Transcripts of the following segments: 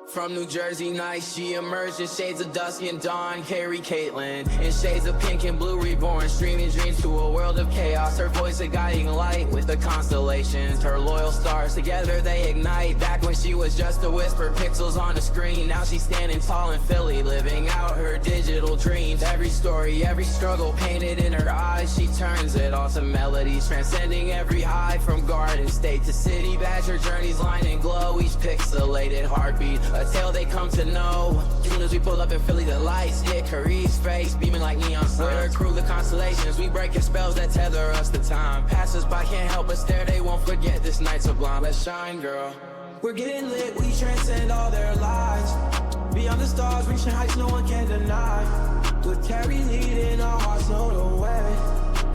From New Jersey nights, she emerged in shades of dusky and dawn. Carrie Caitlin, in shades of pink and blue, reborn, streaming dreams to a world of chaos. Her voice a guiding light with the constellations. Her loyal stars, together they ignite. Back when she was just a whisper, pixels on the screen. Now she's standing tall in Philly, living out her digital dreams. Every story, every struggle painted in her eyes. She turns it all to melodies, transcending every high. From garden state to city badge, her journeys line and glow. Each pixelated heartbeat, a tale they come to know. Soon as we pull up in Philly, the lights hit Carie's face, beaming like neon signs. With her crew, the constellations, we breaking spells that tether us to time. Passers-by can't help but stare, they won't forget this night sublime. Let's shine, girl. We're getting lit, we transcend all their lies. Beyond the stars, reaching heights no one can deny. With Carrie leading, our hearts know the way.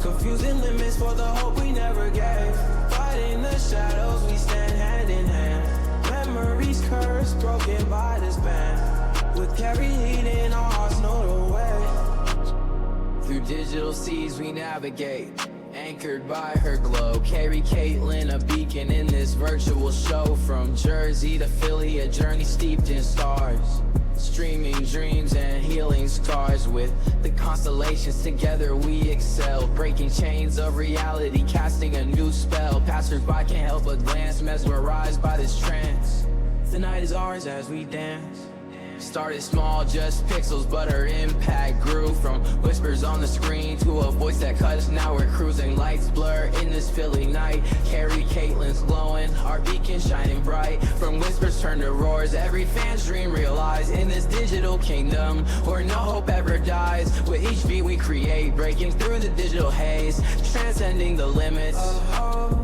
Confusing limits for the hope we never gave. Fighting the shadows, we stand hand in hand. Memories cursed, broken by this band. With Carrie leading, our hearts know the way. Through digital seas we navigate, anchored by her glow. Carrie Caitlin, a beacon in this virtual show. From Jersey to Philly, a journey steeped in stars. Streaming dreams and healing scars. With the constellations together we excel, breaking chains of reality, casting a new spell. Passers-by can't help but glance, mesmerized by this trance. The night is ours as we dance. Started small, just pixels, but her impact grew. From whispers on the screen to a voice that cuts. Now we're cruising, lights blur in this Philly night. Carrie Caitlin's glowing, our beacon shining bright. From whispers turn to roars, every fan's dream realized. In this digital kingdom where no hope ever dies. With each beat we create, breaking through the digital haze, transcending the limits.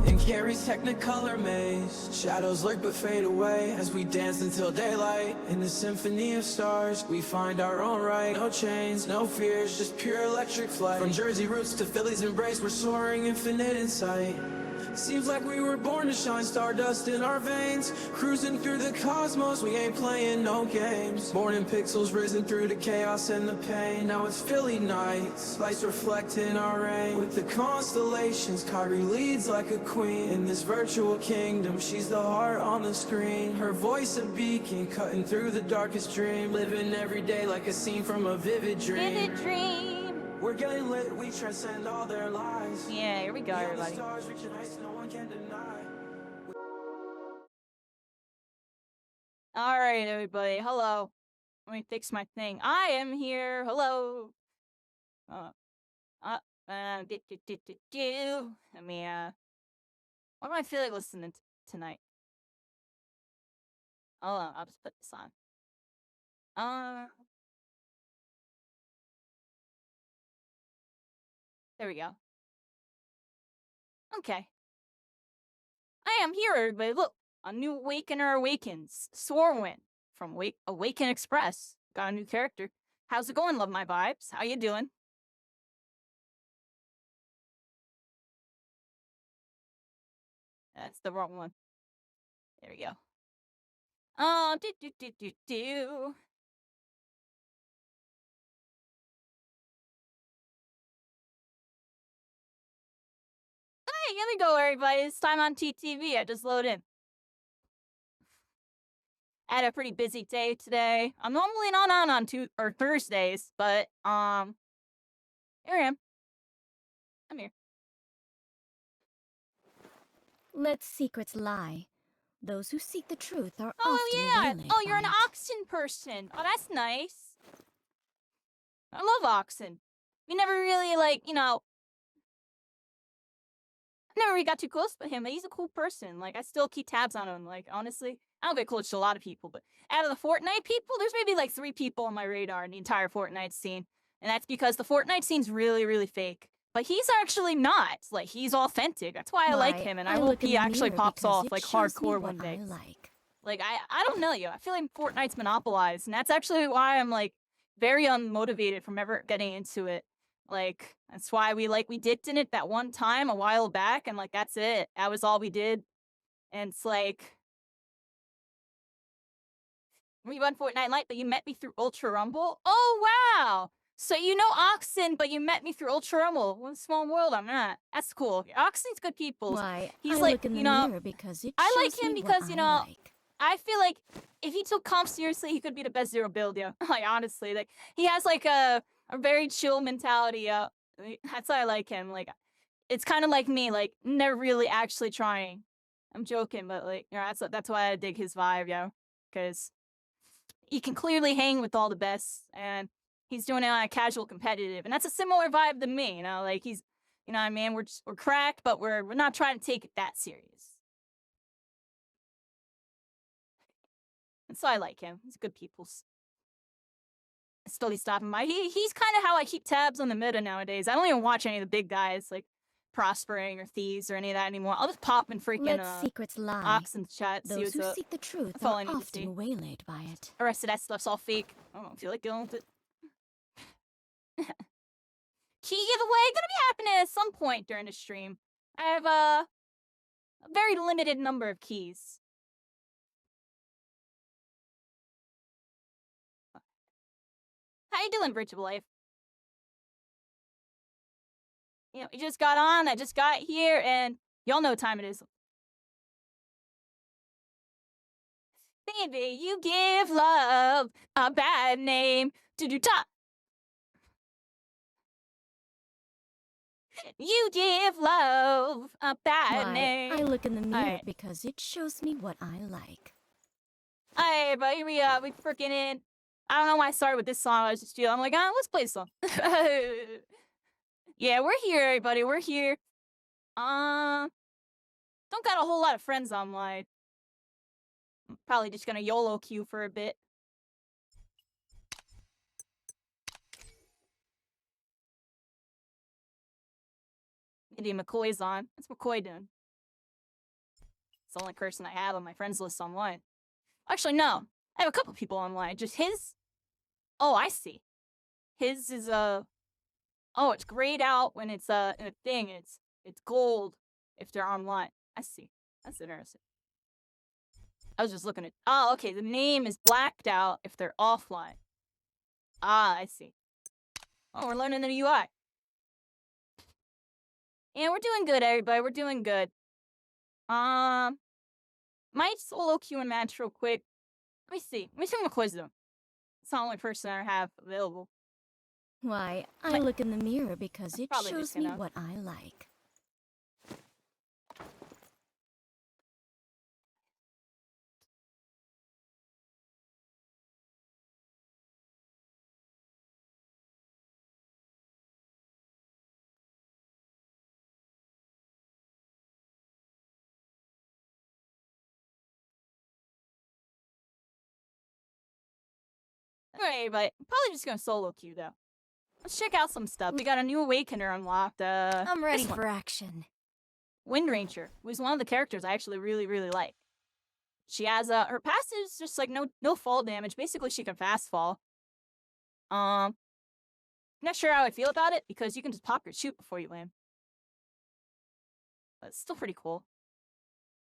In Carrie's technicolor maze, shadows lurk but fade away as we dance until daylight. In the symphony of stars, we find our own right. No chains, no fears, just pure electric flight. From Jersey roots to Philly's embrace, we're soaring infinite in sight. Seems like we were born to shine, stardust in our veins. Cruising through the cosmos, we ain't playing no games. Born in pixels, risen through the chaos and the pain. Now it's Philly nights, lights reflecting our rain. With the constellations, Kyrie leads like a queen. In this virtual kingdom, she's the heart on the screen. Her voice a beacon, cutting through the darkest dream. Living every day like a scene from a vivid dream. Vivid dream. We're getting lit, we transcend all their lies. Yeah, here we go, everybody. Stars reaching heights no one can deny. All right, everybody. Hello. Let me fix my thing. I am here. Hello. Let me, what do I feel like listening to tonight? Hold on, I'll just put this on. There we go. Okay. I am here, everybody. Look, a new Awakener awakens. Swarwind from Awaken Express. Got a new character. How's it going, Love My Vibes? How you doing? That's the wrong one. There we go. Hey, here we go, everybody. It's time on TTV. I just load in. I had a pretty busy day today. I'm normally not on Thursdays, but here I am. I'm here. Let secrets lie. Those who seek the truth are Oh often yeah. waylaid Oh, you're by an it. Oxen person. Oh, that's nice. I love Oxen. We never really never really got too close with him, but he's a cool person. Like, I still keep tabs on him. Like, honestly, I don't get close to a lot of people, but out of the Fortnite people, there's maybe like 3 people on my radar in the entire Fortnite scene. And that's because the Fortnite scene's really, really fake. But he's actually not. Like, he's authentic. That's why I like him, and I hope he actually pops off, like, hardcore one day. Like, I don't know you. I feel like Fortnite's monopolized, and that's actually why I'm, like, very unmotivated from ever getting into it. Like, that's why we dipped in it that one time a while back, and, like, that's it. That was all we did. And it's like, we run Fortnite Lite, but you met me through Ultra Rumble? Oh, wow! So you know Oxen, but you met me through Ultra Rumble. What a small world I'm at. That's cool. Oxen's good people. Why, He's I like, look in the you know, mirror because it I like shows him me because, what you I know, like. I feel like if he took comp seriously, he could be the best zero build, yo. Like, honestly, like, he has, like, a very chill mentality, that's why I like him, like, it's kind of like me, like, never really actually trying. I'm joking, but, like, you know, that's why I dig his vibe, yo. Because he can clearly hang with all the best, and he's doing it on a casual competitive, and that's a similar vibe to me, you know, like, he's, you know what I mean, we're cracked, but we're not trying to take it that serious. And so I like him. He's good peoples. Slowly stopping by. He's kind of how I keep tabs on the meta nowadays. I don't even watch any of the big guys like Prospering or Thieves or any of that anymore. I'll just pop in freaking Let secrets lie. Ox in the chat. See Those what's who up. seek the truth That's all I are need to see. often waylaid by it. The rest of that stuff's all fake. I don't feel like going with it. Key giveaway gonna be happening at some point during the stream. I have a very limited number of keys. How you doing, Bridge of Life? You know, you just got on, I just got here, and y'all know what time it is. Baby, you give love a bad name. Do-do-ta. You give love a bad Why, name. I look in the mirror Alright. because it shows me what I like. Alright, but here we freaking in. I don't know why I started with this song. I was just feeling, I'm like, let's play the song. Yeah, we're here, everybody. We're here. Don't got a whole lot of friends online. I'm probably just gonna YOLO queue for a bit. Maybe McCoy's on. What's McCoy doing? It's the only person I have on my friends list online. Actually, no. I have a couple people online. Just his. Oh, I see. His is oh, it's grayed out when it's in a thing. It's gold if they're online. I see. That's interesting. I was just looking at. Oh, okay. The name is blacked out if they're offline. Ah, I see. Oh, we're learning the UI. Yeah, we're doing good, everybody. We're doing good. Might solo queue and match real quick. Let me see. Let me see what McCoy's doing. It's the only person I have available. Why, I look in the mirror because it Probably shows just me gonna- what I like. Alright, but probably just gonna solo queue though. Let's check out some stuff. We got a new Awakener unlocked. I'm ready this one. for action. Wind Ranger was one of the characters I actually really, really like. She has her passive is just like no fall damage. Basically, she can fast fall. Not sure how I feel about it because you can just pop your shoot before you land. But it's still pretty cool.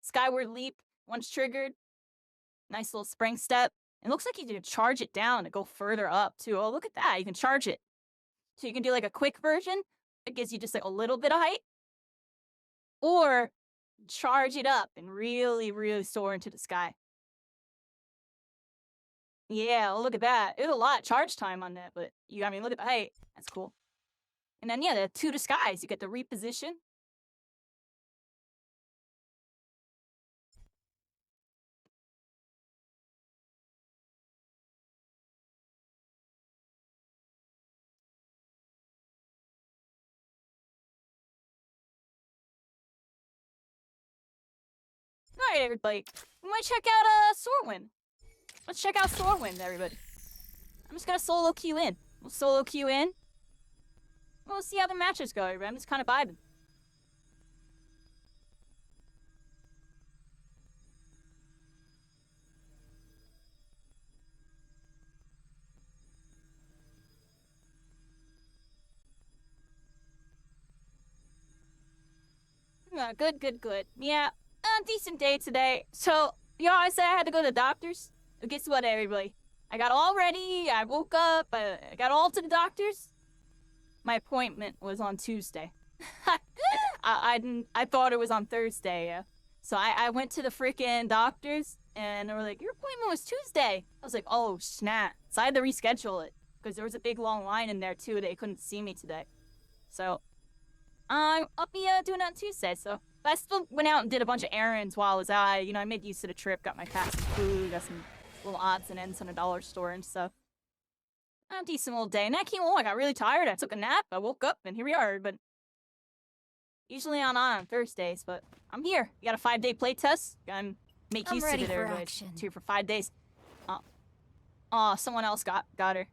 Skyward Leap, once triggered. Nice little spring step. It looks like you can charge it down to go further up too. Oh, look at that. You can charge it. So you can do like a quick version. It gives you just like a little bit of height. Or charge it up and really, really soar into the sky. Yeah, look at that. There's a lot of charge time on that, but I mean, look at the height. That's cool. And then, yeah, the two to skies. You get the reposition. Alright, everybody. We might check out Soarwind. Let's check out Soarwind, everybody. I'm just gonna solo queue in. We'll solo queue in. We'll see how the matches go, everybody. I'm just kind of vibing. Good, good, good. Yeah, decent day today. So, you know, I said I had to go to the doctor's. Well, guess what, everybody? I got all ready. I woke up. I got all to the doctor's. My appointment was on Tuesday. I thought it was on Thursday. So I went to the freaking doctor's. and they were like, your appointment was Tuesday. I was like, oh, snap. So I had to reschedule it, because there was a big long line in there, too. They couldn't see me today. So, I'll be doing it on Tuesday, so. But I still went out and did a bunch of errands while I was out. You know, I made use of the trip, got my cat some food, got some little odds and ends in a dollar store and stuff. A decent little day. And I came home, I got really tired. I took a nap, I woke up, and here we are. But usually I'm on Thursdays, but I'm here. We got a 5-day playtest. Gotta make I'm use of ready it, for everybody. action. It's here for 5 days. Someone else got her.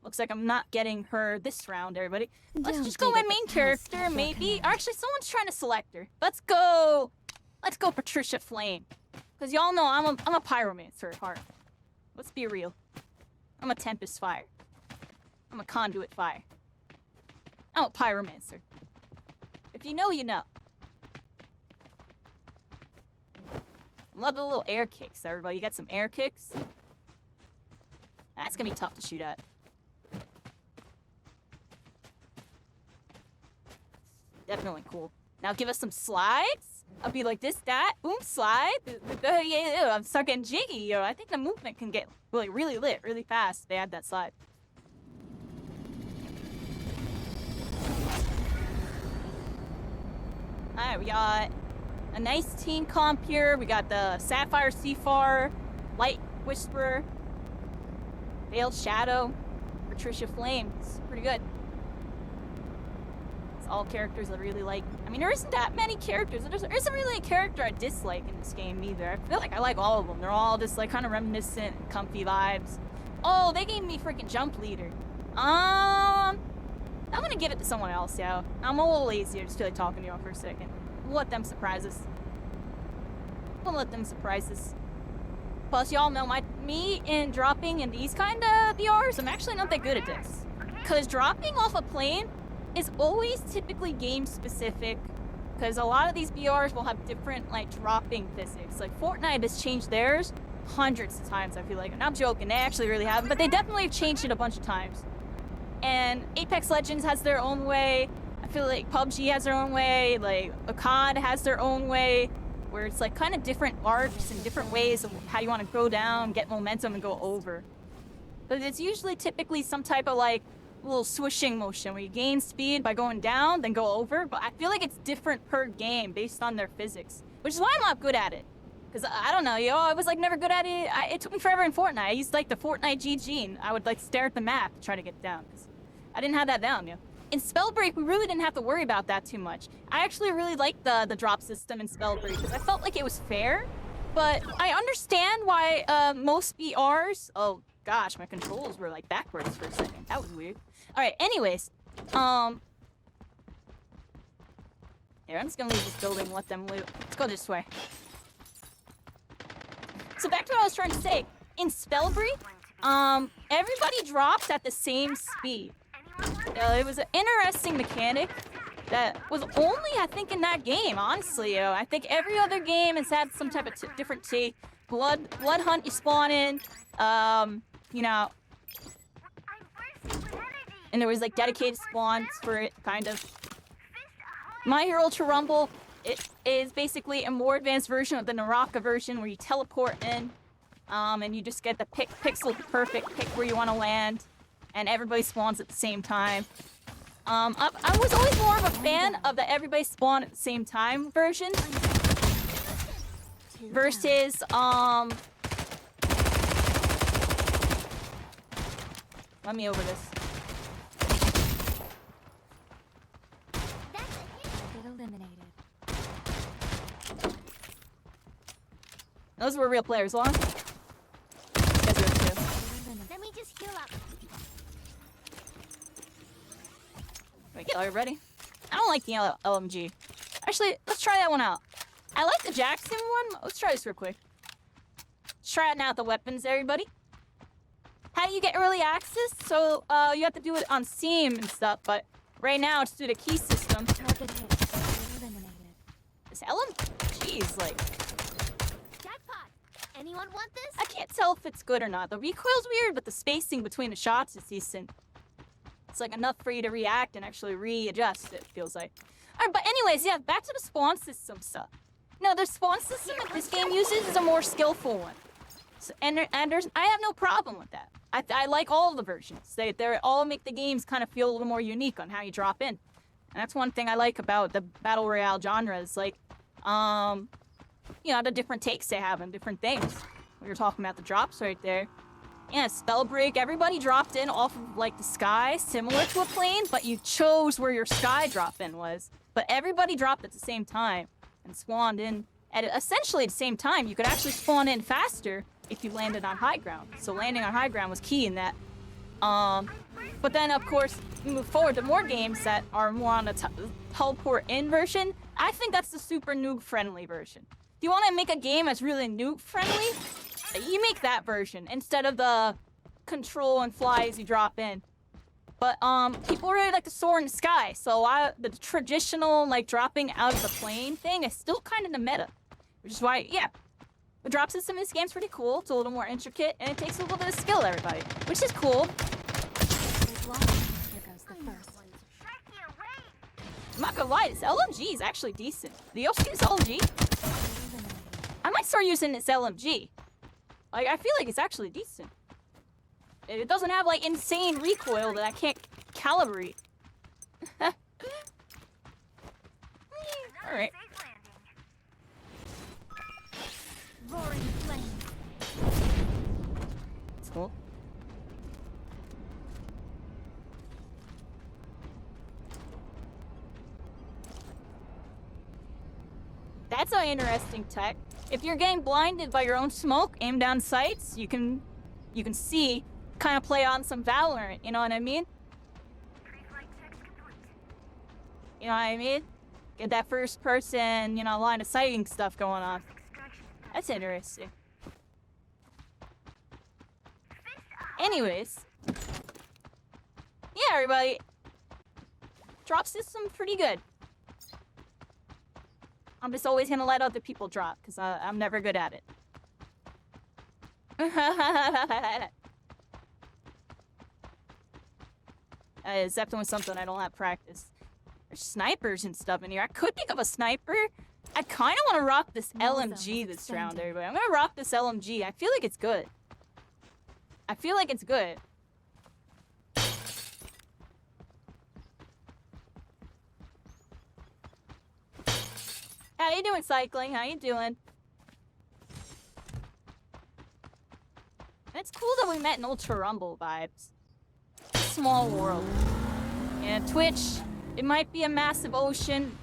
Looks like I'm not getting her this round, everybody. Let's Don't just go dig my at the main past character, before maybe. command. Actually, someone's trying to select her. Let's go Patricia Flame. Because y'all know I'm a pyromancer at heart. Let's be real. I'm a Tempest Fire. I'm a Conduit Fire. I'm a pyromancer. If you know, you know. Love the little air kicks, everybody. You got some air kicks? That's gonna be tough to shoot at. Definitely cool. Now give us some slides. I'll be like this, that, boom, slide. Yeah, I'm start getting jiggy, yo. I think the movement can get really lit, really fast if they add that slide. Alright, we got a nice team comp here. We got the Sapphire Seafar, Light Whisperer, Veiled Shadow, Patricia Flame. It's pretty good. It's all characters I really like. I mean, there isn't that many characters. There isn't really a character I dislike in this game either. I feel like I like all of them. They're all just like kind of reminiscent, comfy vibes. Oh, they gave me freaking Jump Leader. I'm gonna give it to someone else, yo. I'm a little lazy. I just feel like talking to y'all for a second. We'll let them surprise us. We'll let them surprise us. Plus, y'all know me in dropping in these kind of BRs, I'm actually not that good at this. Because dropping off a plane is always typically game specific. Because a lot of these BRs will have different, like, dropping physics. Like, Fortnite has changed theirs hundreds of times, I feel like. And I'm joking, they actually really haven't, but they definitely have changed it a bunch of times. And Apex Legends has their own way. I feel like PUBG has their own way. Like, COD has their own way. Where it's like kind of different arcs and different ways of how you want to go down, get momentum, and go over. But it's usually typically some type of like little swishing motion where you gain speed by going down, then go over. But I feel like it's different per game based on their physics, which is why I'm not good at it. Because I don't know, yo, I was like never good at it. It took me forever in Fortnite. I used like the Fortnite GG, and I would like stare at the map to try to get down. Cause I didn't have that down, yo. In Spellbreak, we really didn't have to worry about that too much. I actually really liked the drop system in Spellbreak because I felt like it was fair. But I understand why most BRs... Oh, gosh, my controls were like backwards for a second. That was weird. Alright, anyways. Here, I'm just gonna leave this building and let them loot. Let's go this way. So back to what I was trying to say. In Spellbreak, everybody drops at the same speed. It was an interesting mechanic that was only, I think, in that game, honestly, yo. I think every other game has had some type of different take. Blood Hunt you spawn in, you know. And there was, like, dedicated spawns for it, kind of. My Hero Ultra Rumble, it is basically a more advanced version of the Naraka version where you teleport in, and you just get the pixel perfect pick where you want to land. And everybody spawns at the same time. I was always more of a fan of the everybody spawn at the same time version. Versus, let me over this. Get eliminated. Those were real players, Lauren. Let me just heal up. Wait, are you ready? I don't like the LMG. Actually, let's try that one out. I like the Jackson one. Let's try this real quick. Let's try it now with the weapons, everybody. How do you get early access? So, you have to do it on Steam and stuff, but right now it's through the key system. Target hit. Get eliminated. This jeez, like, Jackpot! Anyone want this? I can't tell if it's good or not. The recoil's weird, but the spacing between the shots is decent. It's like enough for you to react and actually readjust, it feels like. Alright, but anyways, yeah, back to the spawn system stuff. No, the spawn system that this game uses is a more skillful one. So, and I have no problem with that. I like all the versions. They all make the games kind of feel a little more unique on how you drop in. And that's one thing I like about the Battle Royale genre is like, you know, the different takes they have on different things. We were talking about the drops right there. Yeah, Spellbreak, everybody dropped in off of like the sky, similar to a plane, but you chose where your sky drop in was. But everybody dropped at the same time and spawned in at essentially the same time. You could actually spawn in faster if you landed on high ground. So landing on high ground was key in that. But then of course, you move forward to more games that are more on the teleport in version. I think that's the super noob friendly version. If you want to make a game that's really noob friendly, you make that version instead of the control and fly as you drop in. But people really like to soar in the sky, so the traditional like dropping out of the plane thing is still kind of the meta, which is why, yeah, the drop system in this game's pretty cool. It's a little more intricate and it takes a little bit of skill, everybody, which is cool. Here goes the first. I'm not gonna lie, this LMG is actually decent. Do you also use LMG? I might start using this LMG. Like, I feel like it's actually decent. It doesn't have, like, insane recoil that I can't calibrate. Alright. Roaring flames. That's cool. That's an interesting tech. If you're getting blinded by your own smoke, aim down sights, you can see, kind of play on some Valorant, you know what I mean? You know what I mean? Get that first person, you know, line of sighting stuff going on. That's interesting. Anyways. Yeah, everybody. Drop system pretty good. I'm just always gonna let other people drop, because I'm never good at it. It's definitely something I don't have practice. There's snipers and stuff in here. I could pick up a sniper. I kind of want to rock this LMG this round, everybody. I'm gonna rock this LMG. I feel like it's good. I feel like it's good. How you doing, Cycling? How you doing? It's cool that we met in Ultra Rumble vibes. Small world. And Twitch, it might be a massive ocean,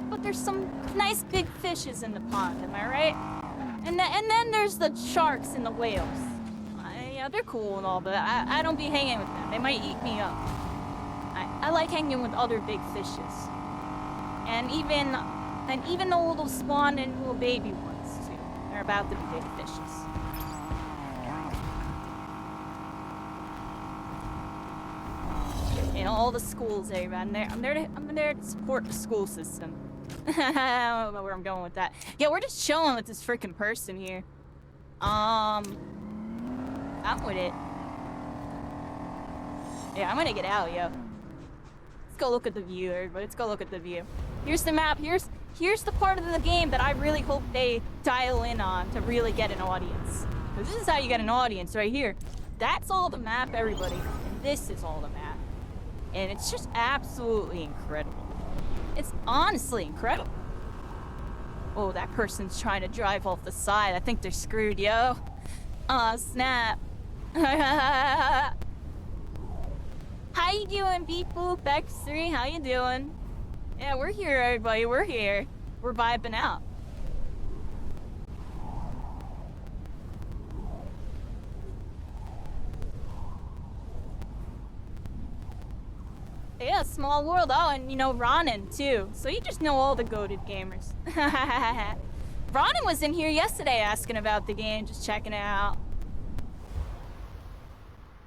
but there's some nice big fishes in the pond, am I right? And then there's the sharks and the whales. Yeah, they're cool and all, but I don't be hanging with them. They might eat me up. I like hanging with other big fishes. And even the little spawn and little baby ones, too. They're about to be big fishes. You know, all the schools, everybody. I'm there to support the school system. I don't know where I'm going with that. Yeah, we're just chilling with this freaking person here. I'm with it. Yeah, I'm gonna get out, yo. Let's go look at the view, everybody. Let's go look at the view. Here's the map. Here's the part of the game that I really hope they dial in on to really get an audience. Because this is how you get an audience right here. That's all the map, everybody. And this is all the map. And it's just absolutely incredible. It's honestly incredible. Oh, that person's trying to drive off the side. I think they're screwed, yo. Aw, snap. How you doing, Beep-Boop X3? How you doing? Yeah, we're here, everybody. We're here. We're vibing out. Yeah, small world. Oh, and you know Ronan too. So you just know all the goated gamers. Ronan was in here yesterday asking about the game, just checking it out.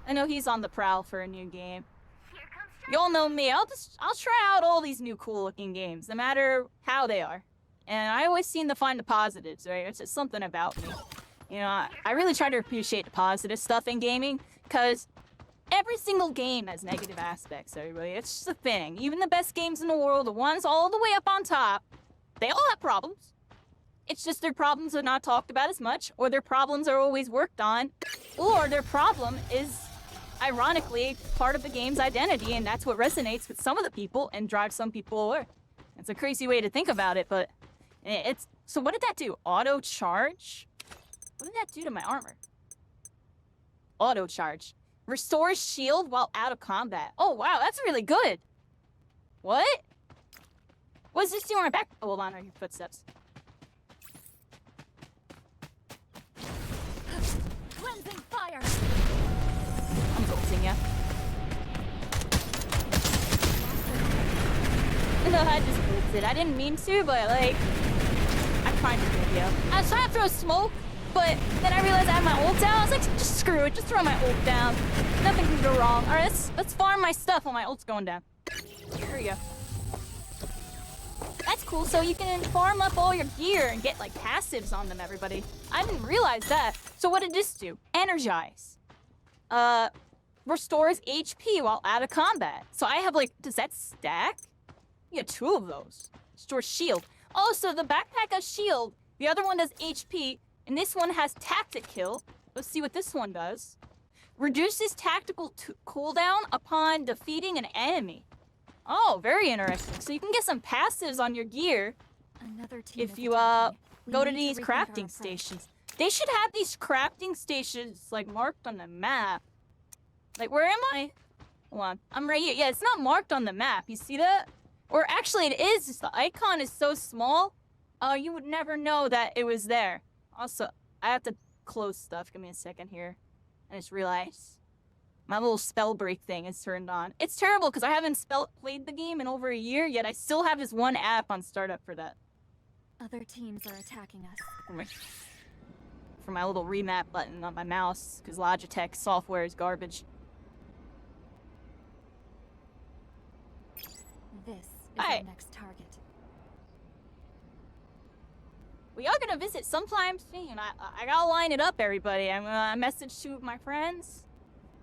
I know he's on the prowl for a new game. Y'all know me. I'll try out all these new cool looking games, no matter how they are. And I always seem to find the positives, right? It's just something about me. You know, I really try to appreciate the positive stuff in gaming, because every single game has negative aspects, everybody. It's just a thing. Even the best games in the world, the ones all the way up on top, they all have problems. It's just their problems are not talked about as much, or their problems are always worked on, or their problem is, ironically, part of the game's identity, and that's what resonates with some of the people and drives some people away. It's a crazy way to think about it, but it's... So what did that do? Auto charge? What did that do to my armor? Auto charge. Restores shield while out of combat. Oh, wow, that's really good. What? What's this doing on my back? Oh, hold on, I hear footsteps. Cleansing fire! I'm ulting ya. No, I just moved it. I didn't mean to, but like... I tried to do ya. I was trying to throw smoke, but then I realized I had my ult down. I was like, just screw it, just throw my ult down. Nothing can go wrong. Alright, let's farm my stuff while my ult's going down. Here we go. That's cool, so you can farm up all your gear and get like passives on them, everybody. I didn't realize that. So what did this do? Energize. Restores HP while out of combat. So I have like, does that stack? You get 2 of those. Restores shield. Also, the backpack has shield. The other one does HP, and this one has tactic kill. Let's see what this one does. Reduces tactical cooldown upon defeating an enemy. Oh, very interesting. So you can get some passives on your gear Another team if is you attacking. We go to need these rethink our crafting approach. stations. They should have these crafting stations like marked on the map. Like, where am I? Hold on, I'm right here. Yeah, it's not marked on the map. You see that? Or actually, it is. Just the icon is so small. You would never know that it was there. Also, I have to close stuff. Give me a second here. I just realized my little spell break thing is turned on. It's terrible because I haven't played the game in over a year, yet I still have this one app on startup for that. Other teams are attacking us. For my little remap button on my mouse, because Logitech software is garbage. This is Hi. our next target. We are gonna visit sometime soon. I gotta line it up, everybody. I'm gonna message 2 of my friends.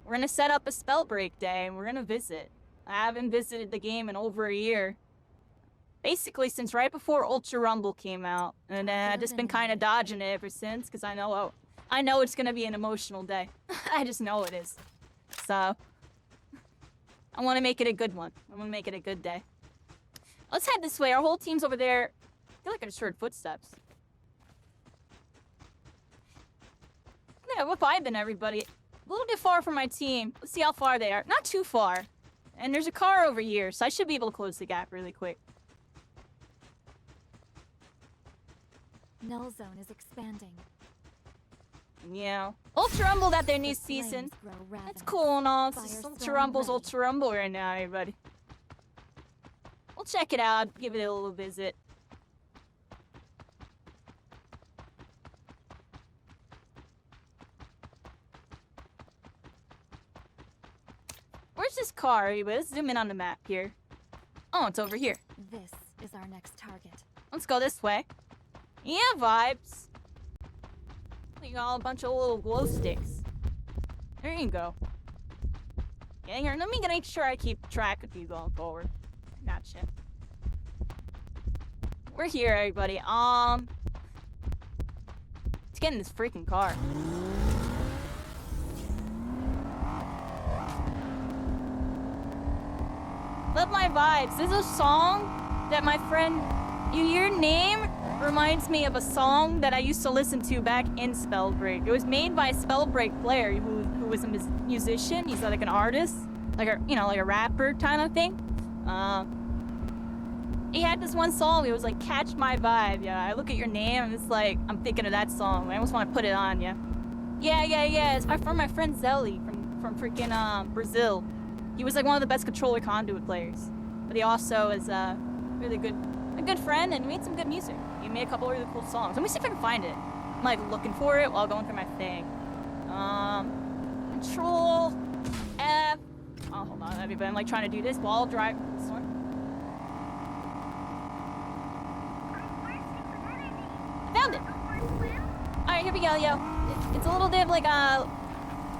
We're gonna set up a spell break day, and we're gonna visit. I haven't visited the game in over a year. Basically, since right before Ultra Rumble came out, and I've just been kind of dodging it ever since, because I know it's gonna be an emotional day. I just know it is. So, I want to make it a good one. I want to make it a good day. Let's head this way. Our whole team's over there. I feel like I just heard footsteps. Yeah, we're vibing, everybody. A little bit far from my team. Let's see how far they are. Not too far. And there's a car over here, so I should be able to close the gap really quick. Null zone is expanding. Yeah. Ultra Rumble that their new The season. flames grow That's ravenous. cool and all. It's just Firestorm Ultra Rumble's ready. Ultra Rumble right now, everybody. We'll check it out. Give it a little visit. Where's this car, everybody? Let's zoom in on the map here. Oh, it's over here. This is our next target. Let's go this way. Yeah, vibes. You got a bunch of little glow sticks. There you go. Yeah, here, let me make sure I keep track of you going forward. Gotcha. We're here, everybody. Let's get in this freaking car. Love my vibes. There's a song that my friend... Your name reminds me of a song that I used to listen to back in Spellbreak. It was made by a Spellbreak player who was a musician. He's like an artist, like a rapper kind of thing. He had this one song. It was like "Catch My Vibe." Yeah, I look at your name and it's like I'm thinking of that song. I almost want to put it on. Yeah. It's from my friend Zelly from freaking Brazil. He was like one of the best controller conduit players, but he also is a good friend and made some good music. He made a couple of really cool songs. Let me see if I can find it. I'm like looking for it while going through my thing. Control F. Oh, hold on, everybody. I'm like trying to do this while driving this one. I found it. All right, here we go, yo. It's a little bit like a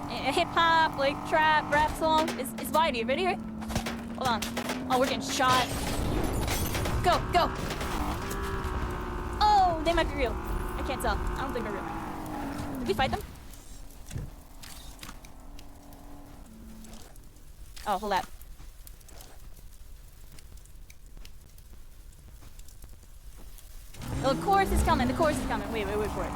hip hop, like trap, rap song. It's vibey. You ready? Hold on. Oh, we're getting shot. Go, go. Oh, they might be real. I can't tell. I don't think they're real. Did we fight them? Oh, hold up. Oh, the chorus is coming. The chorus is coming. Wait for it.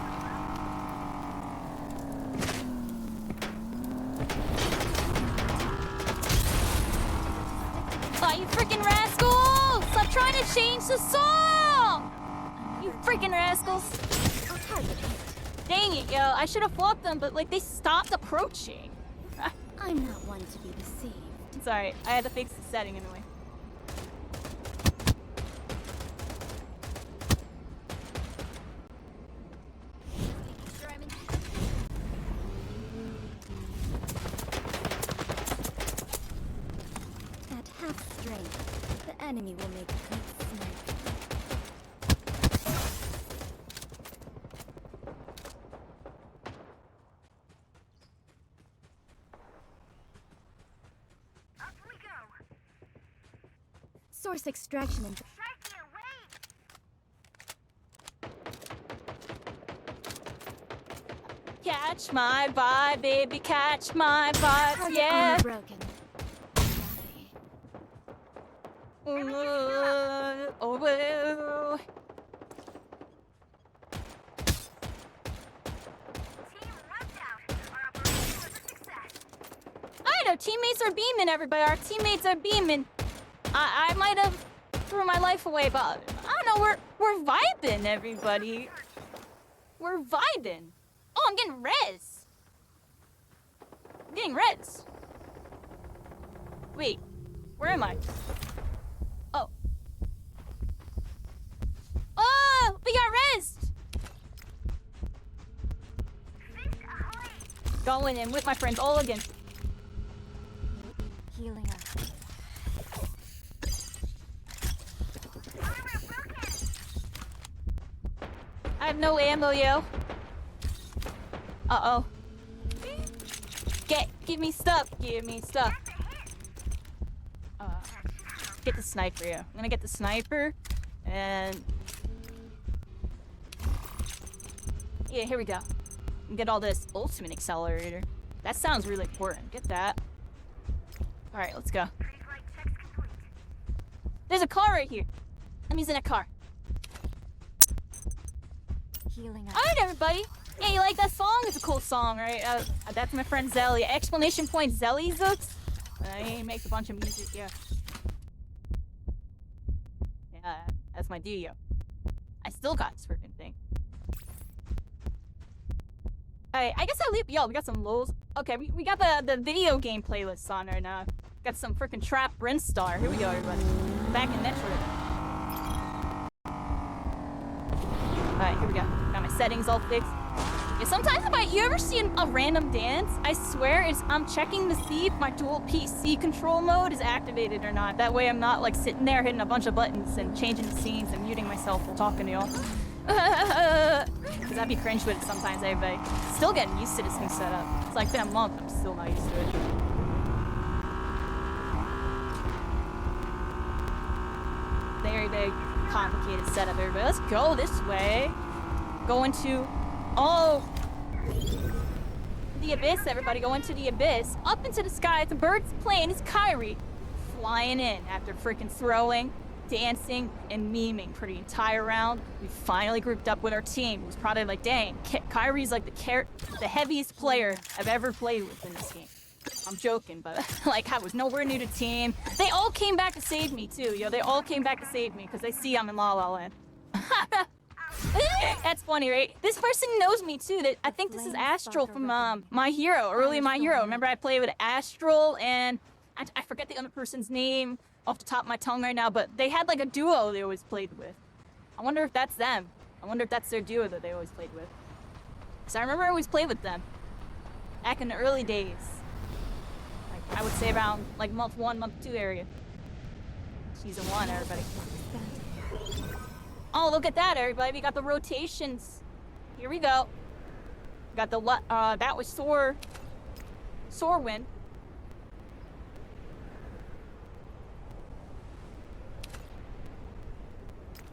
Oh, you freaking rascals! Stop trying to change the song! You freaking rascals! Dang it, yo. I should have fought them, but like they stopped approaching. I'm not one to be deceived. Sorry, I had to fix the setting anyway. At half strength, the enemy will make a good sniper. Source extraction and Catch my vibe, baby, catch my vibe, target yeah. armor broken. Oh. I know, teammates are beaming, everybody. Our teammates are beaming. I might have threw my life away, but I don't know, we're vibing, everybody. We're vibing. Oh, I'm getting res. I'm getting res. Wait, where am I? Oh. Oh, we got rezzed. Going in with my friends all again. Healing up. I have no ammo, yo. Uh-oh. Give me stuff. Give me stuff. Get the sniper, yeah. I'm gonna get the sniper. And... yeah, here we go. And get all this ultimate accelerator. That sounds really important. Get that. Alright, let's go. There's a car right here. I'm using a car. Healing up. Alright, everybody. Yeah, you like that song? It's a cool song, right? That's my friend Zelly. Explanation point Zelly Zooks. He makes a bunch of music, yeah. Yeah, that's my dude, yo. I still got this freaking thing. Alright, I guess I'll leave. Yo, we got some lows. Okay, we got the video game playlist on right now. Got some freaking Trap Brinstar. Here we go, everybody. Back in Metroid. Alright, here we go. Got my settings all fixed. Yeah, sometimes you ever see a random dance, I swear I'm checking to see if my dual PC control mode is activated or not. That way I'm not like sitting there hitting a bunch of buttons and changing the scenes and muting myself while talking to y'all. Cause that'd be cringe with it sometimes, everybody. Still getting used to this new setup. It's like been a month, I'm still not used to it. Very, very complicated setup, everybody. Let's go this way. Going to... oh! The abyss, everybody. Going to the abyss. Up into the sky. The bird's plane is Kyrie. Flying in after freaking throwing, dancing, and memeing for the entire round. We finally grouped up with our team. It was probably like, dang, Kyrie's like the heaviest player I've ever played with in this game. I'm joking, but like I was nowhere near the team. They all came back to save me too, yo. They all came back to save me because they see I'm in La La Land. That's funny, right? This person knows me too. That I think this is Astral from My Hero, early My Hero. Remember I played with Astral and I forget the other person's name off the top of my tongue right now, but they had like a duo they always played with. I wonder if that's them. I wonder if that's their duo that they always played with. So I remember I always played with them back in the early days. Like I would say around like month 1, month 2 area. Season 1, everybody. Oh, look at that, everybody. We got the rotations. Here we go. We got the, that was Soarwind.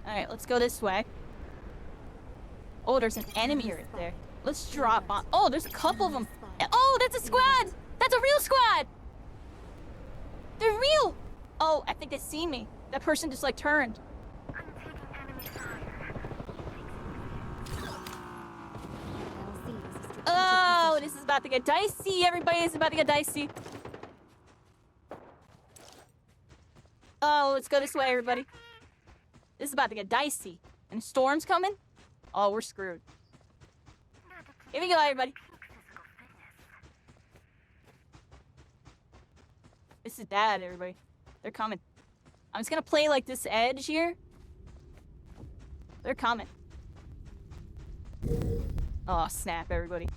Alright, let's go this way. Oh, there's an enemy right there. Let's drop on. Oh, there's a couple of them. Oh, that's a squad! That's a real squad! They're real! Oh, I think they seen me. That person just like turned. Oh, this is about to get dicey. Everybody is about to get dicey. Oh, let's go this way, everybody. This is about to get dicey. And a storm's coming? Oh, we're screwed. Here we go, everybody. This is bad, everybody. They're coming. I'm just gonna play like this edge here. They're coming. Oh, snap, everybody.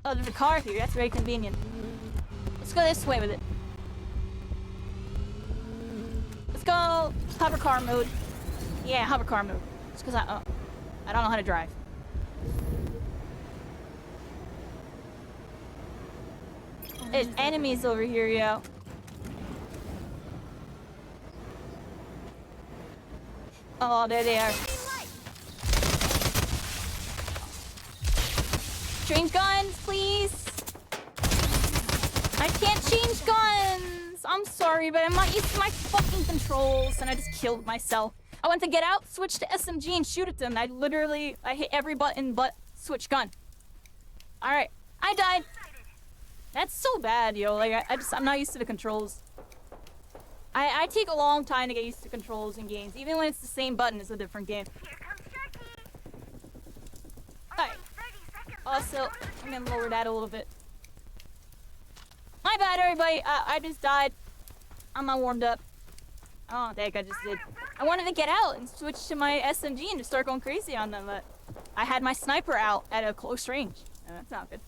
Oh, there's a car here. That's very convenient. Let's go this way with it. Let's go hover car mode. Yeah, hover car mode. Just because I don't know how to drive. There's enemies over here, yo. Oh, there they are. Change guns, please. I can't change guns. I'm sorry, but I'm not used to my fucking controls, and I just killed myself. I went to get out, switch to SMG, and shoot at them. I hit every button but switch gun. All right, I died. That's so bad, yo. Like, I'm not used to the controls. I take a long time to get used to controls in games. Even when it's the same button, it's a different game. Alright. Also, I'm gonna lower that a little bit. My bad, everybody. I just died. I'm not warmed up. Oh, I think I just did. I wanted to get out and switch to my SMG and just start going crazy on them, but I had my sniper out at a close range. And that's not good.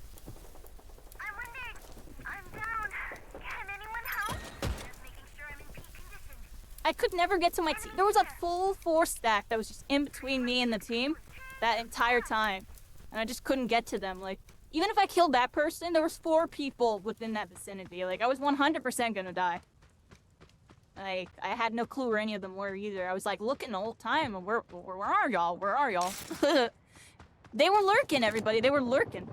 I could never get to my team. There was a full 4 stack that was just in between me and the team that entire time. And I just couldn't get to them. Like, even if I killed that person, there was 4 people within that vicinity. Like, I was 100% gonna die. Like, I had no clue where any of them were either. I was like looking the whole time. Where are y'all? Where are y'all? They were lurking, everybody. They were lurking.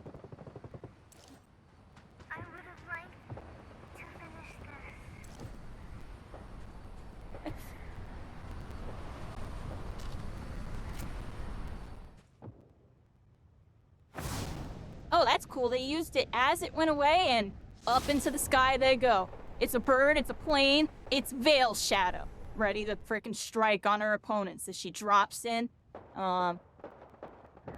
Oh, that's cool. They used it as it went away, and up into the sky they go. It's a bird, it's a plane, it's Veil Shadow. Ready to frickin' strike on her opponents as she drops in. And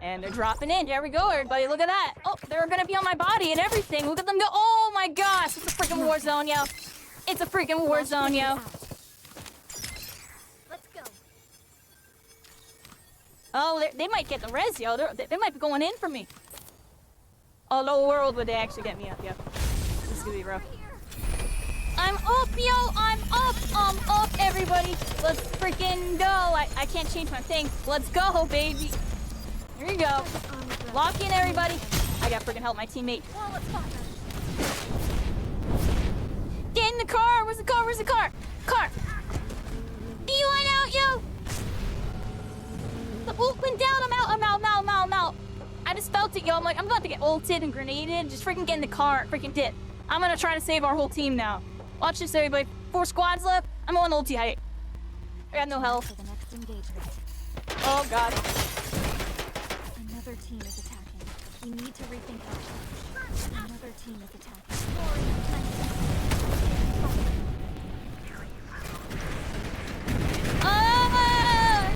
they're dropping in. There we go, everybody. Look at that. Oh, they're gonna be on my body and everything. Look at them go. Oh my gosh, it's a freaking war zone, yo. It's a freaking war zone, yo. Let's go. Oh, they might get the res, yo. They might be going in for me. Oh, no world would they actually get me up, yo. This is gonna be rough. I'm up, yo! I'm up, everybody! Let's freaking go! I can't change my thing. Let's go, baby! Here we go. Lock in, everybody! I gotta freaking help my teammate. Get in the car! Where's the car? Where's the car? Car! Beeline out, yo! The ult went down! I'm out! I just felt it, yo. I'm like, I'm about to get ulted and grenaded. Just freaking get in the car. Freaking dip. I'm gonna try to save our whole team now. Watch this, everybody. 4 squads left. I'm on ulti height. I got no health. For the next engagement. Oh, God. Another team is attacking. We need to rethink that. Another team is attacking. Ah!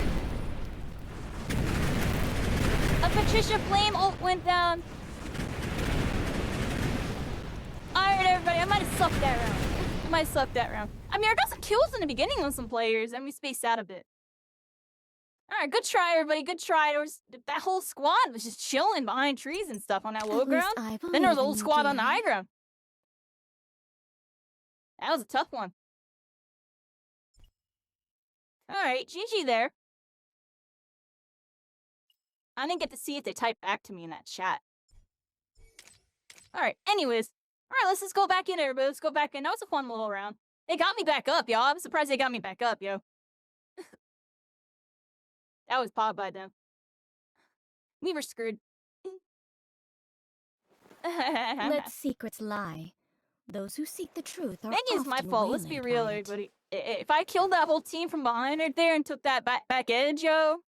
A Patricia Flame ult went down. Alright, everybody. I might have sucked that round. I mean, I got some kills in the beginning on some players, and we spaced out a bit. Alright, good try, everybody. Good try. That whole squad was just chilling behind trees and stuff on that low ground. Then there was a whole squad on the high ground. That was a tough one. Alright, GG there. I didn't get to see if they typed back to me in that chat. Alright, anyways. Alright, let's just go back in, everybody. Let's go back in. That was a fun little round. They got me back up, y'all. I'm surprised they got me back up, yo. That was popped by them. We were screwed. Let secrets lie. Those who seek the truth are Maybe it's my often fault. Let's be waylaid real, by it. everybody. If I killed that whole team from behind right there and took that back edge, yo.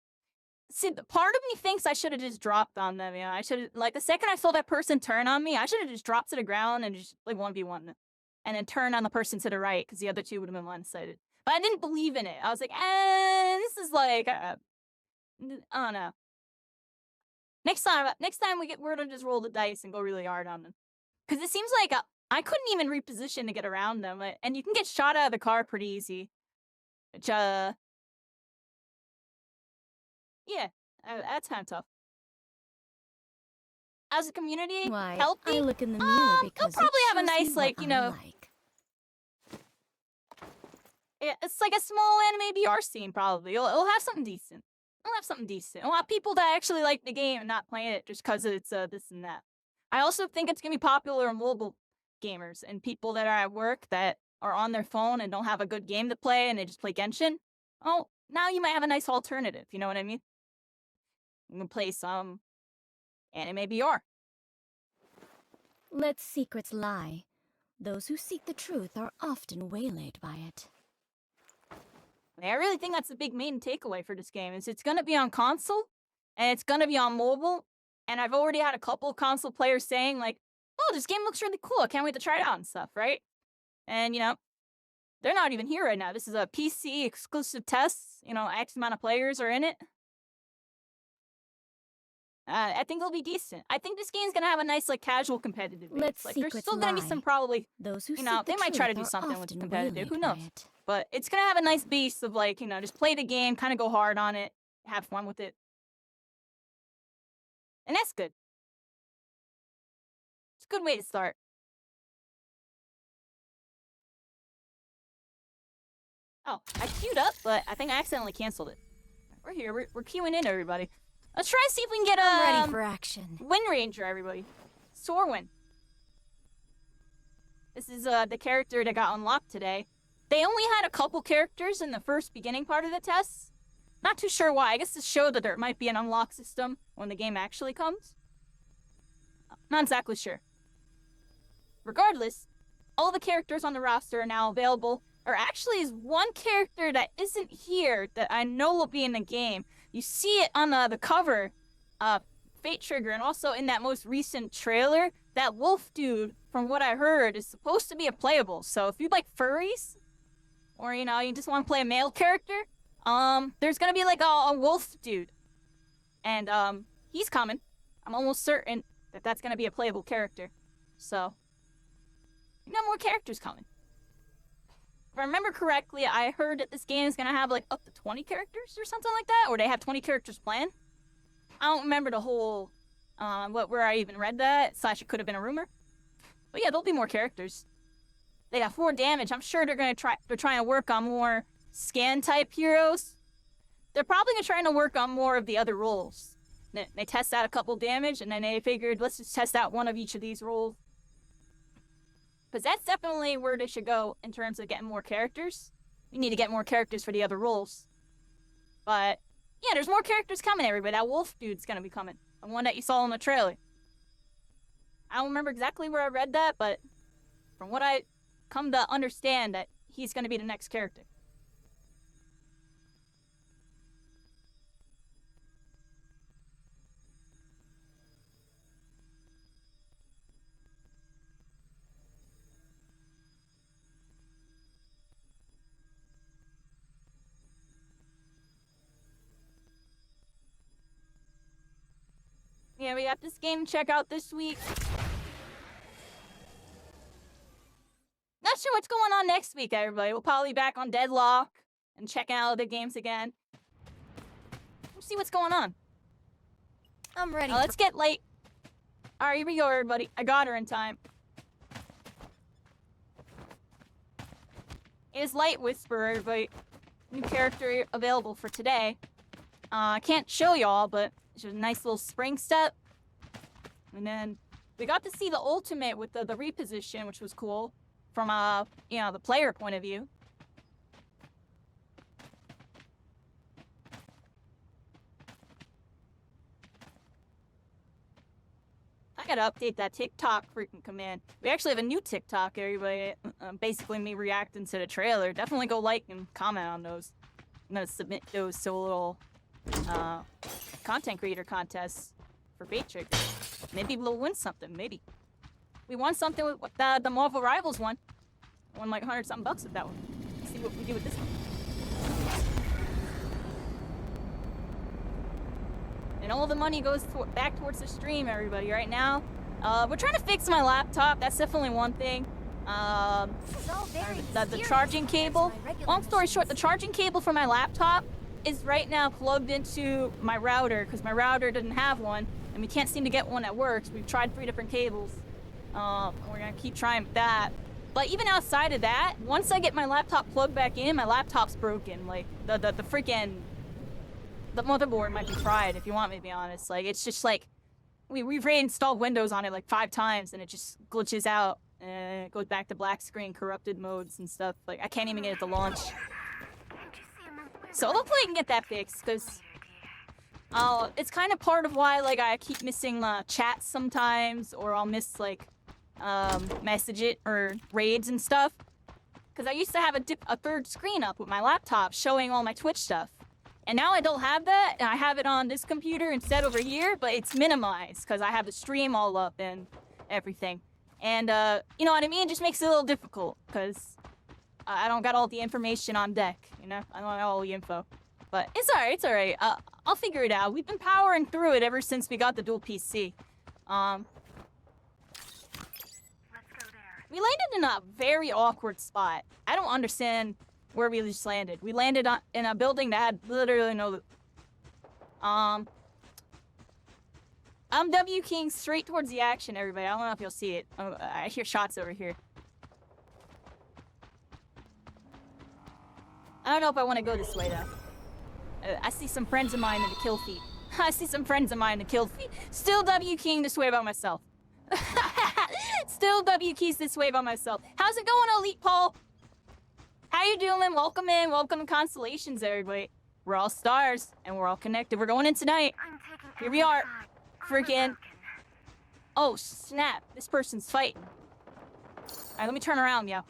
See, part of me thinks I should have just dropped on them, I should have, like, the second I saw that person turn on me, I should have just dropped to the ground and just, like, 1v1 them. And then turn on the person to the right, because the other two would have been one-sided. But I didn't believe in it. I was like, this is like, I don't know. Next time we're gonna just roll the dice and go really hard on them. Because it seems like I couldn't even reposition to get around them. And you can get shot out of the car pretty easy. Which, yeah, that's kind of tough. As a community, Why, healthy, I look in the mirror because they'll probably it have a shows me nice, what like, I like. it's like a small anime VR scene, probably. It'll have something decent. It'll have something decent. It'll have people that actually like the game and not playing it just because it's this and that. I also think it's going to be popular in mobile gamers and people that are at work that are on their phone and don't have a good game to play and they just play Genshin. Oh, now you might have a nice alternative, you know what I mean? You can play some anime VR. Let secrets lie. Those who seek the truth are often waylaid by it. I really think that's the big main takeaway for this game is it's going to be on console and it's going to be on mobile. And I've already had a couple of console players saying like, oh, this game looks really cool. I can't wait to try it out and stuff, right? And, they're not even here right now. This is a PC exclusive test. X amount of players are in it. I think it'll be decent. I think this game's going to have a nice, like, casual competitive base. Let Like, there's secrets still going to be lie. some probably, Those who seek they the might try to truth do are something with often competitive. Who waylaid by knows? it. But it's going to have a nice base of, like, just play the game, kind of go hard on it, have fun with it. And that's good. It's a good way to start. Oh, I queued up, but I think I accidentally canceled it. We're here. We're queuing in, everybody. Let's try and see if we can get I'm ready for action. Wind Ranger, everybody. Sorwin. This is the character that got unlocked today. They only had a couple characters in the first beginning part of the test. Not too sure why. I guess to show that there might be an unlock system when the game actually comes. Not exactly sure. Regardless, all the characters on the roster are now available. Or actually is one character that isn't here that I know will be in the game. You see it on the cover, Fate Trigger, and also in that most recent trailer. That wolf dude, from what I heard, is supposed to be a playable. So if you like furries, or you just want to play a male character, there's gonna be like a wolf dude, and he's coming. I'm almost certain that that's gonna be a playable character. So, more characters coming. If I remember correctly, I heard that this game is gonna have like up to 20 characters or something like that, or they have 20 characters planned. I don't remember the whole, where I even read that, / it could have been a rumor. But yeah, there'll be more characters. They got 4 damage. I'm sure they're trying to work on more scan type heroes. They're probably trying to work on more of the other roles. They test out a couple damage, and then they figured, let's just test out one of each of these roles. Because that's definitely where they should go in terms of getting more characters. We need to get more characters for the other roles. But, yeah, there's more characters coming, everybody. That wolf dude's gonna be coming. The one that you saw in the trailer. I don't remember exactly where I read that, but from what I come to understand, that he's gonna be the next character. Yeah, we got this game to check out this week. Not sure what's going on next week, everybody. We'll probably be back on Deadlock and checking out other games again. We'll see what's going on. I'm ready. Let's get late. Alright, here we go, everybody. I got her in time. It is Light Whisperer, everybody. New character available for today. I can't show y'all, but it's just a nice little spring step. And then we got to see the ultimate with the reposition, which was cool from the player point of view. gotta update that TikTok freaking command. We actually have a new TikTok, everybody. Basically me reacting to the trailer. Definitely go like and comment on those. I'm gonna submit those to a little content creator contests for Baytrix. Maybe we'll win something, maybe. We won something with the Marvel Rivals one. Won like 100-something bucks with that one. Let's see what we do with this one. And all the money goes back towards the stream, everybody, right now. We're trying to fix my laptop. That's definitely one thing. The charging cable. Long story short, the charging cable for my laptop is right now plugged into my router because my router didn't have one, and we can't seem to get one that works. We've tried 3 different cables. We're gonna keep trying with that. But even outside of that, once I get my laptop plugged back in, my laptop's broken. Like the freaking the motherboard might be fried, if you want me to be honest. Like it's just like we've reinstalled Windows on it like 5 times and it just glitches out and it goes back to black screen, corrupted modes and stuff. Like I can't even get it to launch. So hopefully I can get that fixed, because it's kind of part of why like I keep missing chats sometimes, or I'll miss like message it or raids and stuff. Because I used to have a third screen up with my laptop showing all my Twitch stuff. And now I don't have that, and I have it on this computer instead over here, but it's minimized because I have the stream all up and everything. And, you know what I mean? It just makes it a little difficult because I don't got all the information on deck, you know? I don't have all the info. But it's alright, it's alright. I'll figure it out. We've been powering through it ever since we got the dual PC. We landed in a very awkward spot. I don't understand where we just landed. We landed in a building that had literally no... I'm W King straight towards the action, everybody. I don't know if you'll see it. I hear shots over here. I don't know if I want to go this way, though. I see some friends of mine in the kill feed. I see some friends of mine in the kill feed. Still W King this way by myself. Still W Keys this way by myself. How's it going, Elite Paul? How you doing? Welcome in. Welcome to Constellations, everybody. We're all stars, and we're all connected. We're going in tonight. Here we are. Freaking... Oh, snap. This person's fighting. Alright, let me turn around, yo.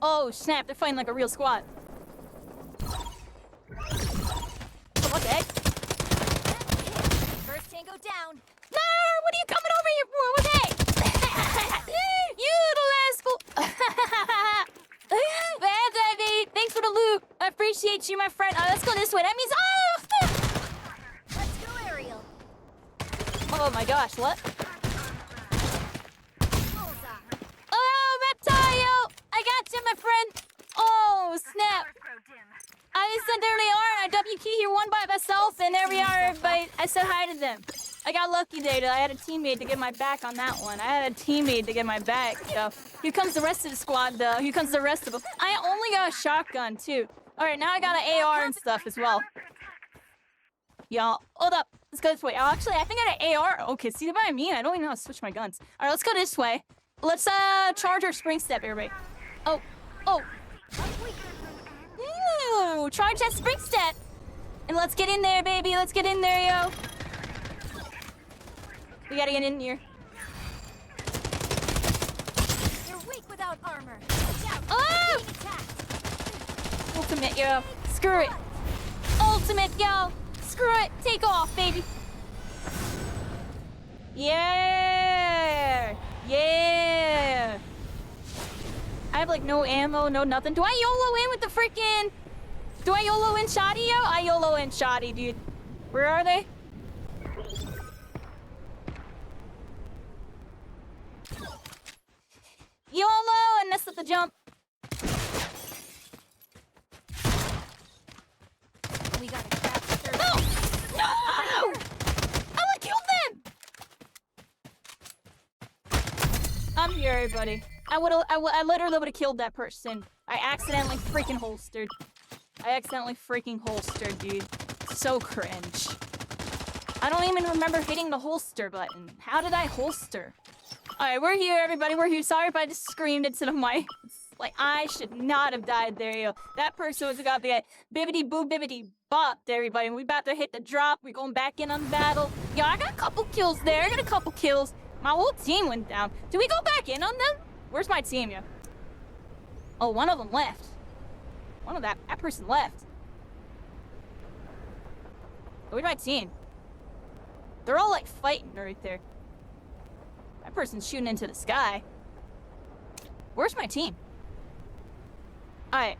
Oh, snap. They're fighting like a real squad. What the heck? First tango down. No! What are you coming over here for? What the heck? You little asshole! Thanks for the loot. I appreciate you, my friend. Let's go this way. That means... Oh! Let's go aerial. Oh my gosh, what? Bullseye. Oh, Reptile! I got you, my friend. Oh, snap. I said there they are. I W key here one by myself, and there we are, everybody. I said hi to them. I got lucky there. I had a teammate to get my back on that one. I had a teammate to get my back. So here comes the rest of the squad, though. Here comes the rest of them. I only got a shotgun, too. All right, now I got an AR and stuff as well. Y'all, hold up. Let's go this way. Oh, actually, I think I got an AR. Okay, see what I mean? I don't even know how to switch my guns. All right, let's go this way. Let's charge our spring step, everybody. Oh. Ooh, charge that spring step. And let's get in there, baby. Let's get in there, yo. We gotta get in here. You're weak without armor. Watch out. Oh! Being attacked. Ultimate, yo. Screw it. Ultimate, yo. Screw it. Take off, baby. Yeah. Yeah. I have like no ammo, no nothing. Do I YOLO in with the freaking... Do I YOLO in Shoddy, yo? I YOLO in Shoddy, dude. Where are they? YOLO, and mess up the jump. We got a trap. No! No! I would kill them! I'm here, everybody. I literally would have killed that person. I accidentally freaking holstered. Dude. So cringe. I don't even remember hitting the holster button. How did I holster? Alright, we're here, everybody. We're here. Sorry if I just screamed into the mic. Like, I should not have died there, yo. That person was got the bibbity boo bibbity bopped, everybody. We about to hit the drop. We're going back in on the battle. Yo, I got a couple kills there. My whole team went down. Do we go back in on them? Where's my team, yo? Oh, one of them left. One of that person left. Where's my team? They're all like fighting right there. That person's shooting into the sky. Where's my team? Alright.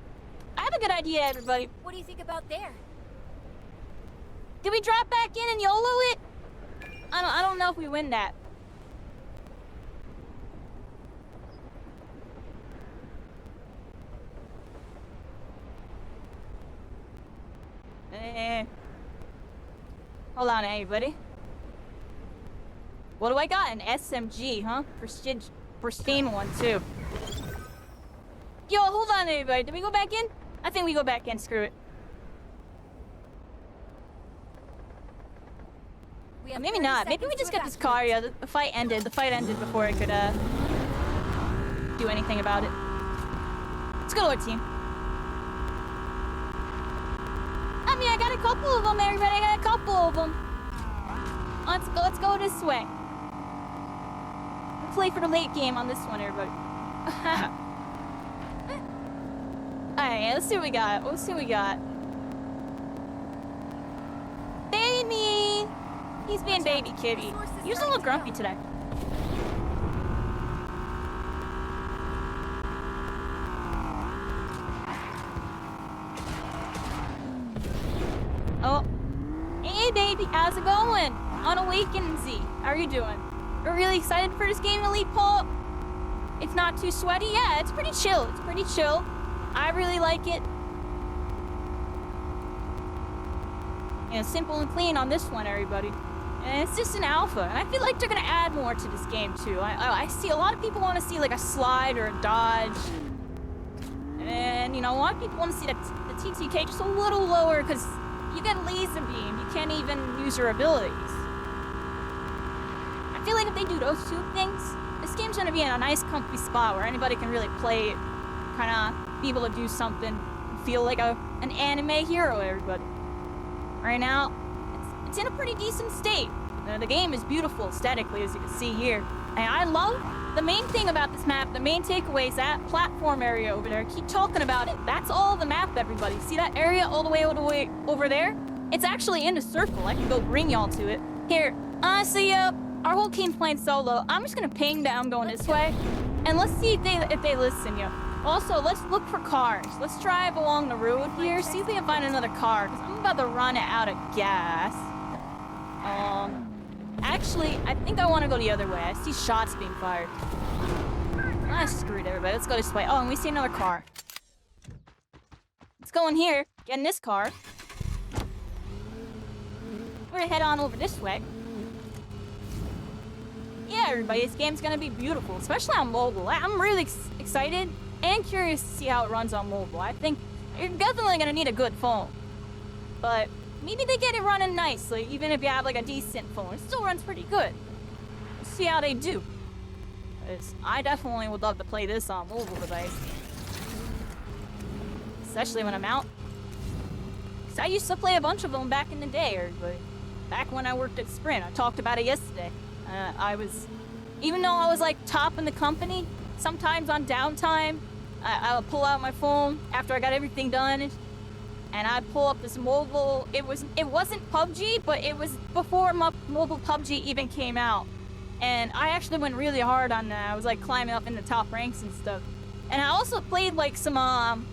I have a good idea, everybody. What do you think about there? Did we drop back in and YOLO it? I don't know if we win that. Hold on, everybody. What do I got? An SMG, huh? Pristine one, too. Yo, hold on, everybody. Did we go back in? I think we go back in. Screw it. Maybe not. Maybe we just get this car. Yeah, the fight ended. The fight ended before I could, do anything about it. Let's go to our team. I mean, I got a couple of them, everybody. I got a couple of them. Let's go this way. We'll play for the late game on this one, everybody. Alright, let's see what we got. Let's see what we got. Baby! He's being baby kitty. He was a little grumpy today. Oh. Hey, baby, how's it going? On Awaken Z, how are you doing? We're really excited for this game, Elite Paul. It's not too sweaty. Yeah, it's pretty chill. It's pretty chill. I really like it. You know, simple and clean on this one, everybody. And it's just an alpha, and I feel like they're gonna add more to this game too. I see a lot of people want to see like a slide or a dodge, and you know, a lot of people want to see the TTK just a little lower because you get laser beam. You can't even use your abilities. I feel like if they do those two things, this game's gonna be in a nice, comfy spot where anybody can really play it, kind of be able to do something, feel like an anime hero, everybody. Right now, it's in a pretty decent state. The game is beautiful aesthetically, as you can see here. And I love the main thing about this map, the main takeaway is that platform area over there. Keep talking about it. That's all the map, everybody. See that area all the way over there? It's actually in a circle. I can go bring y'all to it. Here, honestly, our whole team's playing solo. I'm just gonna ping down going this way. And let's see if they listen, yo. Also, let's look for cars. Let's drive along the road here, see if we can find another car, because I'm about to run out of gas. Actually, I think I want to go the other way. I see shots being fired. Ah, screw it, everybody. Let's go this way. Oh, and we see another car. Let's go in here, get in this car. We're gonna head on over this way. Yeah, everybody, this game's gonna be beautiful, especially on mobile. I'm really excited and curious to see how it runs on mobile. I think you're definitely gonna need a good phone. But maybe they get it running nicely, even if you have like a decent phone. It still runs pretty good. Let's see how they do. 'Cause I definitely would love to play this on mobile device. Especially when I'm out. 'Cause I used to play a bunch of them back in the day, everybody. Back when I worked at Sprint. I talked about it yesterday. Even though I was like top in the company, sometimes on downtime, I would pull out my phone after I got everything done, and I'd pull up this mobile. It wasn't PUBG, but it was before mobile PUBG even came out. And I actually went really hard on that. I was like climbing up in the top ranks and stuff. And I also played like some,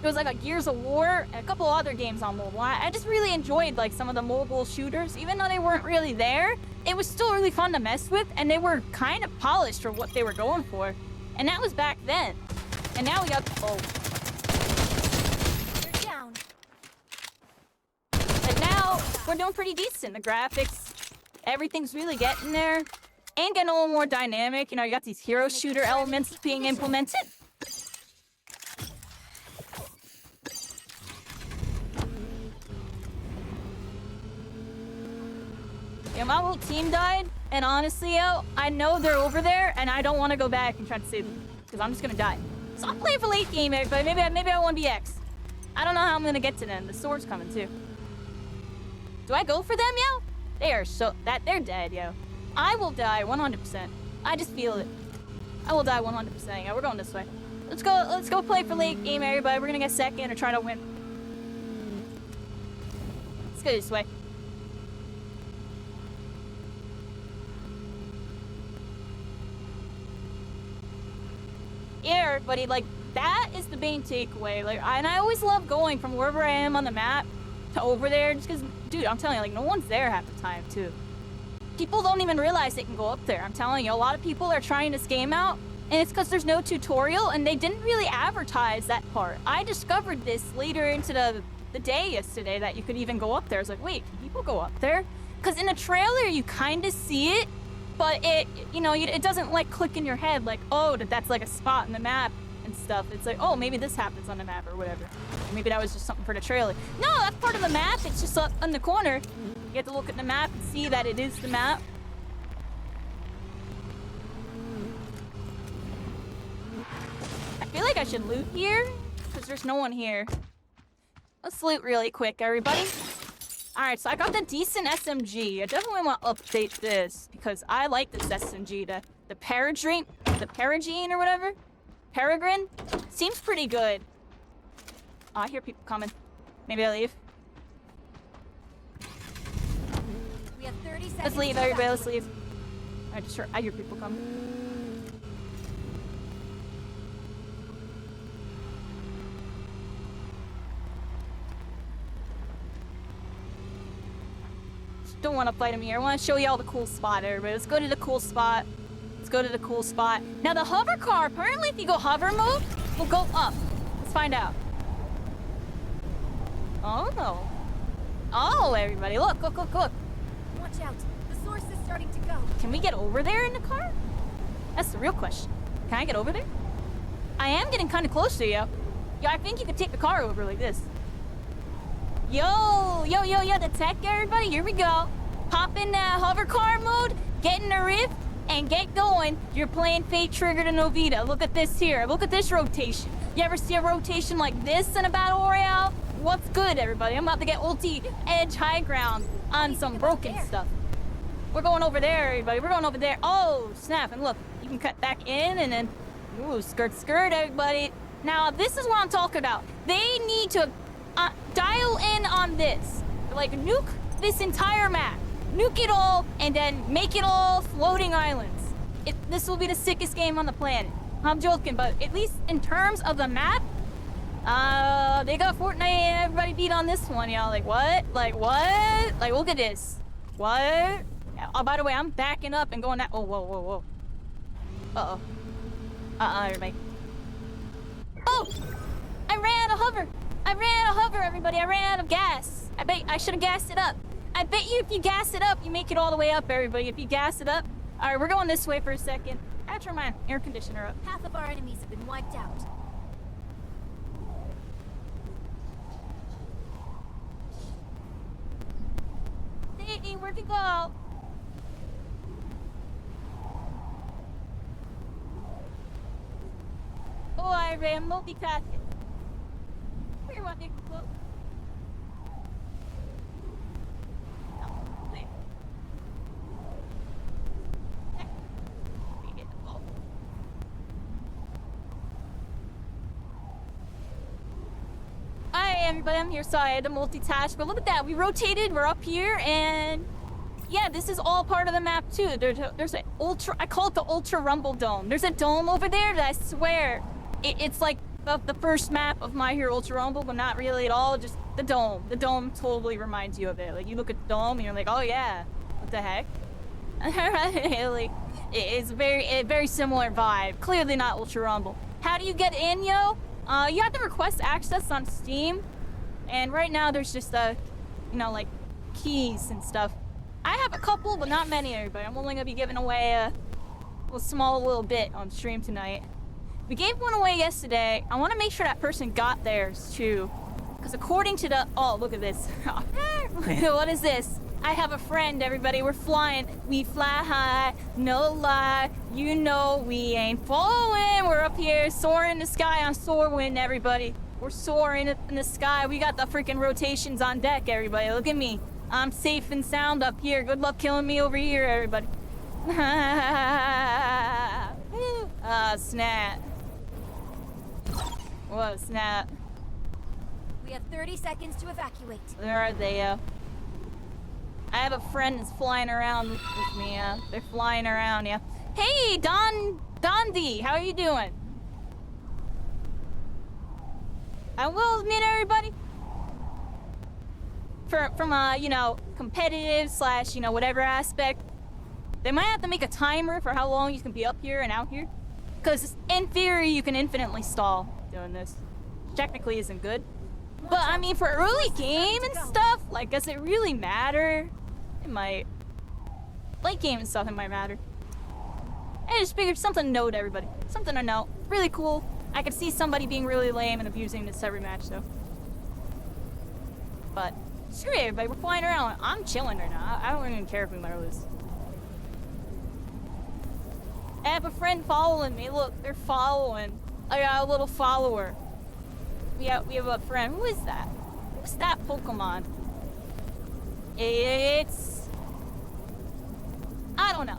it was like a Gears of War and a couple other games on mobile. I just really enjoyed like some of the mobile shooters, even though they weren't really there. It was still really fun to mess with, and they were kind of polished for what they were going for. And that was back then. And now we got, oh. You're down. But now, we're doing pretty decent. The graphics, everything's really getting there. And getting a little more dynamic. You know, you got these hero shooter elements being implemented. Yeah, my whole team died, and honestly, yo, I know they're over there, and I don't want to go back and try to save them, because I'm just gonna die. So I'll play for late game, but maybe I want BX. I don't know how I'm gonna get to them. The sword's coming too. Do I go for them, yo? They're dead, yo. I will die 100%. I just feel it. I will die 100%. Yeah, we're going this way. Let's go play for late game, everybody. We're gonna get second or try to win. Let's go this way. Yeah, everybody, like, that is the main takeaway. Like, and I always love going from wherever I am on the map to over there, just because, dude, I'm telling you, like, no one's there half the time, too. People don't even realize they can go up there. I'm telling you, a lot of people are trying this game out, and it's because there's no tutorial, and they didn't really advertise that part. I discovered this later into the day yesterday, that you could even go up there. I was like, wait, can people go up there? Because in the trailer, you kind of see it, but it doesn't, like, click in your head, like, oh, that's, like, a spot in the map and stuff. It's like, oh, maybe this happens on the map or whatever. Or maybe that was just something for the trailer. No, that's part of the map. It's just up in the corner. You have to look at the map and see that it is the map. I feel like I should loot here, because there's no one here. Let's loot really quick, everybody. Alright, so I got the decent SMG. I definitely want to update this, because I like this SMG. The Paragene or whatever? Peregrine? Seems pretty good. Oh, I hear people coming. Maybe I leave. We have 30 seconds. Let's leave, everybody, let's leave. I hear people coming. Don't want to fight him here. I want to show you all the cool spot, everybody. Let's go to the cool spot. Let's go to the cool spot. Now, the hover car, apparently if you go hover mode, will go up. Let's find out. Oh, no. Oh, everybody, look. Watch out. The source is starting to go. Can we get over there in the car? That's the real question. Can I get over there? I am getting kind of close to you. Yeah, I think you could take the car over like this. Yo, the tech, everybody, here we go. Pop in that hover car mode, get in the rift, and get going. You're playing Fate Trigger to Novita. Look at this here. Look at this rotation. You ever see a rotation like this in a battle royale? What's good, everybody? I'm about to get ulti edge high ground on some broken stuff. We're going over there, everybody. We're going over there. Oh, snap. And look, you can cut back in and then, ooh, skirt, everybody. Now, this is what I'm talking about. They need to dial in on this. Like, nuke this entire map. Nuke it all, and then make it all floating islands. This will be the sickest game on the planet. I'm joking, but at least in terms of the map, they got Fortnite and everybody beat on this one, y'all. Like, what? Like, look at this. What? Oh, by the way, I'm backing up and going that. Oh, whoa. Uh-oh. Everybody. Oh! I ran out of hover. Everybody. I ran out of gas. I bet I should have gassed it up. I bet you if you gas it up, you make it all the way up, everybody. If you gas it up. All right, we're going this way for a second. I have to turn my air conditioner up. Half of our enemies have been wiped out. Hey, where'd you go? Oh, I ran multitasking. Where want to go? Hi, everybody. I'm here. Sorry, I had to multitask, but look at that. We rotated. We're up here, and yeah, this is all part of the map too. There's an ultra. I call it the Ultra Rumble Dome. There's a dome over there that I swear it's like the first map of My Hero Ultra Rumble, but not really at all. Just the dome. The dome totally reminds you of it. Like, you look at the dome and you're like, oh yeah, what the heck? Really, it's a very similar vibe. Clearly not Ultra Rumble. How do you get in, yo? You have to request access on Steam, and right now there's just like keys and stuff. I have a couple, but not many, everybody. I'm only gonna be giving away a little bit on stream tonight. We gave one away yesterday. I want to make sure that person got theirs too, because according to the look at this. What is this? I have a friend, everybody. We're flying. We fly high, no lie. You know we ain't falling. We're up here soaring in the sky on Soarwind, everybody. We're soaring in the sky. We got the freaking rotations on deck, everybody. Look at me. I'm safe and sound up here. Good luck killing me over here, everybody. Snap. Whoa, snap. We have 30 seconds to evacuate. Where are they, I have a friend that's flying around with me, They're flying around, yeah. Hey, Dondi, how are you doing? I will admit, everybody, from you know, competitive / you know, whatever aspect, they might have to make a timer for how long you can be up here and out here. Because in theory, you can infinitely stall doing this. Technically isn't good. But I mean, for early game and stuff, like, does it really matter? It might. Late game and stuff, it might matter. I just figured something to note, everybody. Something to note. Really cool. I could see somebody being really lame and abusing this every match, though. But screw it, everybody. We're flying around. I'm chilling right now. I don't even care if we win or lose. I have a friend following me. Look, they're following. I got a little follower. We have a friend. Who is that? Who's that Pokemon? It's... I don't know.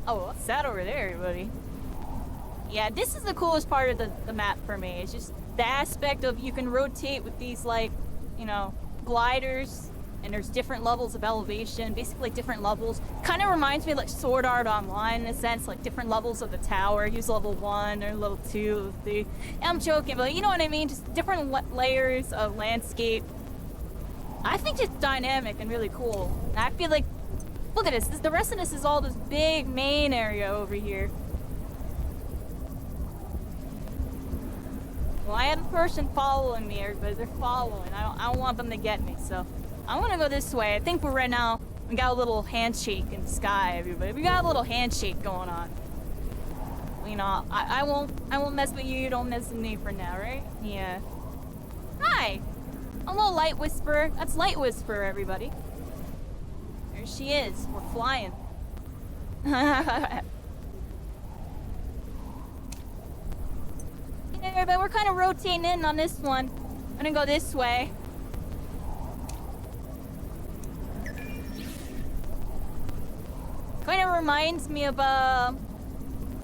Oh, what's that over there, everybody? Yeah, this is the coolest part of the map for me. It's just the aspect of you can rotate with these, like, you know, gliders, and there's different levels of elevation, basically different levels. Kind of reminds me of, like, Sword Art Online in a sense, like different levels of the tower. Use level 1 or level 2, level 3. I'm joking, but you know what I mean? Just different layers of landscape. I think it's dynamic and really cool. And I feel like, look at this. The rest of this is all this big main area over here. Well, I have a person following me, everybody. They're following. I don't want them to get me, so I want to go this way. I think we're right now. We got a little handshake in the sky, everybody. We got a little handshake going on. You know, I won't mess with you. You don't mess with me for now, right? Yeah. Hi. A little Light Whisperer. That's Light Whisperer, everybody. There she is. We're flying. Yeah, but we're kind of rotating in on this one. I'm gonna go this way. Kind of reminds me of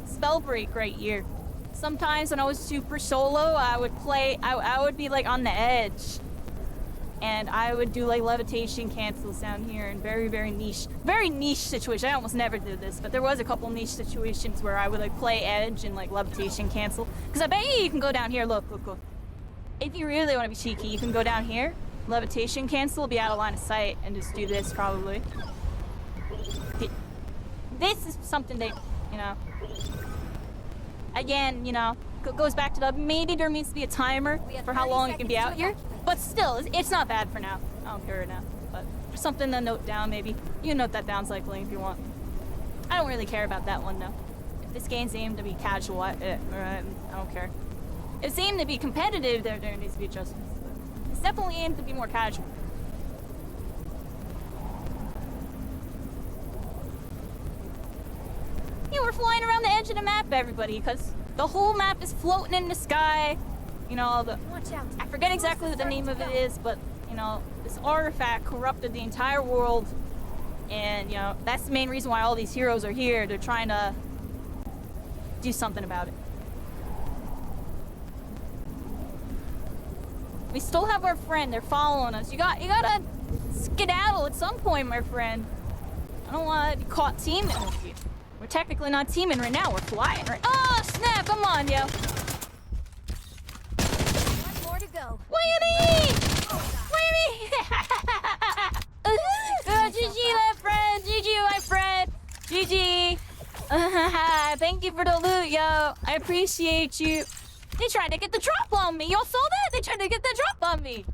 Spellbreak right here. Sometimes when I was super solo, I would play. I would be like on the edge, and I would do like levitation cancels down here in very niche situations. I almost never did this, but there was a couple niche situations where I would like play edge and like levitation cancel. Because I bet you can go down here. Look. If you really want to be cheeky, you can go down here, levitation cancel, be out of line of sight, and just do this probably. This is something that, you know, again, you know, goes back to the maybe there needs to be a timer for how long you can be out here. But still, it's not bad for now. I don't care right now. But there's something to note down, maybe. You can note that down cycling if you want. I don't really care about that one, though. If this game's aimed to be casual, I don't care. If it's aimed to be competitive, there needs to be adjustments. But it's definitely aimed to be more casual. Yeah, we're flying around the edge of the map, everybody, because the whole map is floating in the sky. You know, Watch out. I forget exactly what the name of it is, but, you know, this artifact corrupted the entire world. And, you know, that's the main reason why all these heroes are here. They're trying to do something about it. We still have our friend. They're following us. You gotta skedaddle at some point, my friend. I don't want to be caught teaming with you. We're technically not teaming right now. We're flying right. Oh, snap. Come on, yo. One more to go. What do you mean? What do you mean? GG, my friend. GG, my friend. GG. Thank you for the loot, yo. I appreciate you. They tried to get the drop on me. Y'all saw that? They tried to get the drop on me.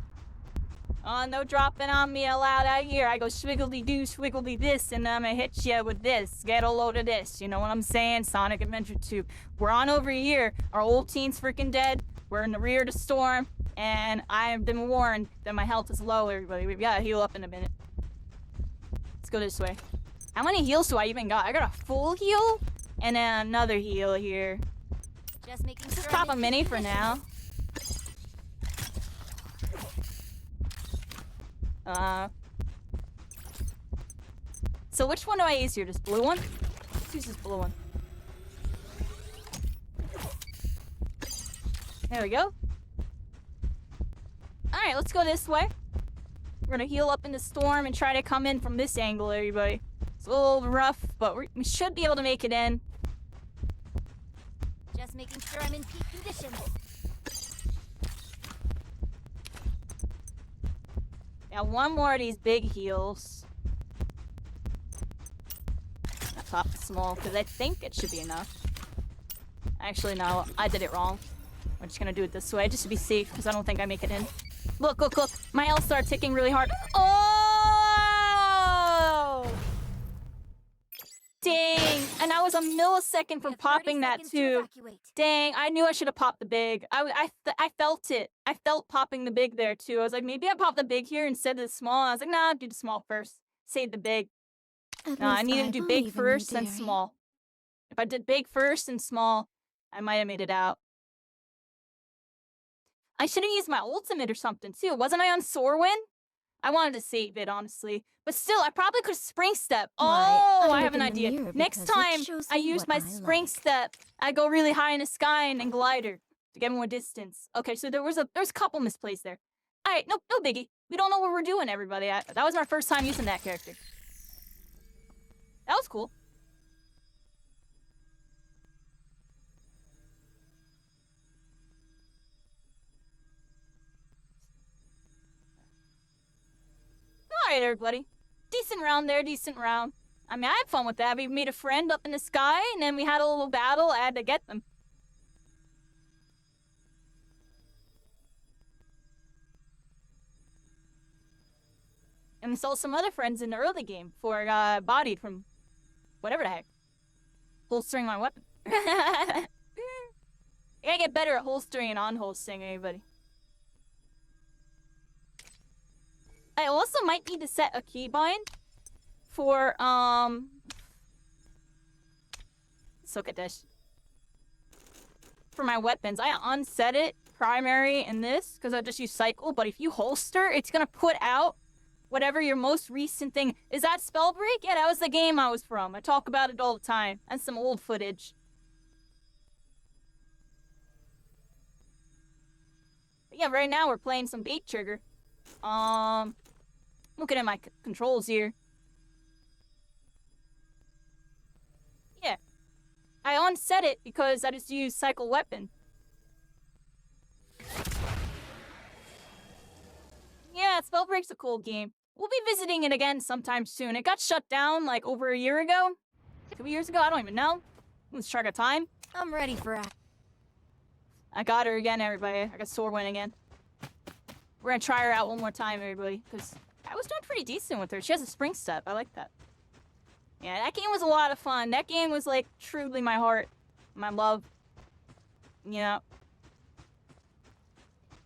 Oh, no dropping on me allowed out here. I go swiggledy do, swiggledy this, and I'm gonna hit you with this. Get a load of this. You know what I'm saying? Sonic Adventure 2. We're on over here. Our old team's freaking dead. We're in the rear of the storm, and I have been warned that my health is low, everybody. We've got to heal up in a minute. Let's go this way. How many heals do I even got? I got a full heal, and then another heal here. Just making Let's just sure pop a mini for now. So which one do I use here? This blue one? Let's use this blue one. There we go. Alright, let's go this way. We're gonna heal up in the storm and try to come in from this angle, everybody. It's a little rough, but we should be able to make it in. Just making sure I'm in peak condition. Now, one more of these big heals. I'll pop the small, because I think it should be enough. Actually, no, I did it wrong. I'm just gonna do it this way, just to be safe, because I don't think I make it in. Look, look, look! My health started ticking really hard. Oh! Dang! And I was a millisecond from popping that too. Dang! I knew I should have popped the big. I felt it. I felt popping the big there too. I was like, maybe I pop the big here instead of the small. I was like, nah, do the small first. Save the big. No, I needed to do big first, then small. If I did big first and small, I might have made it out. I should have used my ultimate or something too. Wasn't I on Sorwin? I wanted to save it, honestly. But still, I probably could have spring step. Oh, I have an idea. Next time I use my spring step, I go really high in the sky and then glider to get more distance. Okay, so there's a couple misplays there. Alright, no biggie. We don't know what we're doing, everybody. That was my first time using that character. That was cool. Alright, everybody. Decent round there, decent round. I mean, I had fun with that. We made a friend up in the sky, and then we had a little battle. I had to get them. And we saw some other friends in the early game before I got bodied from whatever the heck. Holstering my weapon. I gotta get better at holstering and unholstering, everybody. I also might need to set a keybind for, let's look at this. For my weapons, I unset it, primary in this, because I just use cycle, but if you holster, it's gonna put out whatever your most recent thing. Is that Spellbreak? Yeah, that was the game I was from. I talk about it all the time. And some old footage. But yeah, right now we're playing some Bait Trigger. Looking at my controls here. Yeah. I unset it because I just use cycle weapon. Yeah, Spellbreak's a cool game. We'll be visiting it again sometime soon. It got shut down like over a year ago. 2 years ago, I don't even know. Let's track of time. I'm ready for it. I got her again, everybody. I got Sorwin again. We're gonna try her out one more time, everybody, because I was doing pretty decent with her. She has a spring step. I like that. Yeah, that game was a lot of fun. That game was like truly my heart, my love. You know,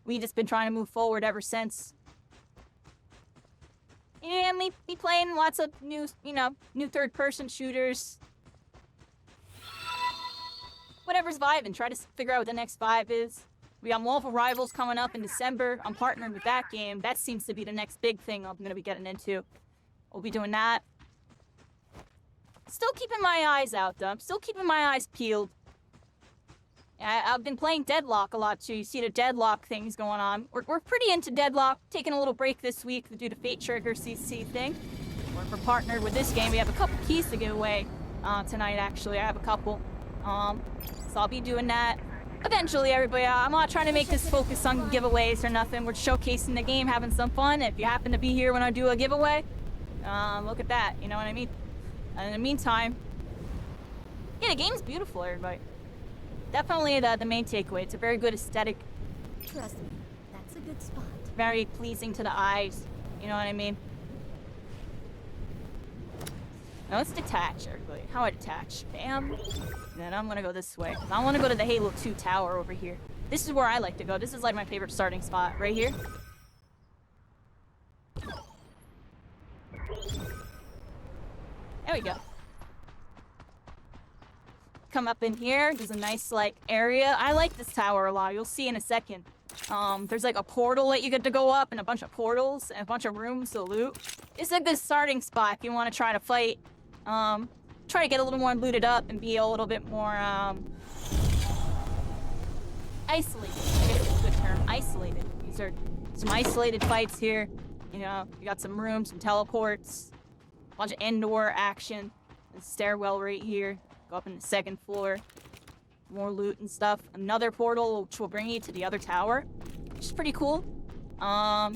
we just been trying to move forward ever since. Yeah, me playing lots of new, new third-person shooters. Whatever's vibing. Try to figure out what the next vibe is. We got Marvel Rivals coming up in December. I'm partnering with that game. That seems to be the next big thing I'm going to be getting into. We'll be doing that. Still keeping my eyes out, though. I'm still keeping my eyes peeled. I've been playing Deadlock a lot, too. You see the Deadlock things going on. We're pretty into Deadlock. Taking a little break this week to do the Fate Trigger CC thing. We're partnered with this game. We have a couple keys to give away tonight, actually. I have a couple. So I'll be doing that. Eventually, everybody, I'm not trying to make this focus on giveaways or nothing. We're showcasing the game, having some fun. If you happen to be here when I do a giveaway, look at that. You know what I mean? And in the meantime, yeah, the game's beautiful, everybody. Definitely the main takeaway. It's a very good aesthetic. Trust me, that's a good spot. Very pleasing to the eyes. You know what I mean? Now let's detach, everybody. How do I detach? Bam. Then I'm gonna go this way. I want to go to the Halo 2 tower over here. This is where I like to go. This is like my favorite starting spot, right here. There we go. Come up in here. There's a nice, like, area. I like this tower a lot. You'll see in a second. There's like a portal that you get to go up and a bunch of portals and a bunch of rooms to loot. It's a good starting spot if you want to try to fight. Try to get a little more looted up and be a little bit more, isolated. I guess it's a good term. Isolated. These are some isolated fights here. You know, you got some rooms, some teleports, a bunch of indoor action. A stairwell right here. Go up in the second floor. More loot and stuff. Another portal which will bring you to the other tower, which is pretty cool. I'll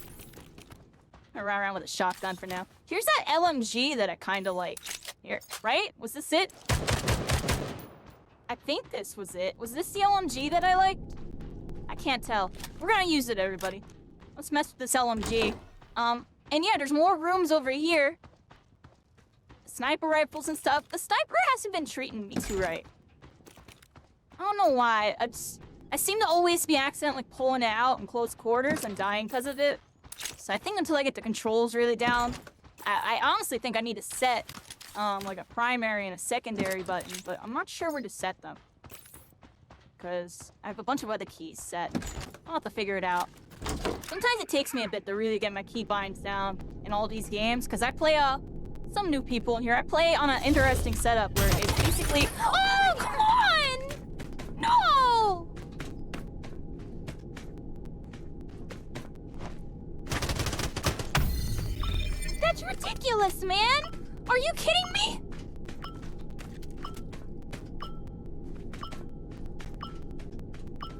run around with a shotgun for now. Here's that LMG that I kind of like. Here, right? Was this it? I think this was it. Was this the LMG that I liked? I can't tell. We're gonna use it, everybody. Let's mess with this LMG. And yeah, there's more rooms over here. Sniper rifles and stuff. The sniper hasn't been treating me too right. I don't know why. I seem to always be accidentally pulling it out in close quarters and dying because of it. So I think until I get the controls really down, I honestly think I need to set like a primary and a secondary button, but I'm not sure where to set them. Because I have a bunch of other keys set. I'll have to figure it out. Sometimes it takes me a bit to really get my key binds down in all these games, because I play some new people in here. I play on an interesting setup where it's basically... Oh, come on! No! That's ridiculous, man! Are you kidding me?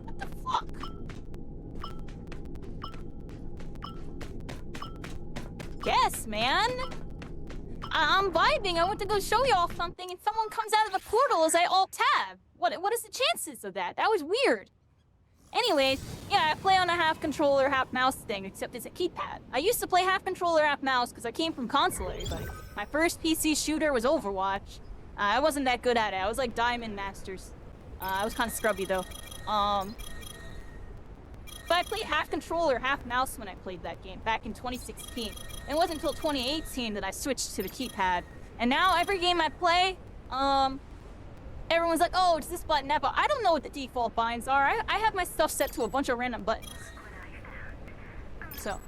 What the fuck? Yes, man! I'm vibing. I went to go show y'all something and someone comes out of the portal as I alt-tab. What is the chances of that? That was weird. Anyways, yeah, I play on a half controller, half mouse thing, except it's a keypad. I used to play half controller, half mouse because I came from console, everybody. My first PC shooter was Overwatch. I wasn't that good at it. I was like Diamond Masters. I was kind of scrubby though. But I played half controller, half mouse when I played that game back in 2016. It wasn't until 2018 that I switched to the keypad. And now every game I play, everyone's like, oh, it's this button, that button. I don't know what the default binds are. I have my stuff set to a bunch of random buttons. So.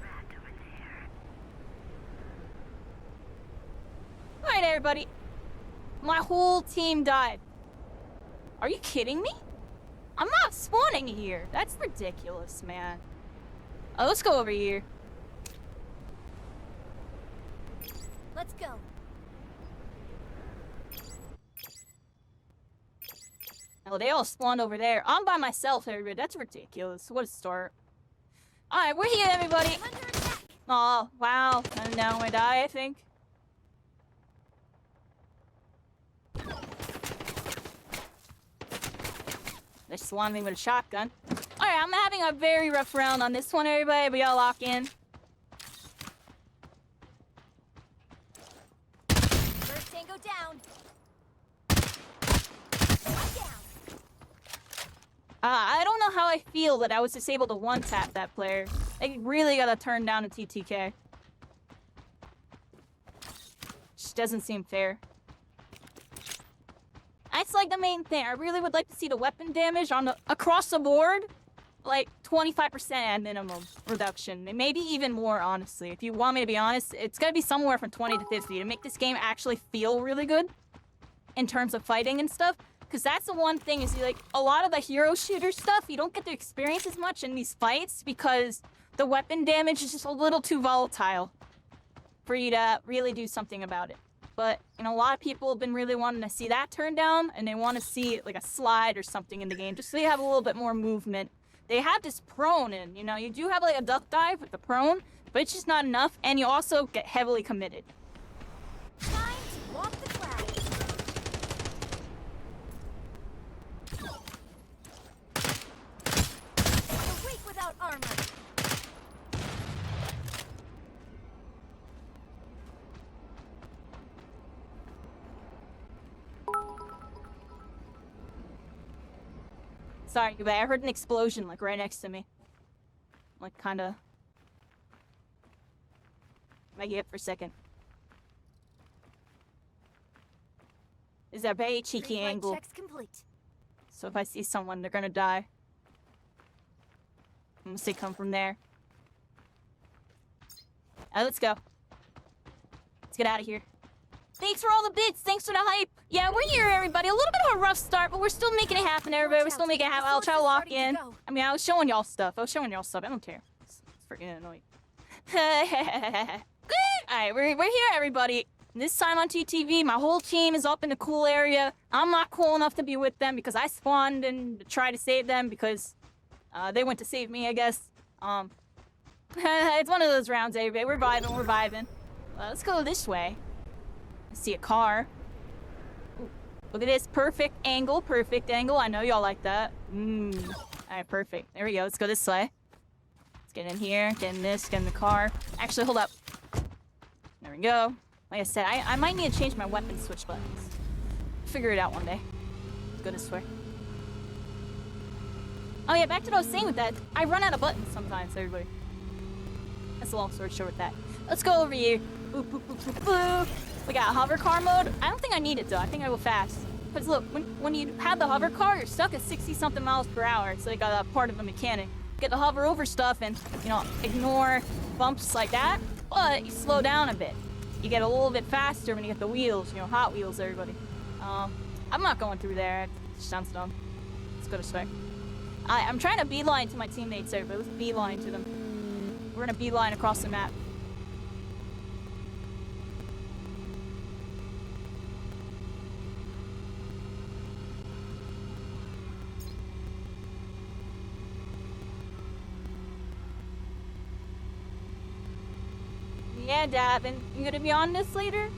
Alright, everybody. My whole team died. Are you kidding me? I'm not spawning here. That's ridiculous, man. Oh, let's go over here. Let's go. Oh, they all spawned over there. I'm by myself, everybody. That's ridiculous. What a start. Alright, we're here, everybody. Oh, wow. And now I die, I think. They're swanning me with a shotgun. Alright, I'm having a very rough round on this one, everybody. We gotta lock in. First tango down. I'm down. I don't know how I feel that I was just able to one-tap that player. They really gotta turn down a TTK. Just doesn't seem fair. That's like the main thing. I really would like to see the weapon damage on across the board, like 25% at minimum reduction. And maybe even more, honestly. If you want me to be honest, it's gotta be somewhere from 20 to 50 to make this game actually feel really good in terms of fighting and stuff. Because that's the one thing is, like, a lot of the hero shooter stuff, you don't get to experience as much in these fights because the weapon damage is just a little too volatile for you to really do something about it. But, you know, a lot of people have been really wanting to see that turn down, and they want to see, like, a slide or something in the game, just so you have a little bit more movement. They have this prone in, you know, you do have, like, a duck dive with the prone, but it's just not enough, and you also get heavily committed. Time to walk the clouds. Awake without armor. Sorry, but I heard an explosion, like, right next to me. Like, kinda... Make it up for a second. Is a very cheeky Pre-flight angle. checks complete. So if I see someone, they're gonna die. I'm gonna say come from there. Let's go. Let's get out of here. Thanks for all the bits. Thanks for the hype. Yeah, we're here, everybody. A little bit of a rough start, but we're still making it happen, everybody. We're still making it happen. I'll try to lock in. I mean, I was showing y'all stuff. I don't care. It's freaking annoying. Alright, we're here, everybody. This time on TTV, my whole team is up in the cool area. I'm not cool enough to be with them because I spawned and tried to save them because they went to save me, I guess. It's one of those rounds, everybody. We're vibing. Let's go this way. I see a car. Ooh, look at this. Perfect angle. I know y'all like that. Alright, perfect. There we go. Let's go this way. Let's get in here. Get in this. Get in the car. Actually, hold up. There we go. Like I said, I might need to change my weapon switch buttons. Figure it out one day. Let's go this way. Oh yeah, back to what I was saying with that. I run out of buttons sometimes, everybody. That's a long story short with that. Let's go over here. Boop, boop, boop, boop, boop. We got hover car mode. I don't think I need it though. I think I go fast. Because look, when you have the hover car, you're stuck at 60-something miles per hour. It's like a part of the mechanic. Get to hover over stuff and, you know, ignore bumps like that. But you slow down a bit. You get a little bit faster when you get the wheels, you know, Hot Wheels, everybody. I'm not going through there. It sounds dumb. Let's go this way. I'm trying to beeline to my teammates there, but let's beeline to them. We're gonna beeline across the map. Yeah, Davin, you gonna be on this later?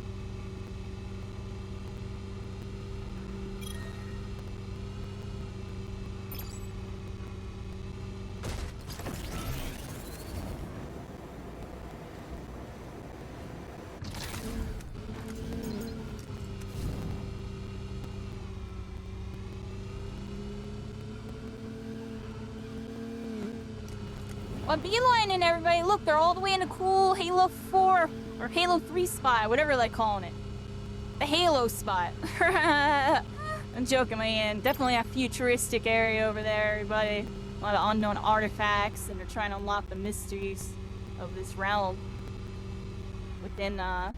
Well, beelining, everybody. Look, they're all the way in the cool Halo 4 or Halo 3 spot, whatever they're calling it. The Halo spot. I'm joking, man. Definitely a futuristic area over there, everybody. A lot of unknown artifacts, and they're trying to unlock the mysteries of this realm within the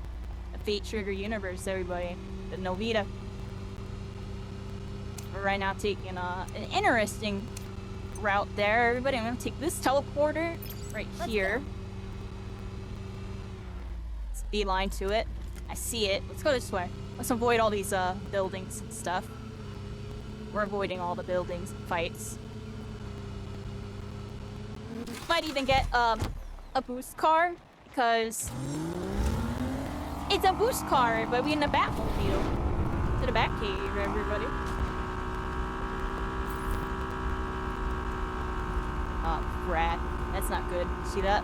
Fate Trigger universe, everybody. The Novita. We're right now taking an interesting route there, everybody. I'm gonna take this teleporter right here. Let's beeline to it. I see it. Let's go this way. Let's avoid all these buildings and stuff. We're avoiding all the buildings and fights. Might even get a boost car because it's a boost car, but we in the Batmobile. To the Batcave, everybody. Oh, crap. That's not good. See that?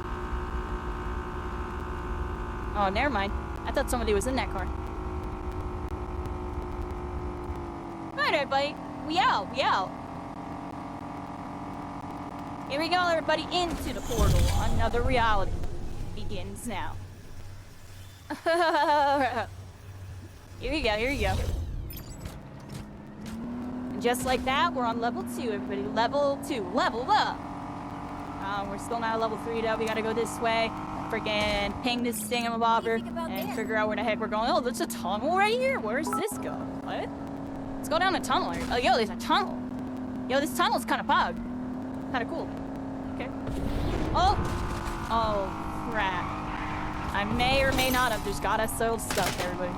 Oh, never mind. I thought somebody was in that car. Alright, everybody. We out. Here we go, everybody, into the portal. Another reality begins now. Here we go. And just like that, we're on level 2, everybody. Level 2. Level up. We're still not at level 3 though. We gotta go this way. Freaking ping this thingamabobber and figure out where the heck we're going. Oh, there's a tunnel right here. Where's this go? What? Let's go down the tunnel. Oh, yo, there's a tunnel. Yo, this tunnel's kind of pog. Kind of cool. Okay. Oh, crap. I may or may not have just got us so stuck, everybody.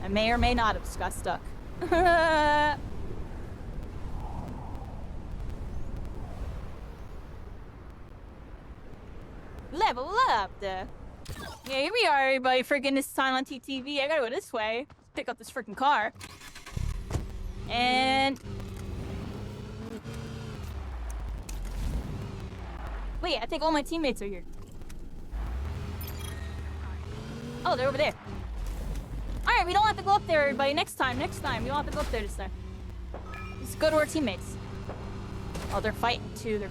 I may or may not have just got stuck. Level up there. Yeah, here we are, everybody. Freaking this time on TTV. I gotta go this way. Pick up this freaking car. And wait, I think all my teammates are here. Oh, they're over there. Alright, we don't have to go up there, everybody. Next time. We don't have to go up there this time. Let's go to our teammates. Oh, they're fighting too.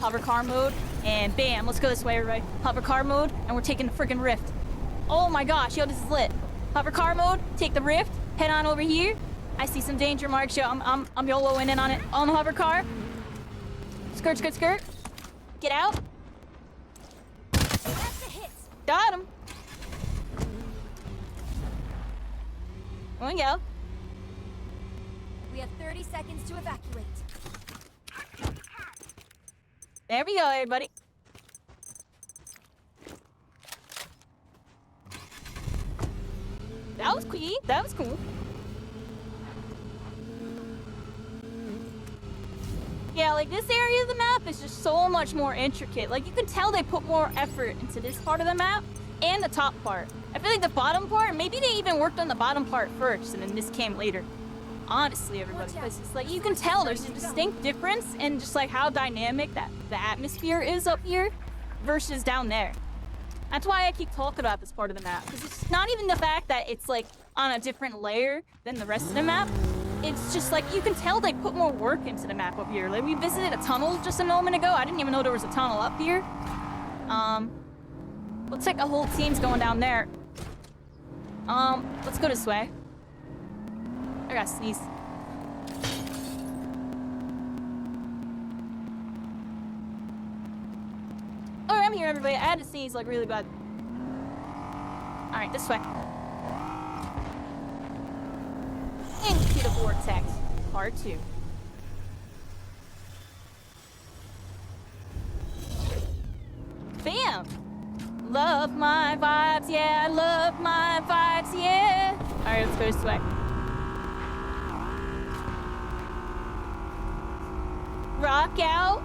Hover car mode, and bam, let's go this way, everybody. Hover car mode, and we're taking the freaking rift. Oh my gosh, yo, this is lit. Hover car mode, take the rift, head on over here. I see some danger marks, yo. I'm YOLOing in on it on the hover car. Skirt, skirt, skirt. Get out. That's a hit. Got him. There we go. We have 30 seconds to evacuate. There we go, everybody. That was quick. That was cool. Yeah, like this area of the map is just so much more intricate. Like you can tell they put more effort into this part of the map and the top part. I feel like the bottom part, maybe they even worked on the bottom part first and then this came later. Honestly, everybody, because it's like you can tell there's a distinct difference in just like how dynamic that the atmosphere is up here versus down there. That's why I keep talking about this part of the map, because it's not even the fact that it's like on a different layer than the rest of the map. It's just like you can tell they put more work into the map up here. Like we visited a tunnel just a moment ago. I didn't even know there was a tunnel up here. Looks like a whole team's going down there. Let's go this way. I gotta sneeze. Oh, I'm here, everybody. I had to sneeze like really bad. All right, this way. Into the vortex, part 2. Bam! Love my vibes, yeah, love my vibes, yeah. All right, let's go this way. Rock out.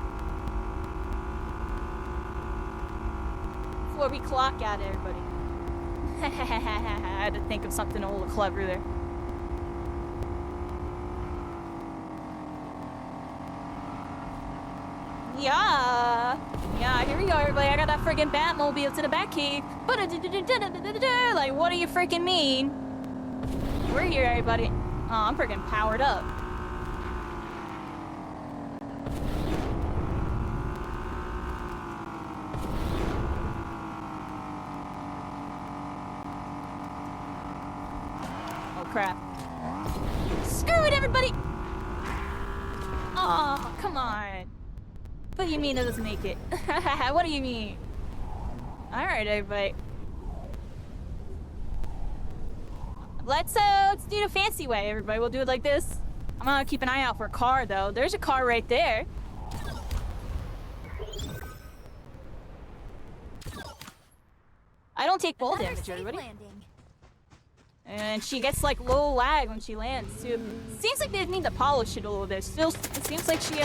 Before we clock out, everybody. I had to think of something a little clever there. Yeah, here we go, everybody. I got that friggin' Batmobile to the Batcave. Like, what do you freaking mean? We're here, everybody. Oh, I'm friggin' powered up. Oh, crap. Screw it, everybody! Oh, come on. What do you mean it doesn't make it? What do you mean? Alright, everybody. Let's do the fancy way, everybody. We'll do it like this. I'm gonna keep an eye out for a car, though. There's a car right there. I don't take fall damage, everybody. Landing. And she gets like low lag when she lands, too. Seems like they need to polish it a little bit. Still, it seems like she,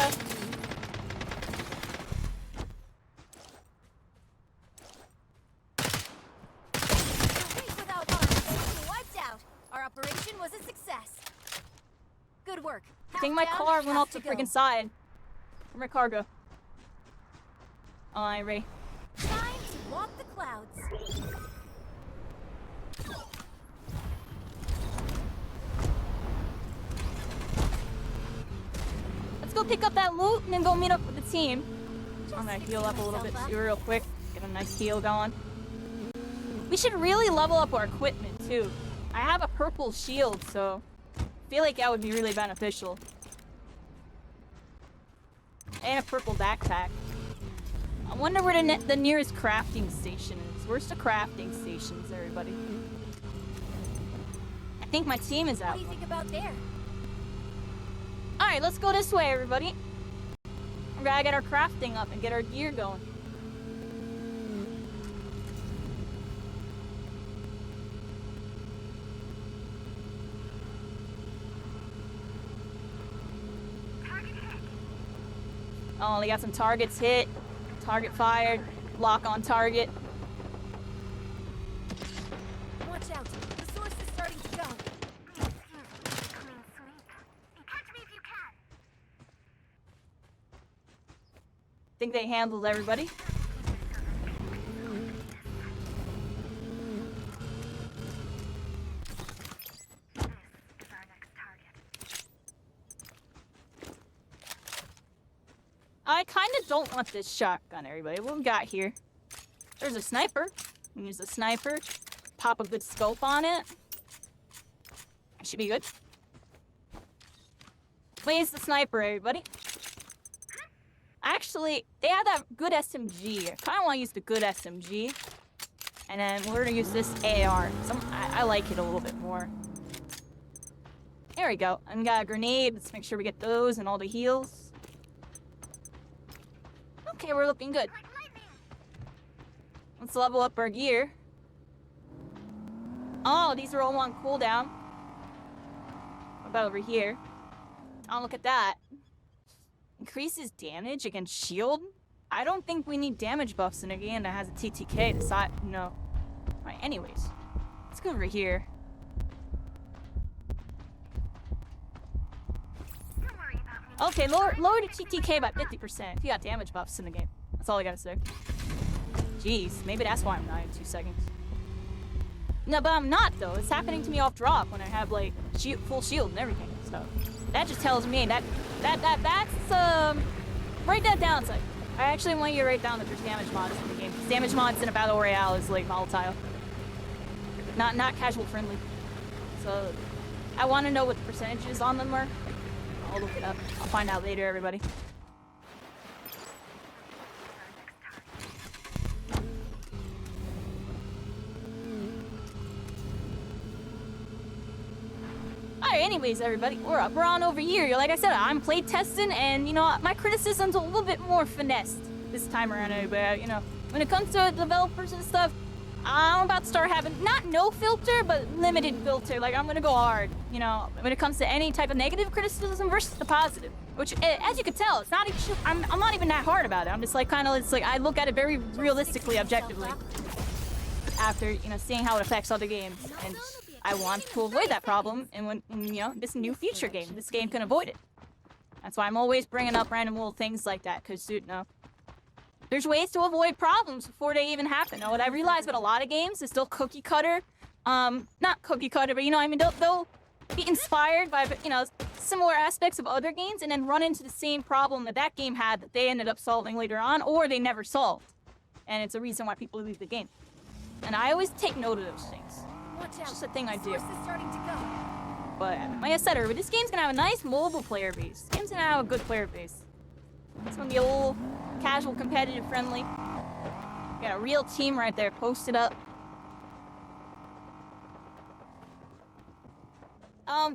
Our operation was a success. Good work. I think my car went off the freaking side. Where'd my car go? Oh, I'm ready. Time to walk the clouds. Let's go pick up that loot and then go meet up with the team. I'm gonna heal up a little bit too real quick. Get a nice heal going. We should really level up our equipment too. I have a purple shield, so I feel like that would be really beneficial. And a purple backpack. I wonder where the nearest crafting station is. Where's the crafting stations, everybody? I think my team is out. What do you think about there? Alright, let's go this way, everybody. We gotta get our crafting up and get our gear going. Oh, they got some targets hit. Target fired. Lock on target. Watch out. The source is starting to go. Think they handled everybody. I kind of don't want this shotgun, everybody. What we got here? There's a sniper. We can use the sniper. Pop a good scope on it. Should be good. Where's the sniper, everybody? Actually, they have that good SMG. I kind of want to use the good SMG. And then we're gonna use this AR. I like it a little bit more. There we go. And we got a grenade. Let's make sure we get those and all the heals. Okay, we're looking good. Let's level up our gear. Oh, these are all on cooldown. What about over here? Oh, look at that. Increases damage against shield? I don't think we need damage buffs in a game that has a TTK to side. No. Right, anyways. Let's go over here. Okay, lower the TTK by 50% if you got damage buffs in the game. That's all I gotta say. Jeez, maybe that's why I'm dying in 2 seconds. No, but I'm not though. It's happening to me off drop when I have like full shield and everything. So that just tells me that's write that down. It's like I actually want you to write down that there's damage mods in the game. Damage mods in a battle royale is like volatile, not casual friendly. So I want to know what the percentages on them are. I'll look it up. I'll find out later, everybody. Alright, anyways, everybody, we're on over here. Like I said, I'm play testing, and you know, my criticism's a little bit more finessed this time around, everybody. You know, when it comes to developers and stuff, I'm about to start having not no filter, but limited filter. Like I'm gonna go hard. You know, when it comes to any type of negative criticism versus the positive, which, as you can tell, it's not even. I'm not even that hard about it. I'm just like kind of. It's like I look at it very realistically, objectively. After you know, seeing how it affects other games, and I want to avoid that problem. And when you know this new future game, this game can avoid it. That's why I'm always bringing up random little things like that, cause you know. There's ways to avoid problems before they even happen. Now, what I realize with a lot of games is they'll cookie cutter. Not cookie cutter, but you know what I mean? They'll be inspired by, you know, similar aspects of other games and then run into the same problem that game had that they ended up solving later on, or they never solved. And it's a reason why people leave the game. And I always take note of those things. It's just a thing I do. But like I said earlier, this game's gonna have a nice mobile player base. This game's gonna have a good player base. It's gonna be a little casual, competitive, friendly. Got a real team right there posted up.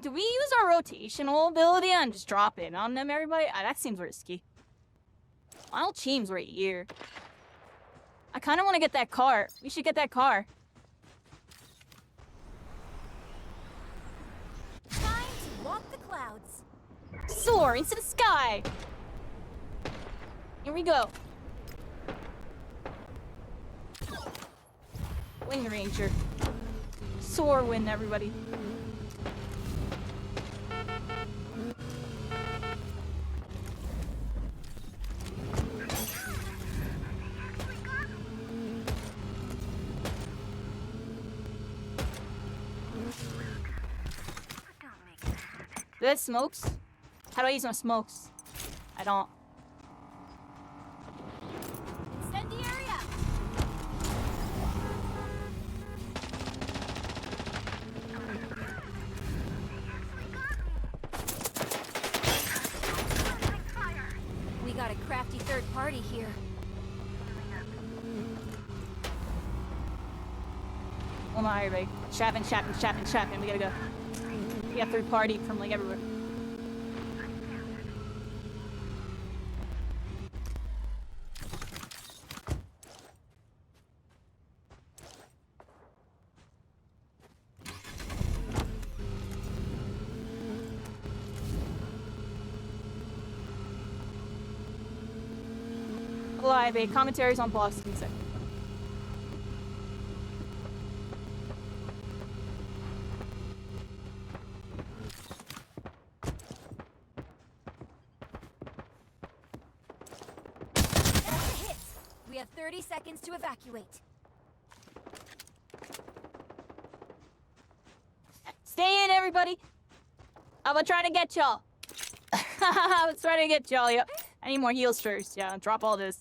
Do we use our rotational ability and just drop in on them, everybody? That seems risky. My whole team's right here. I kind of want to get that car. We should get that car. Time to walk the clouds. Soar into the sky. Here we go. Wind Ranger. Soar wind, everybody. Do I have smokes? How do I use my smokes? I don't. Incendiaria! We got a crafty third party here. Well, not everybody. Chapping. We gotta go. We got third party from like everywhere. Live, commentaries on Boston. We have 30 seconds to evacuate. Stay in, everybody. I'm gonna try to get y'all. I was trying to get y'all. Yep. I need more heals first. Yeah, drop all this.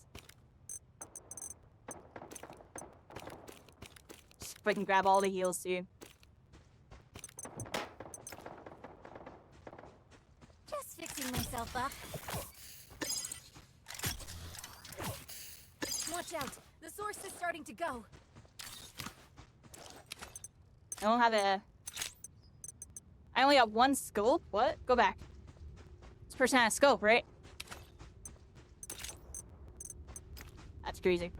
Just freaking grab all the heals, dude. Just fixing myself up. The source is starting to go. I don't have a... I only have one scope? What? Go back. This person has a scope, right? That's crazy.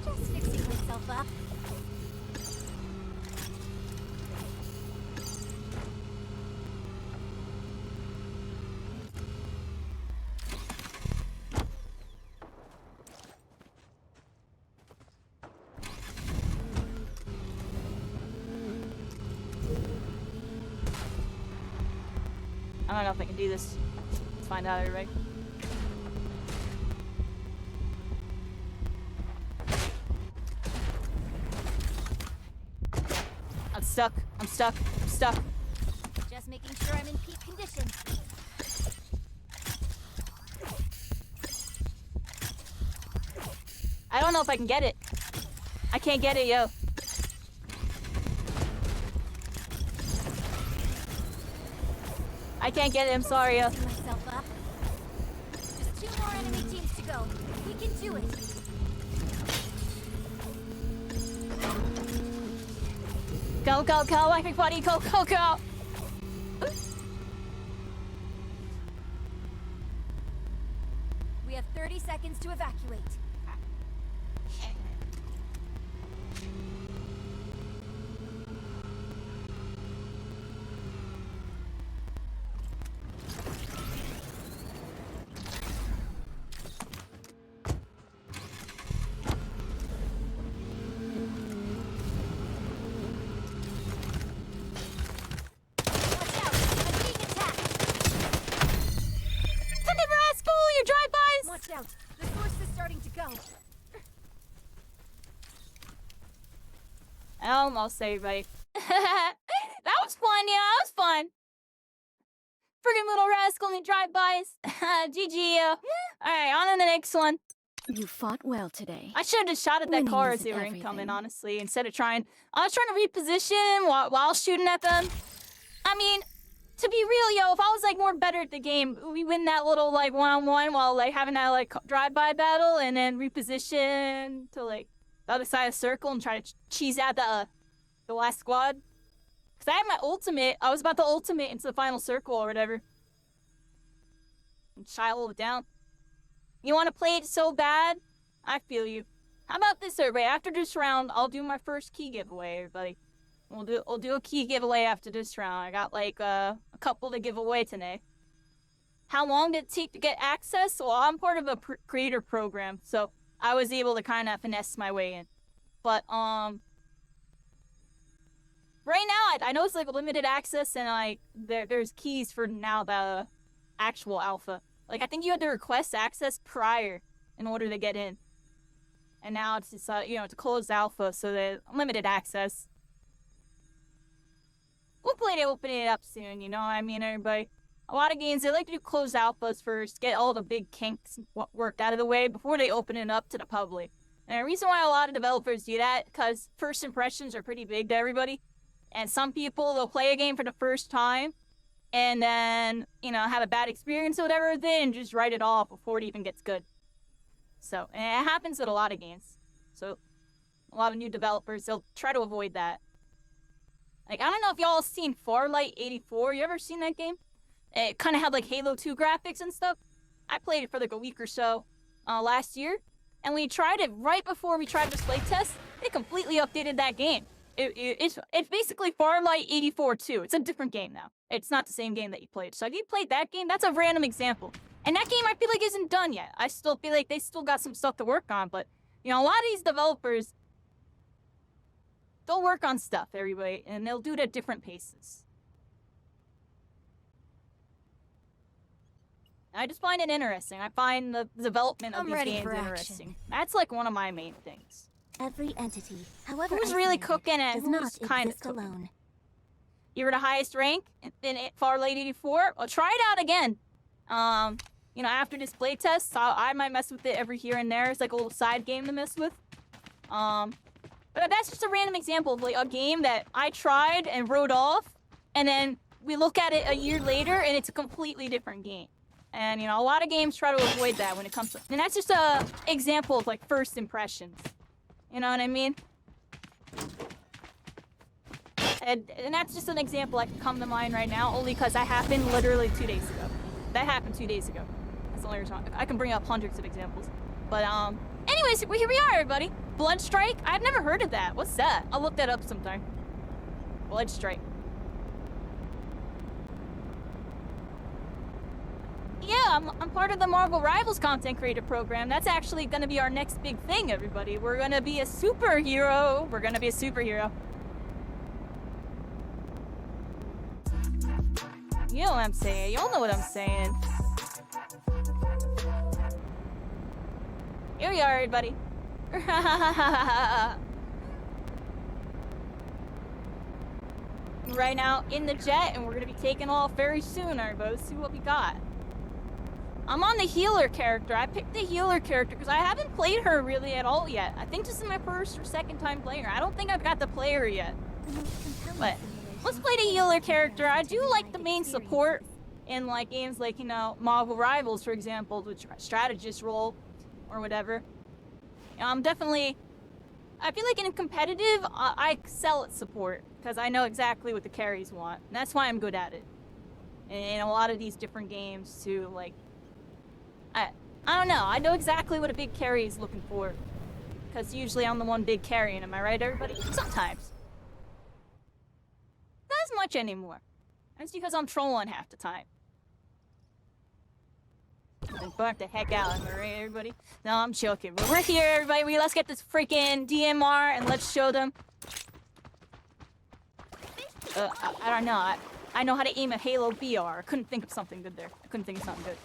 Just fixing myself up. I don't know if I can do this. Let's find out, everybody. I'm stuck. I'm stuck. I'm stuck. Just making sure I'm in peak condition. I don't know if I can get it. I can't get it, yo. I can't get it. I'm sorry, yo. Fixing myself up. Just 2 more enemy teams to go. We can do it. Go, go, go, everybody, go, go, go! We have 30 seconds to evacuate. Watch out! I'm being attacked! Sunday Rascal, your drive-bys! Watch out! The source is starting to go. Almost, everybody. That was fun, yeah, that was fun. Friggin' little rascal and drive-bys. GG, Alright, on to the next one. You fought well today. I should have just shot at that Winning car as isn't they were everything. incoming, honestly, instead of trying... I was trying to reposition while shooting at them. I mean, to be real, yo, if I was, like, more better at the game, we win that little, like, one-on-one while, like, having that, like, drive-by battle and then reposition to, like, the other side of the circle and try to cheese out the last squad. Because I had my ultimate. I was about to ultimate into the final circle or whatever. And child it down. You want to play it so bad? I feel you. How about this, everybody? After this round, I'll do my first key giveaway, everybody. We'll do a key giveaway after this round. I got like a couple to give away today. How long did it take to get access? Well, I'm part of a creator program, so I was able to kind of finesse my way in. But right now I know it's like limited access, and like there's keys for now the actual alpha. Like I think you had to request access prior in order to get in. And now it's just, you know, it's a closed alpha, so there's limited access. We'll plan to open it up soon, you know what I mean, everybody? A lot of games, they like to do closed alphas first, get all the big kinks worked out of the way before they open it up to the public. And the reason why a lot of developers do that, because first impressions are pretty big to everybody. And some people, they'll play a game for the first time, and then, you know, have a bad experience or whatever with it, and just write it off before it even gets good. So, and it happens with a lot of games. So, a lot of new developers, they'll try to avoid that. Like, I don't know if y'all seen Farlight 84. You ever seen that game? It kind of had, like, Halo 2 graphics and stuff. I played it for, like, a week or so last year. And we tried it right before we tried this playtest. They completely updated that game. It's basically Farlight 84 too. It's a different game now. It's not the same game that you played. So if you played that game, that's a random example. And that game I feel like isn't done yet. I still feel like they still got some stuff to work on. But, you know, a lot of these developers, they'll work on stuff, everybody. And they'll do it at different paces. I just find it interesting. I find the development of I'm these ready games for interesting. That's like one of my main things. Every entity, however Who's really isolated, cooking it? does Who's not kind of exist cooking? alone. You were the highest rank in Farlight 84? Well, try it out again. You know, after this playtest, I might mess with it every here and there. It's like a little side game to mess with. But that's just a random example of like a game that I tried and wrote off, and then we look at it a year later and it's a completely different game. And you know, a lot of games try to avoid that when it comes to, and that's just a example of like first impressions. You know what I mean? And that's just an example that can come to mind right now, only because that happened literally 2 days ago. That happened 2 days ago. That's the only reason I can bring up hundreds of examples. But anyways, here we are, everybody. Bloodstrike? I've never heard of that. What's that? I'll look that up sometime. Bloodstrike. Yeah, I'm part of the Marvel Rivals content creator program. That's actually gonna be our next big thing, everybody. We're gonna be a superhero. We're gonna be a superhero. You know what I'm saying. Y'all know what I'm saying. Here we are, everybody. Right now in the jet, and we're gonna be taking off very soon, everybody. Let's see what we got. I'm on the healer character. I picked the healer character because I haven't played her really at all yet. I think this is my first or second time playing her. I don't think I've got to play her yet. But let's play the healer character. I do like the main support in like games like, you know, Marvel Rivals, for example, the strategist role or whatever. I'm definitely, I feel like in competitive, I excel at support because I know exactly what the carries want. And that's why I'm good at it. In a lot of these different games too, like, I don't know. I know exactly what a big carry is looking for. Because usually I'm the one big carrying, am I right, everybody? Sometimes. Not as much anymore. That's because I'm trolling half the time. And burnt the heck out, am I right, everybody? No, I'm joking. But we're here, everybody. Let's get this freaking DMR and let's show them. I don't know. I know how to aim a Halo BR. I couldn't think of something good there. I couldn't think of something good.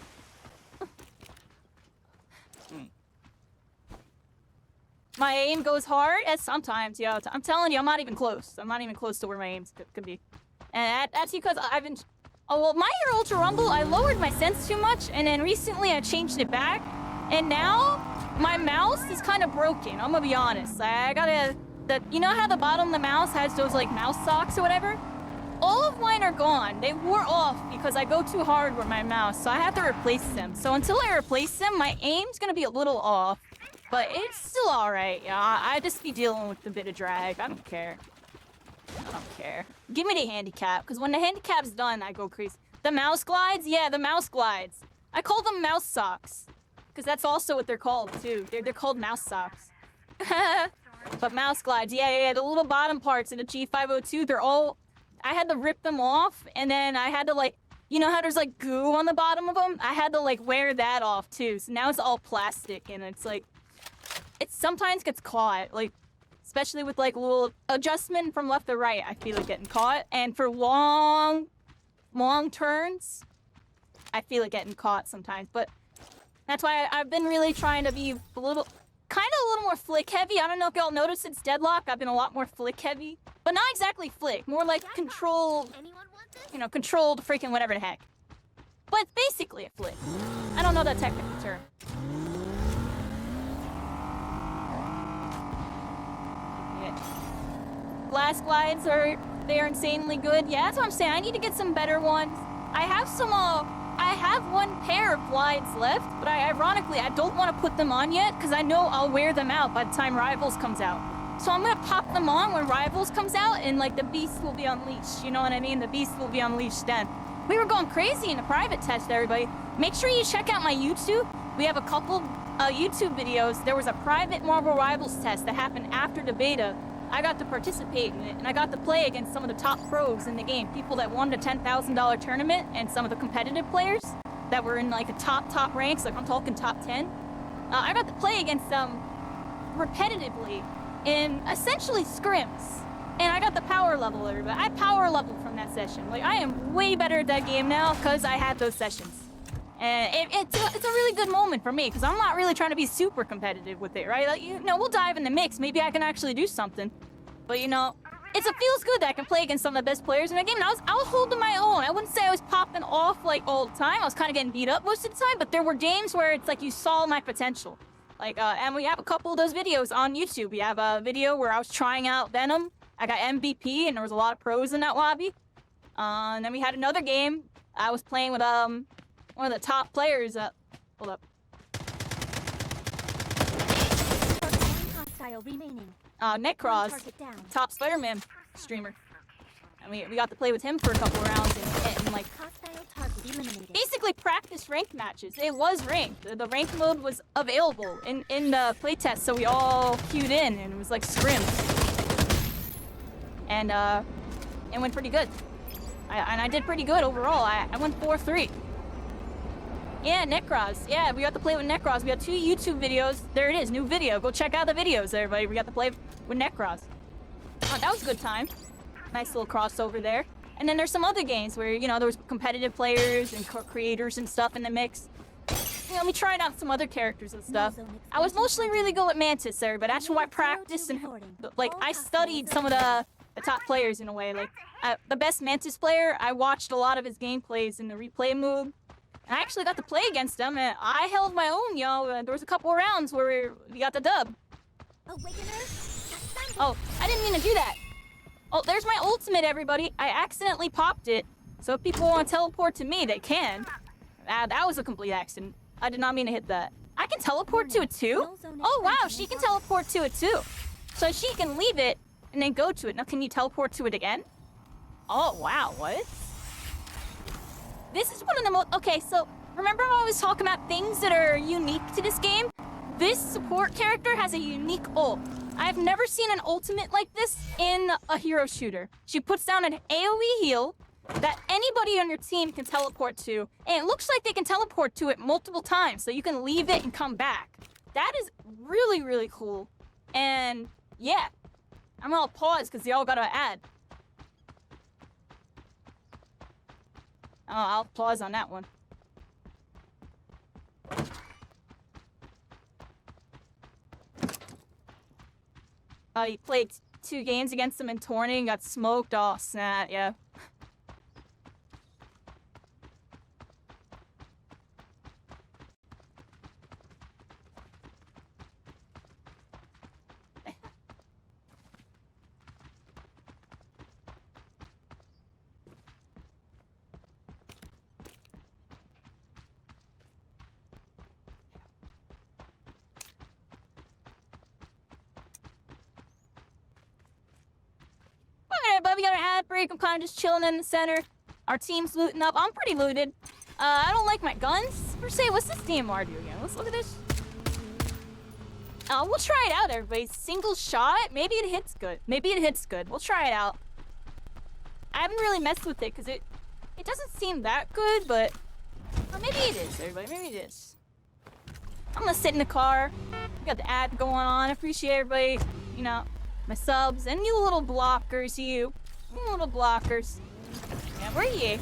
My aim goes hard, as sometimes, yo. I'm telling you, I'm not even close. I'm not even close to where my aim could be. And that's because I've been... Oh, well, My Hero Ultra Rumble, I lowered my sense too much, and then recently I changed it back. And now, my mouse is kind of broken, I'm gonna be honest. I gotta... You know how the bottom of the mouse has those, like, mouse socks or whatever? All of mine are gone. They wore off because I go too hard with my mouse, so I have to replace them. So until I replace them, my aim's gonna be a little off. But it's still alright, yeah. I just be dealing with a bit of drag. I don't care. I don't care. Give me the handicap, because when the handicap's done, I go crazy. The mouse glides? Yeah, the mouse glides. I call them mouse socks. Because that's also what they're called, too. They're called mouse socks. But mouse glides, yeah, the little bottom parts in the G502, they're all... I had to rip them off, and then I had to, like... You know how there's, like, goo on the bottom of them? I had to, like, wear that off, too. So now it's all plastic, and it's, like... It sometimes gets caught, like, especially with, like, a little adjustment from left to right, I feel it getting caught. And for long turns, I feel it getting caught sometimes. But that's why I've been really trying to be a little more flick heavy. I don't know if y'all noticed since Deadlock, I've been a lot more flick heavy. But not exactly flick, more like controlled, you know, controlled freaking whatever the heck. But it's basically a flick. I don't know that technical term. Glass glides they're insanely good. Yeah, that's what I'm saying. I need to get some better ones. I have one pair of glides left, but ironically, I don't want to put them on yet because I know I'll wear them out by the time Rivals comes out. So I'm gonna pop them on when Rivals comes out and like the beast will be unleashed. You know what I mean? The beast will be unleashed then. We were going crazy in the private test, everybody. Make sure you check out my YouTube. We have a couple YouTube videos. There was a private Marvel Rivals test that happened after the beta. I got to participate in it, and I got to play against some of the top pros in the game. People that won the $10,000 tournament, and some of the competitive players that were in like the top ranks, like I'm talking top 10. I got to play against them repetitively in essentially scrims. And I got the power level, everybody. I power leveled from that session. Like, I am way better at that game now because I had those sessions. And it's a really good moment for me because I'm not really trying to be super competitive with it, right? Like, you know, we'll dive in the mix. Maybe I can actually do something. But, you know, it feels good that I can play against some of the best players in the game. And I was holding my own. I wouldn't say I was popping off, like, all the time. I was kind of getting beat up most of the time. But there were games where it's like you saw my potential. Like, and we have a couple of those videos on YouTube. We have a video where I was trying out Venom. I got MVP, and there was a lot of pros in that lobby. And then we had another game. I was playing with one of the top players. Hold up. Hostile remaining. Necroz, Target down. top Spider-Man streamer. And we got to play with him for a couple of rounds and like Hostile target eliminated. basically practice ranked matches. It was ranked. The ranked mode was available in the playtest, so we all queued in and it was like scrims. And it went pretty good. I did pretty good overall. I went 4-3. Yeah, Necroz. Yeah, we got to play with Necroz. We got 2 YouTube videos. There it is, new video. Go check out the videos, everybody. We got to play with Necroz. Oh, that was a good time. Nice little crossover there. And then there's some other games where, you know, there was competitive players and creators and stuff in the mix. You know, we tried out some other characters and stuff. I was mostly really good with Mantis there, but that's why I practiced and, like, I studied some of the top players in a way. Like, the best Mantis player, I watched a lot of his gameplays in the replay mode. And I actually got to play against him, and I held my own, yo. There was a couple of rounds where we got the dub. Oh, I didn't mean to do that. Oh, there's my ultimate, everybody. I accidentally popped it. So if people want to teleport to me, they can. That was a complete accident. I did not mean to hit that. I can teleport to it too? Oh, wow, she can teleport to it too. So she can leave it and then go to it. Now, can you teleport to it again? Oh, wow, what? This is one of the most... Okay, so remember how I was talking about things that are unique to this game? This support character has a unique ult. I've never seen an ultimate like this in a hero shooter. She puts down an AoE heal that anybody on your team can teleport to, and it looks like they can teleport to it multiple times, so you can leave it and come back. That is really, really cool. And yeah, I'm gonna pause because y'all gotta add. Oh, I'll pause on that one. You played 2 games against them in tourney and got smoked. Oh, snap, yeah. But we got an ad break. I'm kind of just chilling in the center. Our team's looting up. I'm pretty looted. I don't like my guns per se. What's this DMR do again? Let's look at this. We'll try it out, everybody. Single shot. Maybe it hits good. Maybe it hits good. We'll try it out. I haven't really messed with it because it doesn't seem that good, but maybe it is, everybody. Maybe it is. I'm gonna sit in the car. We got the ad going on. I appreciate everybody, you know, my subs, and you little blockers, you little blockers. Yeah, where are you?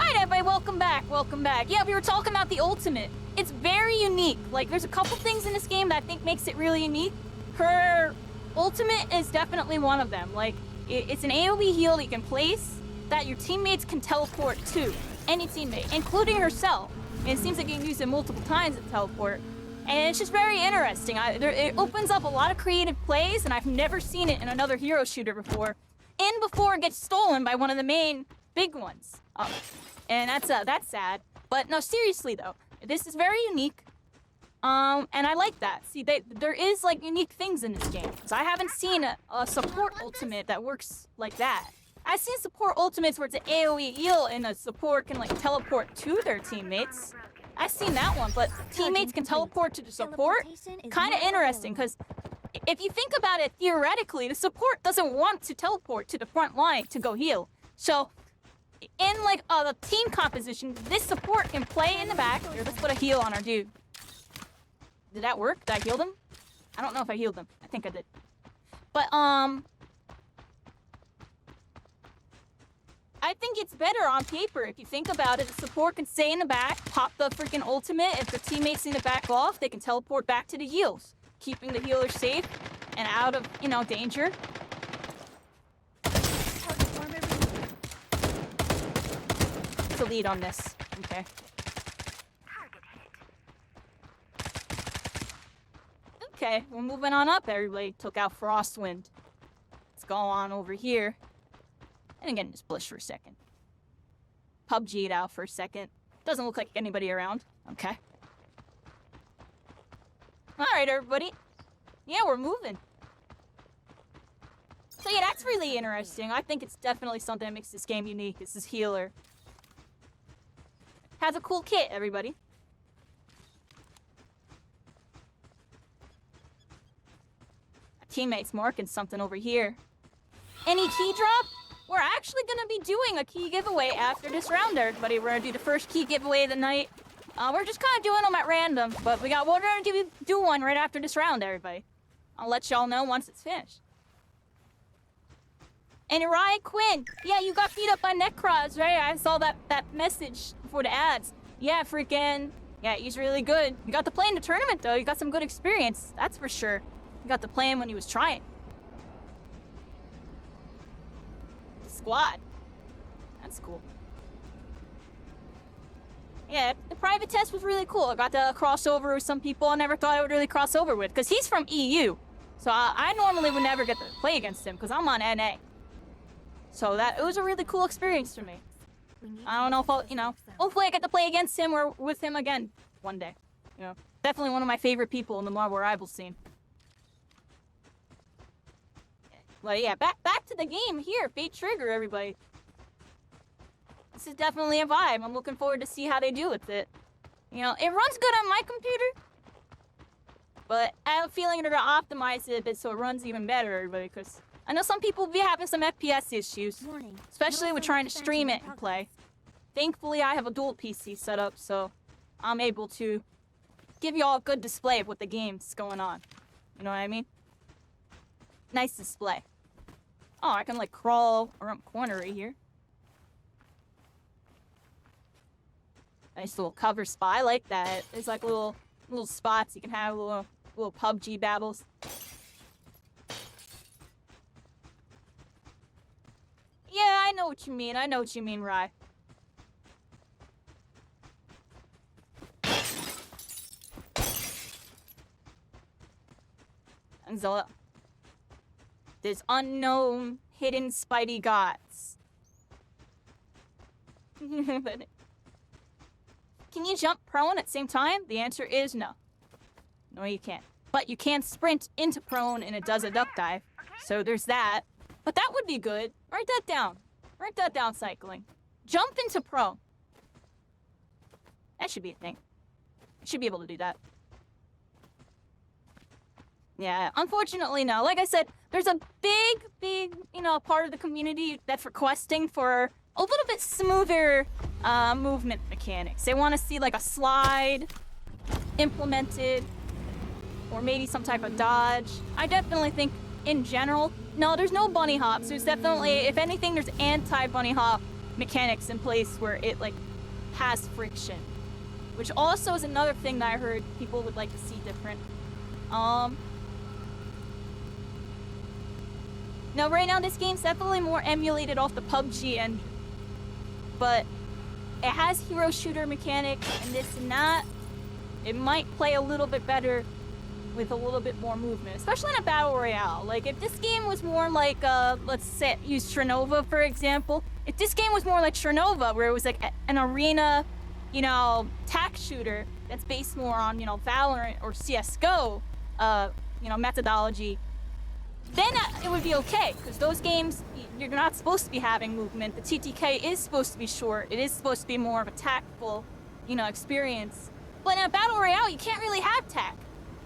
Alright, everybody, welcome back, welcome back. Yeah, we were talking about the ultimate. It's very unique. Like, there's a couple things in this game that I think makes it really unique. Her ultimate is definitely one of them. Like, it's an AoE heal that you can place that your teammates can teleport to. Any teammate, including herself. And it seems like you can use it multiple times to teleport. And it's just very interesting. It opens up a lot of creative plays, and I've never seen it in another hero shooter before. And before it gets stolen by one of the main big ones. And that's sad. But no, seriously though, this is very unique. And I like that. See, there is like unique things in this game. So I haven't seen a support ultimate that works like that. I've seen support ultimates where it's an AoE heal and a support can like teleport to their teammates. I've seen that one, but teammates can teleport to the support. Kind of interesting, because if you think about it theoretically, the support doesn't want to teleport to the front line to go heal. So in like the team composition, this support can play in the back. Here, let's put a heal on our dude. Did that work? Did I heal them? I don't know if I healed them. I think I did. But I think it's better on paper if you think about it. The support can stay in the back, pop the freaking ultimate. If the teammates need to back off, they can teleport back to the heals, keeping the healer safe and out of, you know, danger. Target armor the lead on this. Okay. Okay, we're moving on up. Everybody took out Frostwind. Let's go on over here. And again, just bush for a second. PUBG'd out for a second. Doesn't look like anybody around. Okay. Alright, everybody. Yeah, we're moving. So yeah, that's really interesting. I think it's definitely something that makes this game unique. It's this healer. Has a cool kit, everybody. My teammate's marking something over here. Any key drop? We're actually gonna be doing a key giveaway after this round, everybody. We're gonna do the first key giveaway of the night. We're just kind of doing them at random, but we're gonna do one right after this round, everybody. I'll let y'all know once it's finished. And Ryan Quinn, yeah, you got beat up by Necros, right? I saw that message before the ads. Yeah, freaking, yeah, he's really good. You got to play in the tournament, though. You got some good experience, that's for sure. You got to play him when he was trying. Squad. That's cool. Yeah, the private test was really cool. I got to cross over with some people I never thought I would really cross over with, because he's from EU. So I normally would never get to play against him, because I'm on NA. So it was a really cool experience for me. I don't know if I'll, hopefully I get to play against him or with him again one day. Definitely one of my favorite people in the Marvel Rivals scene. But yeah, back to the game here, Fate Trigger, everybody. This is definitely a vibe. I'm looking forward to see how they do with it. It runs good on my computer, but I have a feeling they're gonna optimize it a bit so it runs even better, everybody, because I know some people will be having some FPS issues, especially with trying to stream it and play. Thankfully, I have a dual PC set up, so I'm able to give you all a good display of what the game's going on. You know what I mean? Nice display. Oh, I can like crawl around the corner right here. Nice little cover spot. I like that. There's like little spots you can have, little PUBG battles. Yeah, I know what you mean. I know what you mean, Rye. And Zola. There's unknown, hidden Spidey gods. Can you jump prone at the same time? The answer is no. No, you can't. But you can sprint into prone and it does a duck dive. So there's that. But that would be good. Write that down. Write that down, cycling. Jump into prone. That should be a thing. You should be able to do that. Yeah, unfortunately, no. Like I said, there's a big, part of the community that's requesting for a little bit smoother movement mechanics. They want to see like a slide implemented, or maybe some type of dodge. I definitely think, in general, no, there's no bunny hops. There's definitely, if anything, there's anti-bunny hop mechanics in place where it like has friction, which also is another thing that I heard people would like to see different. Now, right now, this game's definitely more emulated off the PUBG engine, but it has hero shooter mechanics and this and that. It might play a little bit better with a little bit more movement, especially in a battle royale. Like, if this game was more like, let's say, use Chernova, for example. If this game was more like Chernova, where it was like an arena, tac shooter that's based more on, Valorant or CSGO, methodology, then it would be okay, because those games, you're not supposed to be having movement. The TTK is supposed to be short. It is supposed to be more of a tactful, experience. But in a battle royale, you can't really have tac.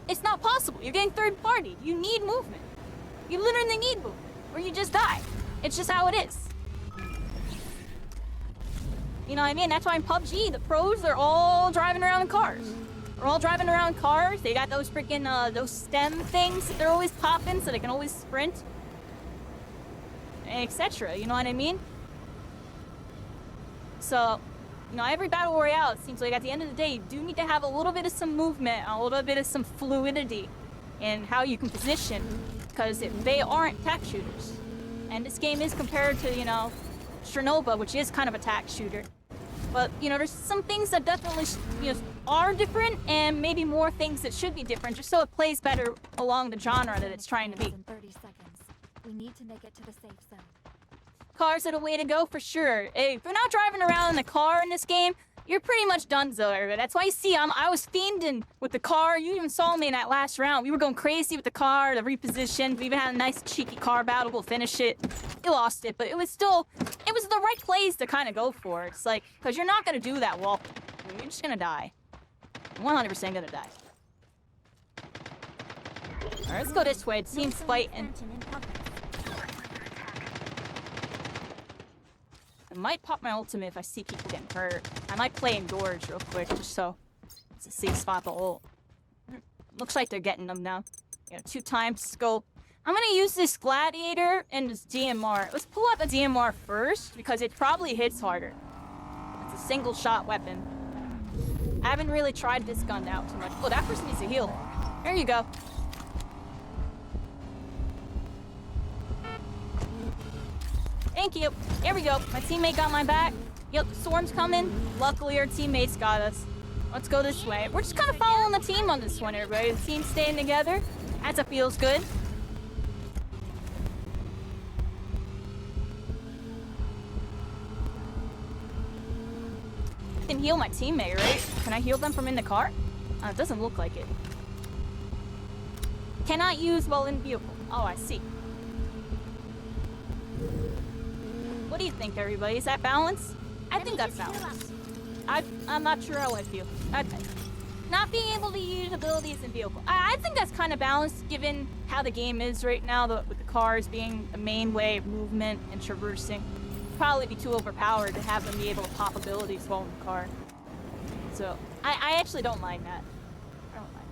It's not possible. You're getting third party. You need movement. You literally need movement, or you just die. It's just how it is. You know what I mean? That's why in PUBG, the pros, they're all driving around in cars. They're all driving around cars. They got those freaking, those stem things that they're always popping so they can always sprint. Etc. You know what I mean? So, every battle royale, it seems like at the end of the day, you do need to have a little bit of some movement, a little bit of some fluidity in how you can position, because they aren't tac shooters. And this game is compared to, Chernova, which is kind of a tac shooter. But, you know, there's some things that definitely, are different, and maybe more things that should be different, just so it plays better along the genre that it's trying to be. In 30 seconds. We need to make it to the safe zone. Cars are the way to go for sure. Hey, if you're not driving around in a car in this game, you're pretty much done, Zoe. That's why you see I was fiending with the car. You even saw me in that last round. We were going crazy with the car, the reposition. We even had a nice cheeky car battle. We'll finish it. You lost it, but it was the right plays to kind of go for. It's like, because you're not going to do that well. You're just going to die. 100% going to die. All right, let's go this way. It seems fighting. Expansion in progress. I might pop my ultimate if I see people getting hurt. I might play indoors real quick, just so it's a safe spot to ult. Looks like they're getting them now. 2 times to go. I'm gonna use this Gladiator and this DMR. Let's pull up a DMR first, because it probably hits harder. It's a single shot weapon. I haven't really tried this gun out too much. Oh, that person needs a heal. There you go. Thank you. Here we go. My teammate got my back. Yep, the storm's coming. Luckily, our teammates got us. Let's go this way. We're just kind of following the team on this one, everybody. The team's staying together. That feels good. I can heal my teammate, right? Can I heal them from in the car? It doesn't look like it. Cannot use while in vehicle. Oh, I see. What do you think, everybody? Is that balance? I think that's balance. I'm not sure how I feel. Not being able to use abilities in vehicle. I think that's kind of balanced, given how the game is right now, with the cars being the main way of movement and traversing. Probably be too overpowered to have them be able to pop abilities while in the car. So, I actually don't mind that. I don't mind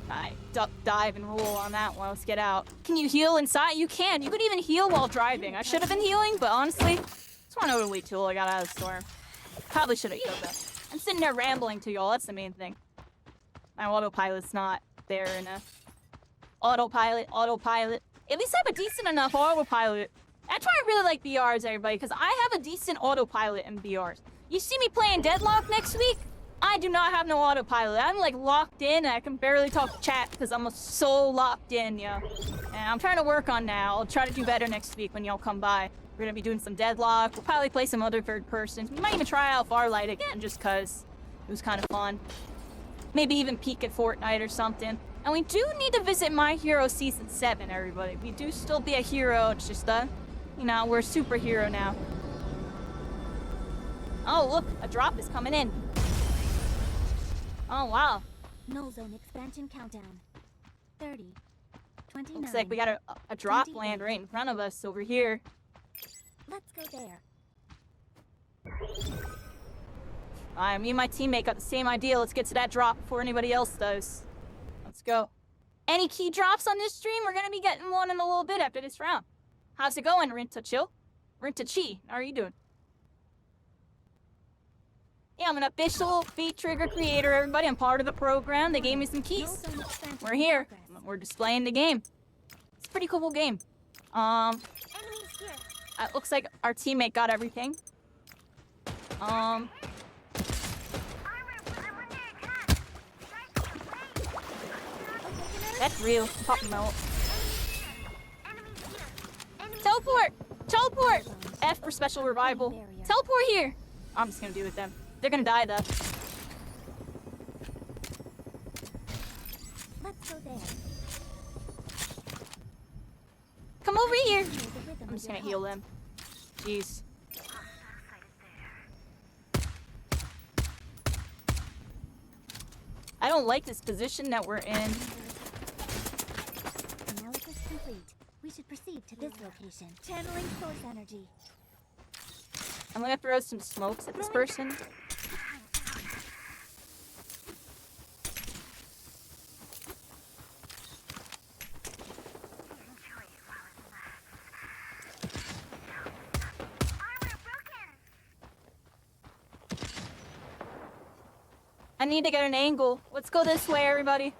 that. Alright, duck, dive, and roll on that one. Let's get out. Can you heal inside? You can. You could even heal while driving. I should have been healing, but honestly, just want to wait till I got out of the storm. Probably should have healed though. I'm sitting there rambling to y'all. That's the main thing. My autopilot's not there enough. Autopilot. At least I have a decent enough autopilot. That's why I really like VRs, everybody, because I have a decent autopilot in VRs. You see me playing Deadlock next week? I do not have no autopilot. I'm like locked in, and I can barely talk to chat because I'm so locked in, yeah. And I'm trying to work on that. I'll try to do better next week when y'all come by. We're gonna be doing some Deadlock. We'll probably play some other third persons. We might even try out Farlight again, just cause it was kind of fun. Maybe even peek at Fortnite or something. And we do need to visit My Hero Season 7, everybody. We do still be a hero. It's just, you know, we're a superhero now. Oh, look, a drop is coming in. Oh, wow. Null zone expansion countdown. 30. 29. Looks like we got a drop 28. land right in front of us over here. Let's go there. Me and my teammate got the same idea. Let's get to that drop before anybody else does. Let's go. Any key drops on this stream? We're gonna be getting one in a little bit after this round. How's it going, Rinta Chill? Rinta Chi, how are you doing? Yeah, I'm an official Beat Trigger creator, everybody. I'm part of the program. They gave me some Null keys. zone expansion We're in here. progress. We're displaying the game. It's a pretty cool game. Enemies here. It looks like our teammate got everything. That's real. Pop them out. Teleport! Teleport! F for special revival. Teleport here! I'm just gonna do it with them. They're gonna die though. Let's go there. Come over here! Feel the rhythm I'm of just your gonna heal heart. them. Jeez. I don't like this position that we're in. Analysis complete. We should proceed to this location. Channeling source energy. I'm gonna throw some smokes at this person. I need to get an angle. Let's go this way, everybody.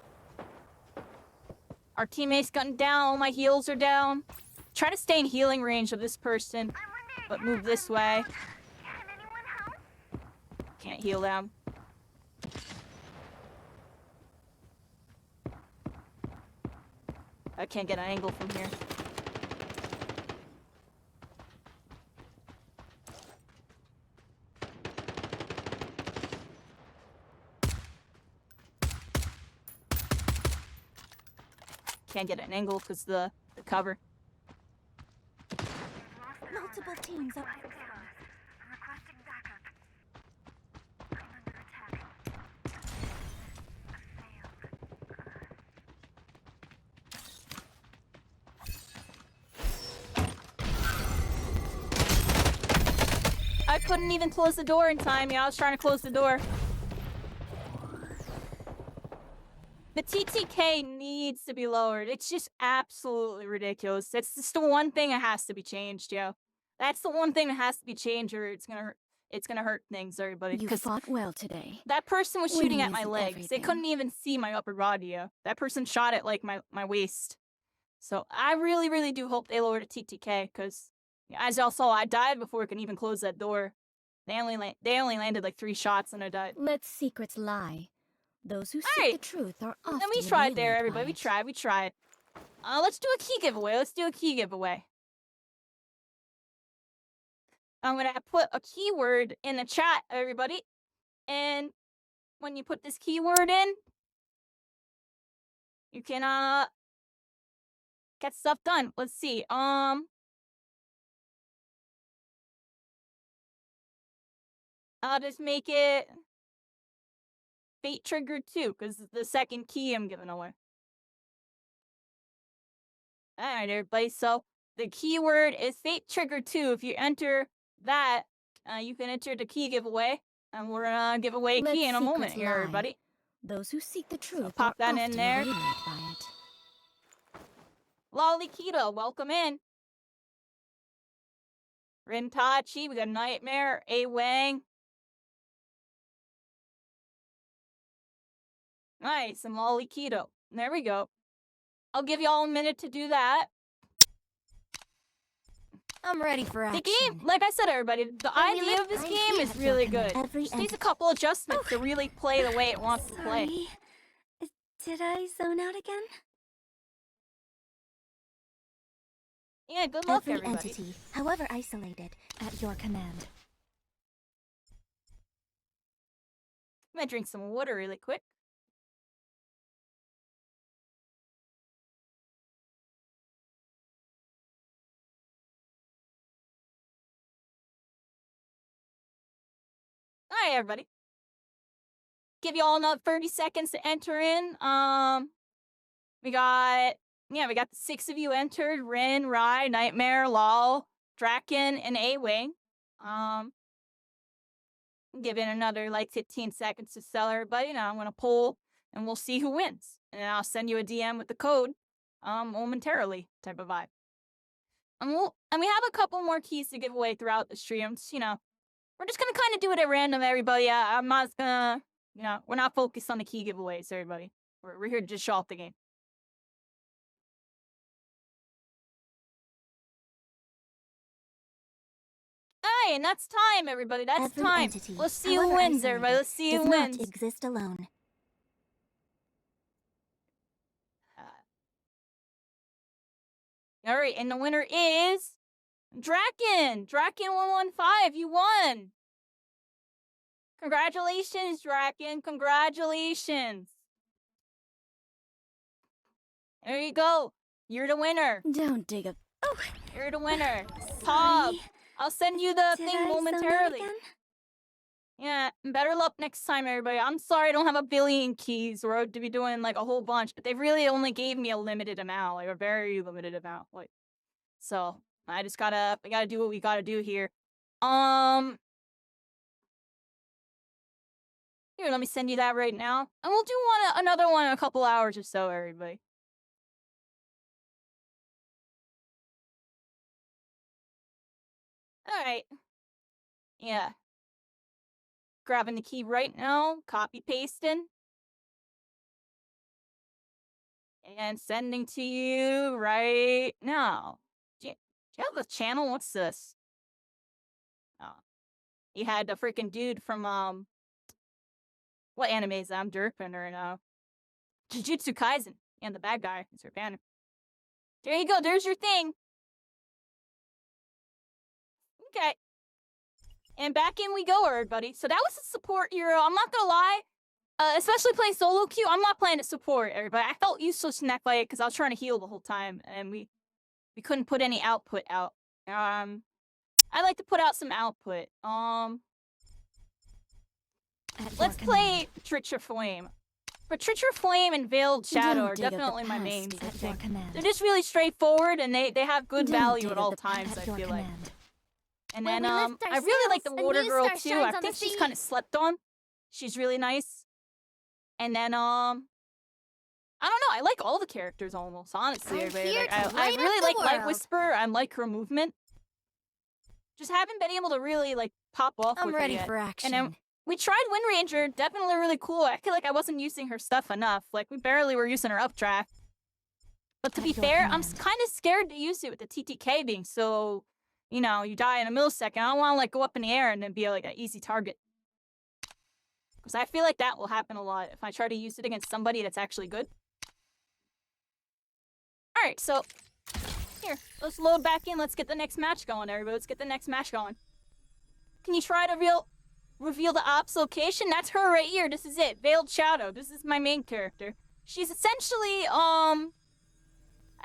Our teammate's gotten down. All my heals are down. Try to stay in healing range of this person. but move this way. Can't heal them. I can't get an angle from here. Can't get an angle because the cover. Multiple teams up. I couldn't even close the door in time. Yeah, I was trying to close the door. The TTK needs to be lowered. It's just absolutely ridiculous. That's just the one thing that has to be changed, yo. That's the one thing that has to be changed, or it's gonna hurt things, everybody. You fought well today. That person was shooting at Winning my isn't legs. They everything. couldn't even see my upper body, yo. That person shot at like my waist. So I really, really do hope they lower the TTK, because as y'all saw, I died before I could even close that door. They only landed like 3 shots and I died. Let secrets lie. Those who seek Alright. the truth are often And we tried there, waylaid everybody. by We it. tried. Let's do a key giveaway. I'm gonna put a keyword in the chat, everybody. And when you put this keyword in, you can get stuff done. Let's see. I'll just make it Fate Trigger 2, because it's the second key I'm giving away. Alright, everybody. So the keyword is Fate Trigger 2. If you enter that, you can enter the key giveaway. And we're gonna give away a Let key in a moment secrets here, lie. everybody. Those who seek the truth pop are that in often there. waylaid by it. Lolly Keto, welcome in. Rintachi, we got Nightmare, A Wang. Nice, and Lolly Keto. There we go. I'll give y'all a minute to do that. I'm ready for The action. game, like I said, everybody, the Every idea of this little game idea is has really broken good. every Just needs a end. couple adjustments to really play the way it wants to play. Sorry. Did I zone out again? Yeah, good luck, Every everybody. entity, however isolated, at your command. I'm gonna drink some water really quick. Alright, everybody. Give y'all another 30 seconds to enter in. We got the 6 of you entered. Rin, Rai, Nightmare, Lol, Draken, and A-Wing. Give it another like 15 seconds to sell everybody. Now I'm gonna poll and we'll see who wins. And I'll send you a DM with the code momentarily type of vibe. And we have a couple more keys to give away throughout the streams, you know. We're just gonna kind of do it at random, everybody. I'm not gonna, we're not focused on the key giveaways, everybody. We're here to just show off the game. Alright, and that's time, everybody. That's Every time. entity, Let's see who however wins, everybody. isolated, Let's see who does not wins. exist alone. Alright, and the winner is Draken! Draken115, you won! Congratulations, Draken. Congratulations. There you go. You're the winner. Don't dig up. Oh, You're the winner. Pop. sorry. I'll send you the Did thing I zone out momentarily. again? Yeah, better luck next time, everybody. I'm sorry I don't have a billion keys or to be doing like a whole bunch, but they really only gave me a limited amount, like a very limited amount. Like, so I just we gotta do what we gotta do here. Here, let me send you that right now, and we'll do another one in a couple hours or so, everybody. All right. Yeah. Grabbing the key right now, copy pasting, and sending to you right now. Do you have a channel? What's this? He had a freaking dude from what anime is that? I'm derping right now. Jujutsu Kaisen, and the bad guy is her banner. There you go. There's your thing. Okay. And back in we go, everybody. So that was a support hero. I'm not gonna lie. Especially playing solo queue, I'm not playing to support everybody. I felt useless in that fight because I was trying to heal the whole time, and we couldn't put any output out. I like to put out some output. Let's play Patricia Flame. Patricia Flame and Veiled Shadow are definitely my mains, I think. They're just really straightforward, and they have good value at all times, I feel like. And then, I really like the Water Girl, too. I think she's kind of slept on. She's really nice. And then, I don't know. I like all the characters almost, honestly. I really like Light Whisper. I like her movement. Just haven't been able to really, like, pop off with her yet. I'm ready for action. And then we tried Wind Ranger. Definitely really cool. I feel like I wasn't using her stuff enough. Like, we barely were using her updraft. But to be fair, I'm kind of scared to use it with the TTK being so, you know, you die in a millisecond. I don't want to, like, go up in the air and then be, like, an easy target. Because I feel like that will happen a lot if I try to use it against somebody that's actually good. Alright, so here, let's load back in. Let's get the next match going, everybody. Let's get the next match going. Can you try to reveal the ops location? That's her right here. This is it. Veiled Shadow. This is my main character. She's essentially, I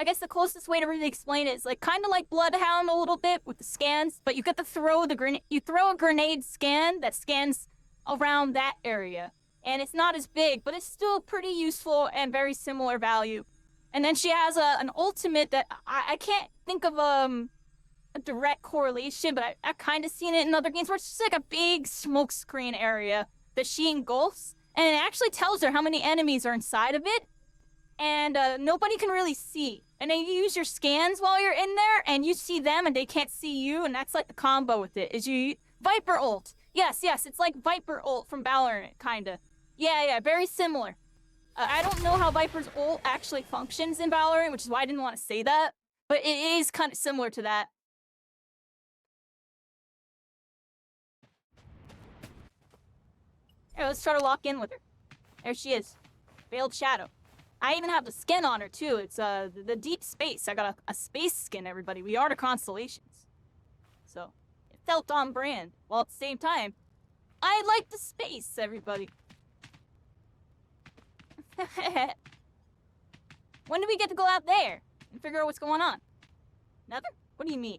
guess the closest way to really explain it is like kind of like Bloodhound a little bit with the scans, but you get to throw the grenade. You throw a grenade scan that scans around that area, and it's not as big, but it's still pretty useful and very similar value. And then she has an ultimate that I can't think of a direct correlation, but I've kind of seen it in other games where it's just like a big smoke screen area that she engulfs, and it actually tells her how many enemies are inside of it, and nobody can really see. And then you use your scans while you're in there, and you see them, and they can't see you, and that's like the combo with it, is you Viper ult. Yes, it's like Viper ult from Valorant, kinda. Yeah, very similar. I don't know how Viper's ult actually functions in Valorant, which is why I didn't want to say that, but it is kind of similar to that. Here, let's try to lock in with her. There she is. Veiled Shadow. I even have the skin on her, too. It's the Deep Space. I got a space skin, everybody. We are the Constellations. So, it felt on brand. While at the same time, I like the space, everybody. When do we get to go out there and figure out what's going on? Nothing? What do you mean?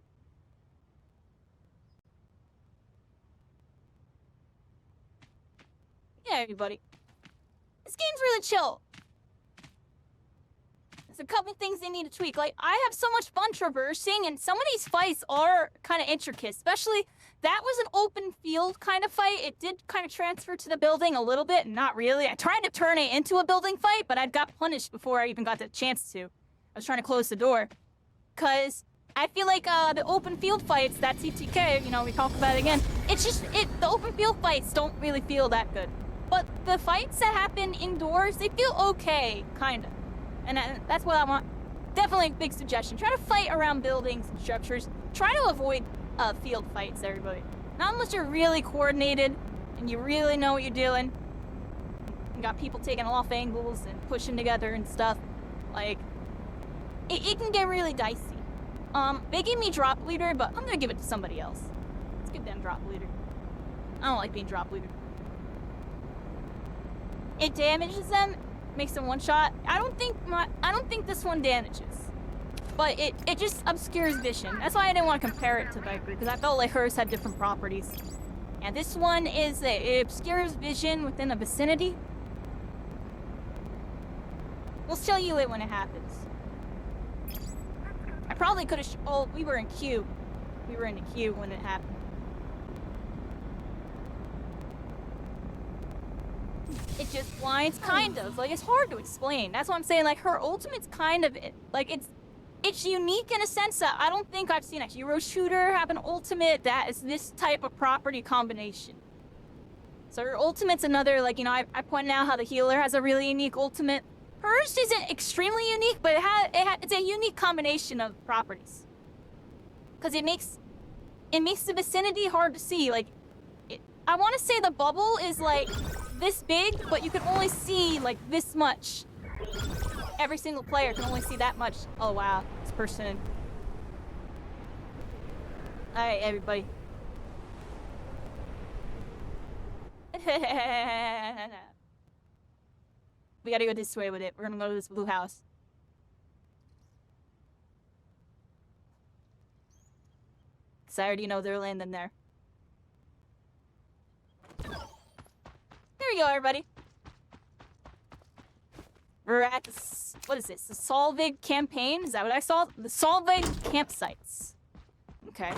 Yeah, everybody. This game's really chill. There's a couple things they need to tweak. Like, I have so much fun traversing, and some of these fights are kind of intricate. Especially, that was an open field kind of fight. It did kind of transfer to the building a little bit, not really. I tried to turn it into a building fight, but I got punished before I even got the chance to. I was trying to close the door. Because I feel like the open field fights, that TTK, you know, we talk about it again. It's just, the open field fights don't really feel that good. But the fights that happen indoors, they feel okay, kind of. And that's what I want. Definitely a big suggestion. Try to fight around buildings and structures. Try to avoid field fights, everybody. Not unless you're really coordinated and you really know what you're doing. You got people taking off angles and pushing together and stuff. Like, it can get really dicey. They gave me drop leader, but I'm gonna give it to somebody else. Let's give them drop leader. I don't like being drop leader. It damages them, makes them one shot. I don't think this one damages, but it just obscures vision. That's why I didn't want to compare it to Viper, because I felt like hers had different properties. And this one is it obscures vision within a vicinity. We'll show you it when it happens. I probably could have. Oh, we were in queue. We were in the queue when it happened. It just blinds, kind of. Like, it's hard to explain. That's what I'm saying. Like, her ultimate's kind of, like, it's unique in a sense that I don't think I've seen a hero shooter have an ultimate that is this type of property combination. So her ultimate's another, like, you know, I pointed out how the healer has a really unique ultimate. Hers isn't extremely unique, but it's a unique combination of properties. Because it makes the vicinity hard to see. Like, I want to say the bubble is like this big, but you can only see like this much. Every single player can only see that much. Oh wow, this person. Alright, everybody. We gotta go this way with it. We're gonna go to this blue house. Cause I already know they're landing there. There we go, everybody. We're at the, what is this? The Solvig campaign? Is that what I saw? The Solvig campsites. Okay.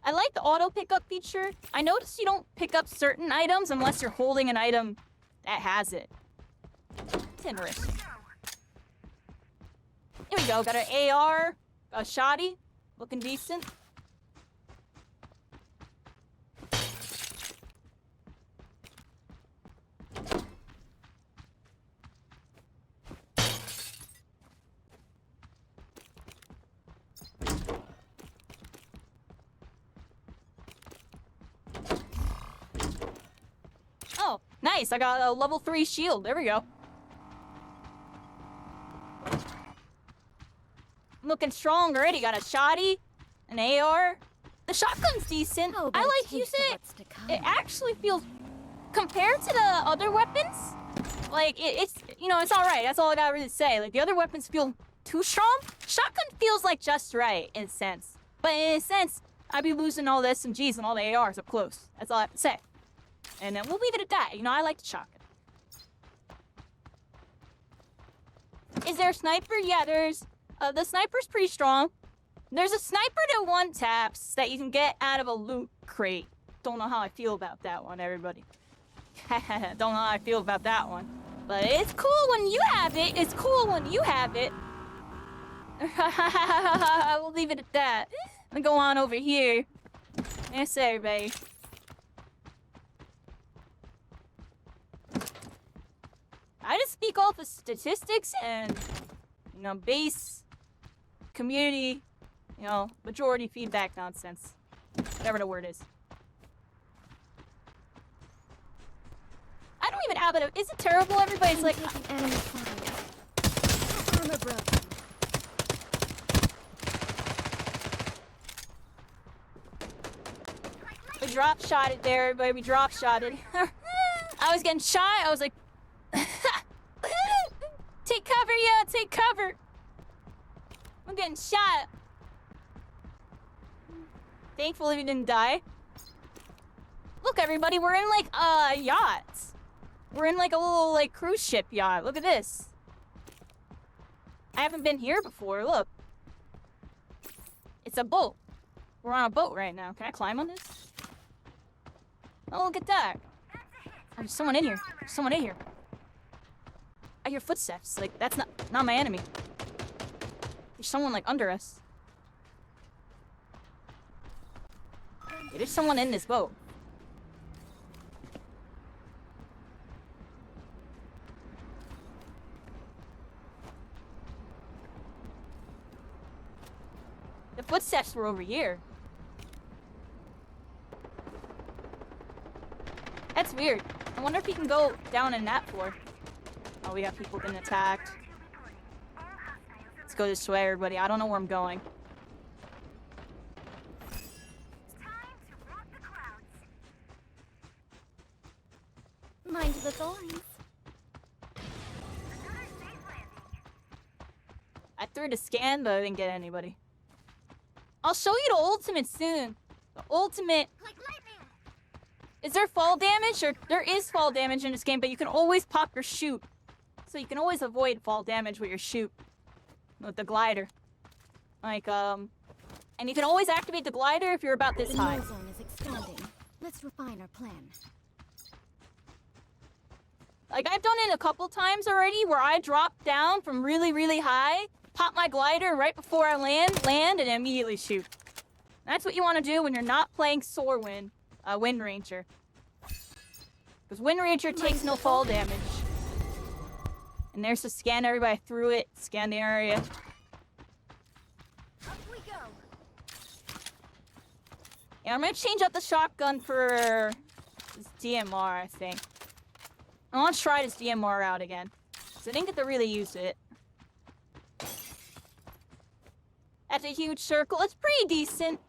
I like the auto pickup feature. I noticed you don't pick up certain items unless you're holding an item that has it. It's interesting. Here we go. Got an AR, a shotty, looking decent. Oh, nice. I got a level 3 shield. There we go. I'm looking strong already. Got a shotty, an AR. The shotgun's decent. Oh, I but like a taste using of it. what's to come. It actually feels, compared to the other weapons, like it's, you know, it's all right. That's all I gotta really say. Like the other weapons feel too strong. Shotgun feels like just right in a sense. But in a sense, I'd be losing all the SMGs and all the ARs up close. That's all I have to say. And then we'll leave it at that. You know, I like the shotgun. Is there a sniper? Yeah, there's... the sniper's pretty strong. There's a sniper to one taps that you can get out of a loot crate. Don't know how I feel about that one, everybody. Don't know how I feel about that one. But it's cool when you have it. It's cool when you have it. We'll leave it at that. Let me go on over here. Yes, everybody. I just speak off of statistics and, you know, base community, you know, majority feedback nonsense. Whatever the word is. I don't even have it. Is it terrible? Everybody's like... Taking enemy fire. Armor broken. We drop shotted there, everybody. We drop shotted. I was getting shot. I was like... Take cover, yeah, take cover. I'm getting shot. Thankfully we didn't die. Look, everybody, we're in like a yacht. We're in like a little like cruise ship yacht. Look at this. I haven't been here before. Look. It's a boat. We're on a boat right now. Can I climb on this? Oh, look at that. Oh, there's someone in here. There's someone in here. I hear footsteps. Like, that's not my enemy. There's someone, like, under us. Yeah, there's someone in this boat. The footsteps were over here. That's weird. I wonder if you can go down in that floor. Oh, we got people getting attacked. Let's go this way, everybody. I don't know where I'm going. Mind the thorns. I threw the scan, but I didn't get anybody. I'll show you the ultimate soon. The ultimate... Is there fall damage? Or there is fall damage in this game, but you can always pop your chute. So you can always avoid fall damage with your chute. With the glider. Like, and you can always activate the glider if you're about this The high. null zone is expanding. Let's refine our plan. Like, I've done it a couple times already where I drop down from really, really high, pop my glider right before I land, and immediately shoot. That's what you want to do when you're not playing Soarwind, Wind Ranger. Because Wind Ranger takes no fall damage. And there's the scan, everybody threw it, scan the area. Yeah, I'm gonna change out the shotgun for this DMR, I think. I want to try this DMR out again. So I didn't get to really use it. That's a huge circle. It's pretty decent.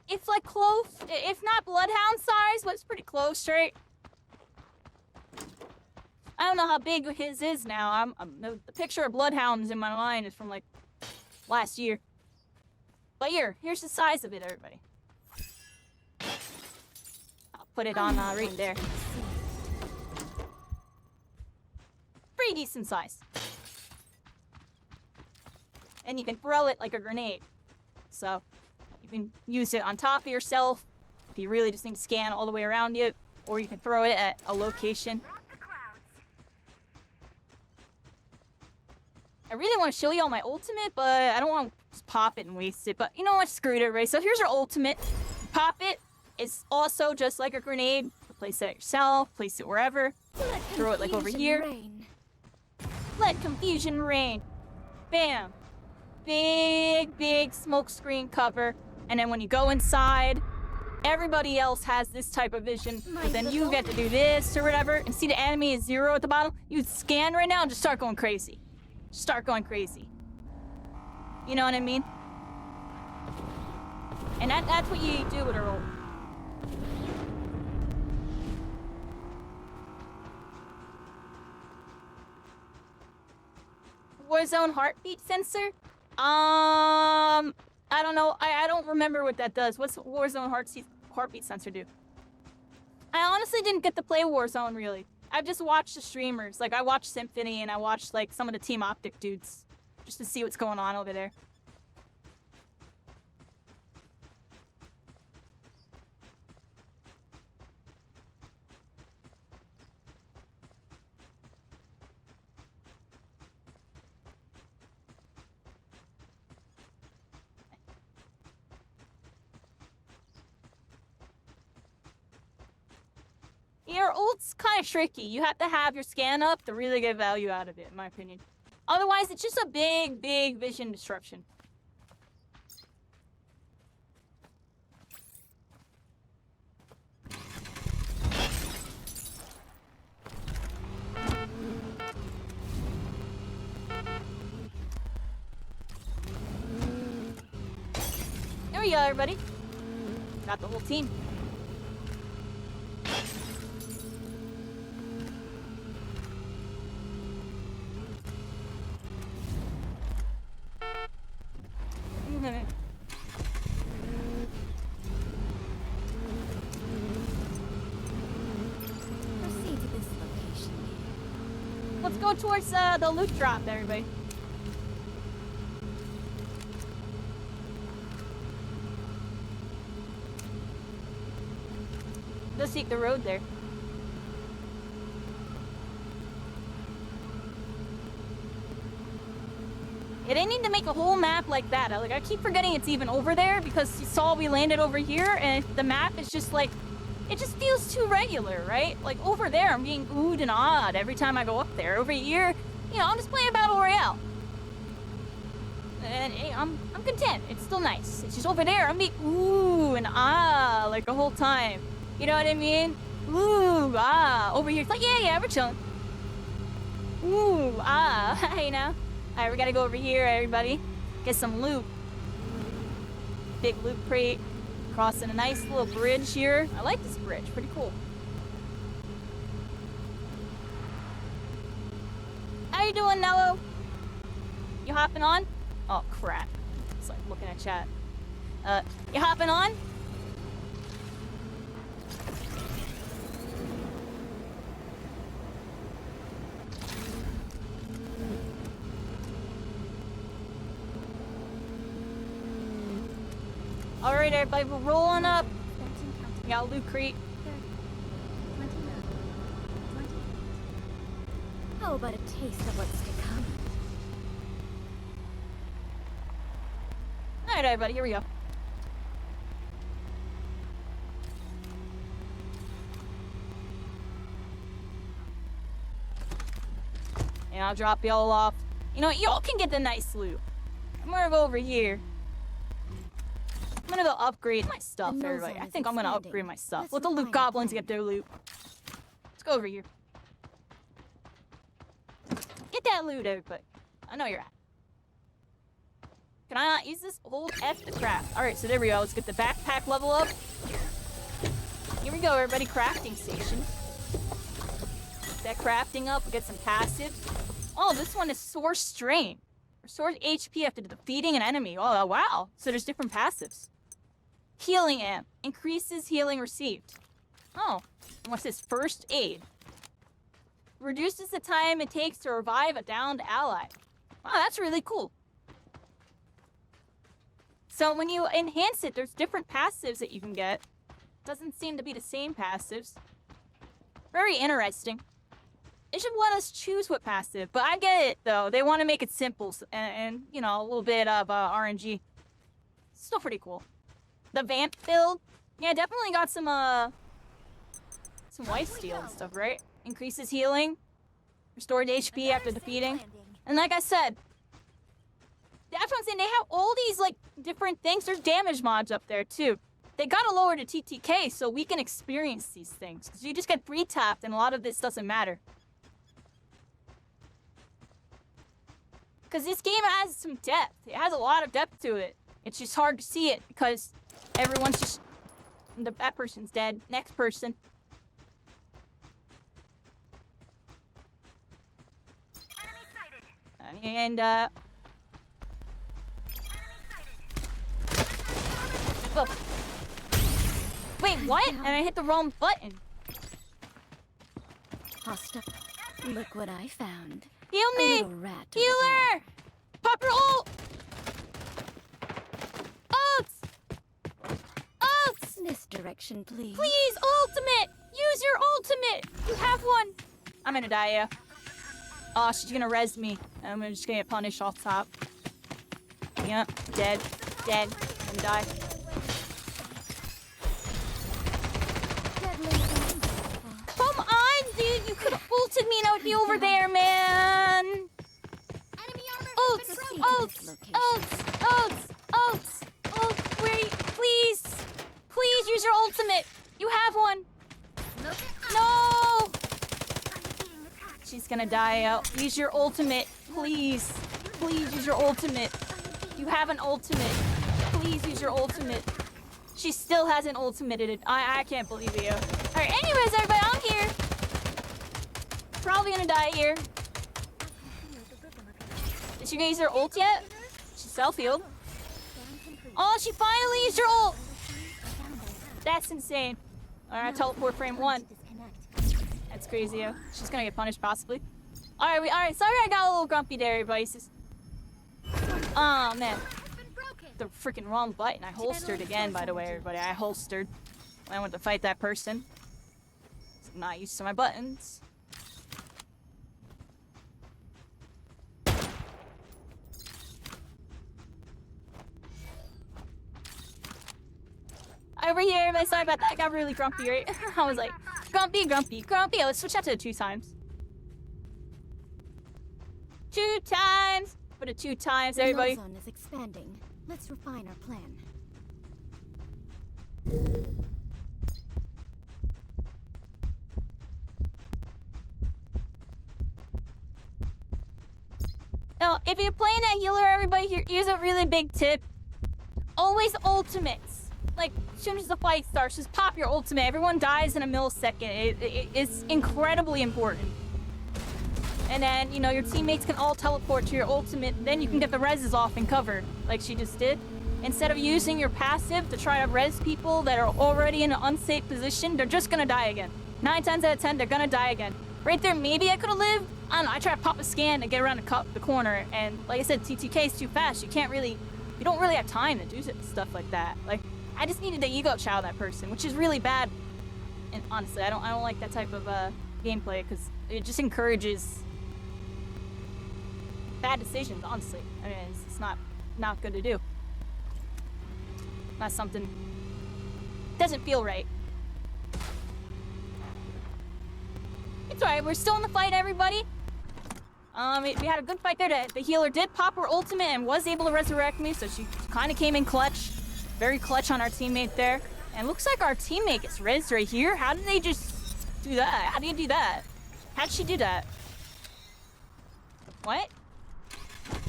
It's like close, if not Bloodhound size, but it's pretty close, right? I don't know how big his is now. The picture of Bloodhounds in my mind is from like last year. But here's the size of it, everybody. I'll put it on right there. Pretty decent size. And you can throw it like a grenade. So you can use it on top of yourself if you really just need to scan all the way around you, or you can throw it at a location. I really want to show you all my ultimate, but I don't want to just pop it and waste it. But you know what? Screw it, everybody. So here's your ultimate. Pop it. It's also just like a grenade. Place it yourself. Place it wherever. Throw it like over here. Let confusion reign. Bam. Big smoke screen cover. And then when you go inside, everybody else has this type of vision. But then you get to do this or whatever. And see the enemy is 0 at the bottom? You scan right now and just start going crazy. Start going crazy. You know what I mean? And that's what you do with a roll. Warzone heartbeat sensor? I don't know. I don't remember what that does. What's Warzone heartbeat sensor do? I honestly didn't get to play Warzone, really. I've just watched the streamers. Like, I watched Symphony and I watched, like, some of the Team Optic dudes. Just to see what's going on over there. Your ult's kind of tricky. You have to have your scan up to really get value out of it, in my opinion. Otherwise, it's just a big vision disruption. There we go, everybody. Got the whole team. Proceed to this location. Let's go towards the loot drop, everybody. Let's take the road there. Yeah, they need to make a whole map like that. I keep forgetting it's even over there because you saw we landed over here and the map is just like, it just feels too regular, right? Like over there, I'm being oohed and awed every time I go up there. Over here, you know, I'm just playing Battle Royale. And hey, I'm content. It's still nice. It's just over there, I'm being ooh and ah like the whole time. You know what I mean? Ooh, ah. Over here, it's like, yeah, we're chilling. Ooh, ah, you know? Alright, we gotta go over here, everybody. Get some loot. Big loot crate. Crossing a nice little bridge here. I like this bridge, pretty cool. How you doing, Nello? You hopping on? Oh, crap. It's like looking at chat. You hopping on? Alright, everybody, we're rolling up. We got loot crate. 29, 28. How about a taste of what's to come? Alright, everybody, here we go. And I'll drop y'all off. You know what? Y'all can get the nice loot. I'm gonna go over here. I'm gonna go upgrade my stuff, The everybody. Nozone I is think I'm gonna expanding. upgrade my stuff. Let's Let the loot refine our goblins plan. get their loot. Let's go over here. Get that loot, everybody. I know you're at. Can I not use this? Hold F to craft. Alright, so there we go. Let's get the backpack level up. Here we go, everybody. Crafting station. Get that crafting up. Get some passive. Oh, this one is Source Strain. Restores HP after defeating an enemy. Oh, wow. So there's different passives. Healing Amp. Increases healing received. Oh. And what's this? First Aid. Reduces the time it takes to revive a downed ally. Wow, that's really cool. So when you enhance it, there's different passives that you can get. Doesn't seem to be the same passives. Very interesting. They should let us choose what passive, but I get it though. They want to make it simple and you know, a little bit of RNG. Still pretty cool. The vamp build, yeah, definitely got some lifesteal and stuff, right? Increases healing, restored HP after defeating, and like I said, that's what I'm saying. They have all these like different things. There's damage mods up there too. They gotta lower the TTK so we can experience these things. Cause you just get free tapped, and a lot of this doesn't matter. Because this game has some depth. It has a lot of depth to it. It's just hard to see it because everyone's just... That person's dead. Next person. And, oh. Wait, what? And I hit the wrong button. Hostile. Look what I found. Heal A me! little rat over Healer! Pop your ult! Ults! Ults! there. This direction, please. Please, ultimate! Use your ultimate! You have one! I'm gonna die, yeah. Oh, she's gonna res me. I'm just gonna get punished off top. Yep, dead. Dead. I'm gonna die. Come on, dude! You could've ulted me and I would be over there, man! Ults! Ults! Ults! Ults! Ults! Ults! Where are you? Please! Please use your ultimate! You have one! No! She's gonna die out. Use your ultimate. Please. Please use your ultimate. You have an ultimate. Please use your ultimate. She still hasn't ultimated. I can't believe you. Alright, anyways, everybody, I'm here. Probably gonna die here. Did she use her ult yet? She self-healed. Oh, she finally used her ult! That's insane. Alright, teleport frame 1. That's crazy, yo. She's gonna get punished, possibly. Alright, sorry I got a little grumpy there, everybody. Oh, man. The freaking wrong button. I holstered again, by the way, everybody. I holstered when I went to fight that person. I'm not used to my buttons. Over here, everybody. Sorry about that. I got really grumpy, right? I was like, grumpy, grumpy, grumpy. Let's switch out to the 2 times. 2 times! For the 2 times, everybody. The zone is expanding. Let's refine our plan. Now, if you're playing that healer, everybody, here's a really big tip. Always ultimates. Like, as soon as the fight starts, just pop your ultimate. Everyone dies in a millisecond. It's incredibly important. And then, you know, your teammates can all teleport to your ultimate. Then you can get the reses off and cover, like she just did. Instead of using your passive to try to res people that are already in an unsafe position, they're just gonna die again. 9 times out of 10, they're gonna die again. Right there, maybe I could have lived. I don't know, I try to pop a scan to get around the corner. And like I said, TTK is too fast. You don't really have time to do stuff like that. Like, I just needed to ego chow that person, which is really bad. And honestly, I don't like that type of gameplay because it just encourages bad decisions. Honestly, I mean, it's not good to do. Not something. Doesn't feel right. It's alright. We're still in the fight, everybody. We had a good fight there. The healer did pop her ultimate and was able to resurrect me, so she kind of came in clutch. Very clutch on our teammate there. And looks like our teammate gets rezzed right here. How did they just do that? How do you do that? How'd she do that? What?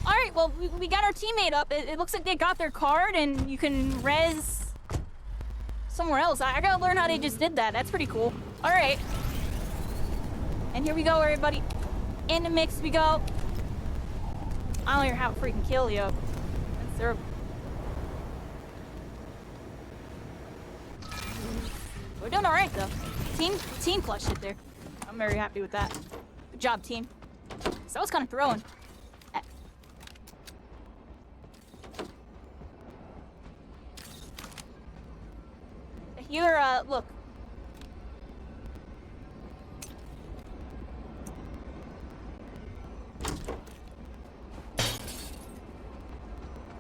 Alright, well, we got our teammate up. It looks like they got their card and you can res somewhere else. I gotta learn how they just did that. That's pretty cool. Alright. And here we go, everybody. In the mix we go. I don't hear how to freaking kill you. That's terrible. We're doing alright though. Team clutched it there. I'm very happy with that. Good job, team. So I was kind of throwing. Here, look.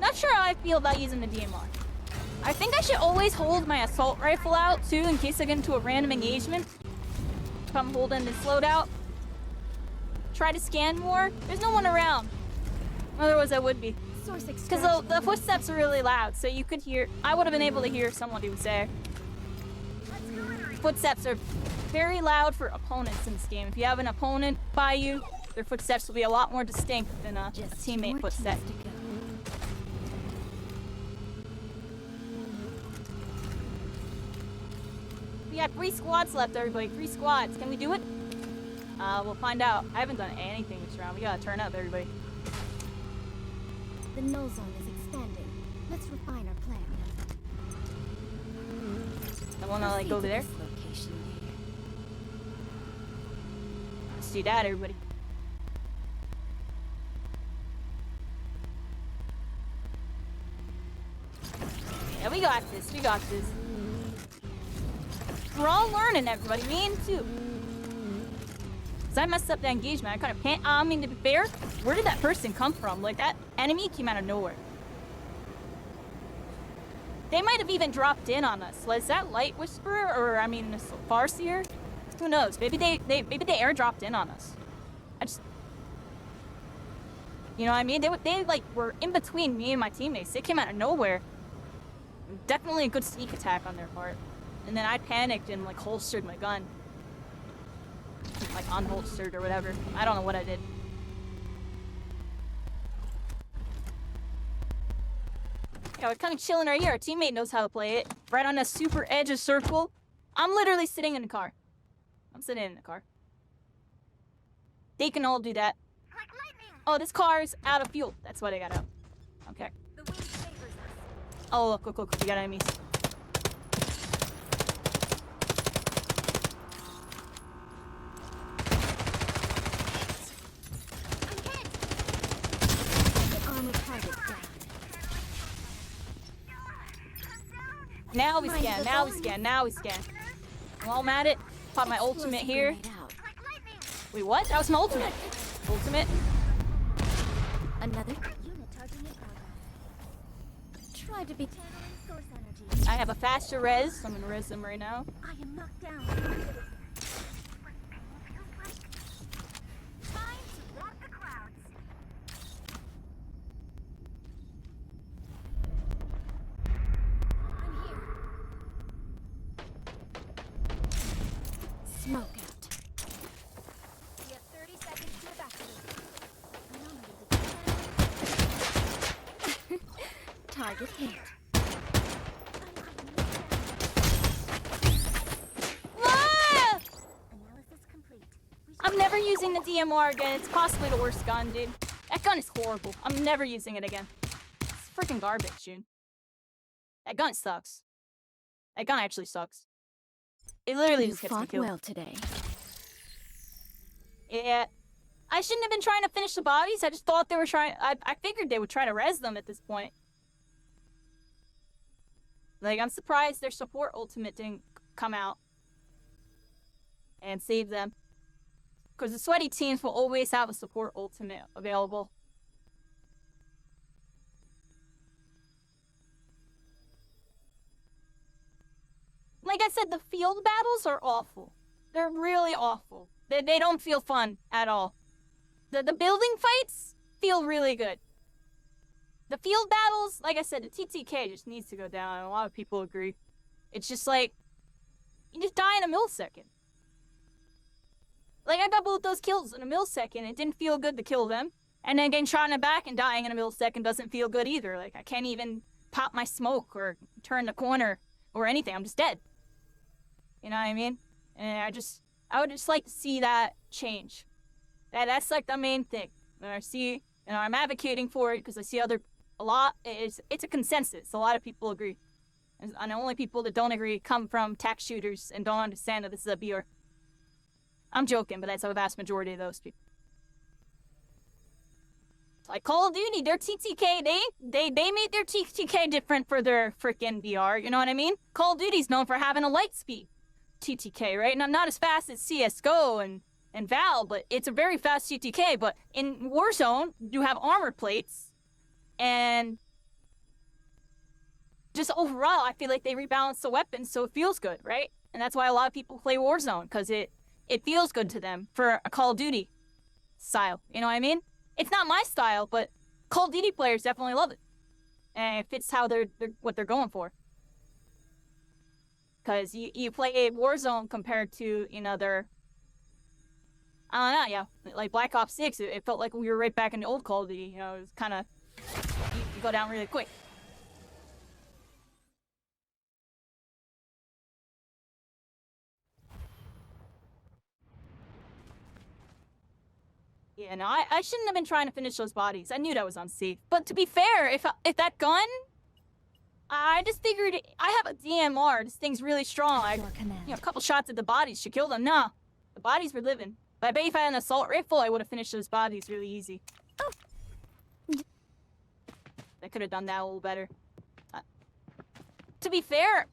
Not sure how I feel about using the DMR. I think I should always hold my assault rifle out too in case I get into a random engagement. If I'm holding this loadout. Try to scan more. There's no one around. Otherwise I would be. Because the footsteps are really loud, so you could hear... I would have been able to hear someone who was there. Footsteps are very loud for opponents in this game. If you have an opponent by you, their footsteps will be a lot more distinct than a teammate footstep. We have 3 squads left, everybody. 3 squads. Can we do it? We'll find out. I haven't done anything this round. We gotta turn up, everybody. The null zone is expanding. Let's refine our plan. I wanna like go there. Let's do that, everybody. Yeah, we got this. We got this. We're all learning, everybody. Me and too. Cause I messed up the engagement. I kind of can't. I mean, to be fair, where did that person come from? Like that enemy came out of nowhere. They might have even dropped in on us. Was that Light Whisperer or I mean Farseer? Who knows? Maybe they airdropped in on us. I just, you know what I mean? They like were in between me and my teammates. They came out of nowhere. Definitely a good sneak attack on their part. And then I panicked and like holstered my gun. Like unholstered or whatever. I don't know what I did. Yeah, we're kind of chilling right here. Our teammate knows how to play it. Right on the super edge of circle. I'm literally sitting in the car. I'm sitting in the car. They can all do that. Oh, this car is out of fuel. That's why they got out. Okay. Oh, look, look, look. We got enemies. Now we scan, now we scan, now we scan. While I'm at it, pop my ultimate here. Wait, what? That was my ultimate. Ultimate. Another unit charging in progress. Try to be channeling source energy. I have a faster res, so I'm gonna res them right now. I am knocked down. Time to rock the crowds. I'm here. Smoke out. We have 30 seconds to evacuate. Target hit. Ah! Analysis complete. I'm never using the DMR again. It's possibly the worst gun, dude. That gun is horrible. I'm never using it again. It's freaking garbage, dude. That gun sucks. That gun actually sucks. It literally You just gets me fought killed. well today. Yeah. I shouldn't have been trying to finish the bodies. I just thought they were trying... I figured they would try to res them at this point. Like, I'm surprised their support ultimate didn't come out and save them. Because the sweaty teams will always have a support ultimate available. Like I said, the field battles are awful. They're really awful. They don't feel fun at all. The building fights feel really good. the field battles, like I said, the TTK just needs to go down, and a lot of people agree. It's just like, you just die in a millisecond. Like, I got both those kills in a millisecond. It didn't feel good to kill them. And then getting shot in the back and dying in a millisecond doesn't feel good either. Like, I can't even pop my smoke or turn the corner or anything. I'm just dead. You know what I mean? And I would just like to see that change. That's like the main thing. And I see, I'm advocating for it because I see it's a consensus. A lot of people agree. And the only people that don't agree come from tax shooters and don't understand that this is a BR. I'm joking, but that's a vast majority of those people. Like Call of Duty, their TTK, they made their TTK different for their freaking VR, you know what I mean? Call of Duty's known for having a light speed TTK, right? And I'm not as fast as CSGO and Val, but it's a very fast TTK. But in Warzone, you have armor plates, and just overall, I feel like they rebalance the weapons so it feels good, right? And that's why a lot of people play Warzone, because it feels good to them for a Call of Duty style, you know what I mean? It's not my style, but Call of Duty players definitely love it. And it fits how they're what they're going for. Because you play Warzone compared to, their... I don't know, yeah. Like Black Ops 6, it felt like we were right back in the old Call of Duty. It was kind of... You go down really quick. Yeah, no, I shouldn't have been trying to finish those bodies. I knew that was unsafe. But to be fair, if that gun, I just figured I have a DMR. This thing's really strong. A couple shots at the bodies should kill them. Nah, the bodies were living. But I bet if I had an assault rifle, I would have finished those bodies really easy. Oh. I could have done that a little better. To be fair,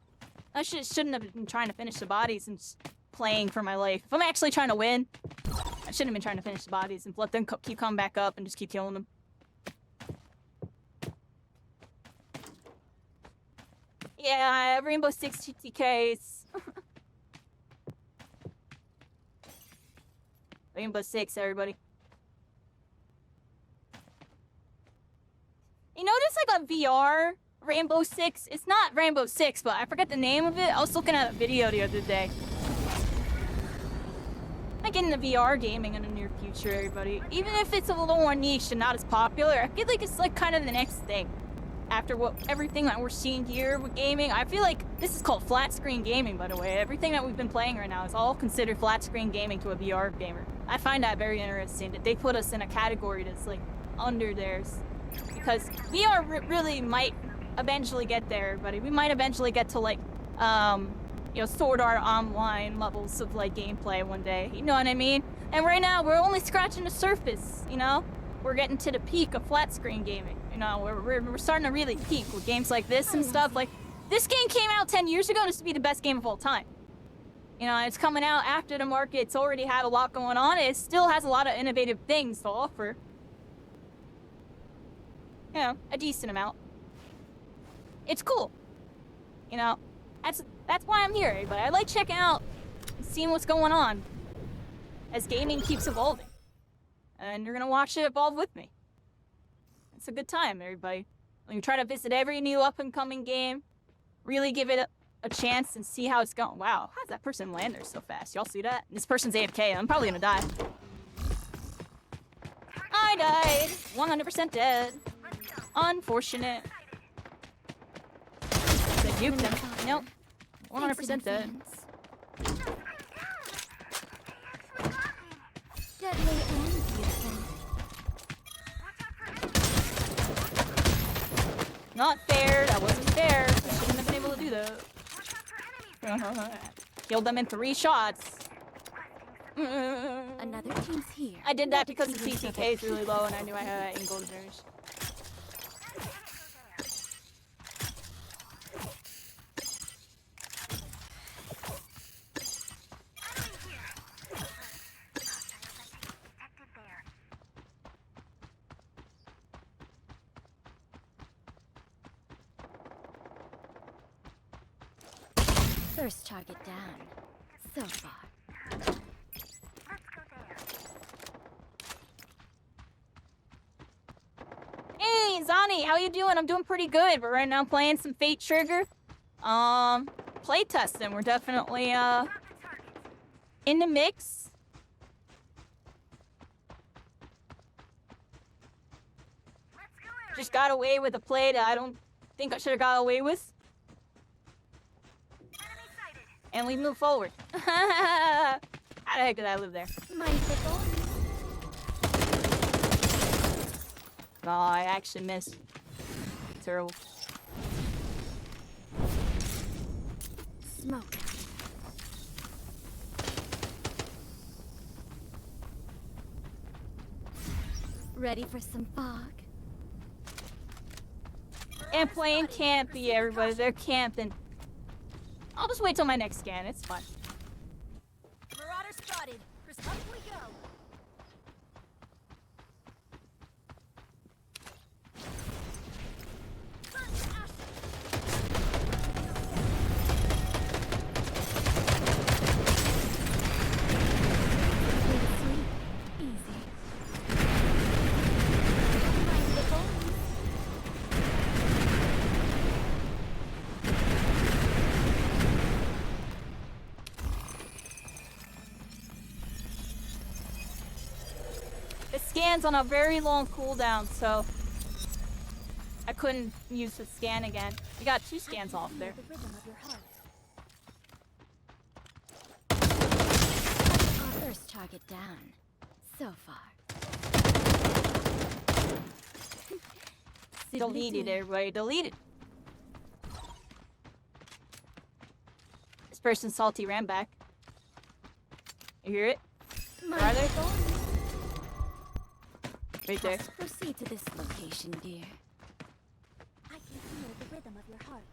I shouldn't have been trying to finish the bodies and just playing for my life. If I'm actually trying to win, I shouldn't have been trying to finish the bodies and let them keep coming back up and just keep killing them. Yeah, Rainbow Six TTKs. Rainbow Six, everybody. You notice like a VR Rainbow Six? It's not Rainbow Six, but I forget the name of it. I was looking at a video the other day. I get into VR gaming in the near future, everybody. Even if it's a little more niche and not as popular, I feel like it's like kind of the next thing. After everything that we're seeing here with gaming, I feel like this is called flat screen gaming, by the way. Everything that we've been playing right now is all considered flat screen gaming to a VR gamer. I find that very interesting that they put us in a category that's like under theirs. Because VR really might eventually get there, everybody. We might eventually get to like, Sword Art Online levels of like gameplay one day. You know what I mean? And right now we're only scratching the surface. We're getting to the peak of flat screen gaming. We're starting to really peak with games like this and stuff. Like this game came out 10 years ago just to be the best game of all time. It's coming out after the market's already had a lot going on. It still has a lot of innovative things to offer. A decent amount. It's cool. That's why I'm here, everybody. I like checking out and seeing what's going on as gaming keeps evolving. And you're gonna watch it evolve with me. It's a good time, everybody. When you try to visit every new up-and-coming game, really give it a chance and see how it's going. Wow, how does that person land there so fast? Y'all see that? This person's AFK. I'm probably gonna die. I died. 100% dead. Unfortunate. I juked him. Nope. 100% dead. Deadly and beautiful. Not fair. That wasn't fair. I shouldn't have been able to do that. Killed them in 3 shots. Another team's here. I did that because the TTK is really low and I knew I had that angle advantage. First target down. So far. Hey, Zani! Danny, how you doing? I'm doing pretty good. But right now I'm playing some Fate Trigger. Play testing. We're definitely in the mix. Just got away with a play that I don't think I should have got away with. And we move forward. How the heck did I live there? Mindful. Oh, I actually missed. Terrible. Smoke. Ready for some fog? And playing campy, everybody. They're camping. I'll just wait till my next scan. It's fun. Marauder spotted. Up we go. The scan's on a very long cooldown, so I couldn't use the scan again. You got 2 scans off there. The rhythm of your heart. Our first target down. So far. Deleted, everybody. Deleted. This person's salty ran back. You hear it? Are they? Right there. Proceed to this location, dear. I can feel the rhythm of your heart.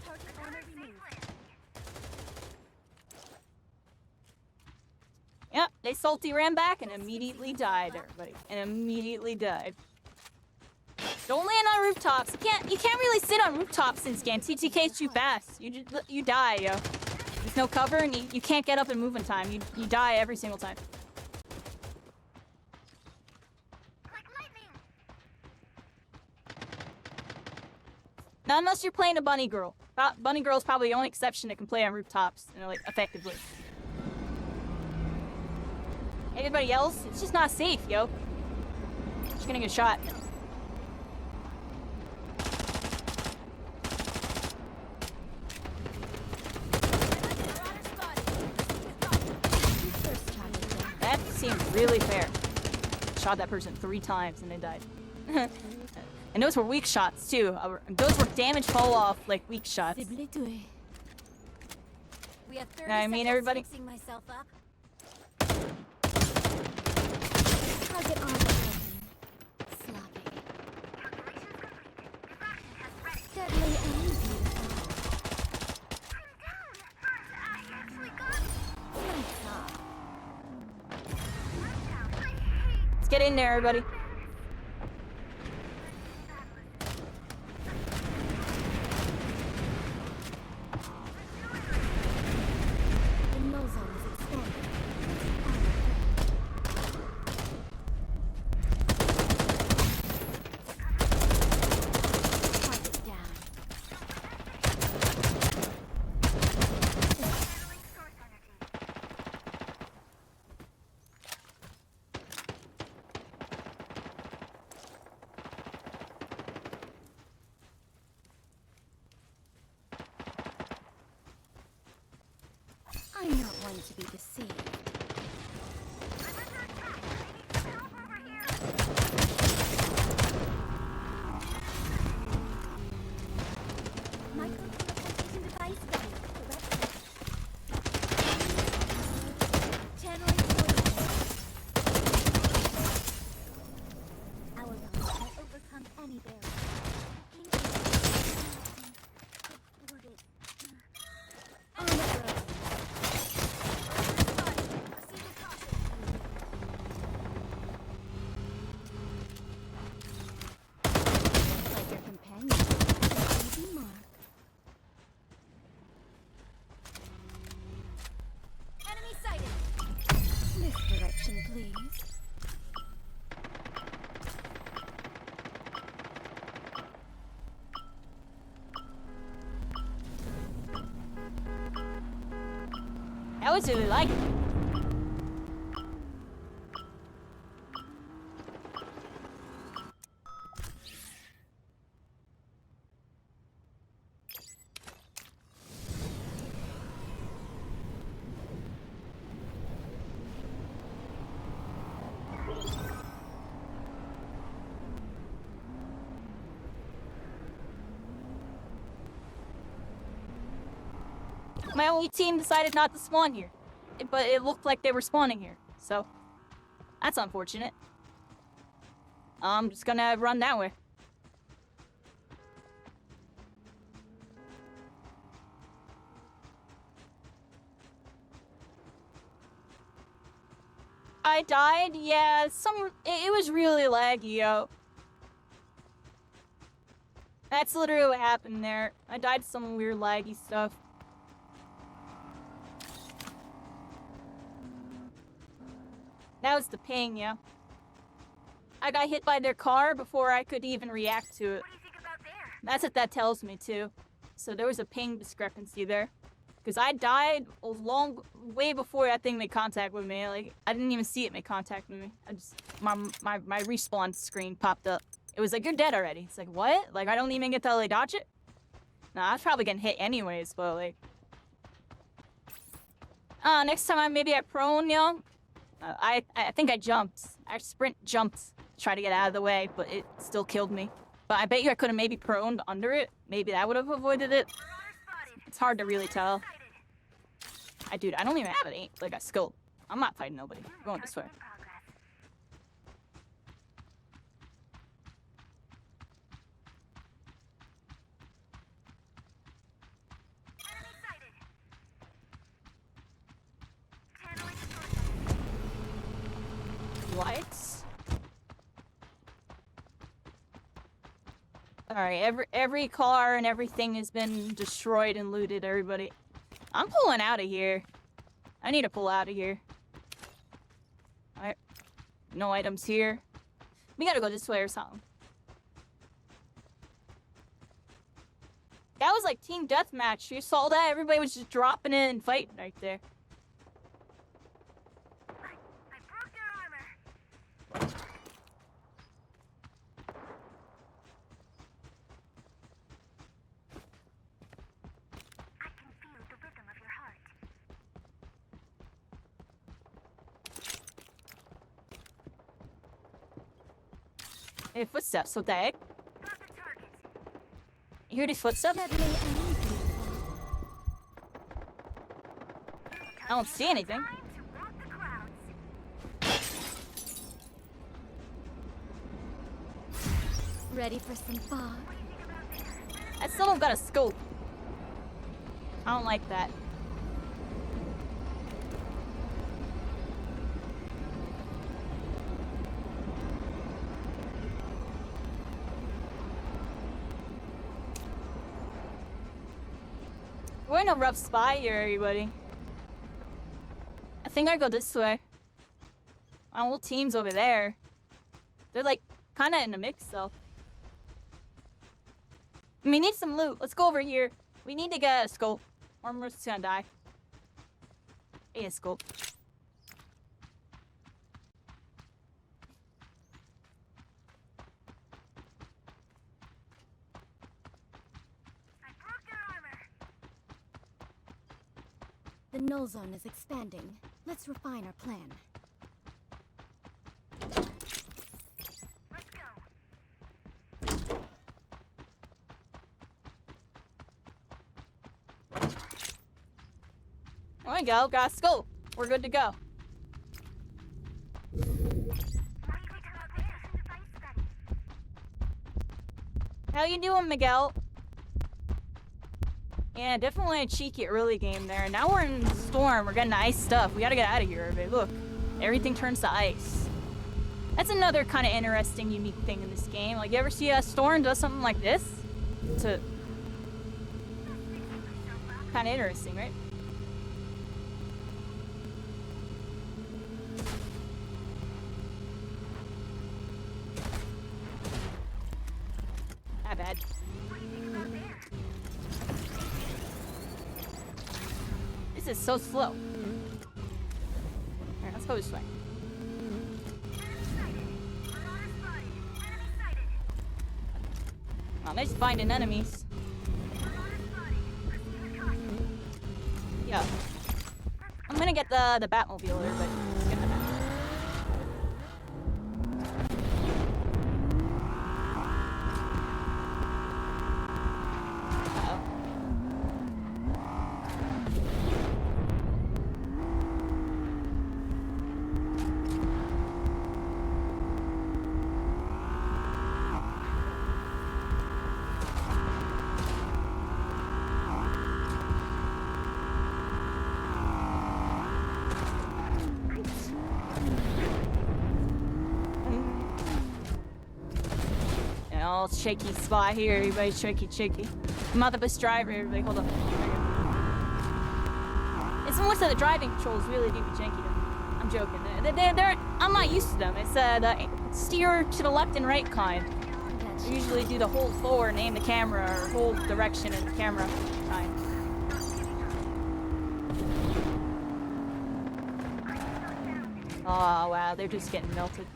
Target owner removed. Yep, they salty ran back and immediately died, everybody. And immediately died. Don't land on rooftops. You can't really sit on rooftops in scan. TTK's too fast. You die, yo. There's no cover and you can't get up and move in time. You die every single time. Not unless you're playing a bunny girl. Bunny girl's probably the only exception that can play on rooftops, you know, like effectively. Everybody else, it's just not safe, yo. Just gonna get shot. That seemed really fair. Shot that person 3 times and they died. And those were weak shots too. Those were damage fall off, like weak shots. We have 30 Know what I mean, seconds everybody? fixing myself up. Target armor open. Sloppy. Deadly and beautiful. Lights off. Let's get in there, everybody. The null zone is expanding. Target down. I'm not one to be deceived. Micro-teleportation device ready. Correct. Channeling coordinates. Our love will overcome any barrier. On the road. was really like it. My only team decided not to spawn here. But it looked like they were spawning here. So, that's unfortunate. I'm just gonna run that way. I died? Yeah, it was really laggy, yo. That's literally what happened there. I died to some weird laggy stuff. That was the ping, yeah. I got hit by their car before I could even react to it. What do you think about there? That's what that tells me, too. So there was a ping discrepancy there. Because I died way before that thing made contact with me. Like, I didn't even see it make contact with me. My respawn screen popped up. It was like, you're dead already. It's like, what? Like, I don't even get to, like, dodge it? Nah, I was probably getting hit anyways, but, like... next time maybe I prone, yo. I think I jumped. I sprint jumped to try to get out of the way, but it still killed me. But I bet you I could have maybe proned under it. Maybe that would have avoided it. It's hard to really tell. Dude, I don't even have it. Like a skill. I'm not fighting nobody. I'm going this way. Lights. Alright, every car and everything has been destroyed and looted, everybody. I'm pulling out of here. I need to pull out of here. Alright. No items here. We gotta go this way or something. That was like team deathmatch. You saw that? Everybody was just dropping in and fighting right there. I broke your armor. I can feel the rhythm of your heart. Hey, footsteps, what the heck? Got the target. You hear these footsteps? I don't see anything. Time to rock the crowds. Ready for some fun? I still don't got a scope. I don't like that. We're in a rough spot here, everybody. I think I go this way. My whole team's over there. They're like kind of in the mix, though. We need some loot. Let's go over here. We need to get a scope. Or we're just gonna die. Hey, a scope. I broke your armor. The null zone is expanding. Let's refine our plan. Let's go. There we go. Got a scope. We're good to go. What do you think about there? Device study. How you doing, Miguel? Yeah, definitely a cheeky early game there. Now we're in Storm. We're getting ice stuff. We gotta get out of here, everybody. Look, everything turns to ice. That's another kind of interesting, unique thing in this game. Like, you ever see a Storm does something like this? It's kind of interesting, right? Not bad. What do you think about there? This is so slow. Go this way. Oh, nice finding enemies. Yeah. I'm gonna get the Batmobile here, but let's get the Batmobile. Uh-oh. Oh, shaky spot here, everybody. Shaky. I'm not the best driver, everybody. Hold up. It's most of the driving controls really do be janky. I'm joking. I'm not used to them. It's the steer to the left and right kind. I usually do the hold forward and aim the camera, or hold direction in the camera kind. Oh wow, they're just getting melted.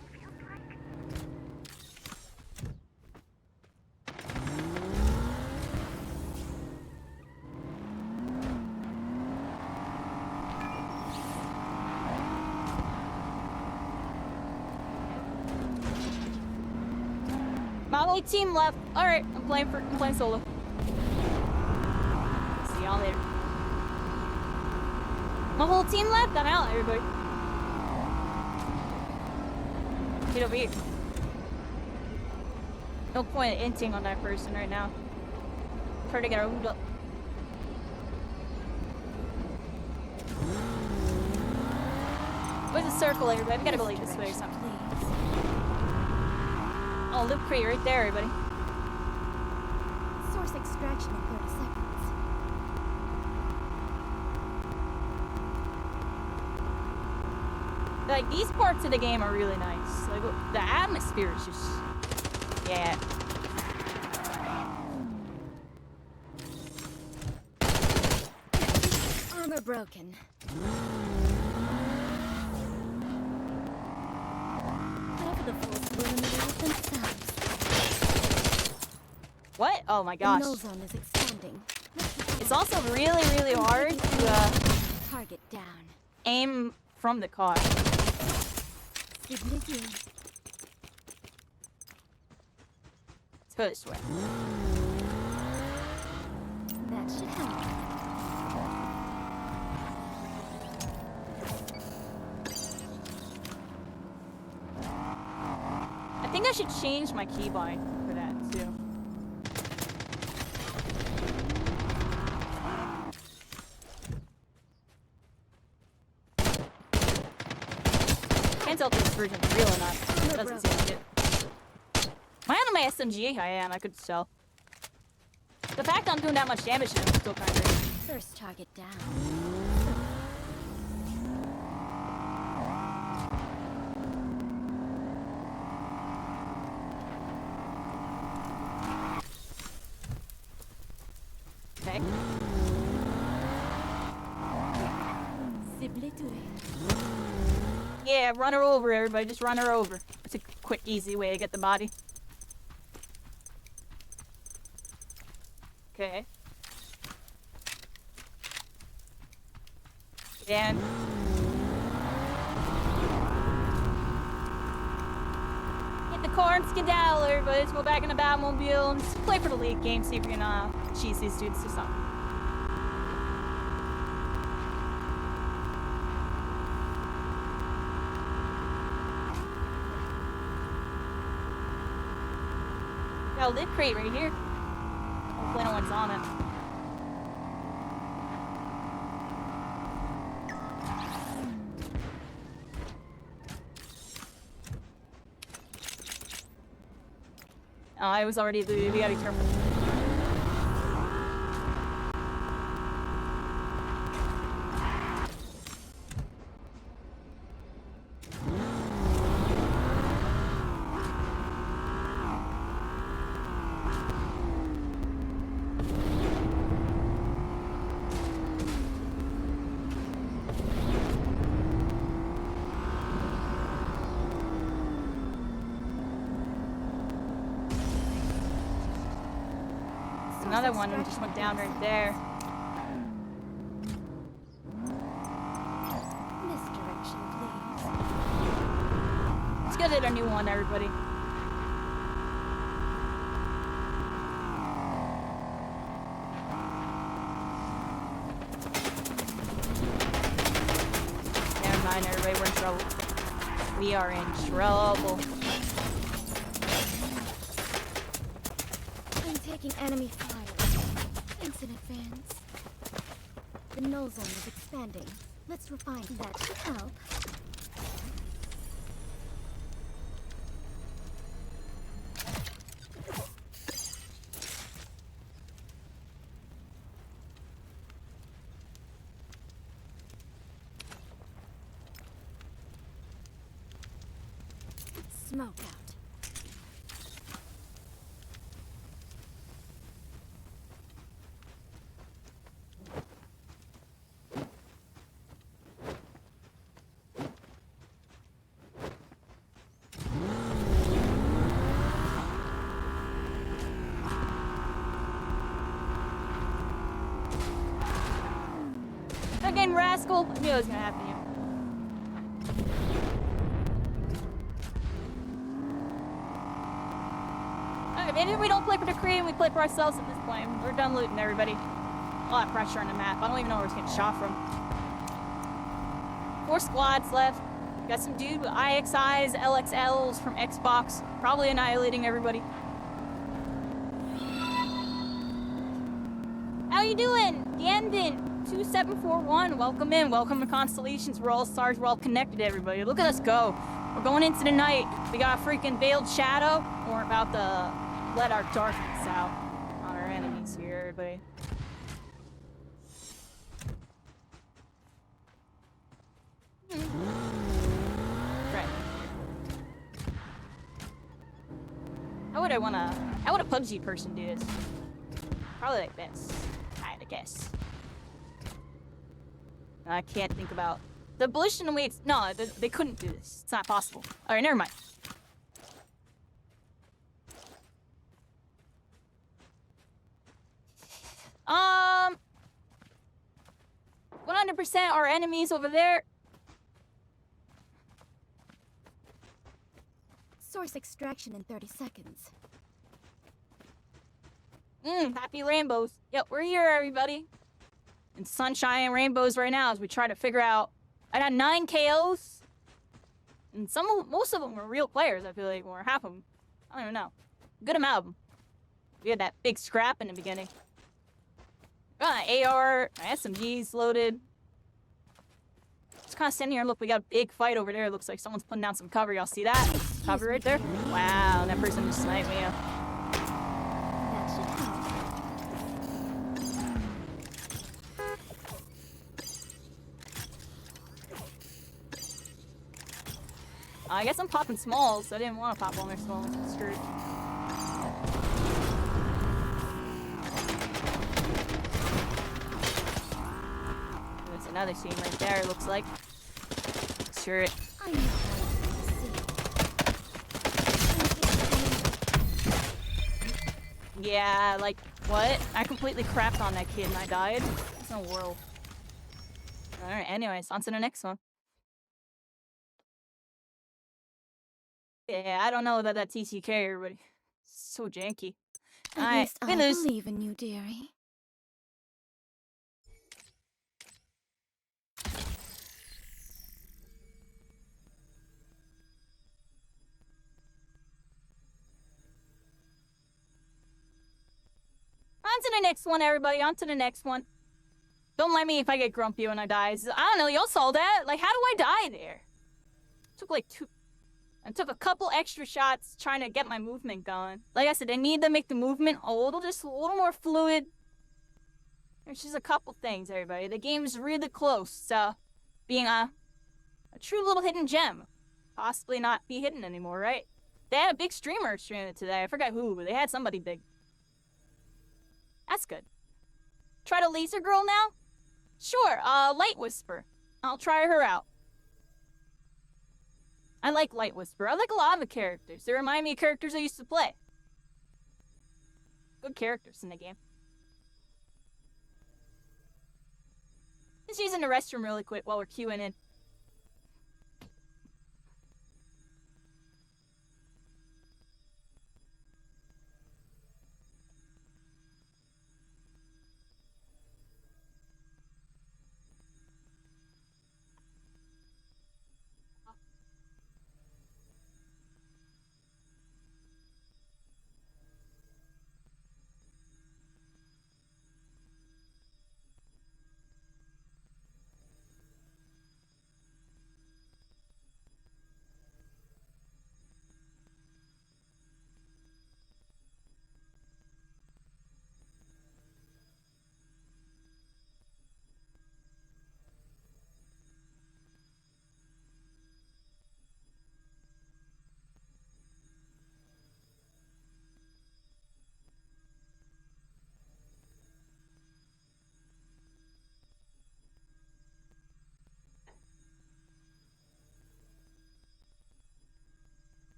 My only team left. Alright, I'm playing solo. See y'all later. My whole team left? I'm out, everybody. Get over here. No point in inting on that person right now. Try to get our loot up. Where's the circle, everybody? We gotta go like this way or something. Oh, loot crate right there, everybody. Source extraction in 30 seconds. Like, these parts of the game are really nice. Like, the atmosphere is just... Yeah. Armor broken. Whatever the fools will eliminate themselves. What? Oh my The gosh. null zone is expanding. It's also really, really hard to Target down. aim from the car. Skibbity-doo. Let's go this way. That should help. I think I should change my keybind for that too. Can't tell if this version's real or not. It doesn't seem like it. Am I on my SMG? I am, I could tell. The fact that I'm doing that much damage to him is still kind of crazy. First target down. Okay. Skibbity-doo. Yeah, run her over, everybody. Just run her over. It's a quick, easy way to get the body. Okay. And get the car and skedaddle, everybody. Let's go back in the Batmobile and just play for the league game. See if we can cheese these dudes or something. Got a loot crate right here. Hopefully no one's on it. Oh, I was already looted. We gotta be careful. another one and just went down right there. Misdirection, please. Let's go hit our new one, everybody. Never mind, everybody, we're in trouble. We are in trouble. I'm taking enemy fire. Thanks in advance. The null zone is expanding. Let's refine. That should help. Smoke out. Again, rascal! I knew it was gonna happen to you. Okay, maybe we don't play for the cream, we play for ourselves at this point. We're done looting, everybody. A lot of pressure on the map. I don't even know where it's getting shot from. 4 squads left. Got some dude with IXIs, LXLs from Xbox. Probably annihilating everybody. How you doing? Gandin 2741, welcome in. Welcome to Constellations. We're all stars. We're all connected, everybody. Look at us go. We're going into the night. We got a freaking veiled shadow. We're about to let our darkness out on our enemies here, everybody. Right. How would a PUBG person do this? Probably like this, I guess. I can't think about the Ballistic Weights. No, they couldn't do this. It's not possible. All right, never mind. Um, 100% our enemies over there. Source extraction in 30 seconds. Happy rainbows. Yep, we're here, everybody. In sunshine and rainbows right now as we try to figure out. I got 9 KOs. And most of them were real players, I feel like, or half of them. I don't even know. Good amount of them. We had that big scrap in the beginning. Got an AR, my SMG's loaded. Just kind of standing here and look, we got a big fight over there. It looks like someone's putting down some cover. Y'all see that? Cover right there? Wow, that person just sniped me up. That should help. I guess I'm popping smalls, so I didn't want to pop all their smalls. Screwed. There's another scene right there, it looks like. Sure it. I'm not one to Yeah, like, what? I completely crapped on that kid and I died? There's no world. Alright, anyways, on to the next one. Yeah, I don't know about that TCK, everybody. So janky. At Alright, least I believe in you, dearie. On to the next one, everybody. On to the next one. Don't mind me if I get grumpy when I die. I don't know, y'all saw that? Like, how do I die there? Took like 2... I took a couple extra shots trying to get my movement going. Like I said, I need to make the movement a little more fluid. There's just a couple things, everybody. The game's really close to being a true little hidden gem. Possibly not be hidden anymore, right? They had a big streamer streaming it today. I forgot who, but they had somebody big. That's good. Try to laser girl now? Sure, Light Whisper. I'll try her out. I like Light Whisper. I like a lot of the characters. They remind me of characters I used to play. Good characters in the game. Let's use in the restroom really quick while we're queuing in.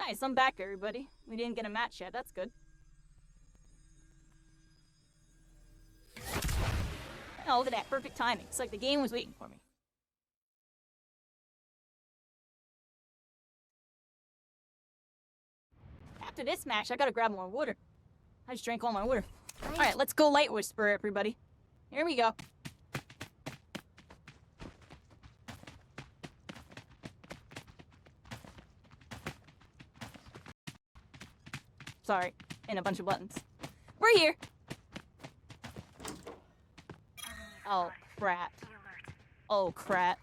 Nice, I'm back, everybody. We didn't get a match yet, that's good. Oh, look at that, perfect timing. It's like the game was waiting for me. After this match, I gotta grab more water. I just drank all my water. Alright, let's go Light Whisper, everybody. Here we go. Sorry, and a bunch of buttons. We're here! Oh, crap. Oh, crap.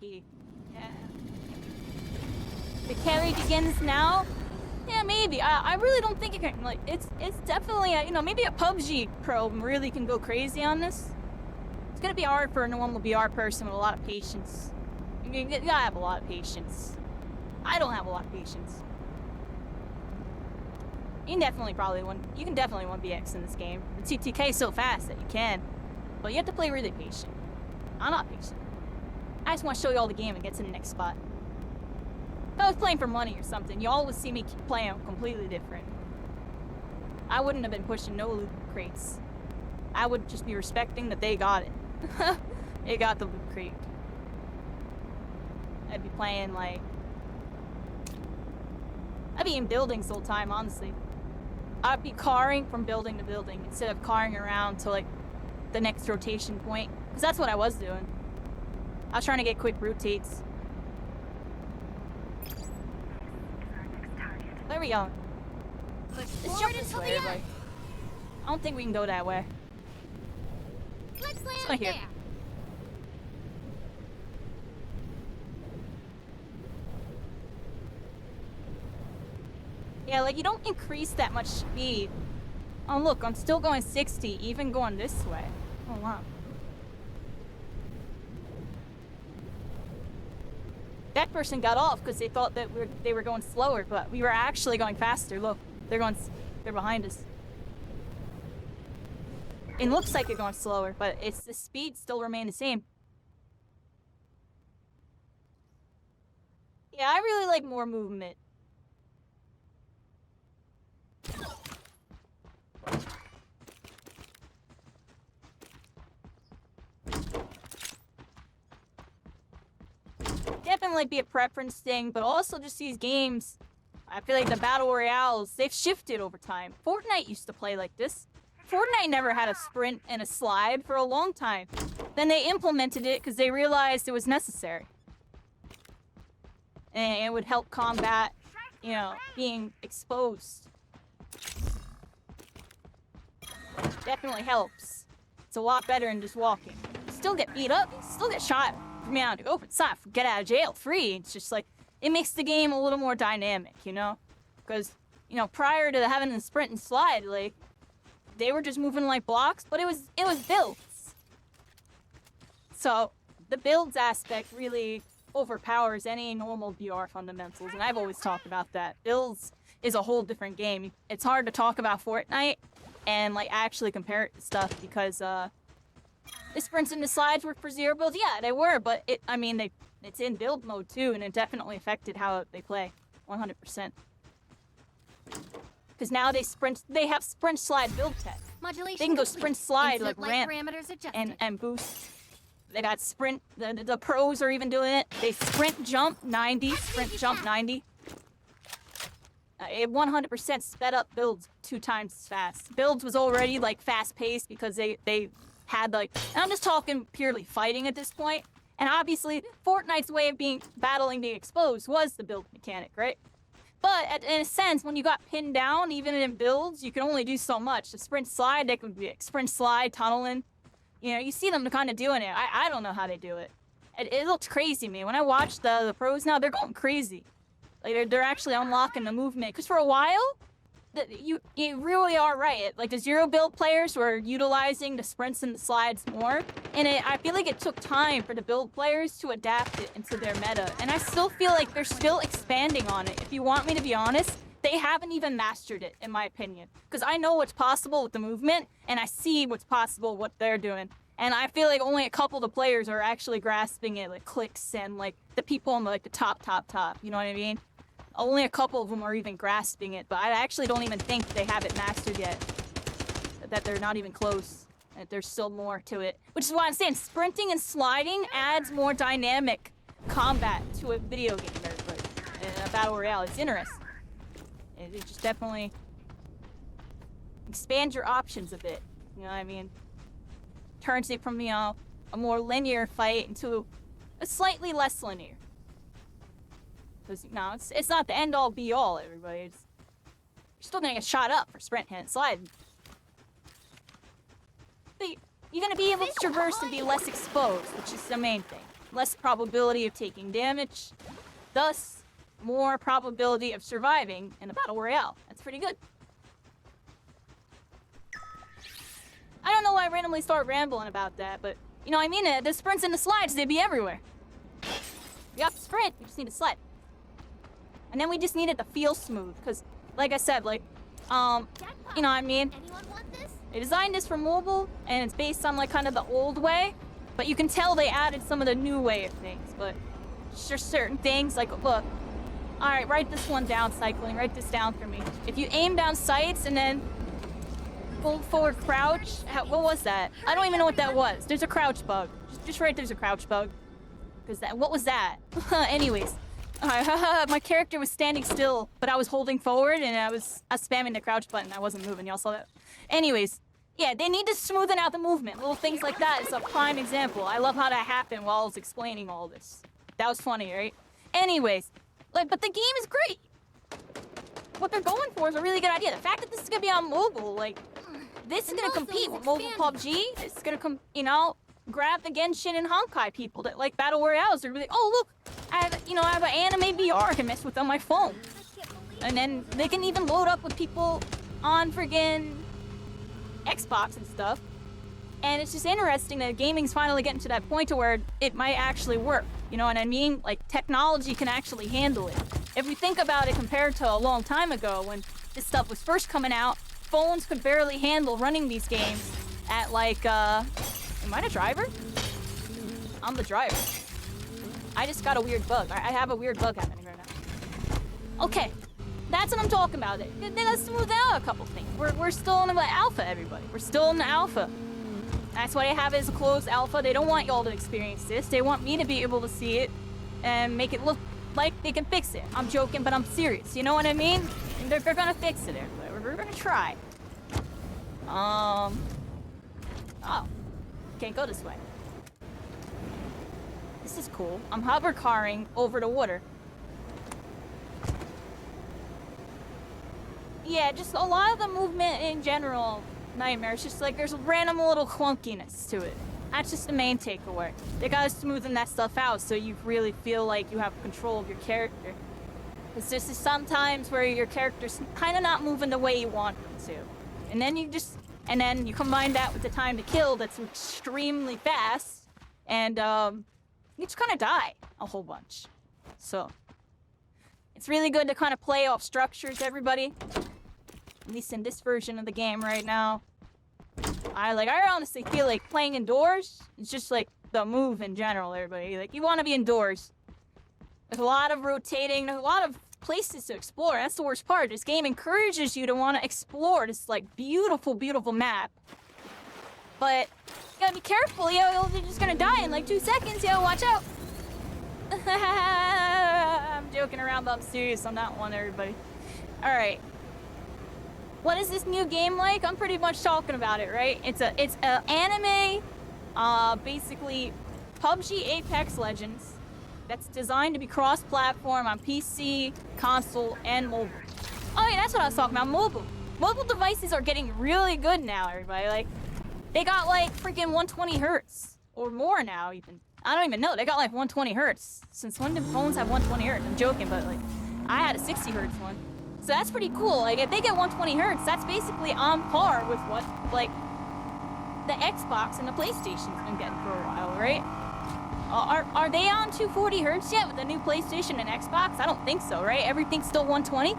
Yeah. The carry begins now? Yeah, maybe. I really don't think it can, like, it's definitely, you know, maybe a PUBG pro really can go crazy on this. It's gonna be hard for a normal VR person with a lot of patience. You gotta have a lot of patience. I don't have a lot of patience. You can definitely 1BX in this game. The TTK is so fast that you can. But you have to play really patient. I'm not patient. I just want to show you all the game and get to the next spot. If I was playing for money or something, you all would see me playing completely different. I wouldn't have been pushing no loot crates. I would just be respecting that they got it. They got the loot crate. I'd be playing like... I'd be in buildings the whole time, honestly. I'd be carring from building to building instead of carring around to like the next rotation point. Because that's what I was doing. I was trying to get quick rotates. There we go. Let's jump this way, everybody. I don't think we can go that way. Let's land go here. there. Yeah, like you don't increase that much speed. Oh look, I'm still going 60, even going this way. Oh wow. That person got off because they thought that they were going slower, but we were actually going faster. Look, they're behind us. It looks like they're going slower, but it's the speed still remain the same. Yeah, I really like more movement. Definitely be a preference thing, but also just these games, I feel like the battle royales, they've shifted over time. Fortnite used to play like this. Fortnite never had a sprint and a slide for a long time. Then they implemented it because they realized it was necessary. And it would help combat, you know, being exposed. Definitely helps. It's a lot better than just walking. Still get beat up, still get shot from out to open side, get out of jail free. It's just like, it makes the game a little more dynamic, you know? Because, you know, prior to having the sprint and slide, like, they were just moving like blocks, but it was builds. So the builds aspect really overpowers any normal VR fundamentals, and I've always talked about that. Builds is a whole different game. It's hard to talk about Fortnite and like actually compare it to stuff because the sprints and the slides were for zero builds. Yeah, they were, but it's in build mode too, and it definitely affected how they play, 100%. Because now they have sprint slide build tech. Modulation They can go complete. sprint slide Incident like light ramp parameters adjusted. and boost. They got sprint. The pros are even doing it. They sprint jump 90, sprint jump 90. It 100% sped up builds 2 times as fast. Builds was already like fast paced because they had like, and I'm just talking purely fighting at this point. And obviously, Fortnite's way of battling being exposed was the build mechanic, right? But in a sense, when you got pinned down, even in builds, you can only do so much. The sprint slide, they could be like sprint slide, tunneling. You know, you see them kind of doing it. I don't know how they do it. It looks crazy to me. When I watch the pros now, they're going crazy. Like they're actually unlocking the movement. Because for a while, you really are right. Like the zero build players were utilizing the sprints and the slides more. And I feel like it took time for the build players to adapt it into their meta. And I still feel like they're still expanding on it. If you want me to be honest, they haven't even mastered it, in my opinion. Because I know what's possible with the movement, and I see what's possible what they're doing. And I feel like only a couple of the players are actually grasping it, like Clicks and like the people on the top. You know what I mean? Only a couple of them are even grasping it, but I actually don't even think they have it mastered yet. That they're not even close. That there's still more to it. Which is why I'm saying sprinting and sliding adds more dynamic combat to a video game, everybody. In a battle royale, it's interesting. It just definitely expands your options a bit. You know what I mean? Turns it from, you know, a more linear fight into a slightly less linear. Because, you know, it's not the end-all be-all, everybody. You're still gonna get shot up for sprint and slide. But you're gonna be able to traverse and be less exposed, which is the main thing. Less probability of taking damage. Thus, more probability of surviving in a battle royale. That's pretty good. I don't know why I randomly start rambling about that, but you know what I mean? The sprints and the slides, they'd be everywhere. You have to sprint, you just need to slide. And then we just needed to feel smooth, because like I said, like, you know what I mean? Anyone want this? They designed this for mobile, and it's based on like kind of the old way, but you can tell they added some of the new way of things, but it's just certain things, like, look, all right, write this one down, cycling, write this down for me. If you aim down sights and then full forward crouch, what was that? I don't even know what that was. There's a crouch bug. Just write there's a crouch bug. Because what was that? Anyways, my character was standing still, but I was holding forward and I was spamming the crouch button. I wasn't moving, y'all saw that? Anyways, yeah, they need to smoothen out the movement. Little things like that is a prime example. I love how that happened while I was explaining all this. That was funny, right? Anyways, like, but the game is great. What they're going for is a really good idea. The fact that this is gonna be on mobile, like, this is gonna compete with mobile PUBG. It's gonna grab the Genshin and Honkai people that like battle royales. They're really, oh look, I have an anime VR I can mess with on my phone. And then they can even load up with people on friggin' Xbox and stuff. And it's just interesting that gaming's finally getting to that point to where it might actually work. You know what I mean? Like, technology can actually handle it. If we think about it compared to a long time ago when this stuff was first coming out, phones could barely handle running these games at like, am I the driver? I'm the driver. I just got a weird bug. I have a weird bug happening right now. Okay, that's what I'm talking about. Then let's smooth out a couple things. We're still in the alpha, everybody. We're still in the alpha. That's why they have it as a closed alpha. They don't want y'all to experience this. They want me to be able to see it and make it look like they can fix it. I'm joking, but I'm serious. You know what I mean? And they're gonna fix it. We're gonna try. Oh. Can't go this way. This is cool. I'm hovercarring over the water. Yeah, just a lot of the movement in general, Nightmare. It's just like there's a random little clunkiness to it. That's just the main takeaway. They gotta smoothen that stuff out so you really feel like you have control of your character. Because this is sometimes where your character's kind of not moving the way you want them to. And then you combine that with the time to kill that's extremely fast, and you just kind of die a whole bunch. So it's really good to kind of play off structures, everybody. At least in this version of the game right now. I honestly feel like playing indoors is just like the move in general, everybody. Like, you want to be indoors. There's a lot of rotating, there's a lot of places to explore. That's the worst part. This game encourages you to want to explore this, like, beautiful, beautiful map. But you gotta be careful, yo. You're just gonna die in like 2 seconds, yo. Watch out. I'm joking around, but I'm serious on that one, everybody. Alright. What is this new game like? I'm pretty much talking about it, right? It's a anime, basically PUBG Apex Legends that's designed to be cross-platform on PC, console, and mobile. Oh yeah, that's what I was talking about, mobile. Mobile devices are getting really good now, everybody. Like, they got like freaking 120 hertz or more now, even. I don't even know. They got like 120 hertz. Since when did phones have 120 hertz? I'm joking, but like, I had a 60 hertz one. So that's pretty cool. Like, if they get 120 hertz, that's basically on par with what, like, the Xbox and the PlayStation's been getting for a while, right? Are they on 240 hertz yet with the new PlayStation and Xbox? I don't think so, right? Everything's still 120?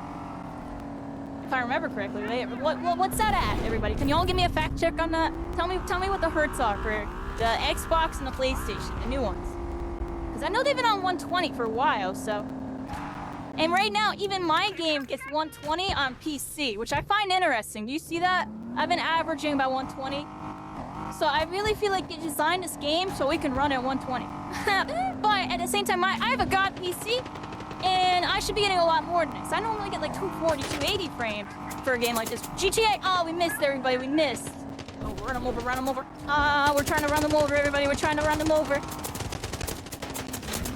If I remember correctly, right? What's that at, everybody? Can y'all give me a fact check on that? Tell me what the hertz are for the Xbox and the PlayStation, the new ones. Because I know they've been on 120 for a while, so... And right now, even my game gets 120 on PC, which I find interesting. Do you see that? I've been averaging about 120. So I really feel like they designed this game so we can run at 120. But at the same time, I have a God PC, and I should be getting a lot more than this. I normally get like 240, 280 frames for a game like this. GTA! Oh, we missed, everybody. We missed. Oh, run them over, run them over. We're trying to run them over, everybody. We're trying to run them over.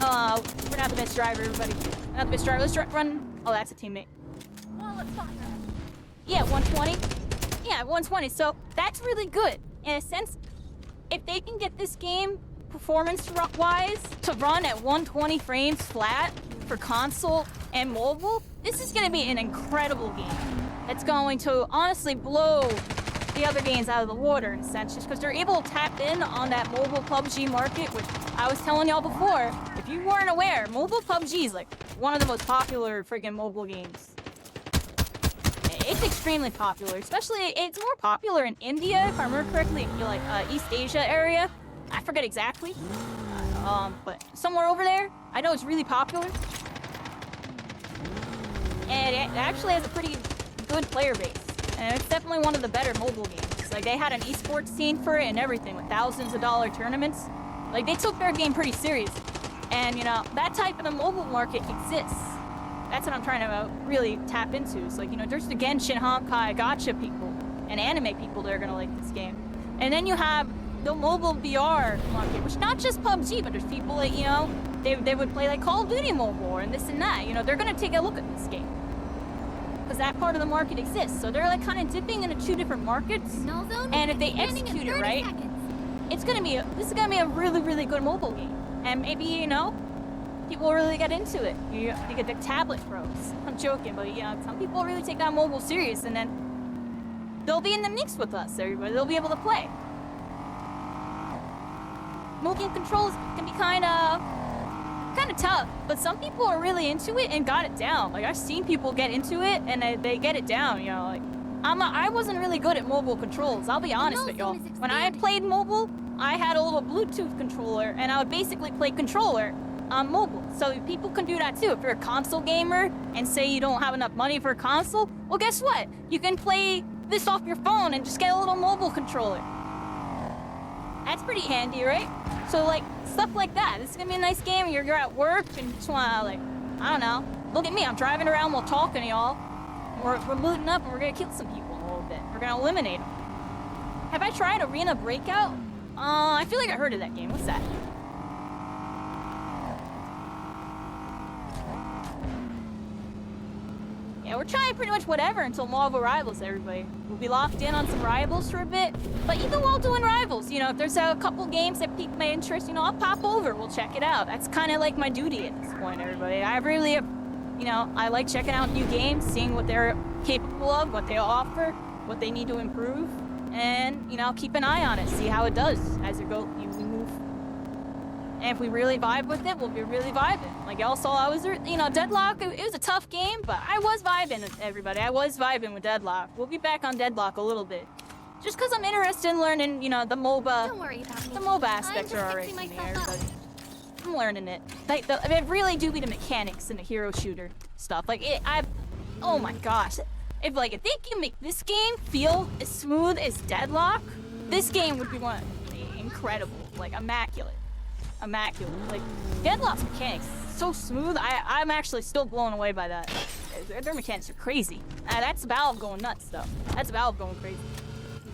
We're not the best driver, everybody. Not the best driver. Let's run. Oh, that's a teammate. Well, let's find out. Yeah, 120. Yeah, 120. So that's really good. In a sense, if they can get this game performance-wise to run at 120 frames flat for console and mobile, this is going to be an incredible game. It's going to honestly blow the other games out of the water in a sense, just because they're able to tap in on that mobile PUBG market, which I was telling y'all before. If you weren't aware, mobile PUBG is like one of the most popular freaking mobile games. It's extremely popular, especially it's more popular in India, if I remember correctly, like East Asia area. I forget exactly, but somewhere over there. I know it's really popular, and it actually has a pretty good player base. And it's definitely one of the better mobile games. Like, they had an esports scene for it and everything with thousands of dollar tournaments. Like, they took their game pretty serious. And, you know, that type of a mobile market exists. That's what I'm trying to really tap into. It's like, you know, there's the Genshin, Honkai, gacha people, and anime people that are gonna like this game. And then you have the mobile VR market, which not just PUBG, but there's people that, you know, they would play like Call of Duty Mobile and this and that. You know, they're gonna take a look at this game. Because that part of the market exists. So they're like kind of dipping into two different markets. No zone. And if they execute it right, it's gonna be this is gonna be a really, really good mobile game. And maybe, you know, people really get into it. You get the tablet pros. I'm joking, but yeah, some people really take that mobile serious, and then they'll be in the mix with us, everybody. They'll be able to play. Mobile controls can be kind of tough, but some people are really into it and got it down. Like, I've seen people get into it and they get it down, you know, like, I wasn't really good at mobile controls, I'll be honest with y'all. When I played mobile, I had a little Bluetooth controller, and I would basically play controller on mobile. So people can do that too. If you're a console gamer and say you don't have enough money for a console, well, guess what? You can play this off your phone and just get a little mobile controller. That's pretty handy, right? So, like, stuff like that. This is gonna be a nice game. You're at work and just wanna, like, I don't know. Look at me, I'm driving around while talking to y'all. We're looting up and we're gonna kill some people in a little bit. We're gonna eliminate them. Have I tried Arena Breakout? I feel like I heard of that game. What's that? Yeah, we're trying pretty much whatever until Marvel Rivals, everybody. We'll be locked in on some Rivals for a bit. But even while doing Rivals, you know, if there's a couple games that pique my interest, you know, I'll pop over. We'll check it out. That's kind of like my duty at this point, everybody. I really, you know, I like checking out new games, seeing what they're capable of, what they offer, what they need to improve. And, you know, keep an eye on it, see how it does as we move And if we really vibe with it, we'll be really vibing. Like y'all saw, I was, you know, Deadlock, it was a tough game, but I was vibing with everybody. I was vibing with Deadlock. We'll be back on Deadlock a little bit. Just because I'm interested in learning, you know, the MOBA. Don't worry about me. The MOBA aspects I'm are just already fixing in myself there, up. but I'm learning it. Like, it really do be the mechanics in the hero shooter stuff. Like, oh my gosh. If they can make this game feel as smooth as Deadlock, this game would be incredible, like immaculate. Like, Deadlock's mechanics, so smooth, I'm actually still blown away by that. Their mechanics are crazy. That's Valve going nuts, though. That's Valve going crazy.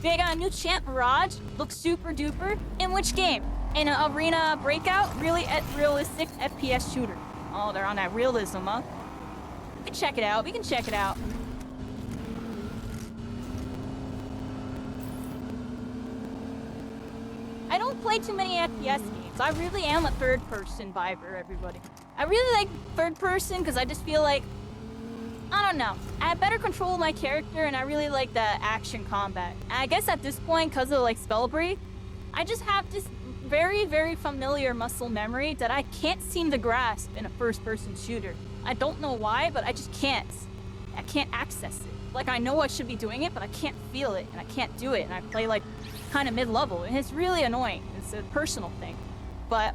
They got a new champ, Mirage, looks super duper. In which game? In an Arena Breakout? Really realistic FPS shooter. Oh, they're on that realism, huh? We can check it out. I don't play too many FPS games. I really am a third-person viber, everybody. I really like third-person because I just feel like, I don't know, I have better control of my character and I really like the action combat. And I guess at this point, because of like Spellbreak, I just have this very, very familiar muscle memory that I can't seem to grasp in a first-person shooter. I don't know why, but I just can't. I can't access it. Like, I know I should be doing it, but I can't feel it, and I can't do it, and I play, like, kind of mid-level, and it's really annoying. It's a personal thing. But,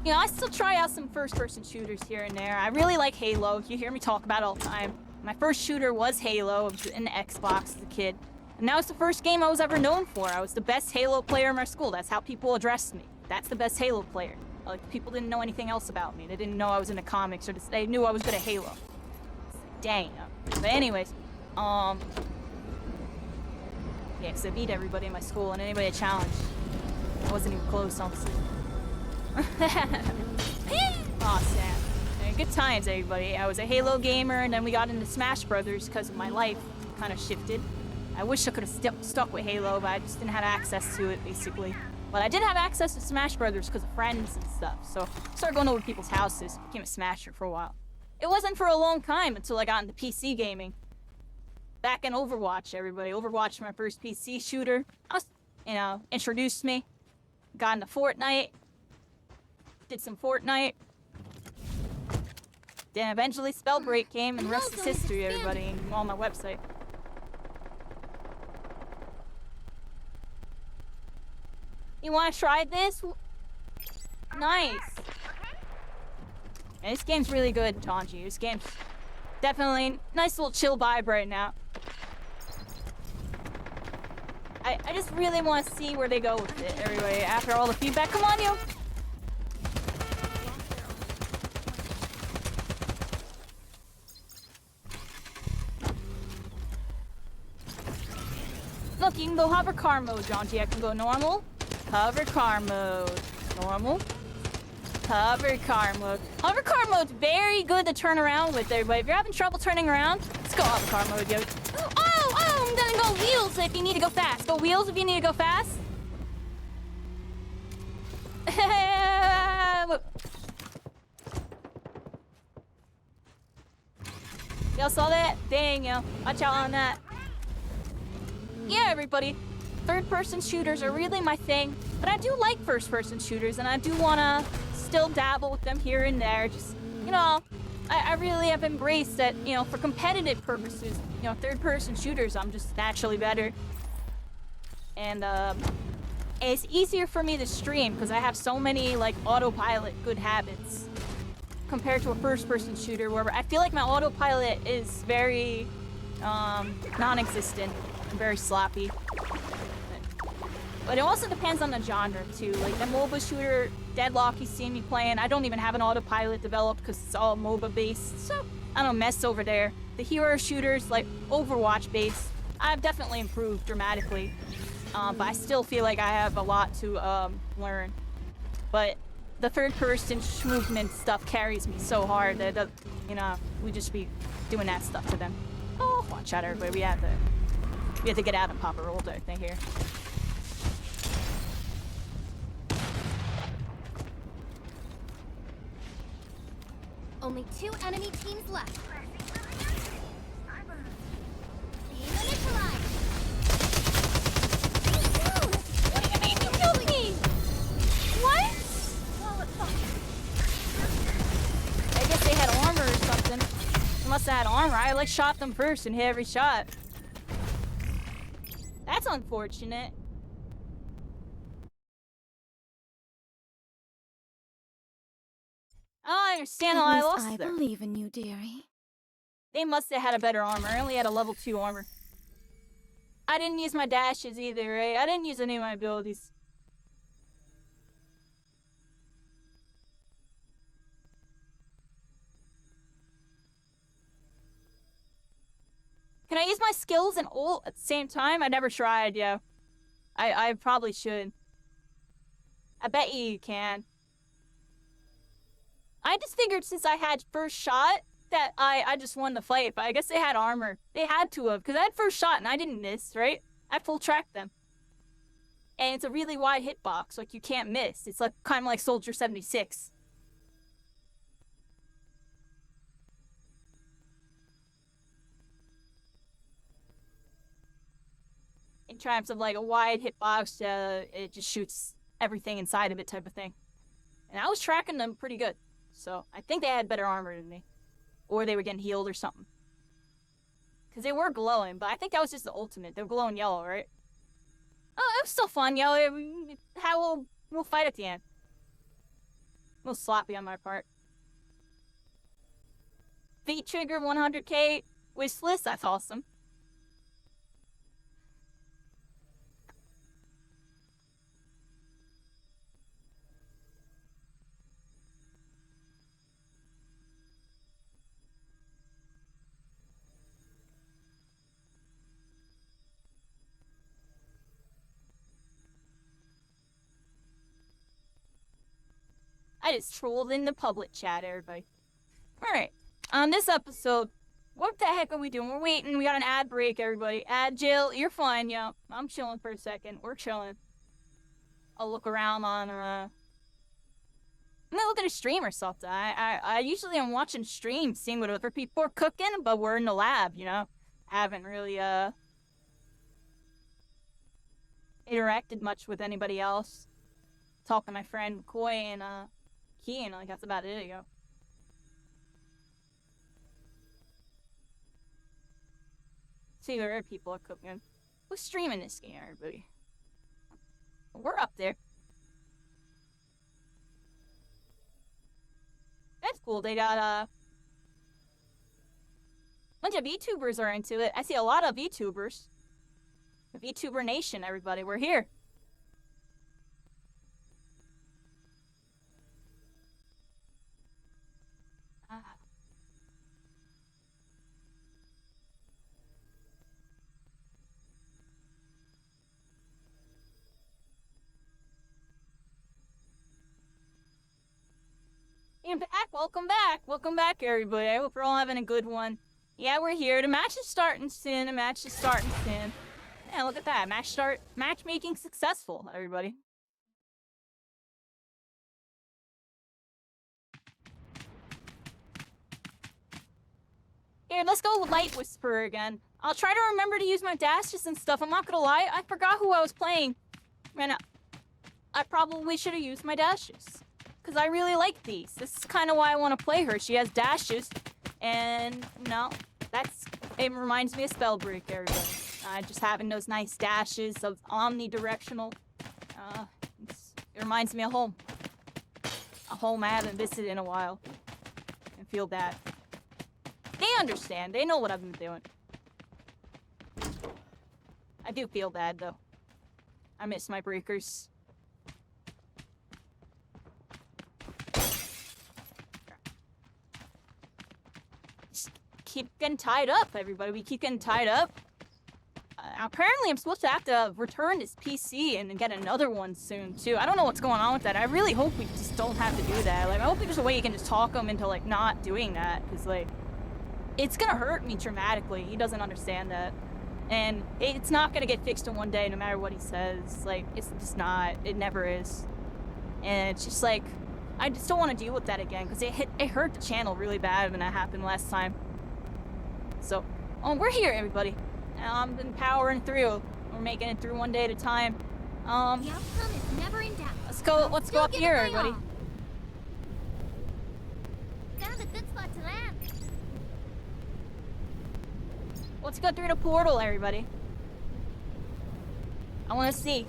you know, I still try out some first-person shooters here and there. I really like Halo. You hear me talk about it all the time. My first shooter was Halo. I was in the Xbox as a kid. And that was the first game I was ever known for. I was the best Halo player in my school. That's how people addressed me. That's the best Halo player. Like, people didn't know anything else about me. They didn't know I was into comics, or they knew I was good at Halo. Dang. But anyways, yeah, because I beat everybody in my school and anybody I challenged. I wasn't even close, honestly. Aw, sad. And good times, everybody. I was a Halo gamer, and then we got into Smash Brothers because my life kind of shifted. I wish I could have stuck with Halo, but I just didn't have access to it, basically. But I did have access to Smash Brothers because of friends and stuff, so I started going over to people's houses, became a Smasher for a while. It wasn't for a long time until I got into PC gaming. Back in Overwatch, everybody. Overwatch, my first PC shooter. You know, introduced me. Got into Fortnite. Did some Fortnite. Then eventually Spellbreak came, and the rest is history, everybody, on my website. You want to try this? Nice. And this game's really good, Tanji. This game's definitely nice little chill vibe right now. I just really want to see where they go with it, everybody. After all the feedback, come on, you. Look, you can go hover car mode, Tanji. I can go normal, hover car mode, normal. Hover car mode. Hover car mode's very good to turn around with, everybody. If you're having trouble turning around, let's go hover car mode, yo. Oh, I'm gonna go wheels if you need to go fast. Go wheels if you need to go fast. Y'all saw that? Dang, yo. Watch out on that. Yeah, everybody. Third-person shooters are really my thing, but I do like first-person shooters, and I do wanna still dabble with them here and there. Just, you know, I really have embraced that, you know, for competitive purposes, you know, third-person shooters, I'm just naturally better. And, it's easier for me to stream because I have so many, like, autopilot good habits compared to a first-person shooter where I feel like my autopilot is very, non-existent and very sloppy. But it also depends on the genre, too. Like, the MOBA shooter, Deadlock, you see me playing, I don't even have an autopilot developed because it's all MOBA-based, so I don't mess over there. The hero shooters, like Overwatch-based, I've definitely improved dramatically, but I still feel like I have a lot to learn. But the third-person movement stuff carries me so hard that, you know, we just be doing that stuff to them. Oh, watch out, everybody. We have to get out and pop a roll thing here. Only 2 enemy teams left. Beam initialized. What do you mean you killed me? What? that armor. I like shot them first and hit every shot. That's unfortunate. I don't understand how I lost I there. believe in you, dearie. They must have had a better armor. I only had a level 2 armor. I didn't use my dashes either, right? I didn't use any of my abilities. Can I use my skills and ult at the same time? I never tried, yeah. I probably should. I bet you can. I just figured since I had first shot that I just won the fight, but I guess they had armor. They had to have, because I had first shot and I didn't miss, right? I full tracked them. And it's a really wide hitbox, like you can't miss. It's like kind of like Soldier 76. In terms of like a wide hitbox, it just shoots everything inside of it type of thing. And I was tracking them pretty good. So I think they had better armor than me. Or they were getting healed or something. Because they were glowing, but I think that was just the ultimate. They were glowing yellow, right? Oh, it was still fun, yellow. We'll fight at the end. A little sloppy on my part. V-Trigger 100k wishlist, that's awesome. I just trolled in the public chat, everybody. Alright, on this episode, what the heck are we doing? We're waiting, we got an ad break, everybody. Jill, you're fine, yeah. I'm chilling for a second. We're chilling. I'll look around on, I'm gonna look at a stream or something. I usually am watching streams, seeing what other people are cooking, but we're in the lab, you know? Haven't really, interacted much with anybody else. Talking to my friend McCoy and, Keen, like that's about it, yo. See where other people are cooking. Who's streaming this game, everybody? We're up there. That's cool. They got a bunch of VTubers are into it. I see a lot of VTubers. The VTuber Nation, everybody. We're here. And back, welcome back, everybody. I hope you're all having a good one. Yeah, we're here. The match is starting soon. Yeah, look at that. Matchmaking successful, everybody. Here, let's go Light Whisperer again. I'll try to remember to use my dashes and stuff. I'm not gonna lie, I forgot who I was playing. Man, I probably should have used my dashes. Because I really like these. This is kind of why I want to play her. She has dashes. And, no, it reminds me of Spellbreak, everybody. Just having those nice dashes of omnidirectional. It reminds me of home. A home I haven't visited in a while. And feel bad. They understand. They know what I've been doing. I do feel bad, though. I miss my breakers. Keep getting tied up, everybody. We keep getting tied up. Apparently, I'm supposed to have to return this PC and get another one soon, too. I don't know what's going on with that. I really hope we just don't have to do that. Like, I hope there's a way you can just talk him into, like, not doing that. Because, like, it's gonna hurt me dramatically. He doesn't understand that. And it's not gonna get fixed in one day, no matter what he says. Like, it's just not. It never is. And it's just, like, I just don't want to deal with that again. Because it hurt the channel really bad when that happened last time. So, we're here, everybody. I'm been powering through. We're making it through one day at a time. The outcome is never in doubt. Let's go up here, everybody. Found a good spot to land. let's go through the portal, everybody. I want to see.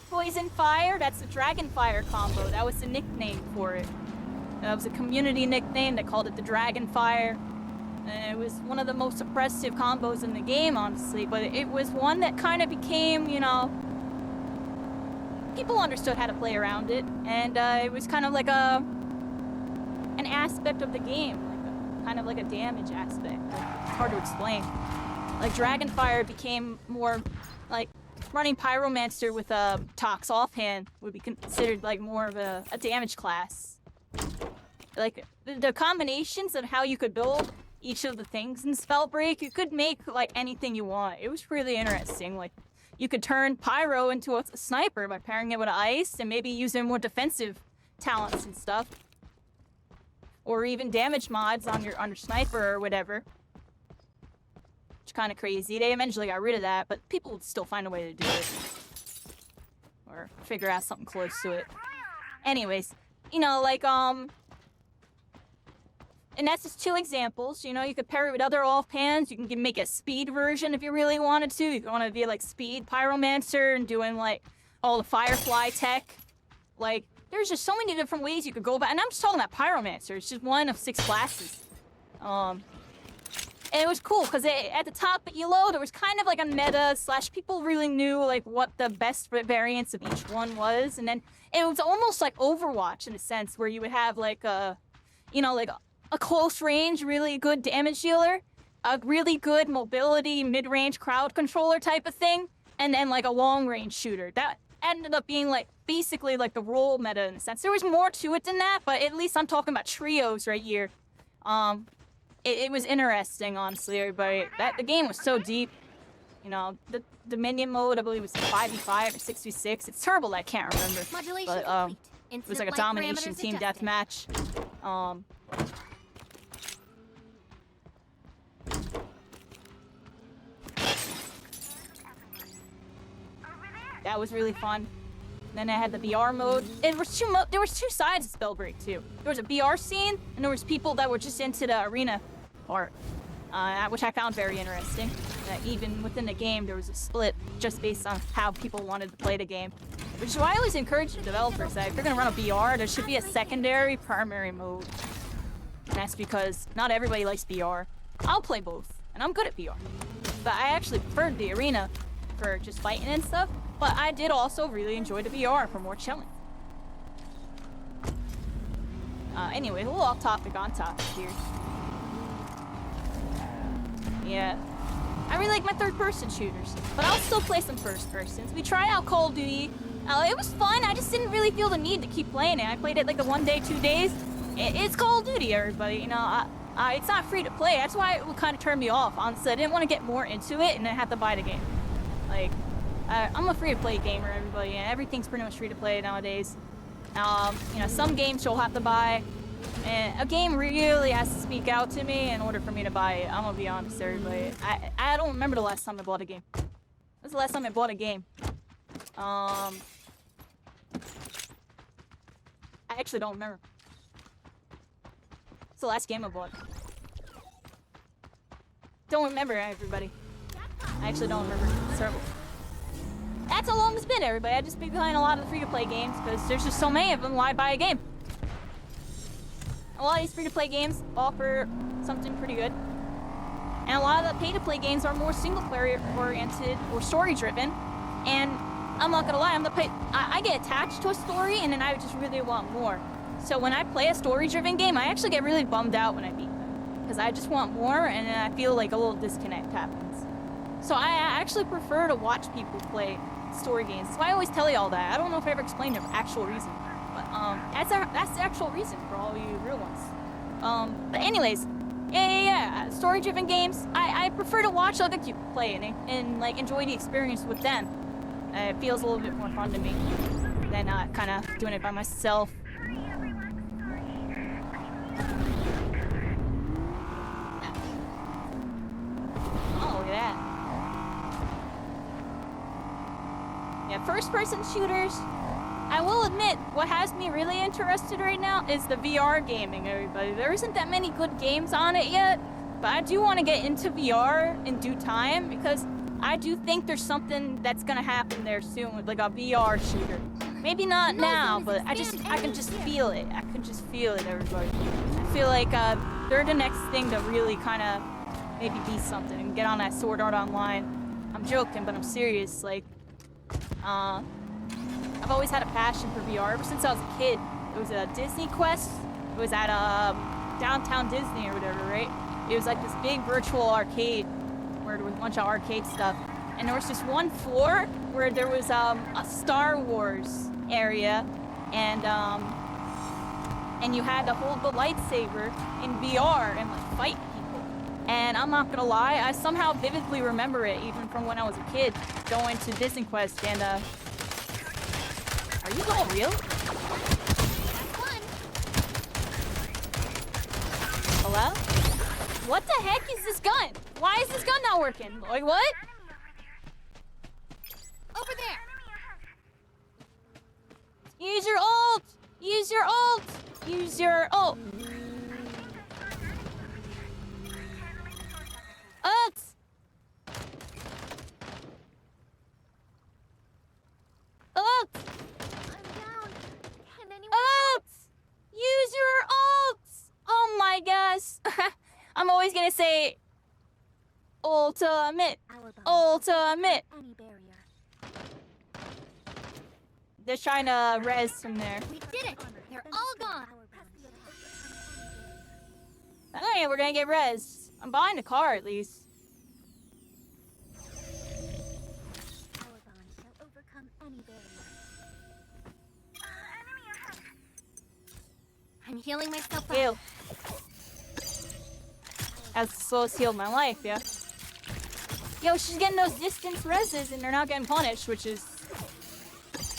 Poison Fire, that's the Dragon Fire combo. That was the nickname for it. That was a community nickname. They called it the Dragon Fire. And it was one of the most oppressive combos in the game, honestly. But it was one that kind of became, you know, people understood how to play around it. And it was kind of like an aspect of the game, like kind of like a damage aspect. It's hard to explain. Like Dragon Fire became more like running Pyromancer with a Tox offhand would be considered like more of a damage class. Like the combinations of how you could build each of the things in Spellbreak, you could make like anything you want. It was really interesting. Like you could turn Pyro into a sniper by pairing it with Ice and maybe using more defensive talents and stuff. Or even damage mods on your sniper or whatever. Which kind of crazy. They eventually got rid of that, but people would still find a way to do it. Or figure out something close to it. Anyways, you know, like, and that's just 2 examples. You know, you could pair it with other offhands. You can make a speed version if you really wanted to. You want to be like speed Pyromancer and doing like all the Firefly tech. Like, there's just so many different ways you could go about. And I'm just talking about Pyromancer. It's just one of 6 classes. And it was cool because at the top below there was kind of like a meta / people really knew like what the best variants of each one was, and then it was almost like Overwatch in a sense where you would have like a, you know, like a close range really good damage dealer, a really good mobility mid-range crowd controller type of thing, and then like a long range shooter. That ended up being like basically like the role meta in a sense. There was more to it than that, but at least I'm talking about trios right here. It was interesting, honestly, everybody. The game was so deep. You know, the minion mode, I believe, was 5v5 or 6v6. It's terrible that I can't remember. Modulation But, complete. it was like a domination team deathmatch. That was really fun. Then I had the BR mode. There was 2 sides of Spellbreak too. There was a BR scene, and there was people that were just into the arena part, which I found very interesting. Even within the game, there was a split just based on how people wanted to play the game. Which is why I always encourage the developers that if you're gonna run a BR, there should be a secondary, primary mode. And that's because not everybody likes BR. I'll play both, and I'm good at BR. But I actually preferred the arena for just fighting and stuff. But I did also really enjoy the BR for more chilling. Anyway, a little off topic on topic here. Yeah. I really like my third-person shooters, but I'll still play some first-persons. We tried out Call of Duty. It was fun, I just didn't really feel the need to keep playing it. I played it like the 1 day, 2 days. It's Call of Duty, everybody, you know. It's not free to play. That's why it would kind of turn me off. Honestly, I didn't want to get more into it and then have to buy the game. Like, I'm a free-to-play gamer, everybody, and everything's pretty much free-to-play nowadays. You know, some games you'll have to buy, and a game really has to speak out to me in order for me to buy it. I'm gonna be honest, everybody. I don't remember the last time I bought a game. When was the last time I bought a game? I actually don't remember. It's the last game I bought. Don't remember, everybody. I actually don't remember. It's terrible. That's how long it's been, everybody. I've just been playing a lot of the free-to-play games because there's just so many of them. Why buy a game? A lot of these free-to-play games offer something pretty good. And a lot of the pay-to-play games are more single-player oriented or story-driven. And I'm not gonna lie, I get attached to a story and then I just really want more. So when I play a story-driven game, I actually get really bummed out when I beat them. Because I just want more and then I feel like a little disconnect happens. So I actually prefer to watch people play story games. That's why I always tell you all that. I don't know if I ever explained the actual reason, but that's the actual reason for all you real ones. But anyways, yeah. Story-driven games. I prefer to watch other people play and like enjoy the experience with them. It feels a little bit more fun to me. then kind of doing it by myself. Oh, look at that. Yeah, first-person shooters. I will admit, what has me really interested right now is the VR gaming, everybody. There isn't that many good games on it yet, but I do want to get into VR in due time because I do think there's something that's gonna happen there soon with like a VR shooter. Maybe not now, but I can just feel it. I can just feel it, everybody. I feel like they're the next thing to really kind of maybe be something and get on that Sword Art Online. I'm joking, but I'm serious. Like, I've always had a passion for VR ever since I was a kid. It was a Disney Quest. It was at downtown Disney or whatever, right? It was like this big virtual arcade where there was a bunch of arcade stuff. And there was just one floor where there was a Star Wars area, and you had to hold the lightsaber in VR and like fight people. And I'm not gonna lie, I somehow vividly remember it even from when I was a kid, going to Disney Quest and are you all real? Hello? What the heck is this gun? Why is this gun not working? Like what? Over there! Use your ult! Use your ult! Use your ult! Ult! Ult! I'm down. Can anyone Ult! Use your ult! Oh my gosh! I'm always gonna say ultimate! Ultimate! Any barrier. They're trying to res from there. We did it! They're all gone! Alright, we're gonna get res. I'm buying a car at least. Our bond shall overcome any barrier. I'm healing myself up. Heal. As slow as healed my life, yeah. Yo, she's getting those distance reses and they're not getting punished, which is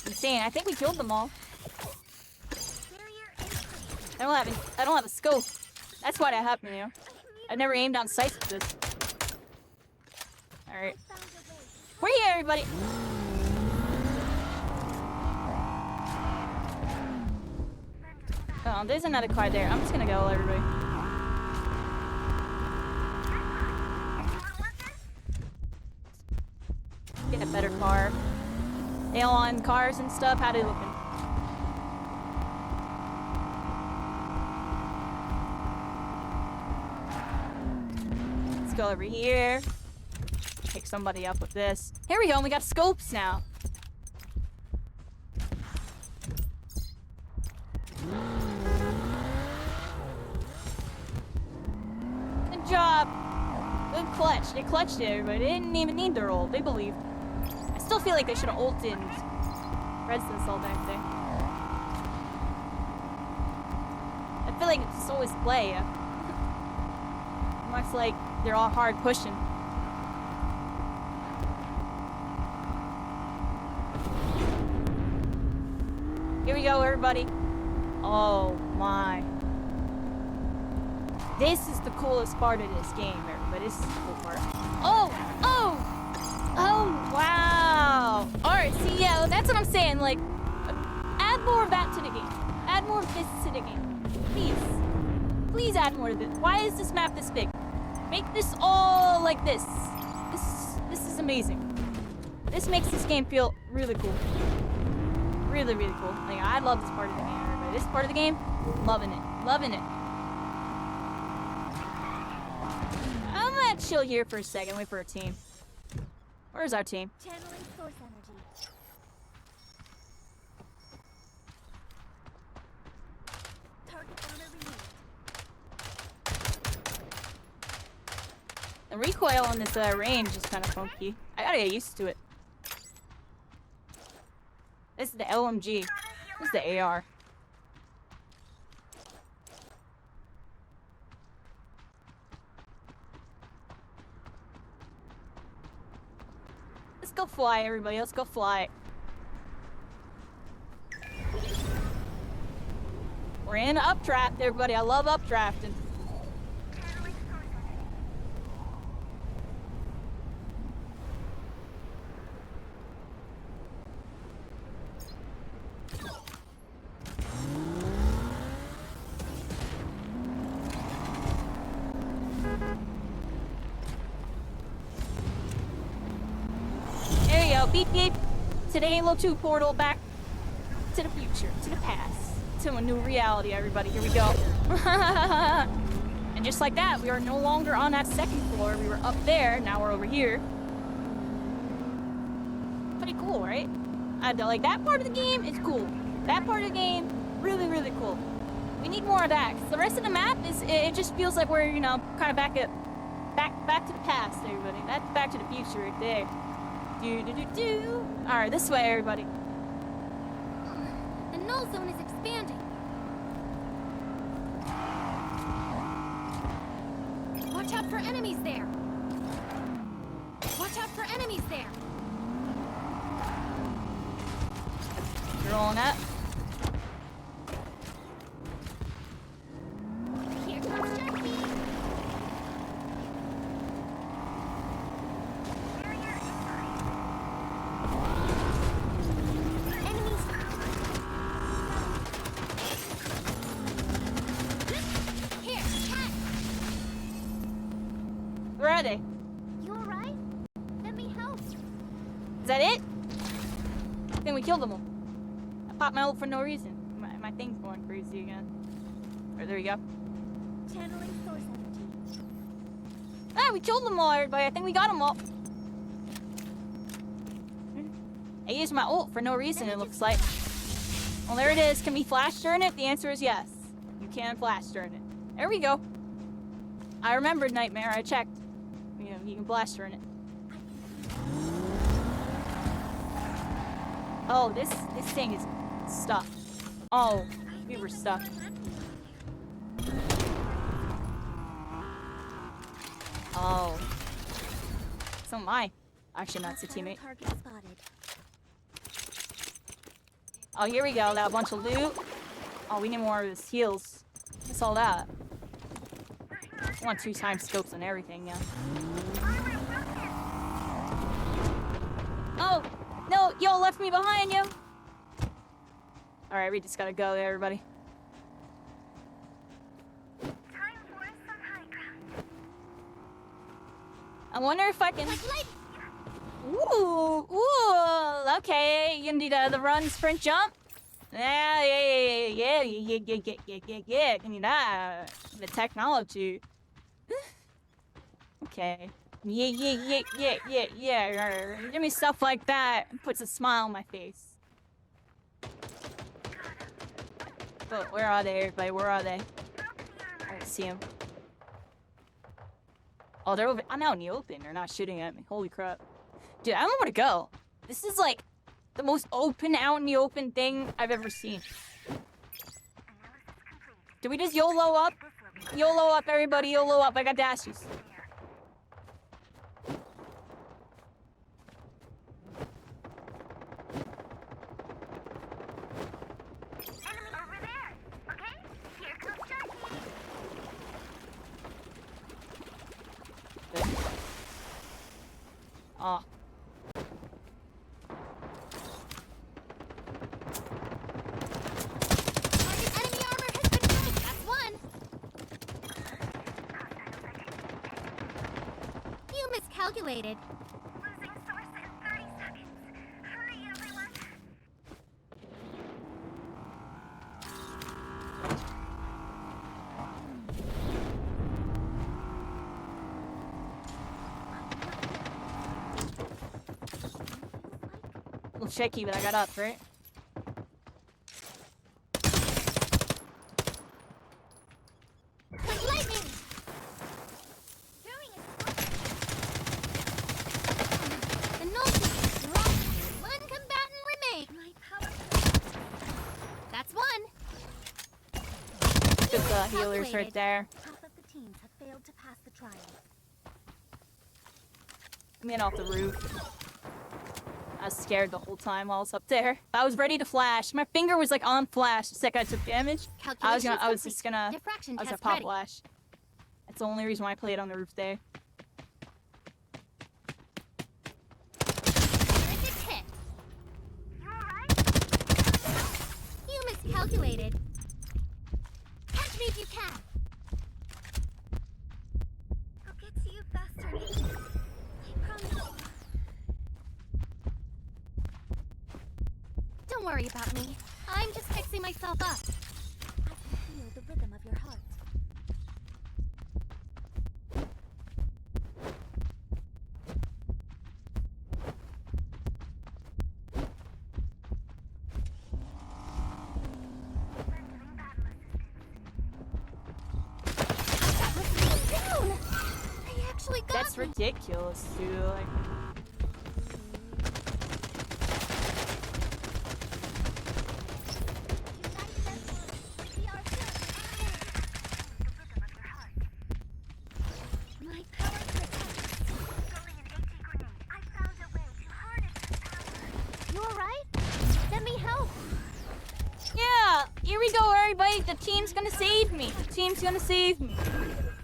insane. I think we killed them all. I don't have a scope. That's why that happened, you know. I never aimed on sights with this. Alright. We're here, everybody! Oh, there's another car there. I'm just gonna go, everybody. Get a better car. They all on cars and stuff? How they looking? Let's go over here. Pick somebody up with this. Here we go, we got scopes now. Good job. Good clutch. They clutched it, everybody. They didn't even need their ult. They believed. I still feel like they should have ulted and res this all back there. I feel like it's always play, yeah. Much like they're all hard pushing. Here we go, everybody. Oh my. This is the coolest part of this game, everybody. This is the cool part. Oh! Oh! Oh, wow. Alright, see, yeah, that's what I'm saying. Like, add more of that to the game. Add more of this to the game. Please. Please add more of this. Why is this map this big? Make this all like this. This is amazing. This makes this game feel really cool. Really, really cool. Like, I love this part of the game, everybody. This part of the game, loving it. Loving it. I'm gonna chill here for a second, wait for our team. Where's our team? Channeling source energy. Target owner removed. The recoil on this range is kind of funky. I gotta get used to it. This is the LMG. This is the AR. Let's go fly, everybody. Let's go fly. We're in updraft, everybody. I love updrafting. There you go. Beep beep. To the Halo 2 portal back to the future, to the past, to a new reality, everybody. Here we go. And just like that, we are no longer on that second floor. We were up there, now we're over here. Pretty cool, right? Like, that part of the game is cool. That part of the game, really, really cool. We need more of that, 'cause the rest of the map it just feels like we're, you know, kind of back to the past, everybody. That's back to the future right there. Do. Alright, this way, everybody. The null zone is expanding. Watch out for enemies there. Watch out for enemies there. You're rolling up. Here comes Jackie. Enemies. Here, cat. Where are they? You alright? Let me help. Is that it? I think we killed them all. I popped my ult for no reason. My thing's going crazy again. Alright, there we go. Channeling source energy. Ah, we killed them all, everybody. I think we got them all. I used my ult for no reason, it looks like. Well, there it is. Can we flash turn it? The answer is yes. You can flash turn it. There we go. I remembered Nightmare. I checked. You know, you can flash turn it. Oh, this thing is stuck. Oh, we were stuck. Oh. So am I. Actually, that's a teammate. Target spotted. Oh, here we go. That bunch of loot. Oh, we need more of his heals. What's all that? I want 2 times scopes and everything, yeah. Oh! No! Yo, left me behind, yo! Alright, we just gotta go there, everybody. I wonder if I can... Ooh! Okay, you need the run, sprint, jump? Yeah. Give me that. The technology. Okay. Yeah. Give me stuff like that. Puts a smile on my face. But where are they, everybody? Where are they? I don't see them. Oh, they're over. I'm out in the open. They're not shooting at me. Holy crap. Dude, I don't know where to go. This is like the most open, out in the open thing I've ever seen. Do we just YOLO up? YOLO up, everybody. YOLO up. I got dashes. Oh. Target enemy armor has been killed. That's one. You miscalculated. Losing source in 30 seconds. Hurry, everyone. A little shaky, but I got up, right? Lightning. The null is dropped. One combatant remains. That's one. Took the healers right there. Half of the teams have failed to pass the trial. I'm in off the roof. I was scared the whole time while I was up there. I was ready to flash. My finger was like on flash the second I took damage. I was just gonna Diffraction I was test gonna pop ready. flash. That's the only reason why I played on the roof there. Terrific hit. You alright? You miscalculated. Catch me if you can. I'll get to you faster, Nikki. I promise. Don't worry about me. I'm just fixing myself up. I can feel the rhythm of your heart. Down! I actually got That's me. ridiculous, dude. Like, My power protects. Throwing an AT grenade. I found a way to harness the power. You alright? Send me help. yeah, here we go, everybody. The team's gonna save me. The team's gonna save me.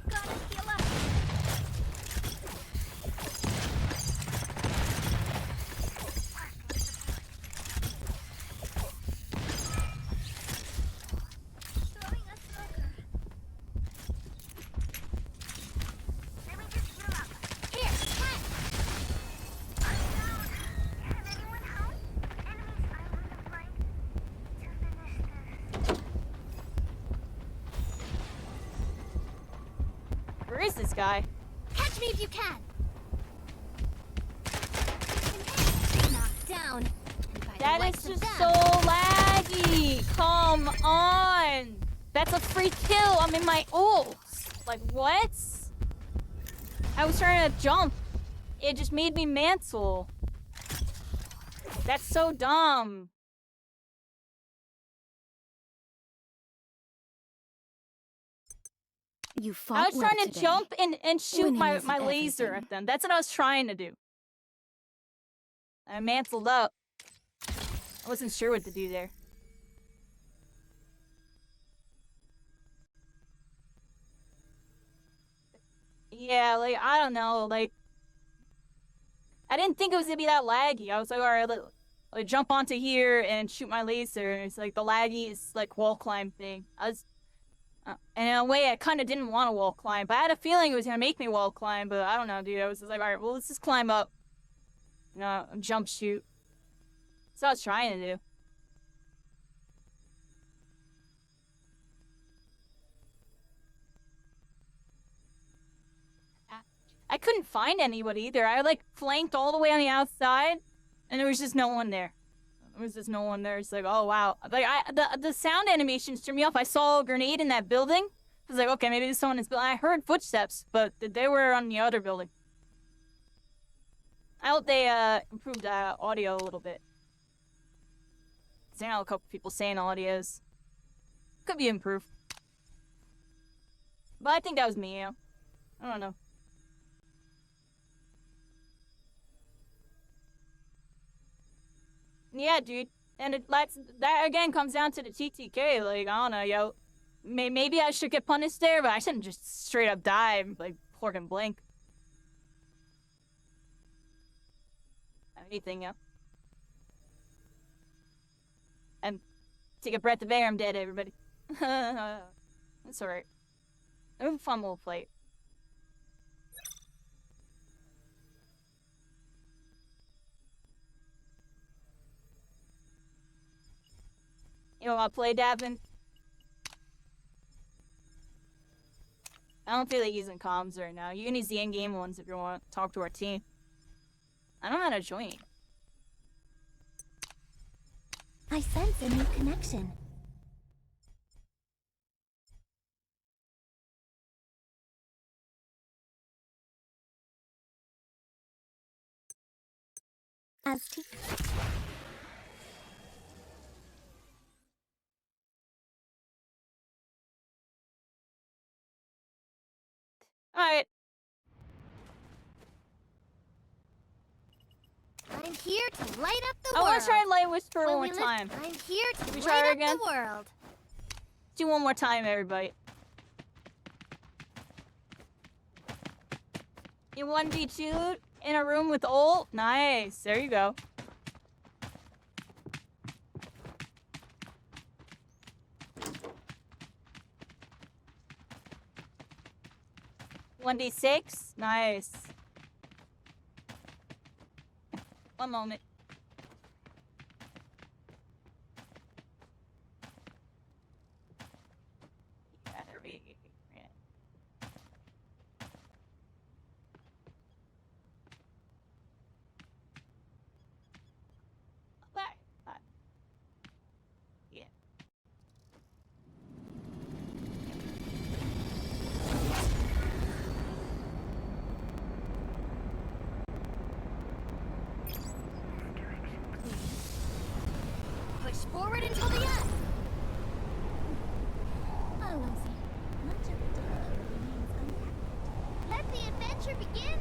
Gotta heal up. Throwing a smoker. Let me just heal up. Here, catch. I'm down. Can anyone help? Enemies are on the flank. To finish this. Where is this guy? Catch me if you can. Knocked down. And by the That likes is of just them. so laggy. Come on. That's a free kill. I'm in my ults. Like, what? I was trying to jump. It just made me mantle. That's so dumb. You I fought was trying to jump and shoot Winning my isn't laser everything. at them. That's what I was trying to do. I mantled up. I wasn't sure what to do there. Yeah, like, I don't know, like... I didn't think it was gonna be that laggy. I was like, alright, like, jump onto here and shoot my laser. And it's like the laggiest, like, wall climb thing. And in a way, I kind of didn't want to wall climb, but I had a feeling it was gonna make me wall climb, but I don't know, dude. I was just like, alright, well, let's just climb up. You know, and jump shoot. That's what I was trying to do. I couldn't find anybody either. I like flanked all the way on the outside, and there was just no one there. There was just no one there. It's like, oh wow. Like the sound animations threw me off. I saw a grenade in that building. I was like, okay, maybe someone is. But I heard footsteps, but they were on the other building. I hope they improved audio a little bit. I know a couple people saying audios could be improved, but I think that was me. You know? I don't know. Yeah, dude. And that again comes down to the TTK. Like, I don't know, yo. Maybe I should get punished there, but I shouldn't just straight up die, like, pork and blink. Anything, yo. And take a breath of air, I'm dead, everybody. That's alright. It was a fun little fight. You wanna play, Davin? I don't feel like using comms right now. You can use the in-game ones if you want to talk to our team. I don't know how to join. I sense a new connection. As to Alright. I'm here to light up the I world. want to try Light Whisper When one we more live- time. I'm here to we light try her up again? the world. Do one more time, everybody. You 1v2 in a room with ult? Nice. There you go. One d6? Nice. One moment. Battery. Back. Yeah. Push forward until the end. Oh, Lucy. Much of the day remains untapped. Let the adventure begin.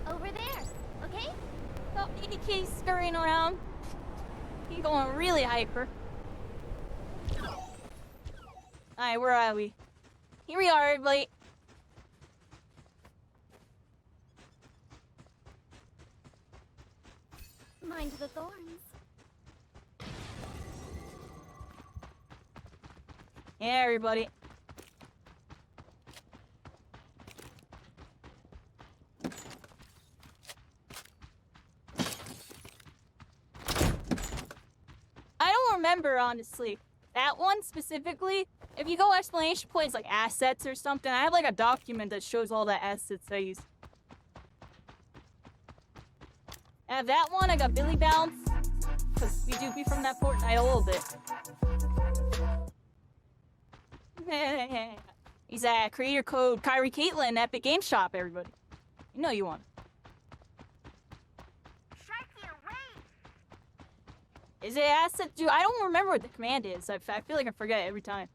Over there, okay? Oh, he's scurrying around. He's going really hyper. Alright, where are we? Here we are, everybody. Mind the thorns. Yeah, everybody. I don't remember, honestly. That one specifically, if you go explanation points like assets or something, I have like a document that shows all the assets I use. I have that one, I got Billy Bounce, because we do be from that Fortnite a little bit. He's at creator code Kyrie Caitlin, Epic Game Shop, everybody. You know you want it. Sharky away. Is it asset? Dude, I don't remember what the command is. I feel like I forget every time.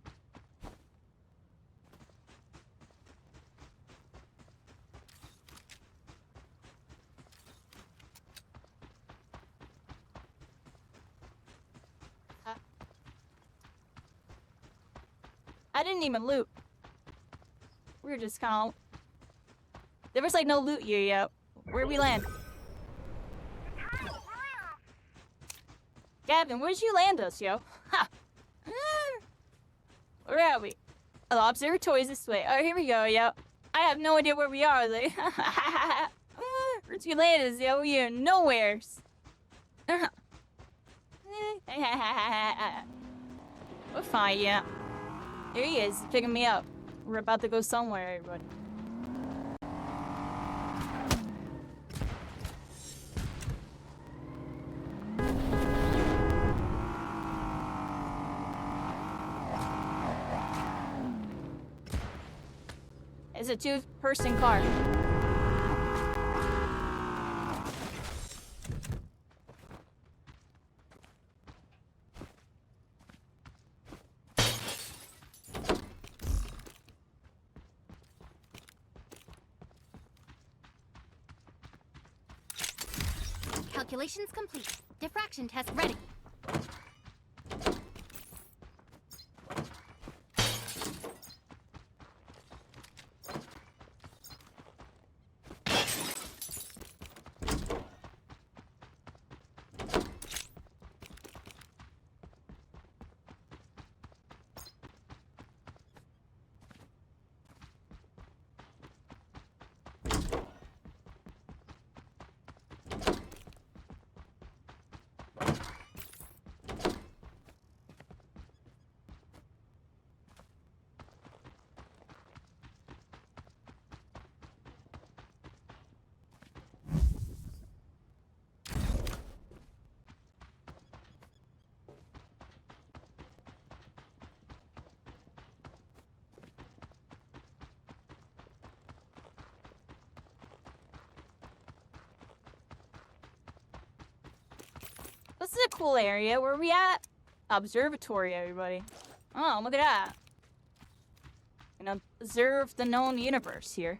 I didn't even loot. We were just kind of... There was like no loot here yet. Where'd we land? Gavin, where'd you land us, yo? Ha! Where are we? Oh, the observatory is this way. Oh, here we go, yo. I have no idea where we are, like. Where'd you land us, yo? We're nowheres. We're fine, yeah. There he is, picking me up. We're about to go somewhere, everybody. It's a two-person car. Calculations complete. Diffraction test ready. cool area. Where are we at? Observatory, everybody. Oh, look at that. And observe the known universe here.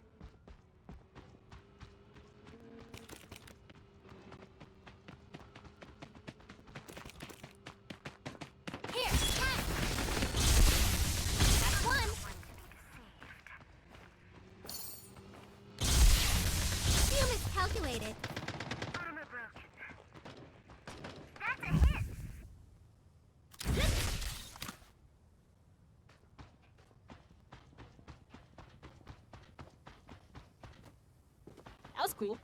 Here, cat. That's one. You miscalculated. Armor broken. That's a hit. That was cool.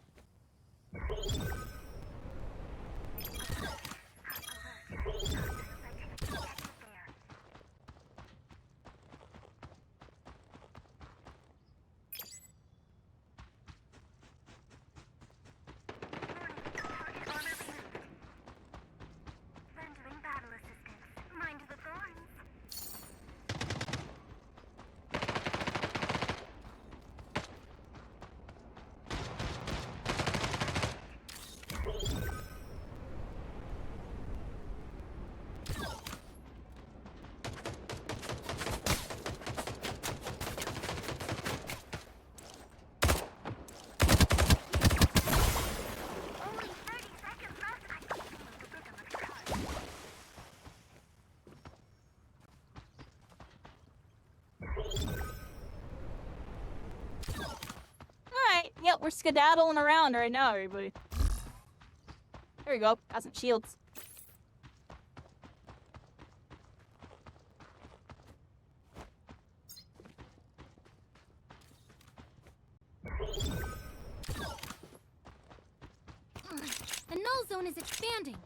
Rendering battle assistance. Mind the thorns. Only 30 seconds left. I can feel the rhythm of the card. Alright, yep, we're skedaddling around right now, everybody. There we go. Got some shields. The null zone is expanding.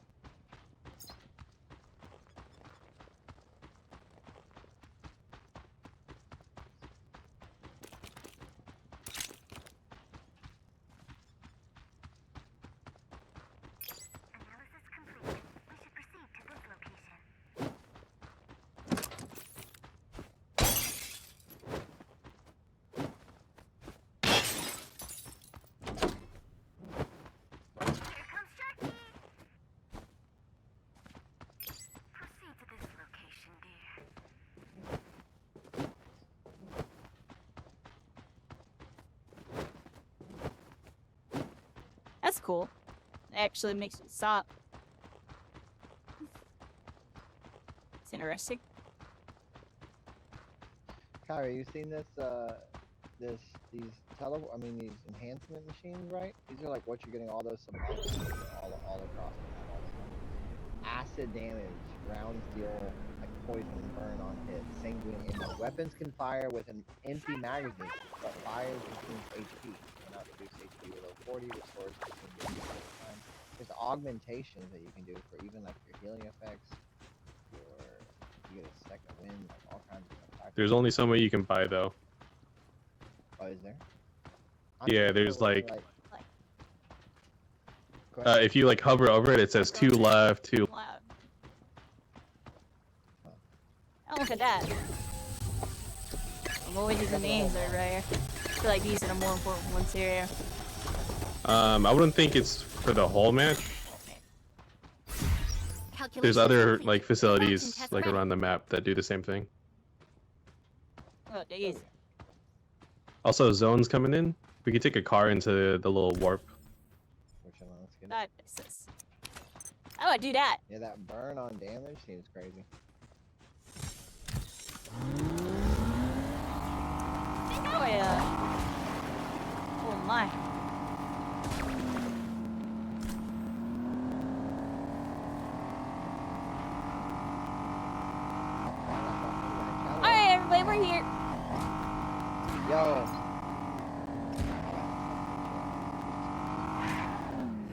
Analysis complete. We should proceed to this location. Here comes Jackie! Proceed to this location, dear. That's cool. It actually makes you stop. It's interesting. Kyrie, you seen this? These these enhancement machines, right? These are like what you're getting all those supplies from all across the map. All the time. Acid damage, rounds deal like poison and burn on hit. Sanguine ammo. Weapons can fire with an empty magazine, but fire consumes HP. Cannot reduce HP below 40. Restores consumed HP over time. There's augmentations that you can do for even like your healing effects. You get a second wind, like all kinds of stuff. There's only so many you can buy though. Oh, is there? Yeah, there's like Go ahead. if you like hover over it, it says 2 left, 2. Loud. Oh, look at that. I'm always using names right here. I feel like these are the more important ones here. I wouldn't think it's for the whole match. Calculation There's other complete. like facilities Test like ready. around the map that do the same thing. Oh, days. Also, zones coming in. We could take a car into the little warp. Which one? Let's get it. That is. How do I do that? Yeah, that burn on damage seems crazy. Oh yeah. Oh my. Alright, everybody, we're here. Yo.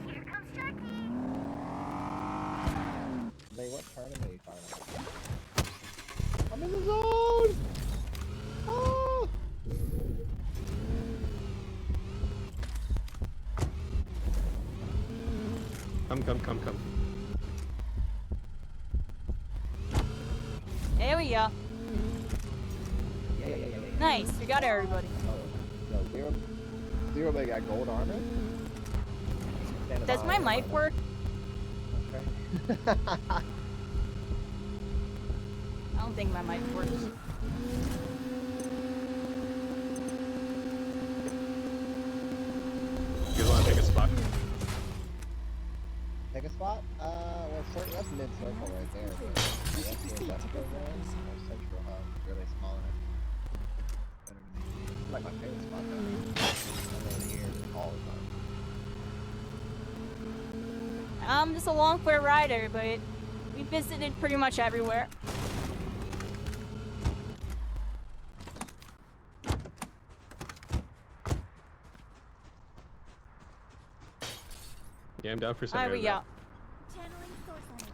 Here comes Jackie! Wait, what tournament are you talking about? I'm in the zone! Oh! Come. There we go. Yeah. Nice, we got everybody. Oh, no, Zero Big got gold armor? Stand Does by my it, mic brother. work? Okay. I don't think my mic works. You guys want to take a spot? Take a spot? Well, that's mid-circle right there. But that's the industrial zone or central hub. Really small enough. It's like my favorite spot though. I'm over here all the time. I'm just a Longclaw rider, but we visited pretty much everywhere. Yeah, I'm down for some Alright, we airdrop. go. Channeling source energy.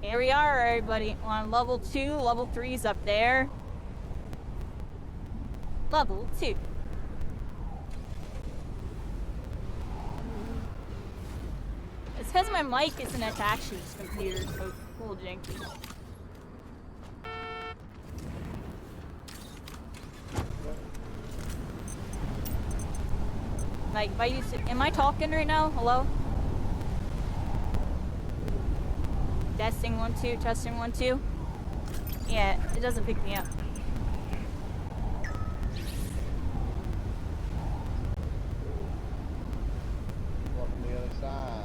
Here we are, everybody. We're on level 2, level 3's up there. Level 2. It's because my mic isn't attached to this computer, so it's a little janky. Like, if I use it, am I talking right now? Hello? Testing 1 2, testing 1 2. Yeah, it doesn't pick me up. Welcome to the other side.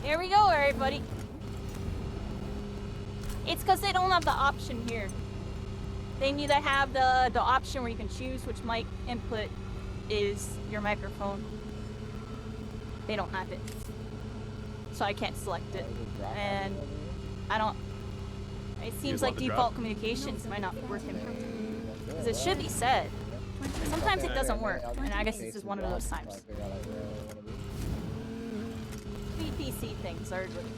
Here we go, everybody. It's because they don't have the option here. They need to have the option where you can choose which mic input is your microphone. They don't have it. So I can't select it. And I don't... It seems guys like want the default drop? communications might not be working. Because Because it should be set. Sometimes it doesn't work, and I guess this is one of those times. VPC things are really...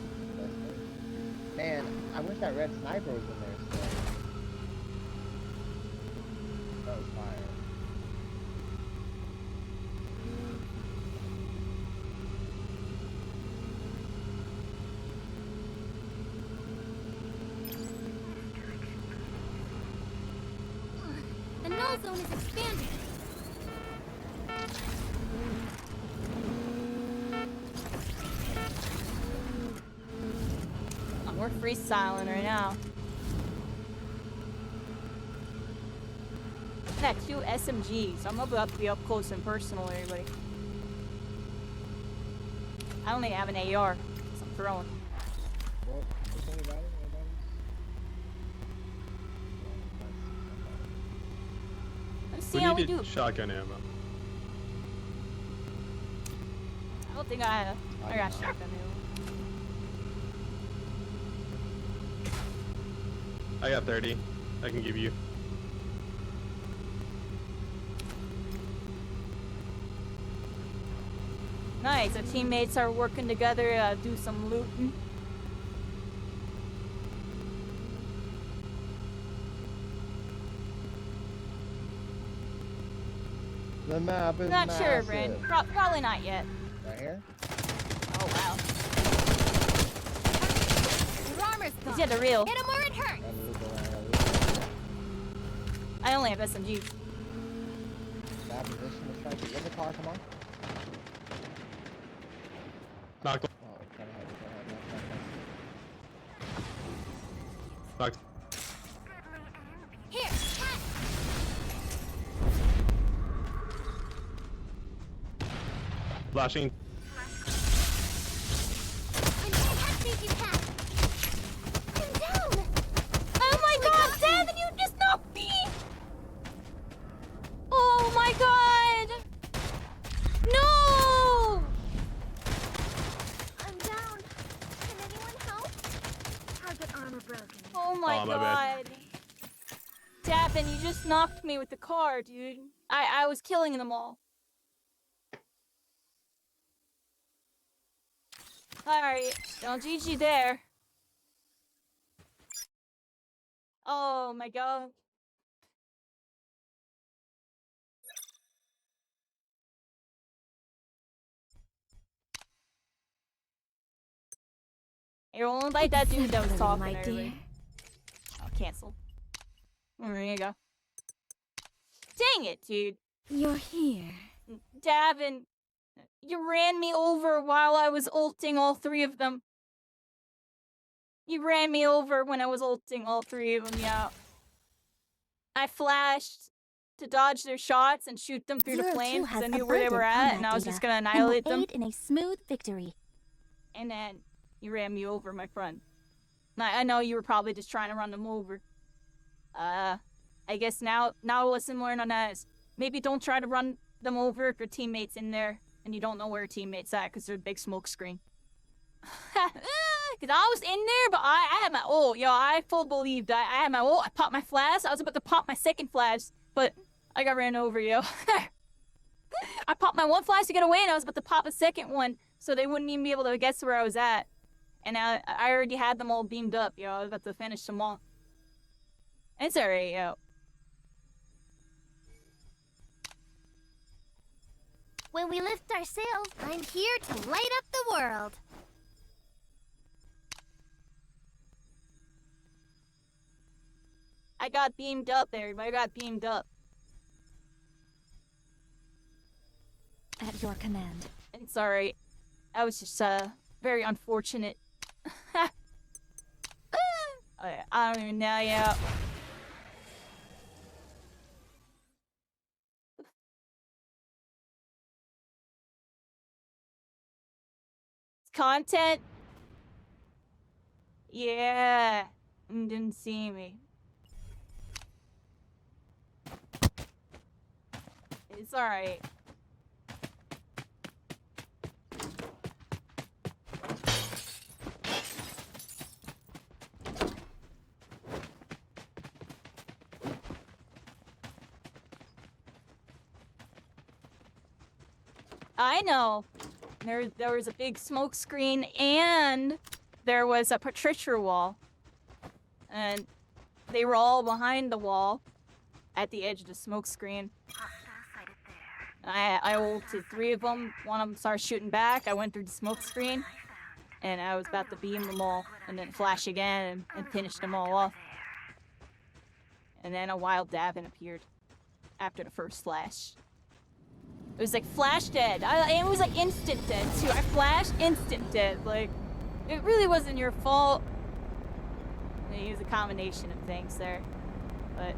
Man, I wish that red sniper was in there still. That was fire. The null zone is expanding. We're freestyling right now. Got 2 SMGs. I'm about to be up close and personal, everybody. I only have an AR, so I'm throwing. Well, is anybody? Let's see We how we needed do. shotgun ammo. I don't think I have. I got shotgun ammo. I got 30. I can give you. Nice, the teammates are working together to do some looting. The map is Not sure, massive. Bryn. Probably not yet. Right here? Oh wow. Your armor's He's gone. got the real. Hit him or it hurts. Gotta loop around, gotta loop around. I only have SMGs. Bad position to strike. Get in the car, come on. Knocked. Oh, it's kinda heavy, kinda heavy. Knocked. Here, cat. Flashing. I need a cat safety pack. I'm down. Oh my god, Devin, you just knocked me! Oh my god! No! I'm down. Can anyone help? Target armor broken. Oh my Oh, my bad. god. Devin, you just knocked me with the car, dude. I was killing them all. Alright, don't GG there. Oh my god. It won't like that dude that was talking my earlier. dear. Oh, cancel. There you go. Dang it, dude. You're here. Davin, you ran me over while I was ulting all three of them. You ran me over when I was ulting all three of them, yeah. I flashed to dodge their shots and shoot them through the Zero Two flames because I has knew where they were abundant at, and I was combat just data gonna and will annihilate them. aid in a smooth victory. And then you ran me over, my friend. I know you were probably just trying to run them over. I guess now a lesson learned on that is maybe don't try to run them over if your teammate's in there and you don't know where your teammate's at because there's a big smoke screen. Because I was in there, but I had my ult. Yo, I full believed I had my ult. I popped my flash. I was about to pop my second flash, but I got ran over, yo. I popped my one flash to get away, and I was about to pop a second one, so they wouldn't even be able to guess where I was at. And I already had them all beamed up, yo. I was about to finish them off. It's alright, yo. When we lift our sails, I'm here to light up the world. I got beamed up, everybody. I got beamed up. At your command. It's alright. I was just, very unfortunate. I don't even know, yeah. Content? Yeah. Didn't see me. It's alright. I know. There was a big smoke screen and there was a Patricia wall. And they were all behind the wall at the edge of the smoke screen. I ulted three of them. One of them started shooting back. I went through the smoke screen and I was about to beam them all and then flash again and finish them all off. And then a wild Davin appeared after the first flash. It was like flash dead. It was like instant dead too. I flashed, instant dead. Like, it really wasn't your fault. It was a combination of things there. But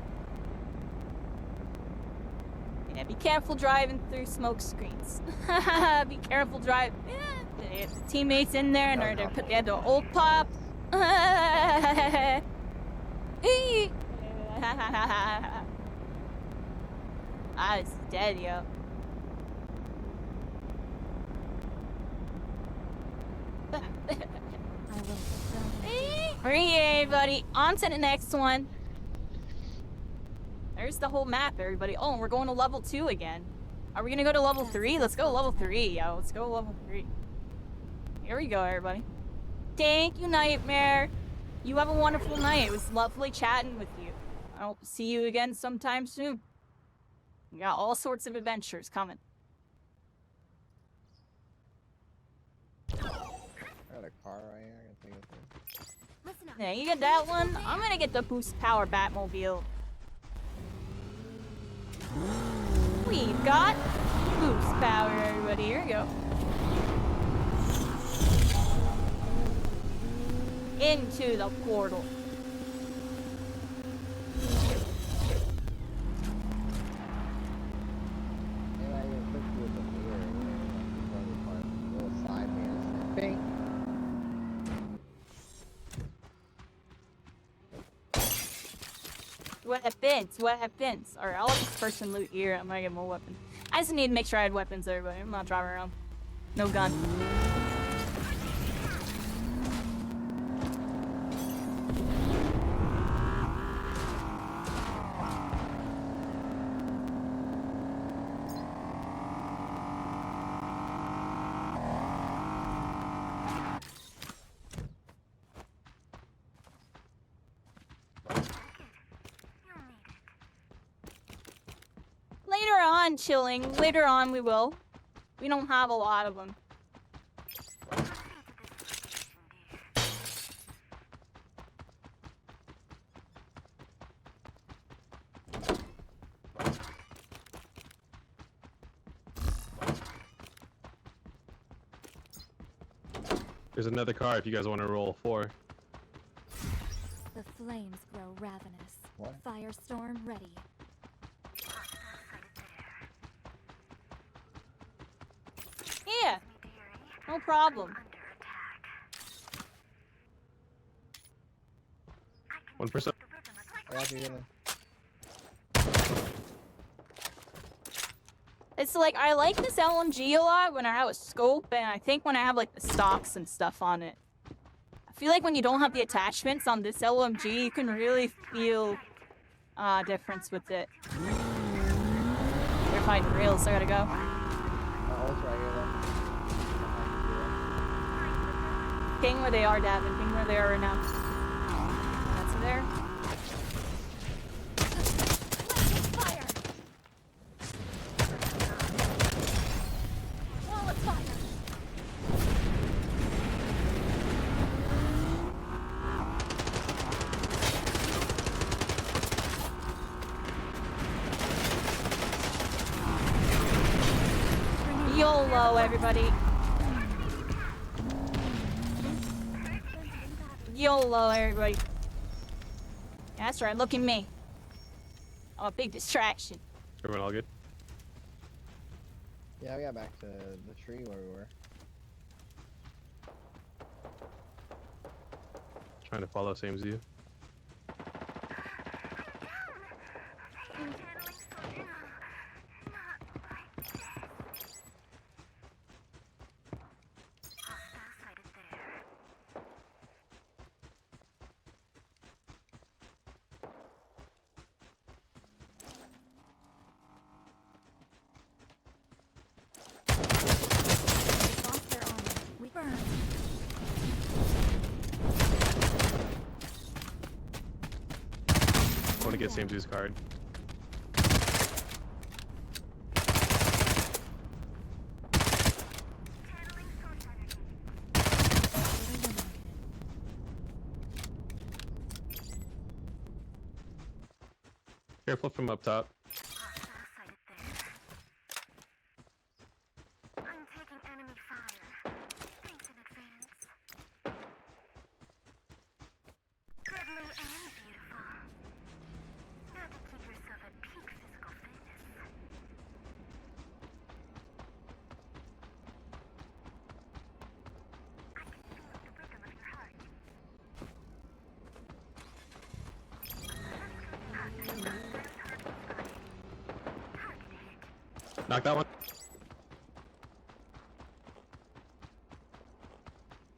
yeah, be careful driving through smoke screens. Be careful driving. Yeah, if the teammates in there and they had the old pop. I was dead, yo. I will fulfill. Hurry, everybody. On to the next one. There's the whole map, everybody. Oh, and we're going to level 2 again. Are we gonna go to level 3? Let's go to level 3, yo. Let's go to level 3. Here we go, everybody. Thank you, Nightmare. You have a wonderful night. It was lovely chatting with you. I hope to see you again sometime soon. We got all sorts of adventures coming. I got a car right here. I can take it through. Listen up. Yeah, you get that one. I'm gonna get the boost power Batmobile. We've got boost power, everybody. Here we go. Into the portal. And I even put you with the mirror. A little side mirror. Bing. What happens? What happens? Alright, I'll let this person loot here. I'm gonna get more weapons. I just need to make sure I had weapons, everybody. I'm not driving around. No gun. Later on, chilling. Later on, we will. We don't have a lot of them. There's another car if you guys want to roll 4. The flames grow ravenous. What? Firestorm ready. Yeah, no problem. One person. Yeah, if you're gonna. It's like I like this LMG a lot when I have a scope, and I think when I have like the stocks and stuff on it. I feel like when you don't have the attachments on this LMG, you can really feel difference with it. They're fighting real, so I gotta go. Oh, it's right here then. Ping where they are, Davin. Ping where they are right now. That's there. Fire! Wall of fire! YOLO, everybody. YOLO, everybody. Yeah, that's right. Look at me. I'm a big distraction. Everyone all good? Yeah, we got back to the tree where we were. Trying to follow same as you. They lost their armor. We burn. I want to get same as you's card. Careful from up top. I'm taking enemy fire. Thanks in advance. Deadly and beautiful. Got to keep yourself at peak physical fitness. I can feel the rhythm of your heart. Knock that one.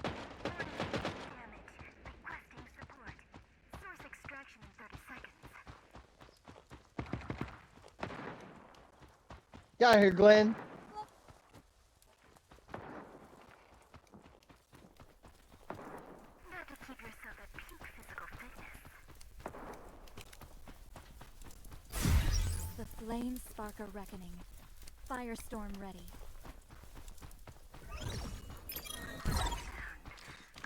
Damage. Requesting support. Source extraction in 30 seconds. Get out of here, Glenn. Got to keep yourself at peak physical fitness. The flames spark a reckoning. Firestorm ready. A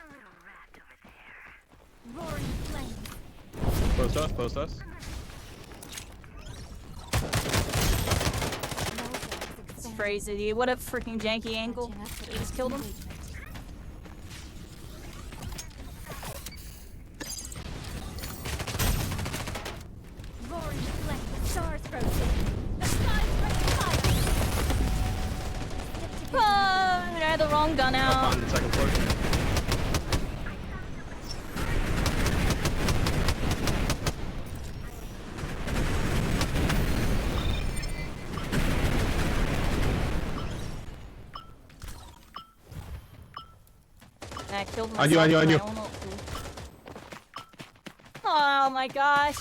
little rat over there. Roaring flames. Post us, post us. It's crazy. What a freaking janky angle. He just killed him. Roaring flames. The stars rotate. The skies rain fire. Stick together. I had the wrong gun Up out. on the second floor. And I killed On you, myself on you, on with you. my own little tool. Oh my gosh.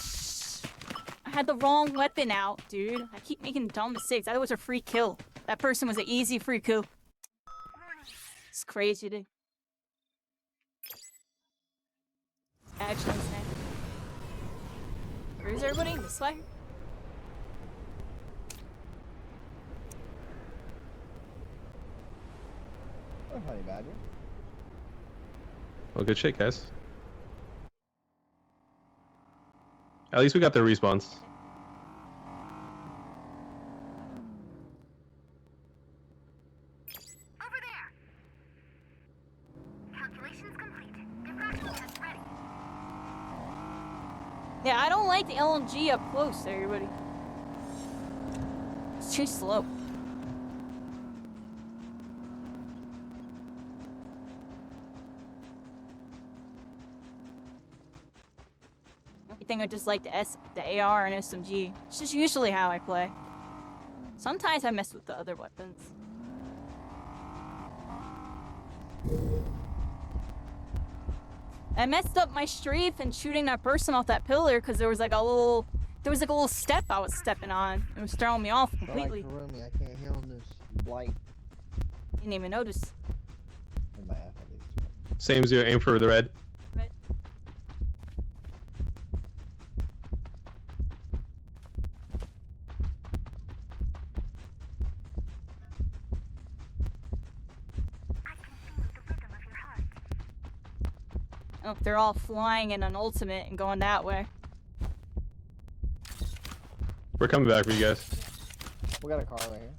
I had the wrong weapon out, dude. I keep making dumb mistakes. That was a free kill. That person was an easy free kill. It's crazy, dude. Actually, insane. Where's everybody? This way? Oh, honey badger. Well, good shit, guys. At least we got their respawns. Over there! Yeah, I don't like the LMG up close, everybody. It's too slow. I think I just like the AR and SMG. It's just usually how I play. Sometimes I mess with the other weapons. I messed up my strafe and shooting that person off that pillar because there was like a little step I was stepping on. It was throwing me off I like completely. Harumi, I can't handle this blight Didn't even notice. in my F at least. Same as you. Aim for the red. Right. I can feel the rhythm of your heart. Oh, they're all flying in an ultimate and going that way. We're coming back for you guys. We got a car right here.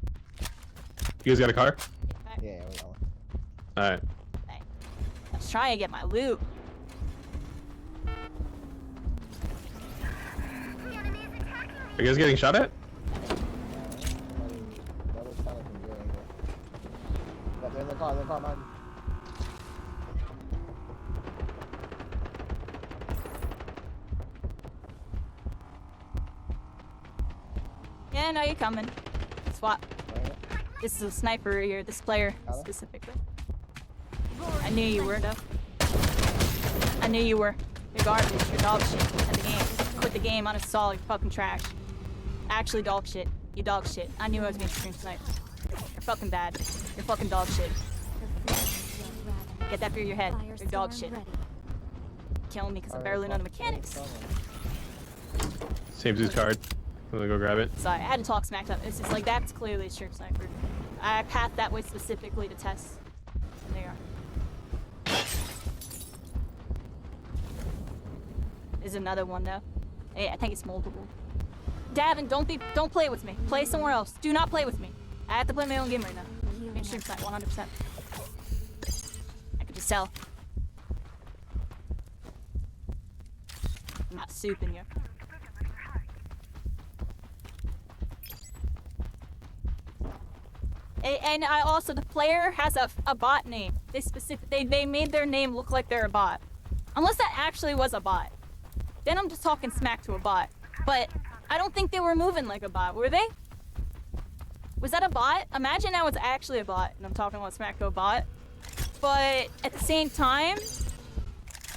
You guys got a car? Get back. Yeah, we got one. All right. Let's try and get my loot. The enemy is attacking me. Are you guys getting shot at? That was kind of from your angle. Yeah, they're in the car, behind you. Yeah, I know you're coming. Swap. Right here. This is a sniper here, this player Got it. specifically. I knew you were, though. I knew you were. You're garbage. You're dog shit at the game. Quit the game on a solid fucking trash. Actually dog shit. You dog shit. I knew I was being stream sniped. You're fucking bad. You're fucking dog shit. Her flames will raven. Get that through your head. You're dog Firestorm shit. ready. Killing me because I Alright, barely know the fuck, mechanics. Same as card. I'm gonna go grab it. Sorry, I had to talk smack up. It's just like, that's clearly a stream sniper. I pathed that way specifically to test. And they are. There's another one though. Hey, I think it's multiple. Davin, don't play with me. Play somewhere else. Do not play with me. I have to play my own game right now. Healing Stream up. snipe, 100%. I could just tell. I'm not souping you. And I also, the player has a bot name. They made their name look like they're a bot. Unless that actually was a bot. Then I'm just talking smack to a bot. But I don't think they were moving like a bot, were they? Was that a bot? Imagine that was actually a bot and I'm talking about smack to a bot. But at the same time,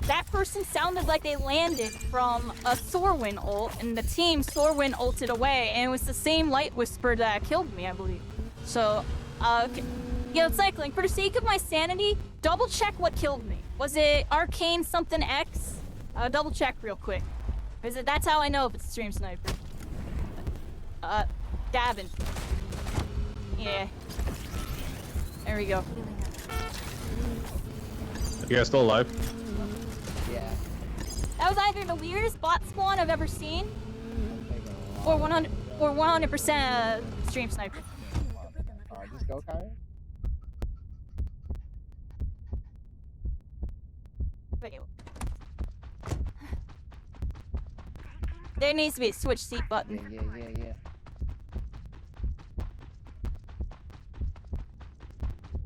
that person sounded like they landed from a Sorwin ult and the team Sorwin ulted away and it was the same Light Whisper that killed me, I believe. So, cycling, for the sake of my sanity, double check what killed me. Was it Arcane something X? Double check real quick. That's how I know if it's a stream sniper. Davin. Yeah. There we go. Healing up. You guys still alive? Yeah. That was either the weirdest bot spawn I've ever seen, I'm taking a lot. or 100% stream sniper. Alright, just go, Kyrie. But anyway. There needs to be a switch seat button. Yeah.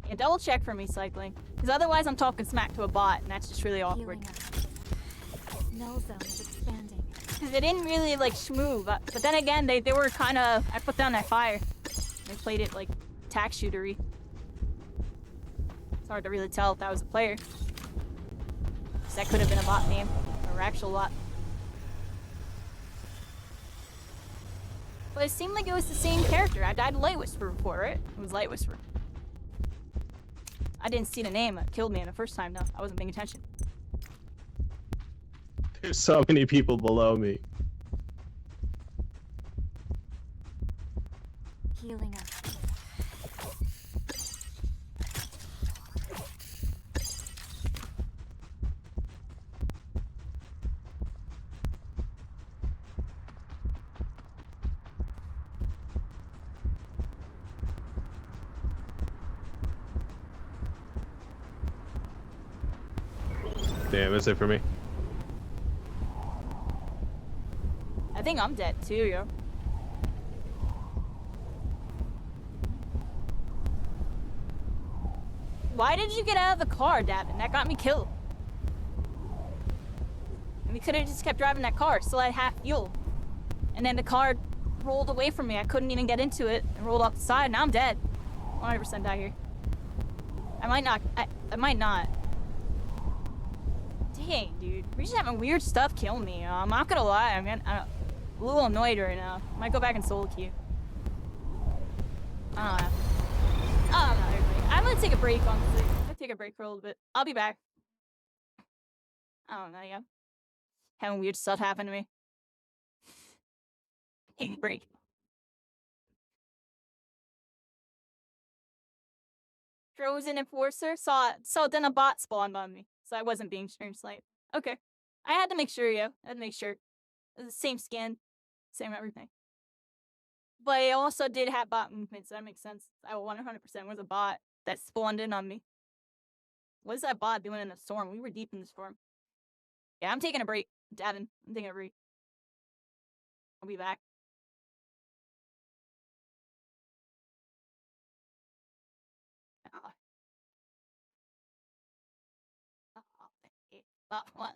Yeah, double check for me, cycling. Because otherwise I'm talking smack to a bot, and that's just really awkward. Healing up. Null zone is expanding. Because they didn't really, like, schmoove. But then again, they were kind of... I put down that fire. They played it, like, tack shootery. It's hard to really tell if that was a player. 'Cause that could have been a bot name. Or actual bot. But it seemed like it was the same character. I died Light Whisper before, right? It was Light Whisper. I didn't see the name. It killed me the first time, though. I wasn't paying attention. There's so many people below me. Healing up. Damn, that's it for me. think I'm dead too, yo. Why did you get out of the car, Davin? That got me killed. And we could have just kept driving that car, still had half fuel. And then the car rolled away from me. I couldn't even get into it and rolled off the side. Now I'm dead. 100% die here. I might not. I might not. Dang, dude. We're just having weird stuff kill me. I'm not gonna lie. I'm a little annoyed right now. Might go back and solo queue. I don't know. I don't know, everybody. I'm gonna take a break, honestly. I'm gonna take a break for a little bit. I'll be back. I don't know, yeah. Having weird stuff happen to me. Take a break. Frozen Enforcer saw then a bot spawned on me, so I wasn't being stream sniped. Okay, I had to make sure, yo. I had to make sure. It was the same skin, same everything. But I also did have bot movement, so that makes sense. I 100% was a bot that spawned in on me. What is that bot doing in the storm? We were deep in the storm. Yeah, I'm taking a break, Davin. I'm taking a break. I'll be back. What?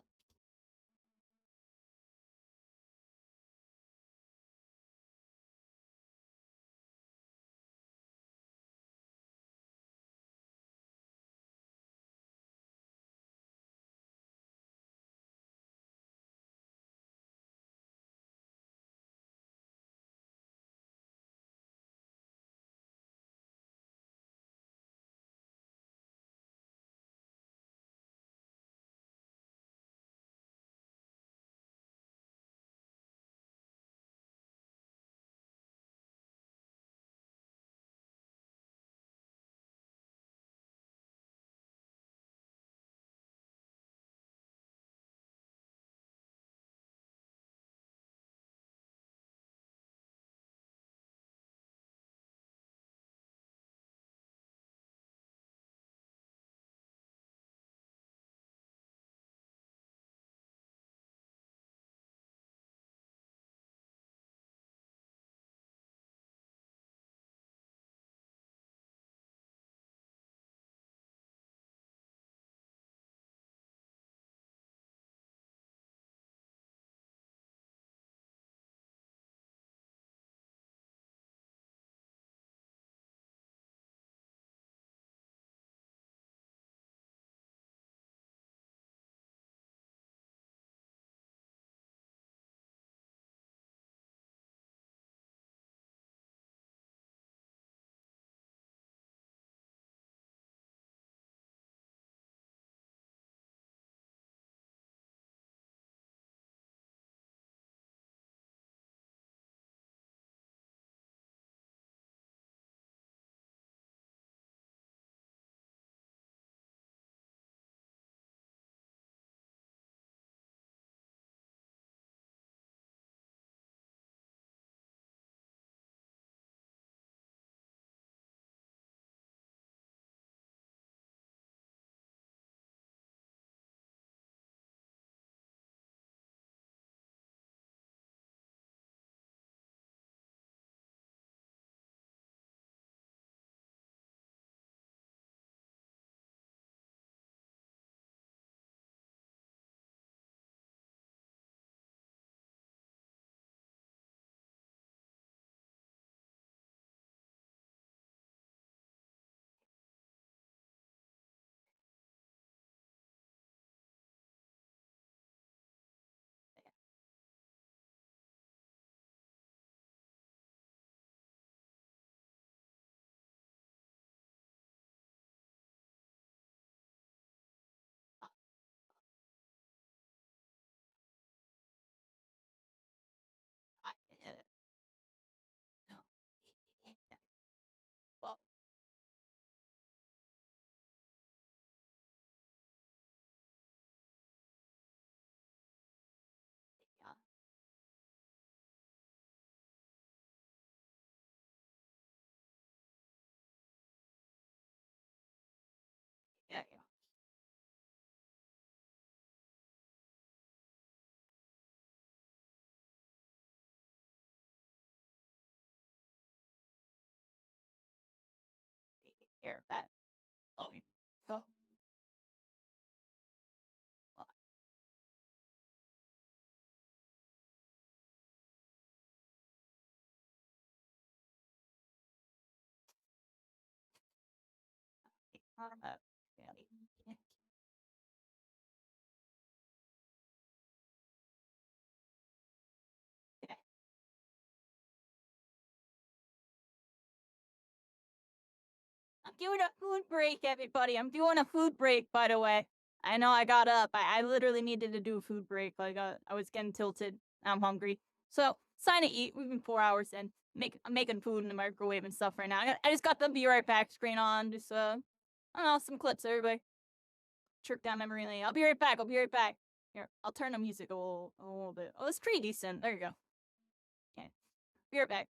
Here, that. Oh, go. Yeah. Yeah. I'm doing a food break, everybody. I'm doing a food break, by the way. I know I got up. I literally needed to do a food break. Like I was getting tilted. I'm hungry. So it's time to eat. We've been 4 hours in. I'm making food in the microwave and stuff right now. I just got the be right back screen on. Just I don't know, some clips, everybody. Trick down memory lane. I'll be right back. I'll be right back. Here, I'll turn the music a little bit. Oh, it's pretty decent. There you go. Okay. Be right back.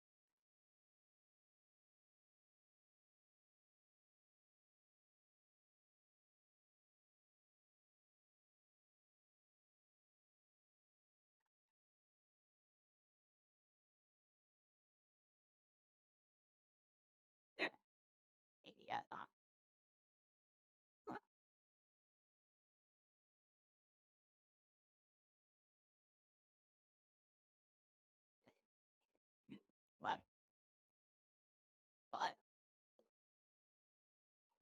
There. Maybe, yeah. What? What?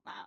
Wow.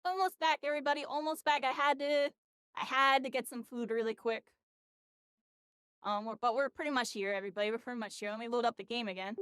Almost back, everybody. Almost back. I had to get some food really quick. But we're pretty much here, everybody. We're pretty much here. Let me load up the game again.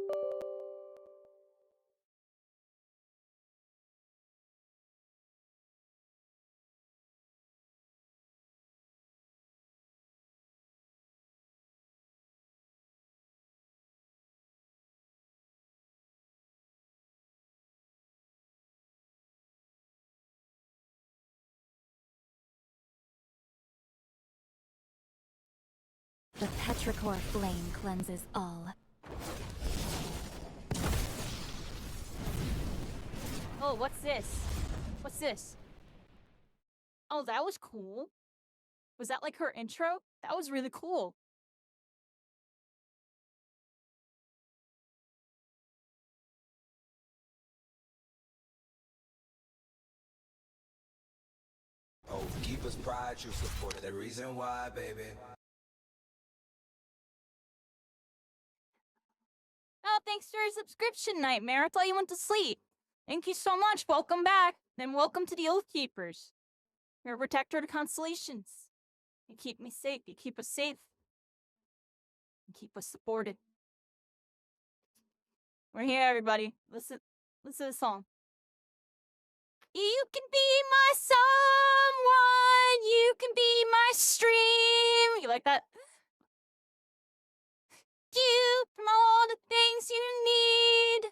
The petrichor flame cleanses all. Oh, what's this? What's this? Oh, that was cool. Was that like her intro? That was really cool. Oh, keep us pride, you supported the reason why, baby. Oh, thanks for your subscription, Nightmare. I thought you went to sleep. Thank you so much. Welcome back. Then welcome to the Oath Keepers. You're a protector of the constellations. You keep me safe. You keep us safe. You keep us supported. We're here, everybody. Listen to the song. You can be my someone. You can be my stream. You like that? You from all the things you need.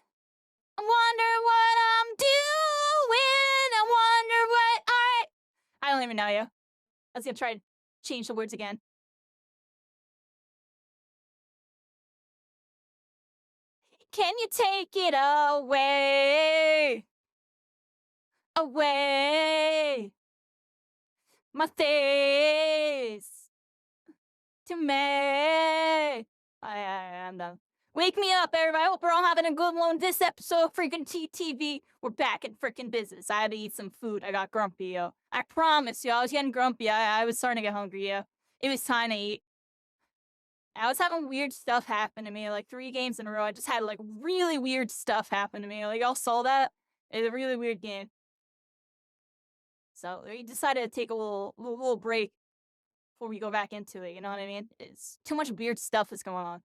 I wonder what I'm doing. I wonder what I don't even know you. I was gonna try to change the words again. Can you take it away? Away. My face. To me. I'm done. Wake me up, everybody. I hope we're all having a good one. This episode of freaking TTV. We're back in freaking business. I had to eat some food. I got grumpy, yo. I promise, yo. I was getting grumpy. I was starting to get hungry, yo. It was time to eat. I was having weird stuff happen to me. Like 3 games in a row. I just had like really weird stuff happen to me. Like y'all saw that? It was a really weird game. So we decided to take a little break before we go back into it, you know what I mean? It's too much weird stuff is going on.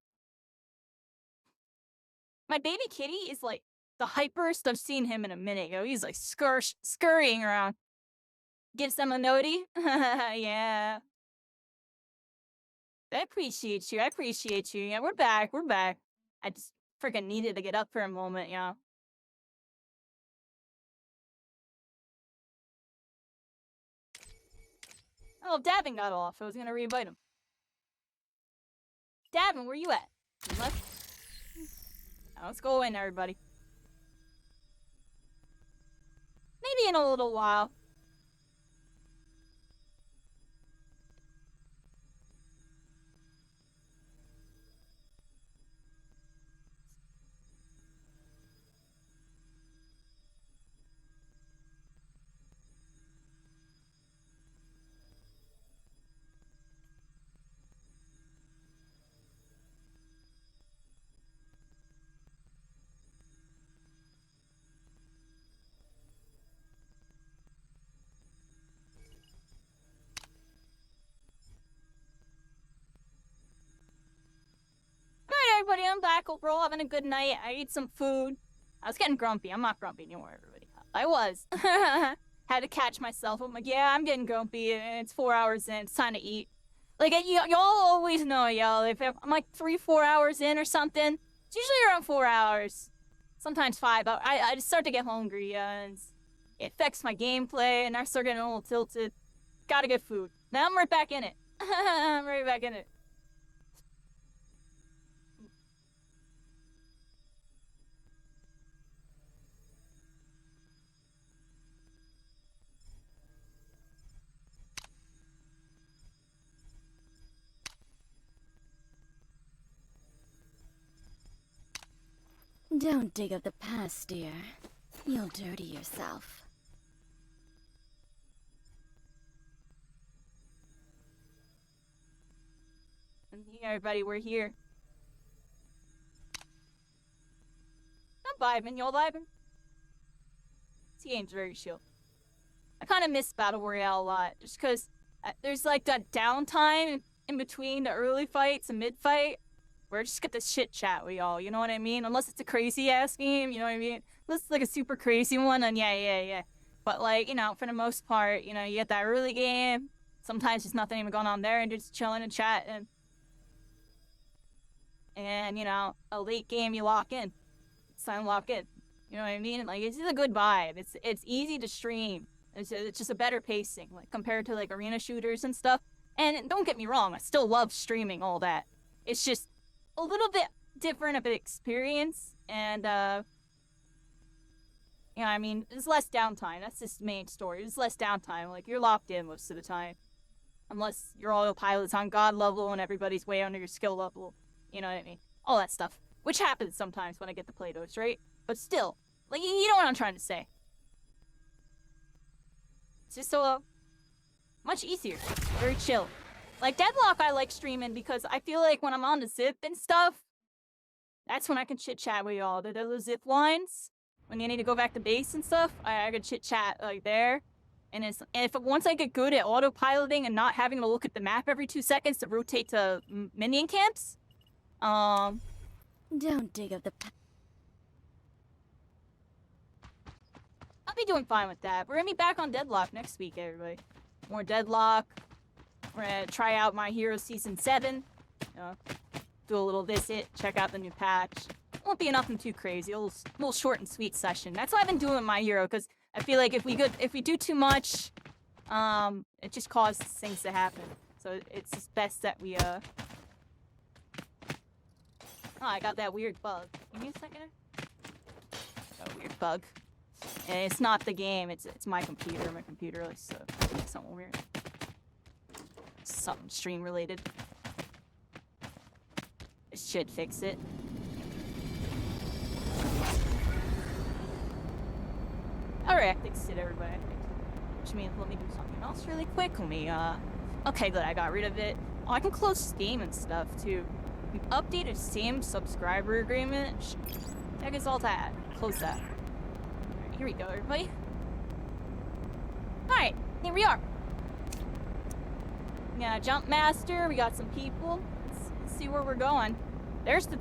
My baby kitty is like the hyperest I've seen him in a minute, yo. He's like scurrying around. Gives them a noti? Yeah. I appreciate you. I appreciate you. Yeah, we're back. We're back. I just freaking needed to get up for a moment, yeah. Oh, Davin got off. I was gonna re-invite him. Davin, where you at? You left? Now, let's go in, everybody. Maybe in a little while. Alright, everybody, I'm back. Hope we're all having a good night. I ate some food. I was getting grumpy. I'm not grumpy anymore, everybody. I was. Had to catch myself. I'm like, yeah, I'm getting grumpy. It's 4 hours in. It's time to eat. Like, y'all always know, y'all. If I'm like 3-4 hours in or something, it's usually around 4 hours. Sometimes 5. I just start to get hungry, and it affects my gameplay, and I start getting a little tilted. Gotta get food. Now I'm right back in it. I'm right back in it. Don't dig up the past, dear. You'll dirty yourself. And hey, everybody, we're here. I'm vibing. Y'all vibing? This game's very chill. I kind of miss Battle Royale a lot, just because there's like that downtime in between the early fights and mid-fight, where I just get this chit chat with y'all, you know what I mean? Unless it's a crazy-ass game, you know what I mean? Unless it's like a super crazy one, then yeah. But like, you know, for the most part, you know, you get that early game, sometimes there's nothing even going on there, and you're just chilling and chatting. And, you know, a late game, you lock in. It's time to lock in. You know what I mean? Like, it's just a good vibe. It's easy to stream. It's just a better pacing, like, compared to, like, arena shooters and stuff. And don't get me wrong, I still love streaming all that. It's just a little bit different of an experience, and, you know, I mean, there's less downtime. That's just the main story. There's less downtime. Like, you're locked in most of the time. Unless your autopilot's on God level and everybody's way under your skill level. You know what I mean? All that stuff. Which happens sometimes when I get to play those, right? But still, like, you know what I'm trying to say. It's just so, much easier. Very chill. Like, Deadlock I like streaming because I feel like when I'm on the zip and stuff, that's when I can chit-chat with y'all. The zip lines, when you need to go back to base and stuff, I can chit-chat, like, there. And once I get good at autopiloting and not having to look at the map every 2 seconds to rotate to minion camps, Don't dig up the I'll be doing fine with that. We're gonna be back on Deadlock next week, everybody. More Deadlock. We're gonna try out My Hero Season 7. Do a little visit, check out the new patch. Won't be nothing too crazy. A little short and sweet session. That's what I've been doing with My Hero, because I feel like if we do too much, it just causes things to happen. So it's just best that we Oh, I got that weird bug. Give me a second. Got a weird bug. And it's not the game, it's my computer. My computer likes to do something weird. Something stream related. It should fix it. Alright, fixed it, everybody. Which means let me do something else really quick. Let me, okay, good, I got rid of it. Oh, I can close Steam and stuff, too. We've updated Steam subscriber agreement. Heck is all that. Close that. Alright, here we go, everybody. Alright, here we are. We got a Jump Master, we got some people. Let's see where we're going. There's the...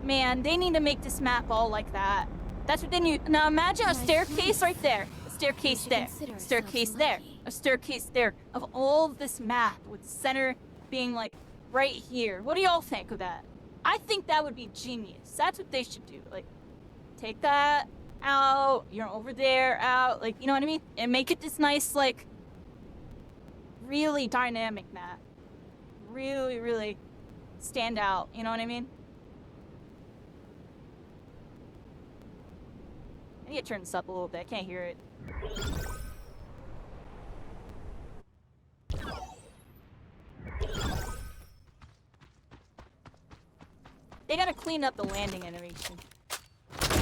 Man, they need to make this map all like that. That's what they need. Now imagine a staircase right there. A staircase there. A staircase there. A staircase there. Of all of this map with the center being like right here. What do y'all think of that? I think that would be genius. That's what they should do. Like, take that out. You're over there, out. Like, you know what I mean? And make it this nice, like, really dynamic map. Really, really stand out. You know what I mean? I need to turn this up a little bit. I can't hear it. They gotta clean up the landing animation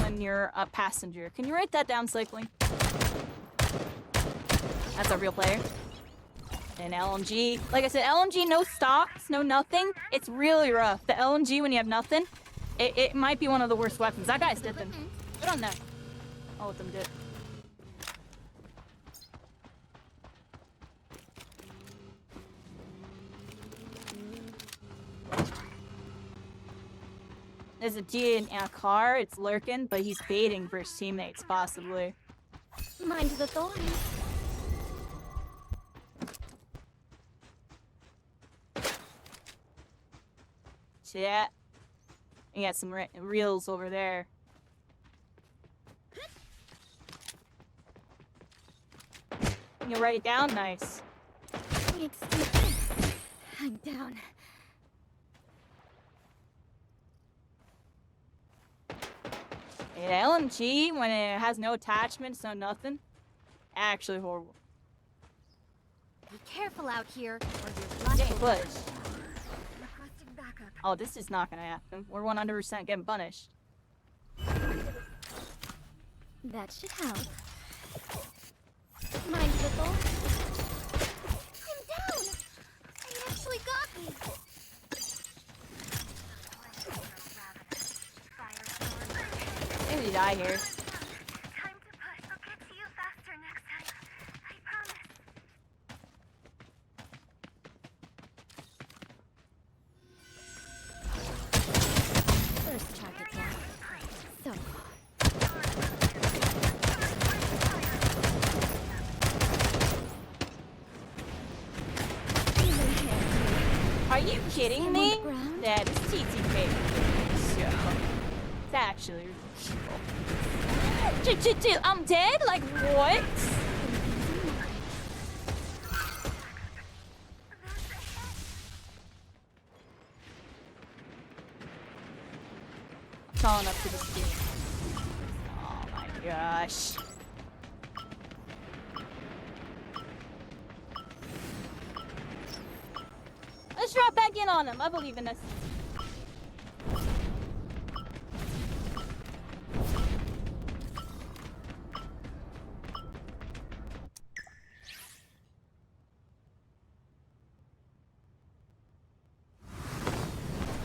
when you're a passenger. Can you write that down, Cycling? That's a real player. And LMG. Like I said, LMG, no stocks, no nothing. It's really rough. The LMG, when you have nothing, it might be one of the worst weapons. That guy's dipping. I don't know. I'll let them dip. There's a G in a car, it's lurking, but he's baiting for his teammates, possibly. mind the thorns. See that? You got some reels over there. You write it down? Nice. It's... I'm down. Yeah, LMG, when it has no attachments, no nothing, actually horrible. Be careful out here, or Getting you're pushed. requesting backup. Oh, this is not gonna happen. We're 100% getting punished. That should help. Mind the thorns. I'm down! They actually got me! Maybe die here. Time to push. I'll get to you faster next time. I you kidding Stand on me? the ground? That is TTK. So, it's actually ridiculous. I'm dead? Like, what? I'm calling up to the screen. Oh my gosh. Let's drop back in on him. I believe in us.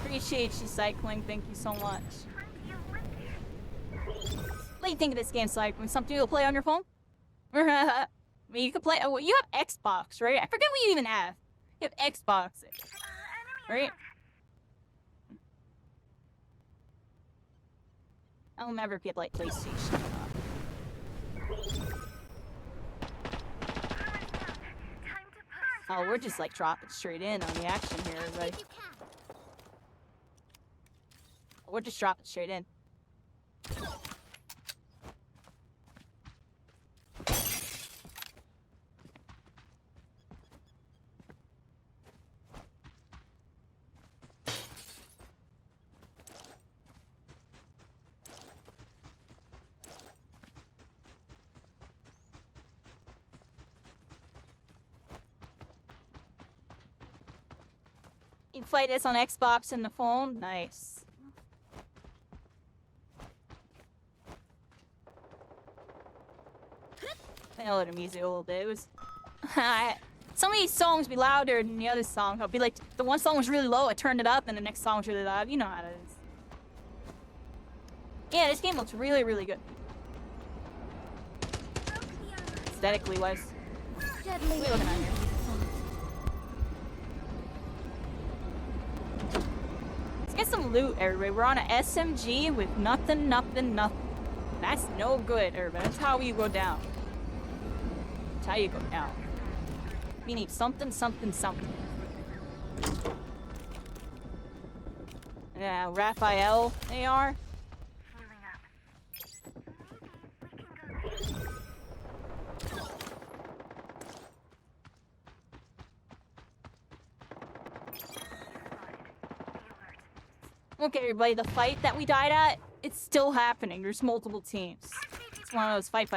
Appreciate you cycling. Thank you so much. What do you think of this game, cycling? Something you'll play on your phone? I mean, you can play. Oh, you have Xbox, right? I forget what you even have. You have Xbox, right? I'll never get like PlayStation. Oh, we're just like dropping straight in on the action here, everybody. We're just dropping straight in. You can play this on Xbox and the phone. Nice. I lower the music a little bit. It was. Some of these songs be louder than the other song. I'll be like, the one song was really low, I turned it up, and the next song was really loud. You know how it is. Yeah, this game looks really, really good. Aesthetically wise. Deadly. What are we looking at here? Let's get some loot, everybody. We're on an SMG with nothing, nothing, nothing. That's no good, everybody. That's how you go down. That's how you go down. We need something, something, something. Yeah, Raphael, they are. Okay, everybody, the fight that we died at, it's still happening. There's multiple teams. It's one of those fights.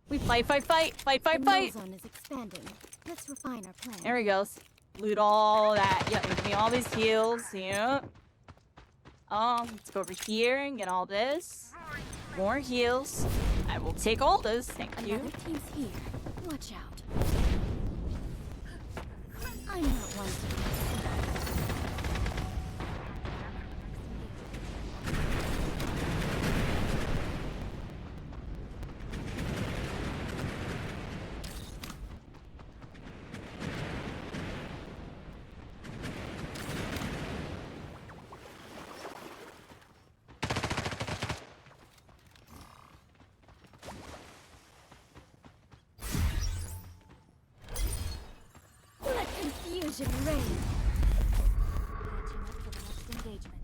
We fight, The fight. null zone is expanding. Let's refine our plan. There we go. Loot all that. Yeah, give me all these heals. Yeah. Let's go over here and get all this. More heals. I will take all this. Thank you. Another team's here. Watch out. I'm not one to let confusion reign. Catching up for the next engagement.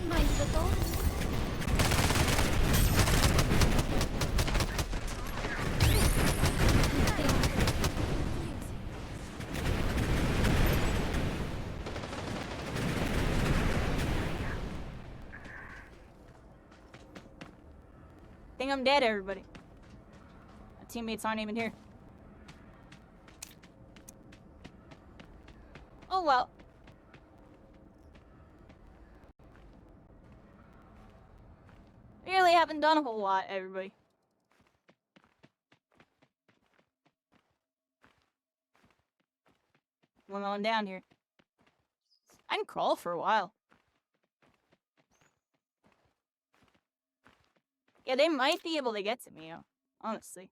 Mind the door? I think I'm dead, everybody. My teammates aren't even here. Oh well. Really haven't done a whole lot, everybody. What's going on down here? I can crawl for a while. Yeah, they might be able to get to me, honestly.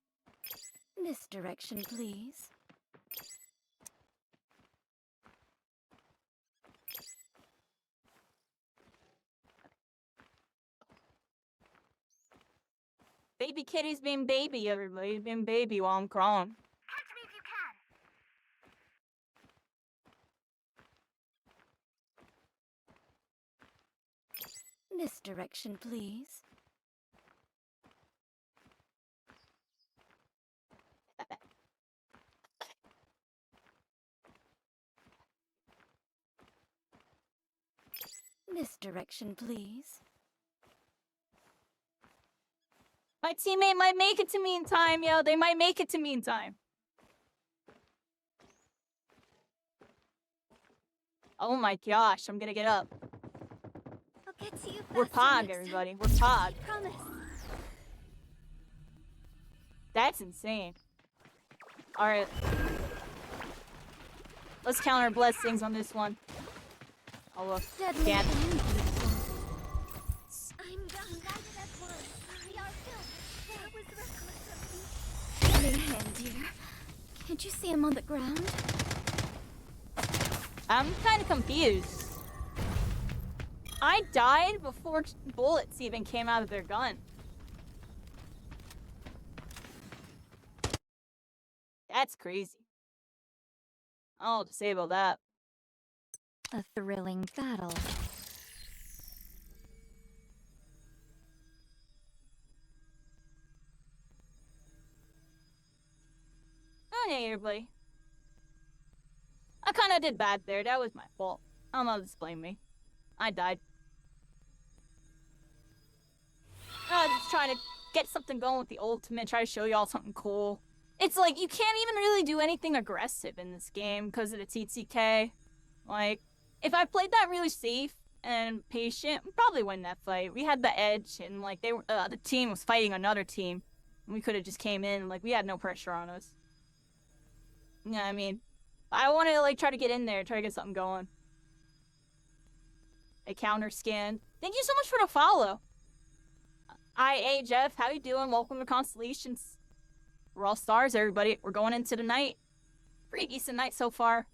This direction, please. Baby kitty's being baby, everybody. He's being baby while I'm crawling. Catch me if you can. This direction, please. This direction, please. My teammate might make it to me in time, yo. They might make it to me in time. Oh my gosh, I'm gonna get up. I'll get to you We're faster pog, next everybody. time. We're pog. Promise. That's insane. Alright. Let's count our blessings on this one. Oh look. Deadly Can't. and beautiful. I'm done. Guided as one. We are filled. That was reckless of me. Give me a hand, dear. Can't you see him on the ground? I'm kind of confused. I died before bullets even came out of their gun. That's crazy. I'll disable that. A thrilling battle. Oh, hey, everybody. I kind of did bad there. That was my fault. I'm not just blame me. I died. I was just trying to get something going with the ultimate, try to show y'all something cool. It's like, you can't even really do anything aggressive in this game because of the TTK. Like, if I played that really safe and patient, we'd probably win that fight. We had the edge, and like, they were, the team was fighting another team. And we could have just came in, like, we had no pressure on us. You know what I mean? I want to, like, try to get in there, try to get something going. A counter scan. Thank you so much for the follow. Hi, Jeff. How you doing? Welcome to Constellations. We're all stars, everybody. We're going into the night. Pretty decent night so far.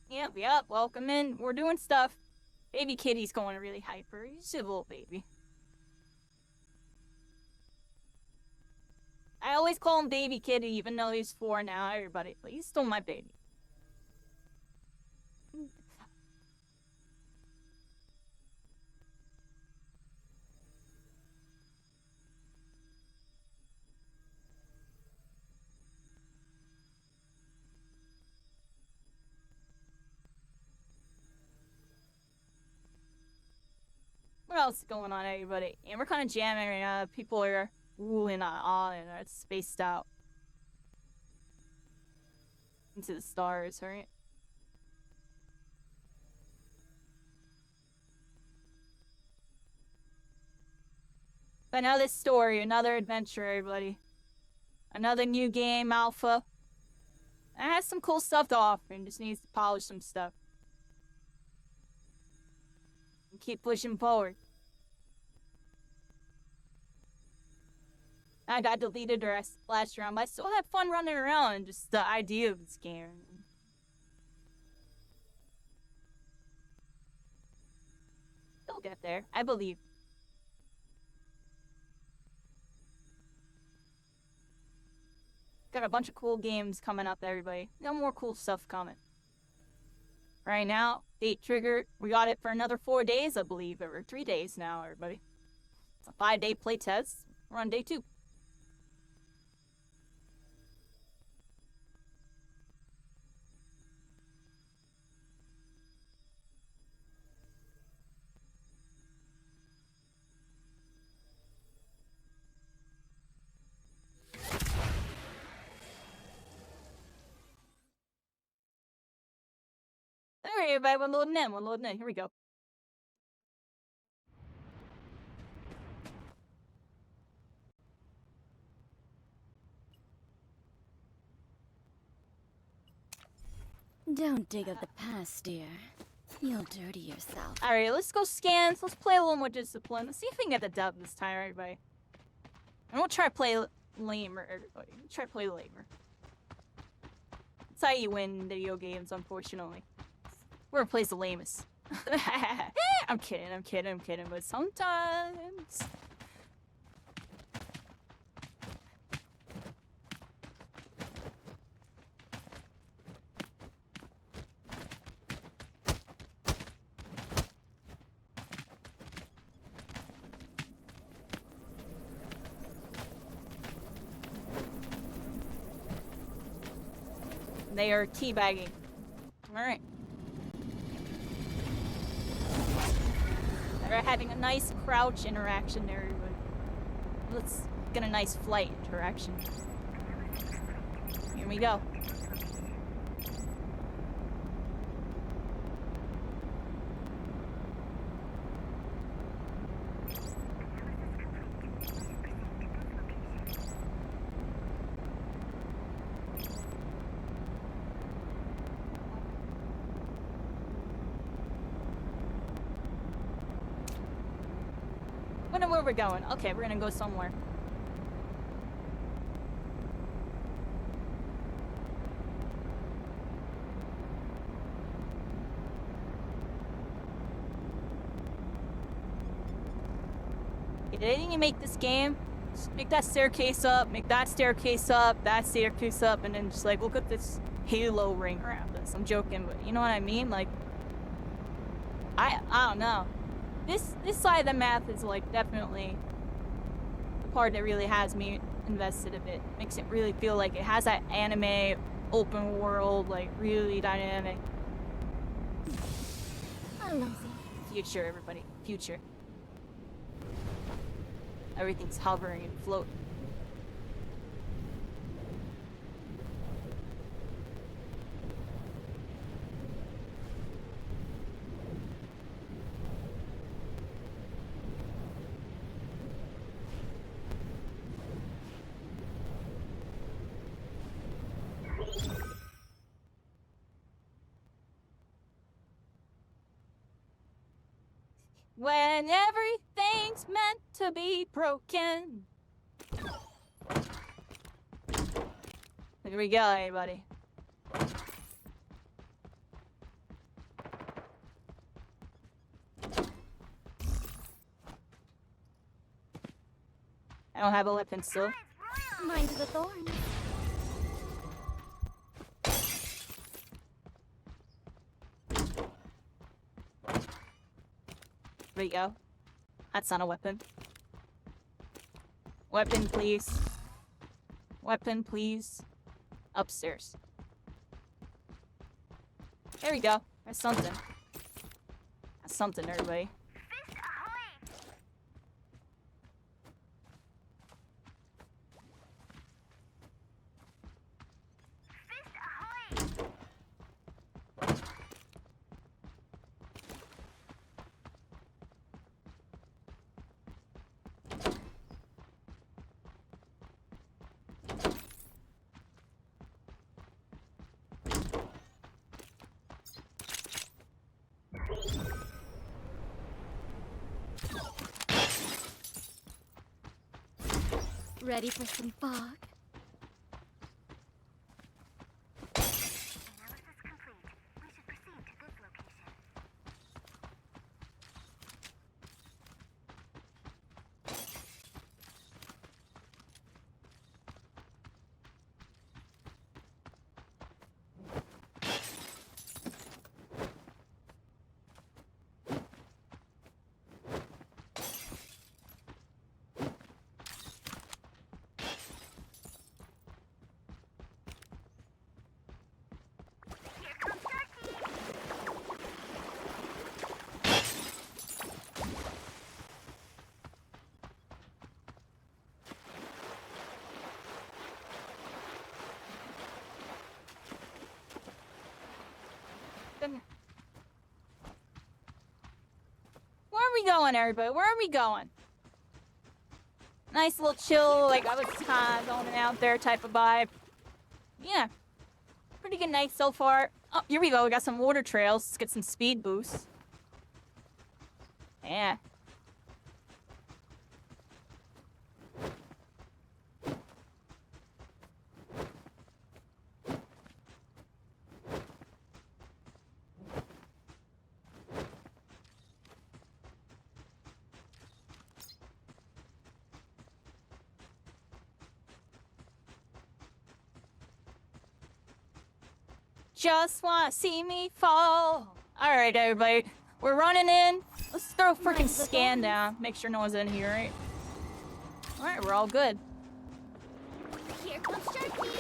Yep. Welcome in. We're doing stuff. Baby Kitty's going really hyper. He's a little baby. I always call him Baby Kitty, even though he's 4 now, everybody. But he's still my baby. What else is going on, everybody? And we're kind of jamming right now. People are ruling on and are spaced out into the stars, right? But now this story, another adventure, everybody. Another new game, Alpha. It has some cool stuff to offer and just needs to polish some stuff. And keep pushing forward. I got deleted the last round, but I still had fun running around and just the idea of this game. You'll get there, I believe. Got a bunch of cool games coming up, everybody. Got more cool stuff coming. Right now, date trigger. We got it for another 4 days, I believe, or 3 days now, everybody. It's a 5-day playtest. We're on day 2. Alright, everybody, we're loading in. Here we go. Don't dig up the past, dear. You'll dirty yourself. Alright, let's go scans. Let's play a little more discipline. Let's see if we can get the dub this time, everybody. And we'll try to play lamer, everybody. Try to play lamer. how you win in video games, unfortunately. Whoever plays the lamest. I'm kidding, but sometimes. They are teabagging. Alright. They're having a nice crouch interaction there, but let's get a nice flight interaction. Here we go. Wonder where we're going. Okay, we're gonna go somewhere. They didn't make this game. Just make that staircase up, make that staircase up, that staircase up, and then just like look at this halo ring around us. I'm joking, but you know what I mean? Like, I don't know. This side of the map is like definitely the part that really has me invested a bit. Makes it really feel like it has that anime open world, like really dynamic. I'm nosy. Future, everybody. Future. Everything's hovering and floating. When everything's meant to be broken. Here we go, everybody. I don't have a weapon still. Mind the thorns. There you go. That's not a weapon. Weapon, please. Weapon, please. Upstairs. There we go. That's something. That's something, everybody. Fist ahoy! Fist ahoy! Ready for some fog? Analysis complete. We should proceed to this location. Here comes Darky! Where are we going, everybody? Where are we going? Nice little chill, like I was kind of zoning out there type of vibe. Yeah. Pretty good night so far. Oh, here we go. We got some water trails. Let's get some speed boosts. Yeah. just wanna see me fall. Alright, everybody. We're running in. Let's throw a freaking scan down. Make sure no one's in here, right? Alright, we're all good. Here comes Sharky.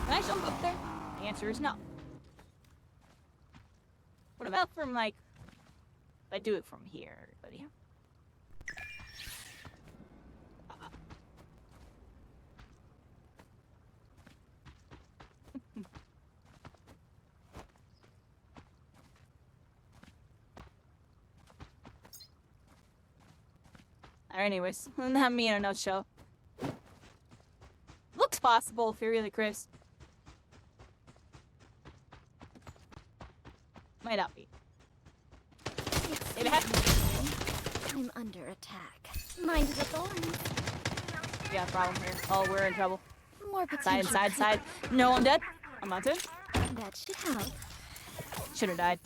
Can I jump up there? The answer is no. What about from, like, if I do it from here, everybody? Alright, anyways, not me in a nutshell. Looks possible if you're really Chris. Might not be. Maybe I'm under attack. Mind the thorns. we got a problem here. Oh, we're in trouble. More Side, potential. side, side. No, I'm dead. I'm not dead. That should help. Should have died.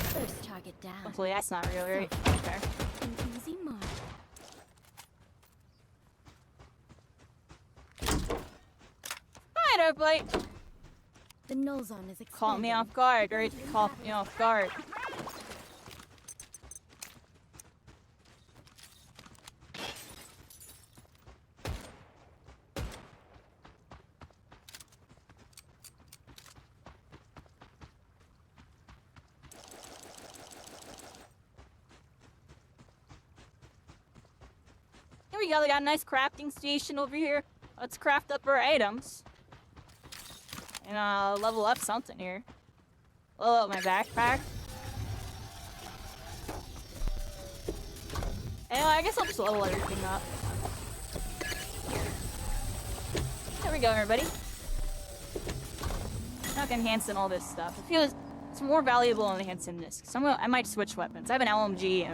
First target down. Hopefully that's not real, right? Okay. An easy mark. Alright, everybody. The null zone is expanding. Caught me off guard, right? Caught me off guard. Here we go, we got a nice crafting station over here. Let's craft up our items. And level up something here. Level up my backpack. And I guess I'll just level everything up. There we go, everybody. Not gonna enhance all this stuff. I feel it's more valuable in enhancing this. So I might switch weapons. I have an LMG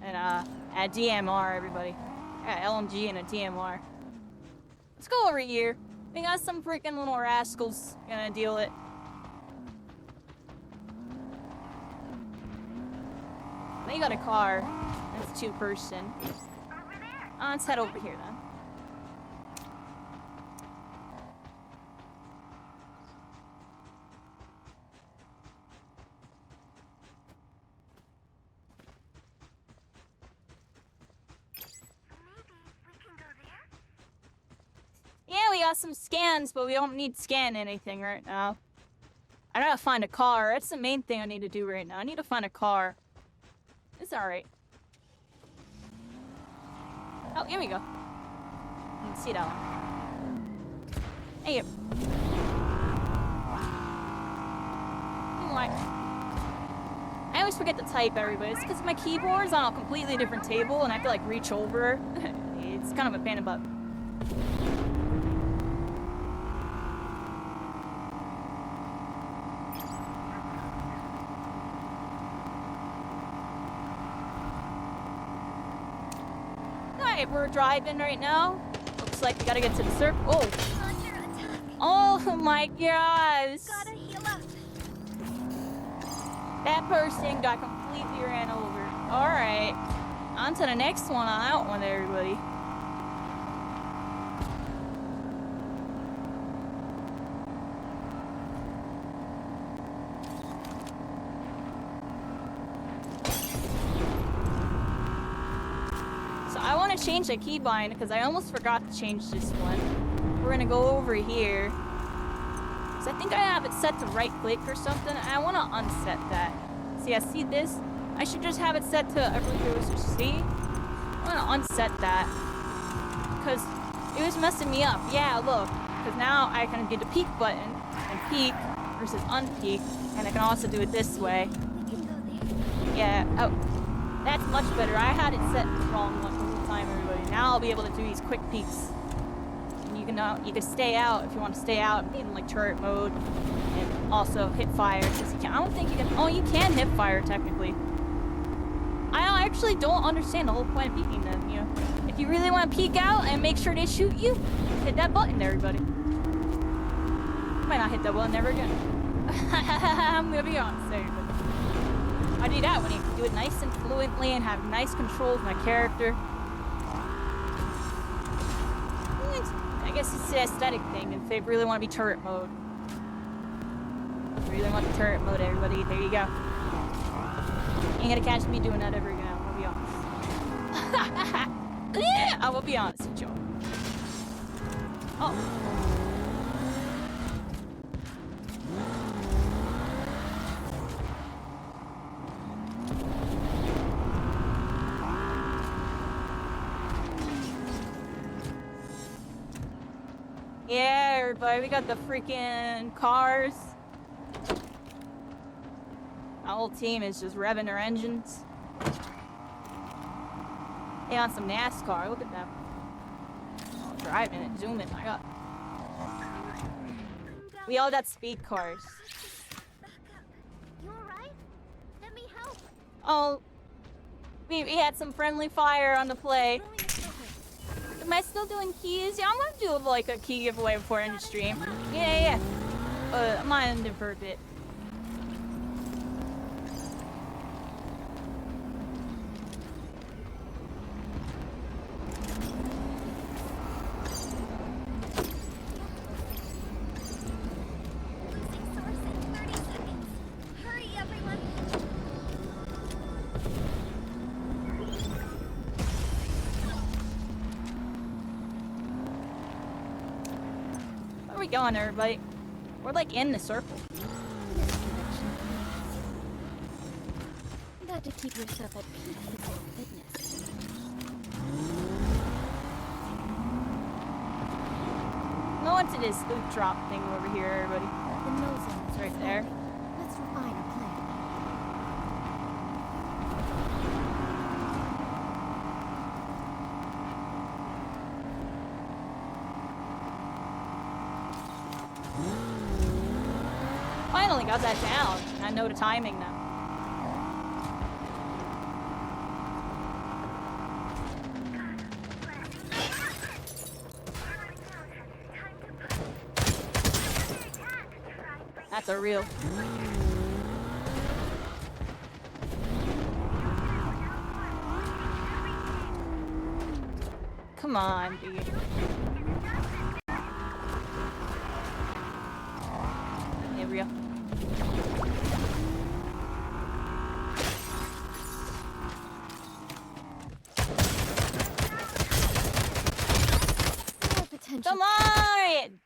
and a DMR, everybody. I got LMG and a DMR. Let's go over here. We got some freaking little rascals gonna deal it. They got a car. That's two-person. Let's head over here then. Yeah, we got some scans, but we don't need to scan anything right now. I gotta find a car. That's the main thing I need to do right now. I need to find a car. It's alright. Oh, here we go. You can see that one. Hey. I always forget to type, everybody. It's because my keyboard's on a completely different table and I have to like reach over. It's kind of a pain in the butt. Alright, we're driving right now. Looks like we gotta get to the circle. Oh. Under attack. Oh my gosh. Gotta heal up. That person got completely ran over. Alright. On to the next one on that one, everybody. So I want to change the keybind because I almost forgot to change this one. We're gonna go over here. So I think I have it set to right click or something. I want to unset that. See, I see this. I should just have it set to everything goes to C. I want to unset that because it was messing me up. Yeah, look, because now I can do the peek button and peek versus unpeek, and I can also do it this way. We can go there. Yeah. Oh, that's much better. I had it set wrong one whole time, everybody. Now I'll be able to do these quick peeks. You can stay out if you want to stay out in like turret mode, and also hit fire. Cause you can, I don't think you can. Oh, you can hit fire technically. I actually don't understand the whole point of peeking them. You know, if you really want to peek out and make sure they shoot you, hit that button, everybody. You might not hit that button ever again. I'm gonna be honest, everybody. I do that when you can do it nice and fluently and have nice control of my character. I guess it's the aesthetic thing if they really want to be turret mode. Really want the turret mode, everybody. There you go. Ain't gonna catch me doing that ever again, I'll be honest. I will be honest with you. Oh. Yeah, everybody, we got the freaking cars. My whole team is just revving their engines. They on some NASCAR, look at them. Oh, driving and zooming, my god. We all got speed cars. You alright? Let me help. Oh, we had some friendly fire on the play. Throwing a filter. Am I still doing keys? Yeah, I'm gonna do like a key giveaway before I end the stream. Yeah. I'm gonna end it for a bit. Losing source in 30 seconds. Hurry, everyone. Where are we going, everybody? We're like in the circle. Got to keep yourself at peak physical fitness. Go into this loot drop thing over here, everybody. The nose zone It's is right there. responding. Let's refine our plan. Finally got that down. I know the timing now. That's a real. Come on, dude. There we go. More potential. Come on!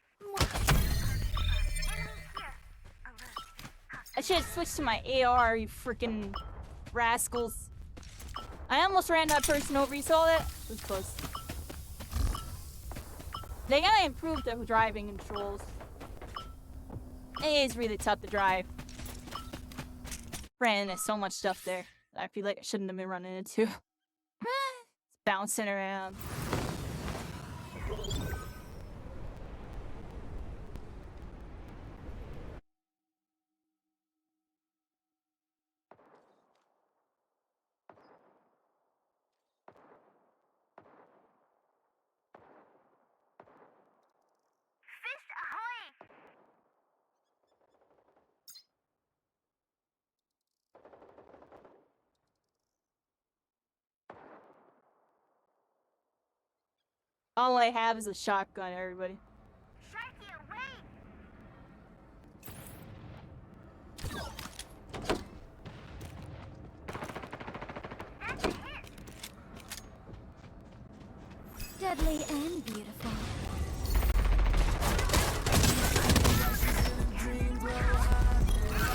I should have switched to my AR, you freaking rascals. I almost ran that person over. You saw that? It was close. They gotta improve the driving controls. It is really tough to drive. Brandon, there's so much stuff there that I feel like I shouldn't have been running into. It's bouncing around. Fist ahoy! All I have is a shotgun, everybody. Sharky away! That's a hit! Deadly and beautiful.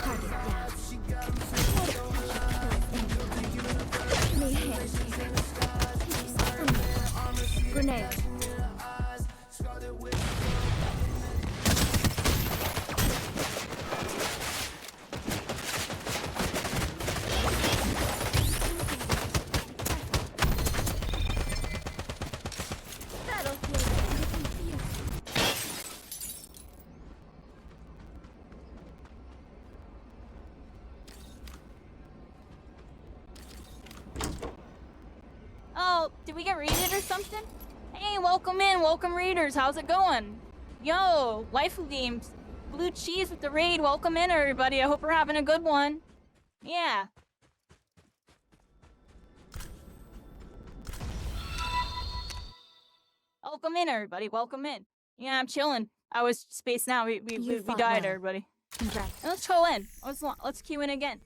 Target down. May hand me. Grenade. Battlefield and confused. Oh, did we get raided or something? Hey, welcome in, welcome raiders. How's it going? Yo, Waifu Games, Blue Cheese with the raid. Welcome in, everybody. I hope we're having a good one. Yeah. Welcome in, everybody. Welcome in. Yeah, I'm chilling. I was spacing out. We fought died, well. everybody. Congrats. And let's go in. Let's queue in again.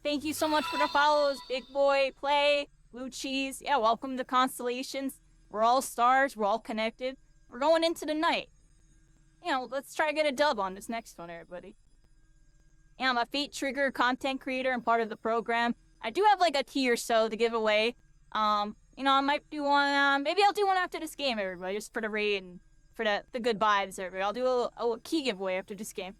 Thank you so much for the follows, Big Boy, Play, Blue Cheese. Yeah, welcome to Constellations. We're all stars. We're all connected. We're going into the night. You know, let's try to get a dub on this next one, everybody. Yeah, I'm a Fate Trigger content creator and part of the program. I do have like a key or so to give away. You know, I might do one. Maybe I'll do one after this game, everybody, just for the raid and for the good vibes, everybody. I'll do a key giveaway after this game.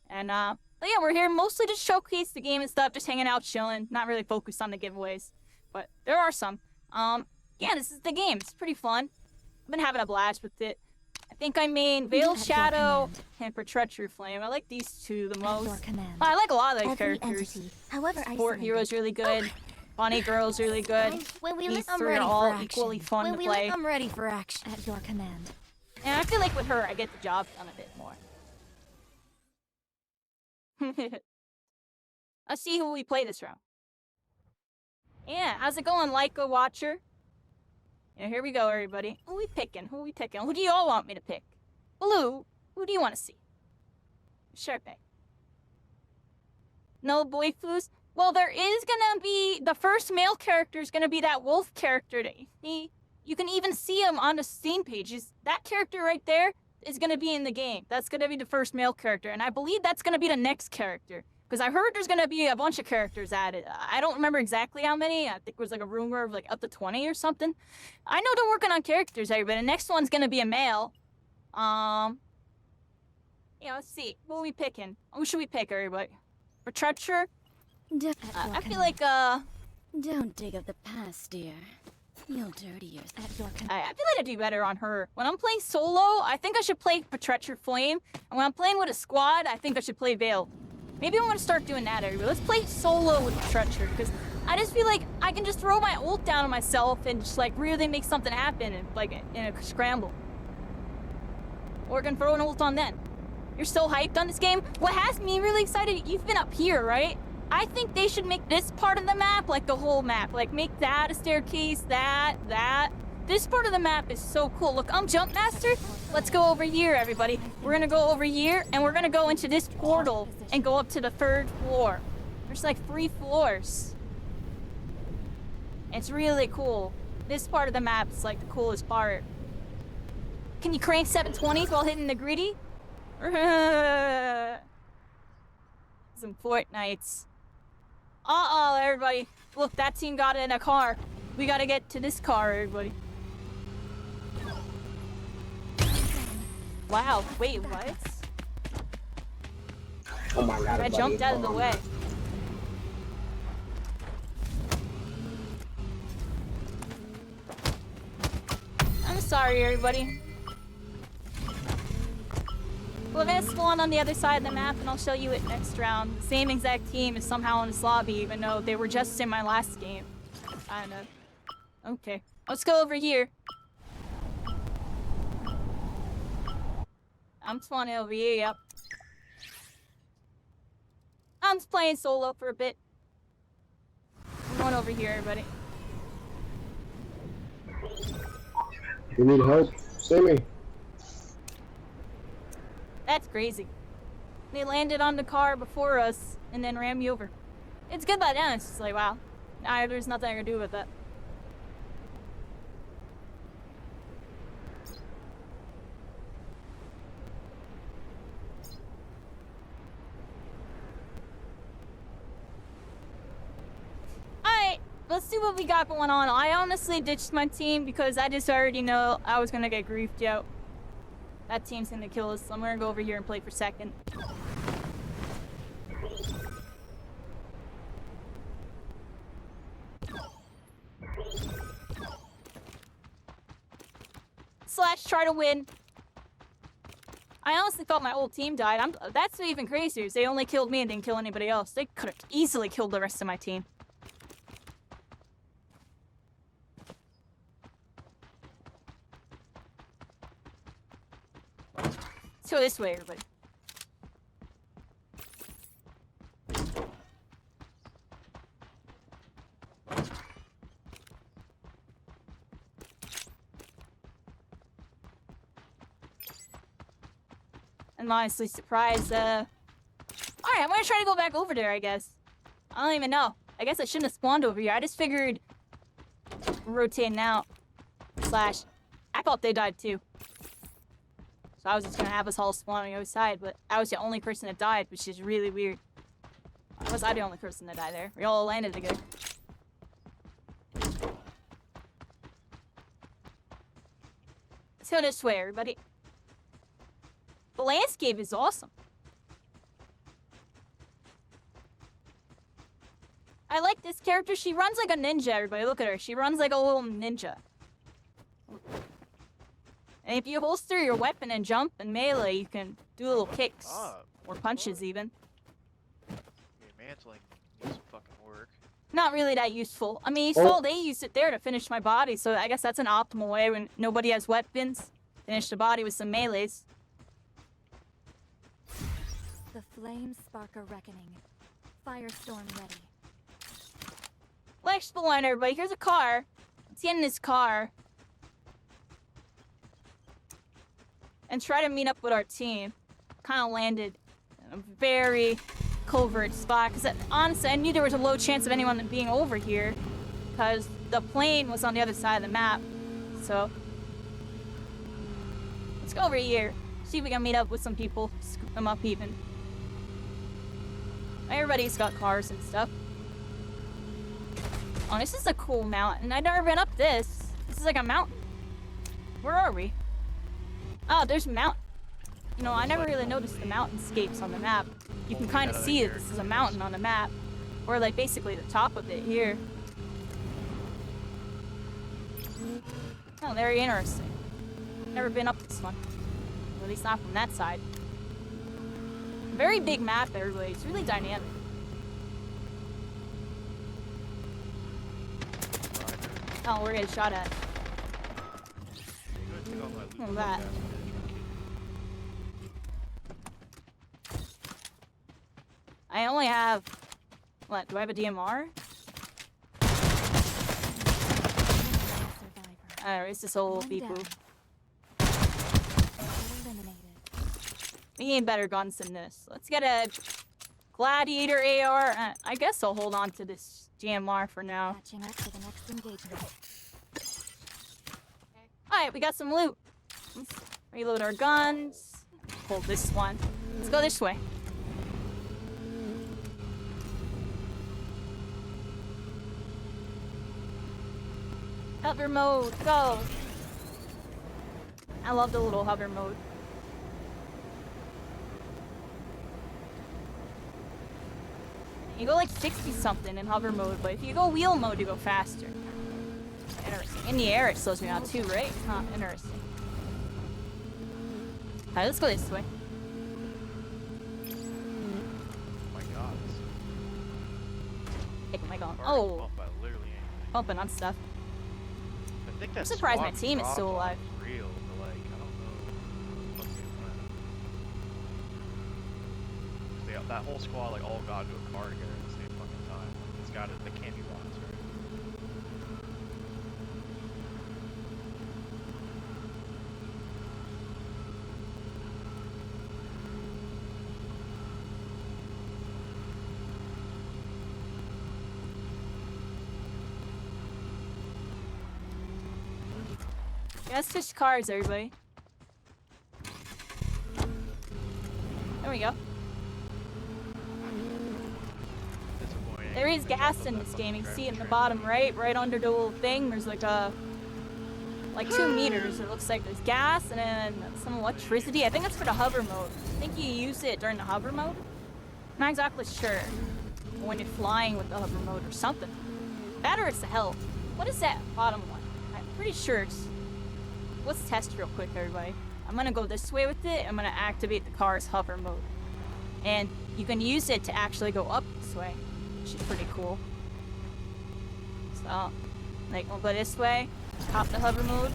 And but yeah, we're here mostly to showcase the game and stuff, just hanging out, chilling, not really focused on the giveaways, but there are some. Yeah, this is the game. It's pretty fun. I've been having a blast with it. I think I main Veil At your Shadow command. and Treachery Flame. I like these two the At your most. command. I like a lot of these Every characters. entity, however Support isolated, Hero's really good. Bunny Girl's really good. When we These let, I'm three ready are for all action. equally fun when to we play. Let, I'm ready for action. At your command. And I feel like with her, I get the job done a bit more. Let's see who we play this round. Yeah, how's it going, Leica Watcher? Yeah, here we go, everybody. Who we picking? Who we picking? Who do you all want me to pick? Blue, who do you want to see? Sharpay. No boy foos? Well, there is gonna be, the first male character is gonna be that wolf character. You can even see him on the Steam pages. That character right there is gonna be in the game. That's gonna be the first male character, and I believe that's gonna be the next character. Because I heard there's gonna be a bunch of characters added. I don't remember exactly how many. I think it was like a rumor of like up to 20 or something. I know they're working on characters, everybody. The next one's gonna be a male. Yeah, let's see. What are we picking? Who should we pick, everybody? For Treacher? I feel like, Don't dig up the past, dear. You'll dirty yourself. At your command. I feel like I'd do better on her. When I'm playing solo, I think I should play Treacher Flame. And when I'm playing with a squad, I think I should play Veil. Maybe I'm gonna start doing that, everybody. Let's play solo with Treacher, because I just feel like I can just throw my ult down on myself and just like really make something happen in, like in a scramble. Or I can throw an ult on then. You're so hyped on this game? What has me really excited, you've been up here, right? I think they should make this part of the map like the whole map. Like make that a staircase, that. This part of the map is so cool. Look, I'm Jump Master. Let's go over here, everybody. We're gonna go over here and we're gonna go into this portal and go up to the 3rd floor. There's like 3 floors. It's really cool. This part of the map is like the coolest part. Can you crank 720s while hitting the gritty? Some Fortnites. Uh-oh, everybody. Look, that team got in a car. We gotta get to this car, everybody. Wow, wait, what? Oh my god. I jumped out of the way. I'm sorry, everybody. We're gonna spawn on the other side of the map, and I'll show you it next round. The same exact team is somehow in this lobby, even though they were just in my last game. I don't know. Okay, let's go over here. I'm spawning over here, yep. I'm just playing solo for a bit. I'm going over here, everybody. You need help? See me. That's crazy. They landed on the car before us and then ran me over. It's good by then. It's just like, wow. There's nothing I can do with that. Alright, let's see what we got going on. I honestly ditched my team because I just already know I was gonna get griefed out. That team's gonna kill us, so I'm gonna go over here and play for second. Slash try to win. I honestly thought my whole team died. That's even crazier. Is they only killed me and didn't kill anybody else. They could have easily killed the rest of my team. Let's go this way, everybody. I'm honestly surprised. Alright, I'm gonna try to go back over there, I guess. I don't even know. I guess I shouldn't have spawned over here. I just figured rotating out. Slash, I thought they died too. So I was just gonna have us all spawn on the other side, but I was the only person that died, which is really weird. Why was I the only person that died there? We all landed together. Let's go this way, everybody. The landscape is awesome. I like this character. She runs like a ninja, everybody. Look at her. She runs like a little ninja. And if you holster your weapon and jump and melee, you can do little kicks. Or punches, even. Mantling needs some fucking work. Not really that useful. I mean, you saw they used it there to finish my body, so I guess that's an optimal way when nobody has weapons. Finish the body with some melees. The flames spark a reckoning. Firestorm ready. Let's explore, everybody. Here's a car. Let's get in this car. And try to meet up with our team. Kind of landed in a very covert spot. Because honestly, I knew there was a low chance of anyone being over here. Because the plane was on the other side of the map. So, let's go over here. See if we can meet up with some people. Scoop them up even. Everybody's got cars and stuff. Oh, this is a cool mountain. I've never been up this. This is like a mountain. Where are we? Oh, there's a mountain. You know, I never really noticed the mountainscapes on the map. You can kind of see it. This is a mountain on the map. Or like basically the top of it here. Oh, very interesting. Never been up this one. At least not from that side. Very big map, everybody. It's really dynamic. Oh, we're getting shot at. Look at that. I only have... What, do I have a DMR? It's this old people. We need better guns than this. Let's get a Gladiator AR. I guess I'll hold on to this GMR for now. Alright, we got some loot. Let's reload our guns. Hold this one. Let's go this way. Hover mode, go! I love the little hover mode. You go like 60 something in hover mode, but if you go wheel mode, you go faster. Interesting. In the air, it slows me down too, right? Huh, interesting. Alright, let's go this way. Oh my god. Hey, oh my god. Already Oh, bumped by literally anything. bumping on stuff. I think I'm that surprised my SWAT team is still drop alive. is real, but like, I don't know what's the plan. That whole squad like all got into a car together at the same fucking time. It's got it. They can't be lost, right? Yeah, let's switch cars, everybody. There we go. Disappointing. There is They gas jumped in on this that game. You can fucking see it in the train. bottom right under the little thing. There's like a, like 2 meters. It looks like there's gas and then some electricity. I think that's for the hover mode. I think you use it during the hover mode. Not exactly sure. When you're flying with the hover mode or something. That or it's the health. What is that bottom one? I'm pretty sure it's... Let's test real quick, everybody. I'm gonna go this way with it. I'm gonna activate the car's hover mode. And you can use it to actually go up this way, which is pretty cool. So, like, we'll go this way, pop the hover mode,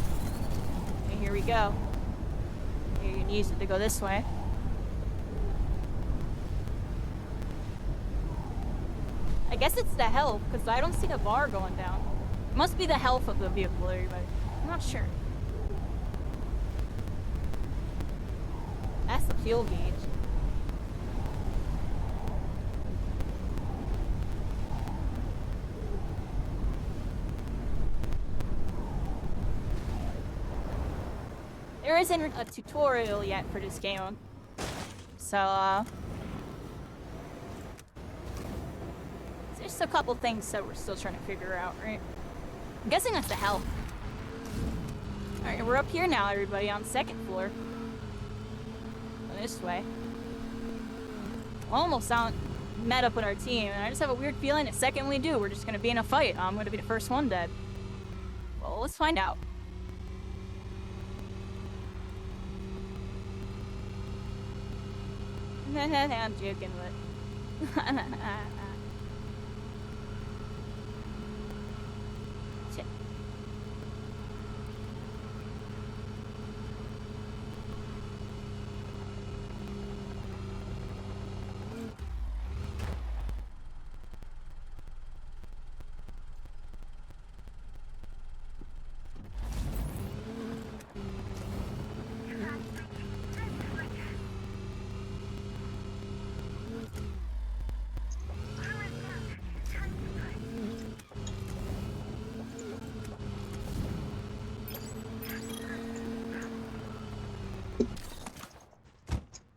and here we go. You can use it to go this way. I guess it's the health, because I don't see the bar going down. It must be the health of the vehicle, everybody. I'm not sure. That's the fuel gauge. There isn't a tutorial yet for this game, so there's a couple things that we're still trying to figure out, right? I'm guessing that's the health. Alright, we're up here now, everybody, on the second floor. This way. Almost met up with our team, and I just have a weird feeling the second we do, we're just gonna be in a fight. I'm gonna be the first one dead. Well, let's find out. I'm joking, but... Shit.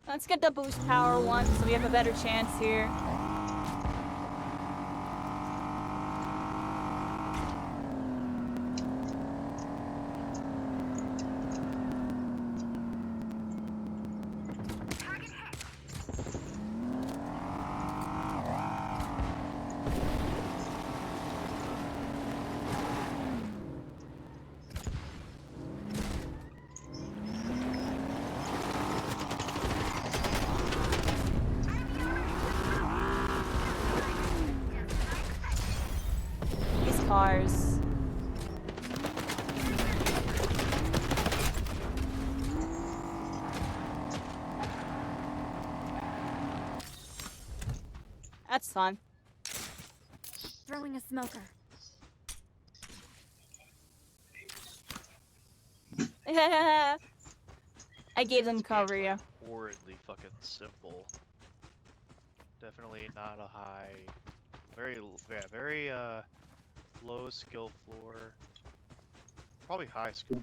Let's get the boost power one so we have a better chance here. Cars. That's fun. Throwing a smoker. I gave them cover, yeah. Horridly fucking simple. Definitely not a high. Very low skill floor. Probably high skill.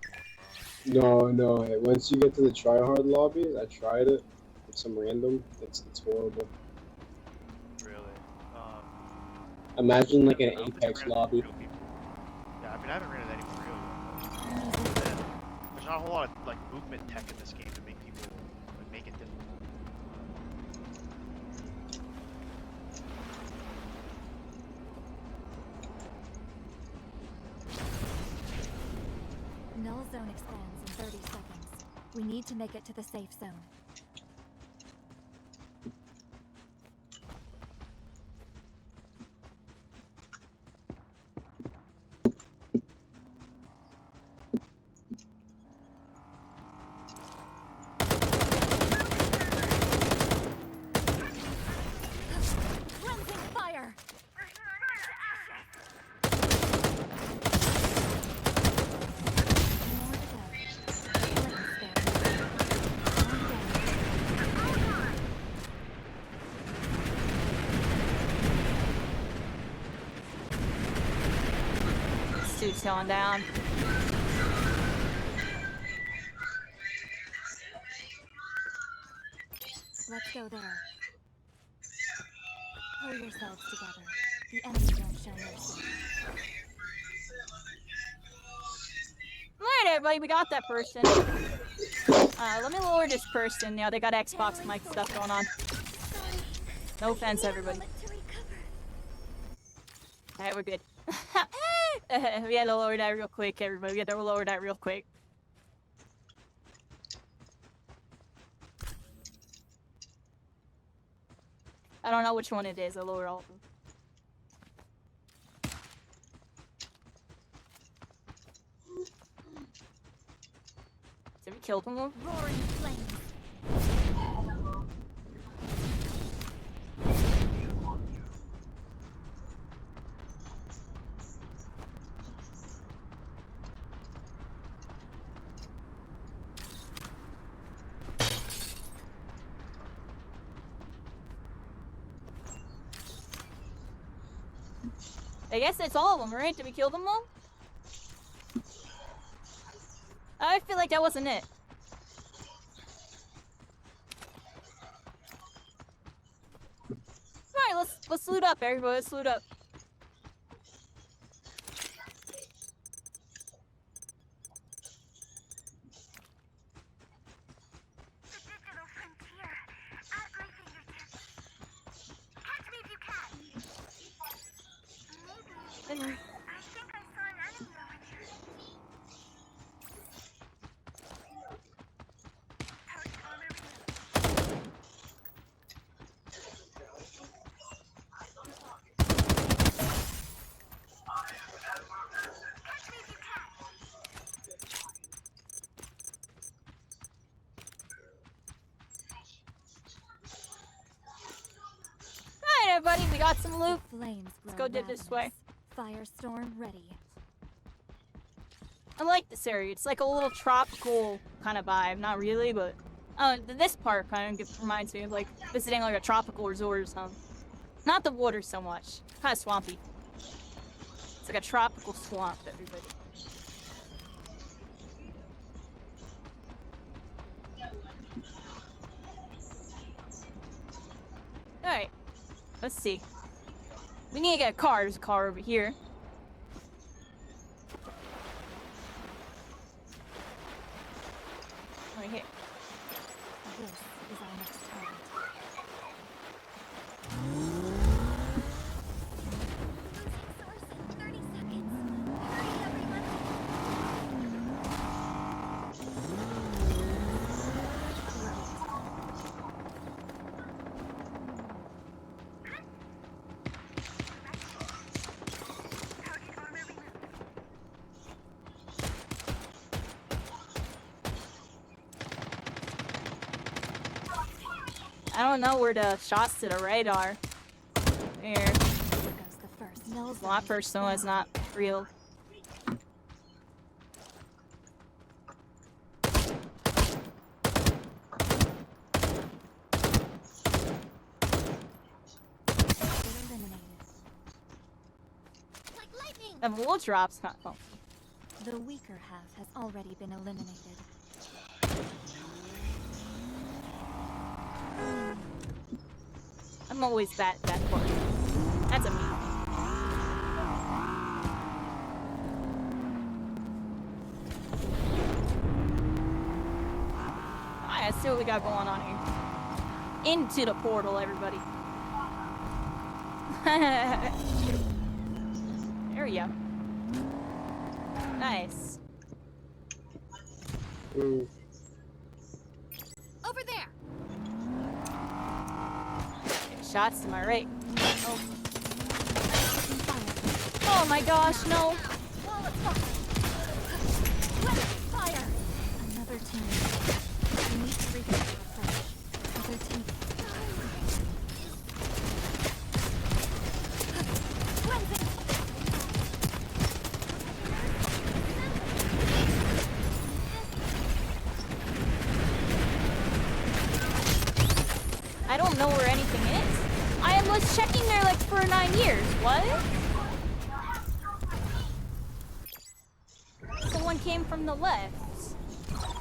No. Once you get to the tryhard lobbies, I tried it with some random. It's horrible. Really. Imagine like I an don't think I've Apex ran into lobby. real people. Yeah, I mean I haven't ran into anyone real yet. There's not a whole lot of like movement tech in this game to make people like, make it difficult. Null zone expands in 30 seconds. We need to make it to the safe zone. Cleansing fire! Suit's going down. Let's go there. Pull yourselves together. The enemy won't show mercy. Alright, everybody, we got that person. Let me lower this person. Yeah, they got Xbox mic stuff going on. No offense, everybody. Alright, we're good. We had to lower that real quick, everybody. We had to lower that real quick. I don't know which one it is. I'll lower all of them. So we killed one more. Roaring flames. I guess that's all of them, right? Did we kill them all? I feel like that wasn't it. Alright, let's loot up, everybody. Let's loot up. The digital frontier at my fingertips. Catch me if you can. Maybe. And I think I saw an enemy over there. Target armor removed. Catch me if you can. Alright, everybody, we got some loot. Flames Let's grow go dip this way. ravenous. Firestorm ready. I like this area. It's like a little tropical kind of vibe. Not really, but this part kind of reminds me of like visiting like a tropical resort or something. Not the water so much. Kind of swampy. It's like a tropical swamp, everybody. Alright. Let's see. We need to get a car. There's a car over here. Right here. This is our next target. Losing source in 30 seconds. Hurry, everyone. Target armor removed. I don't know where the shots to the radar. There. Here goes the first. Mills Well, that first one is not real. eliminated. Like lightning. The wool drops not. Oh. The weaker half has already been eliminated. I'm always that part. That's a me. Alright, let's see what we got going on here. Into the portal, everybody. There we go. Nice. Ooh. Over there. Shots to my right. Oh, Taking fire. oh my gosh, no. Wall of fire. Weapon fire. Another team. We need to regain our approach. Other team. Cleansing. I don't know where anything is. I was checking there like for 9 years. What? Someone came from the left.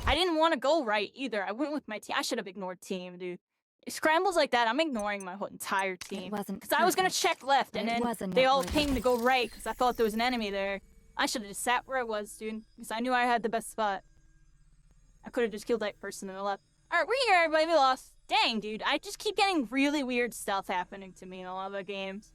I didn't want to go right either. I went with my team. I should have ignored team, dude. Scrambles like that, I'm ignoring my whole entire team. wasn't Because I was gonna perfect, check left, and but it then was a they all noteworthy pinged to go right because I thought there was an enemy there. I should have just sat where I was, dude. Because I knew I had the best spot. I could have just killed that person on the left. Alright, we're here, everybody. We lost. Dang, dude. I just keep getting really weird stuff happening to me in a lot of the games.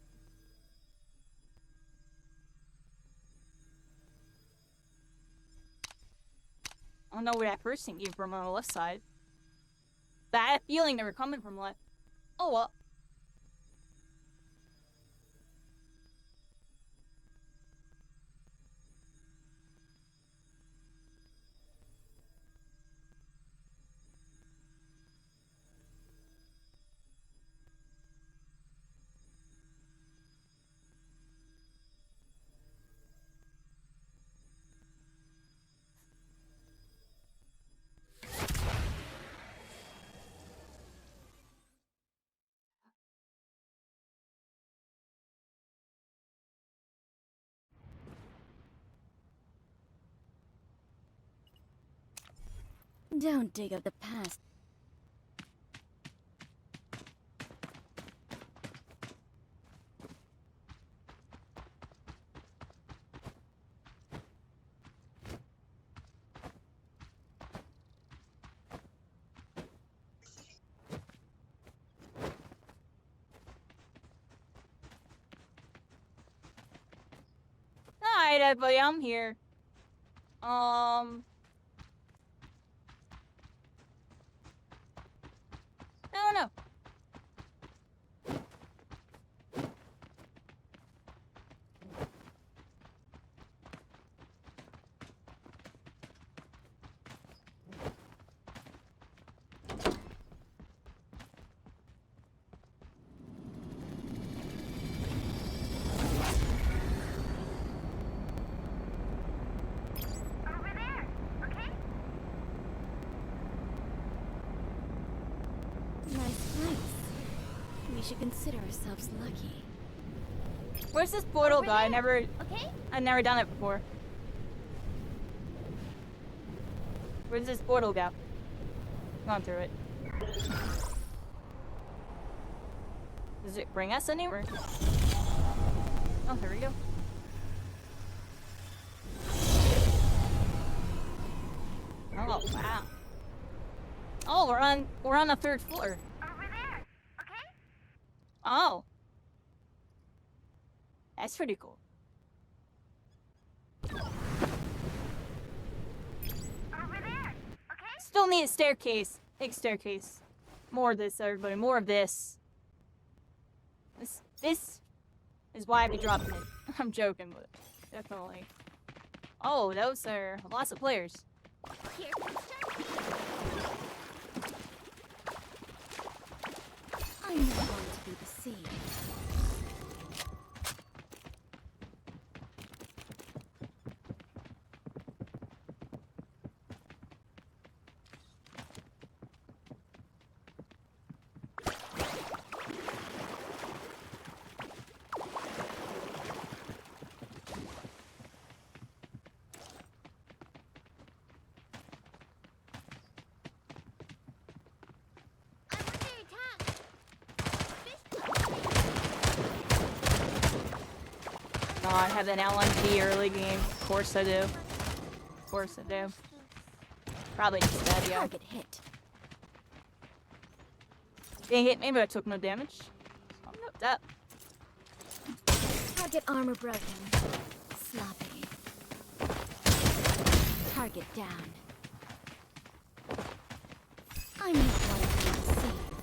I don't know where that person came from on the left side. But I had a feeling they were coming from left. Oh well. Don't dig up the past. Alright, everybody, I'm here. No. Over there, okay? Nice place. We should consider ourselves lucky. Where's this portal guy? Okay? I've never done it before. Where's this portal go? Gone through it. Does it bring us anywhere? Oh, here we go. Oh wow. Oh, we're on the 3rd floor. Over there, okay? Oh. That's pretty cool. Over there, okay? Still need a staircase. Big staircase. More of this, everybody. More of this. This is why I be dropping it. I'm joking, but definitely. Oh, those are lots of players. Here comes Turkey. I'm not one to be deceived. I'm under attack. Oh, I have an LMG early game. Of course I do. Of course I do. Probably just that, yeah. Target hit. Dang it, maybe I took no damage. Oh, no, that. Target armor broken. Sloppy. Target down. I'm not one to be deceived.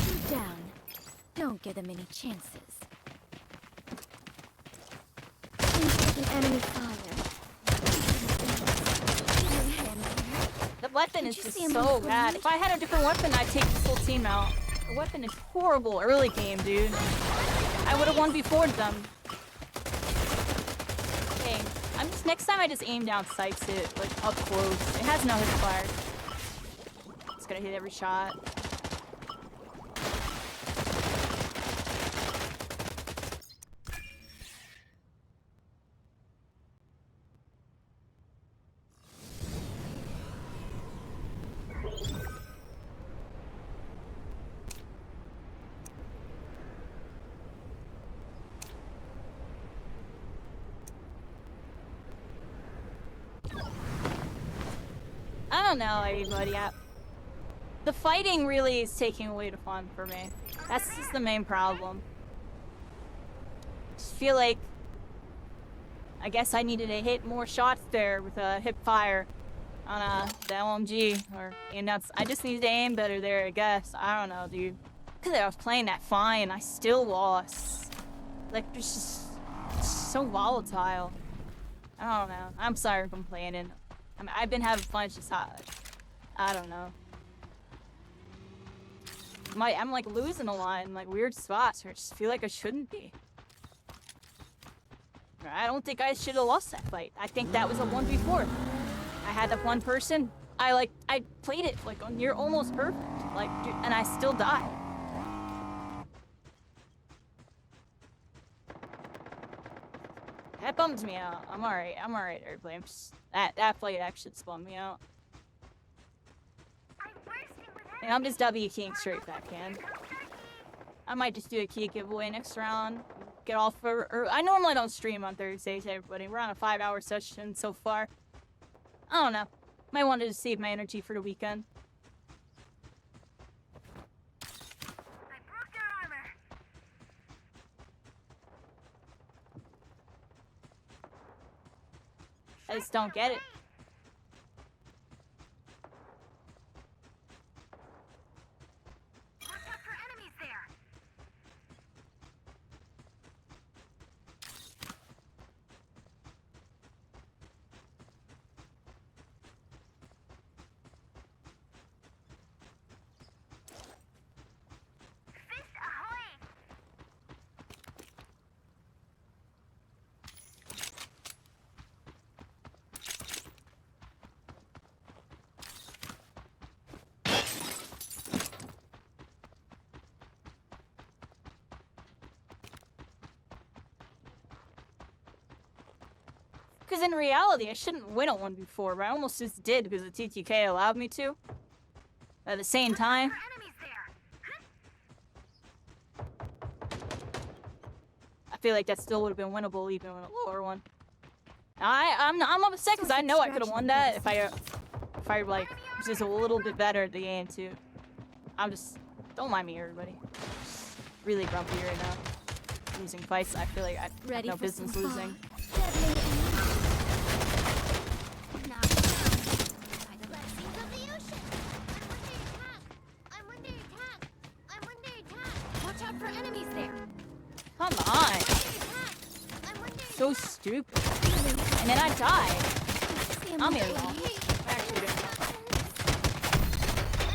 Two down. Don't give them any chances. I'm taking enemy fire. The weapon is Did you just see him so on the bad. ground? If I had a different weapon, I'd take this whole team out. The weapon is horrible early game, dude. I would have won before them. Okay, I'm just next time I just aim down sights it, like up close. It has no hit fire. It's gonna hit every shot. I don't know, everybody. The fighting really is taking away the fun for me. That's just the main problem. Just feel like I guess I needed to hit more shots there with a hip fire on the LMG, and that's I just needed to aim better there, I guess. I don't know, dude. Cause I was playing that fine, I still lost. Like it's just so volatile. I don't know. I'm sorry for complaining. I mean, I've been having fun. It's just hot. I don't know. I'm like losing a lot in like weird spots where I just feel like I shouldn't be. I don't think I should have lost that fight. I think that was a 1v4. I had that one person. I played it like on near almost perfect. Like, dude, and I still died. That bums me out. I'm alright, everybody. I'm just, that fight actually spun me out. And I'm just W King straight backhand. I might just do a key giveaway next round. Get off for. Or I normally don't stream on Thursdays, everybody. We're on a 5-hour session so far. I don't know. Might want to save my energy for the weekend. I broke their armor. I just don't get it. Watch out for enemies there. Fist ahoy! Because in reality, I shouldn't win a 1v4, but I almost just did because the TTK allowed me to. At the same time, For enemies there. I feel like that still would have been winnable even in a lower one. I'm upset because I know I could have won that if I like was just a little bit better at the game too. I'm just don't mind me, everybody. Really grumpy right now. Losing fights, I feel like I have Ready no for business some losing. Deadly aim. Knocked down by the blessings of the ocean. I'm under attack. I'm under attack. Watch out for enemies there. Come on, Under attack. I'm under so stupid. And then I died. I'm here. attack. Actually,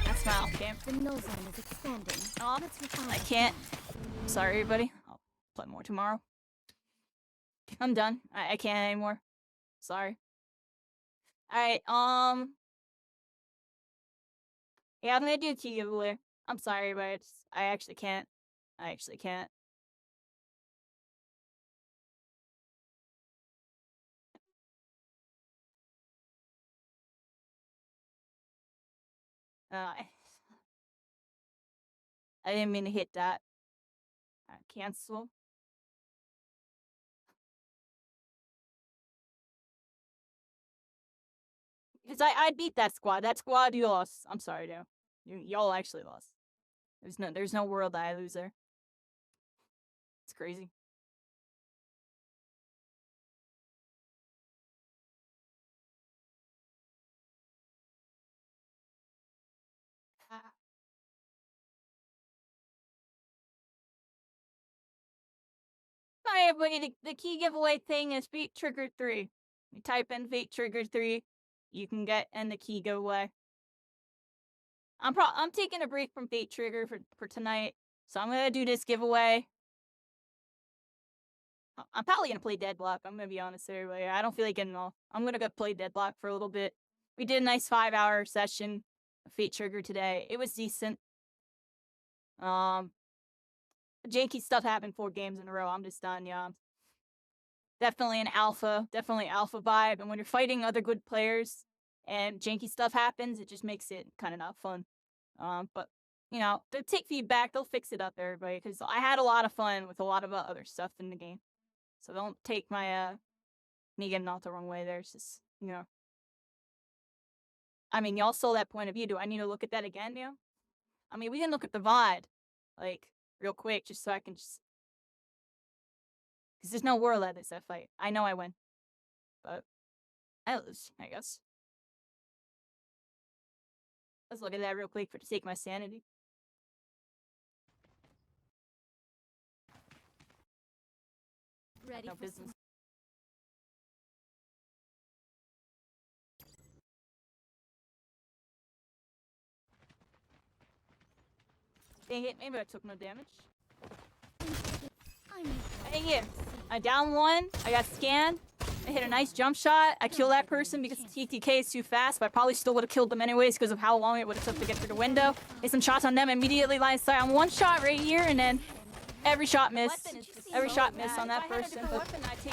that's my off game. The null zone is expanding. Oh, Let's refine. I can't. Sorry, everybody. I'll play more tomorrow. I'm done. I can't anymore. Sorry. Alright, yeah, I'm gonna do a key giveaway. I'm sorry, but I actually can't. I actually can't. I didn't mean to hit that. Cancel. Because I beat that squad. That squad you lost. I'm sorry, though. Y'all actually lost. There's no world that I lose there. It's crazy. Ah. Hi everybody, the key giveaway thing is Fate Trigger 3. You type in Fate Trigger 3, you can get in the key giveaway. I'm taking a break from Fate Trigger for tonight, so I'm gonna do this giveaway. I'm probably gonna play Deadlock, I'm gonna be honest with everybody. I don't feel like getting all. I'm gonna go play Deadlock for a little bit. We did a nice 5-hour session of Fate Trigger today. It was decent. Janky stuff happened 4 games in a row. I'm just done, yeah. Definitely an alpha vibe. And when you're fighting other good players and janky stuff happens, it just makes it kind of not fun. But you know, they'll take feedback. They'll fix it up, everybody. Because I had a lot of fun with a lot of other stuff in the game. So don't take my me getting off the wrong way. There's just I mean, y'all saw that point of view. Do I need to look at that again, you know? I mean, we can look at the VOD, like, real quick, just so I can just... Because there's no world at this fight. I know I win. But I lose, I guess. Let's look at that real quick for to take my sanity. Ready No for business. Dang it, maybe I took no damage. Dang it. I down 1, I got scanned, I hit a nice jump shot, I killed that person because the TTK is too fast, but I probably still would have killed them anyways because of how long it would have took to get through the window. Hit some shots on them, immediately line of sight on 1 shot right here, and then every shot missed. Every shot missed on that person. But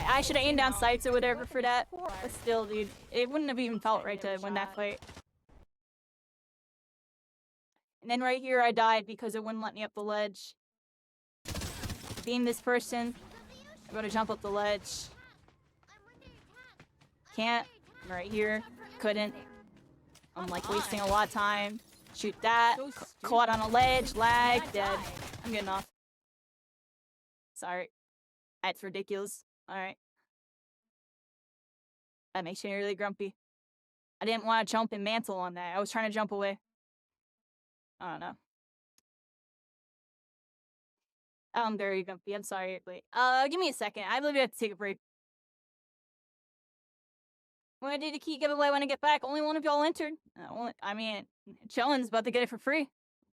I should have aimed down sights or whatever for that. But still, dude, it wouldn't have even felt right to win that fight. And then right here I died because it wouldn't let me up the ledge. Being this person, I gotta jump up the ledge. Can't. Right here. Couldn't. I'm like wasting a lot of time. Shoot that. Caught on a ledge. Lag. Dead. I'm getting off. Sorry. That's ridiculous. Alright. That makes me really grumpy. I didn't want to jump and mantle on that. I was trying to jump away. I don't know. I'm very grumpy. I'm sorry. Wait. Give me a second. I believe I have to take a break. When I did the key giveaway when I get back, only one of y'all entered. I mean, Chillin's about to get it for free. A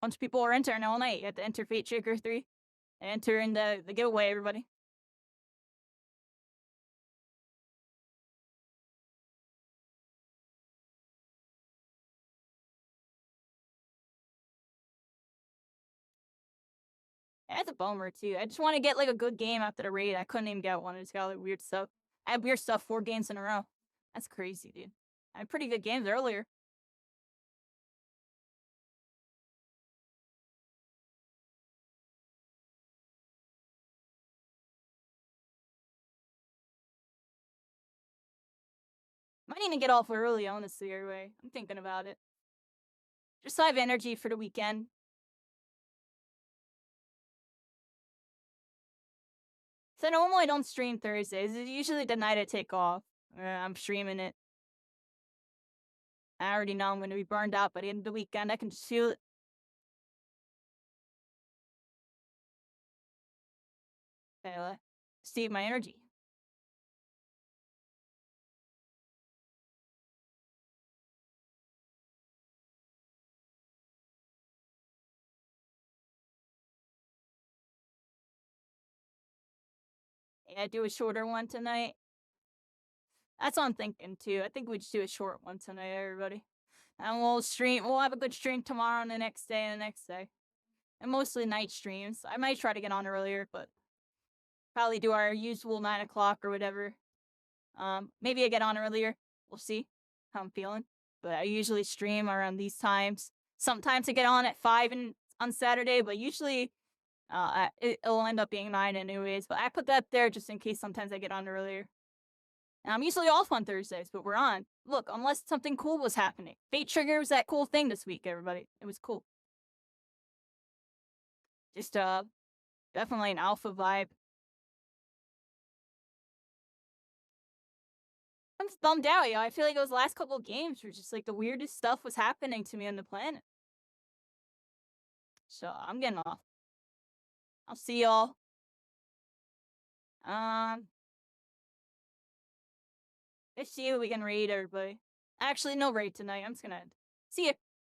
bunch of people are entering all night. You have to enter Fate Shaker 3. And enter in the giveaway, everybody. That's a bummer, too. I just want to get, like, a good game after the raid. I couldn't even get one. I just got, like, weird stuff. I had weird stuff 4 games in a row. That's crazy, dude. I had pretty good games earlier. Might even get off early, honestly, anyway. I'm thinking about it. Just so I have energy for the weekend. So normally I don't stream Thursdays. It's usually the night I take off. I'm streaming it. I already know I'm going to be burned out by the end of the weekend. I can just feel it. Anyway, save my energy. Yeah, do a shorter one tonight. That's what I'm thinking too. I think we just do a short one tonight, everybody. And we'll stream. We'll have a good stream tomorrow and the next day and the next day. And mostly night streams. I might try to get on earlier, but probably do our usual 9 o'clock or whatever. Maybe I get on earlier. We'll see how I'm feeling. But I usually stream around these times. Sometimes I get on at 5 on Saturday, but usually it'll end up being 9 anyways. But I put that there just in case sometimes I get on earlier. And I'm usually off on Thursdays, but we're on. Look, unless something cool was happening. Fate Trigger was that cool thing this week, everybody. It was cool. Just, definitely an alpha vibe. I'm just bummed out, yo. I feel like those last couple of games were just like the weirdest stuff was happening to me on the planet. So, I'm getting off. I'll see y'all. Let's see if we can raid everybody. Actually, no raid tonight. I'm just gonna end. See ya.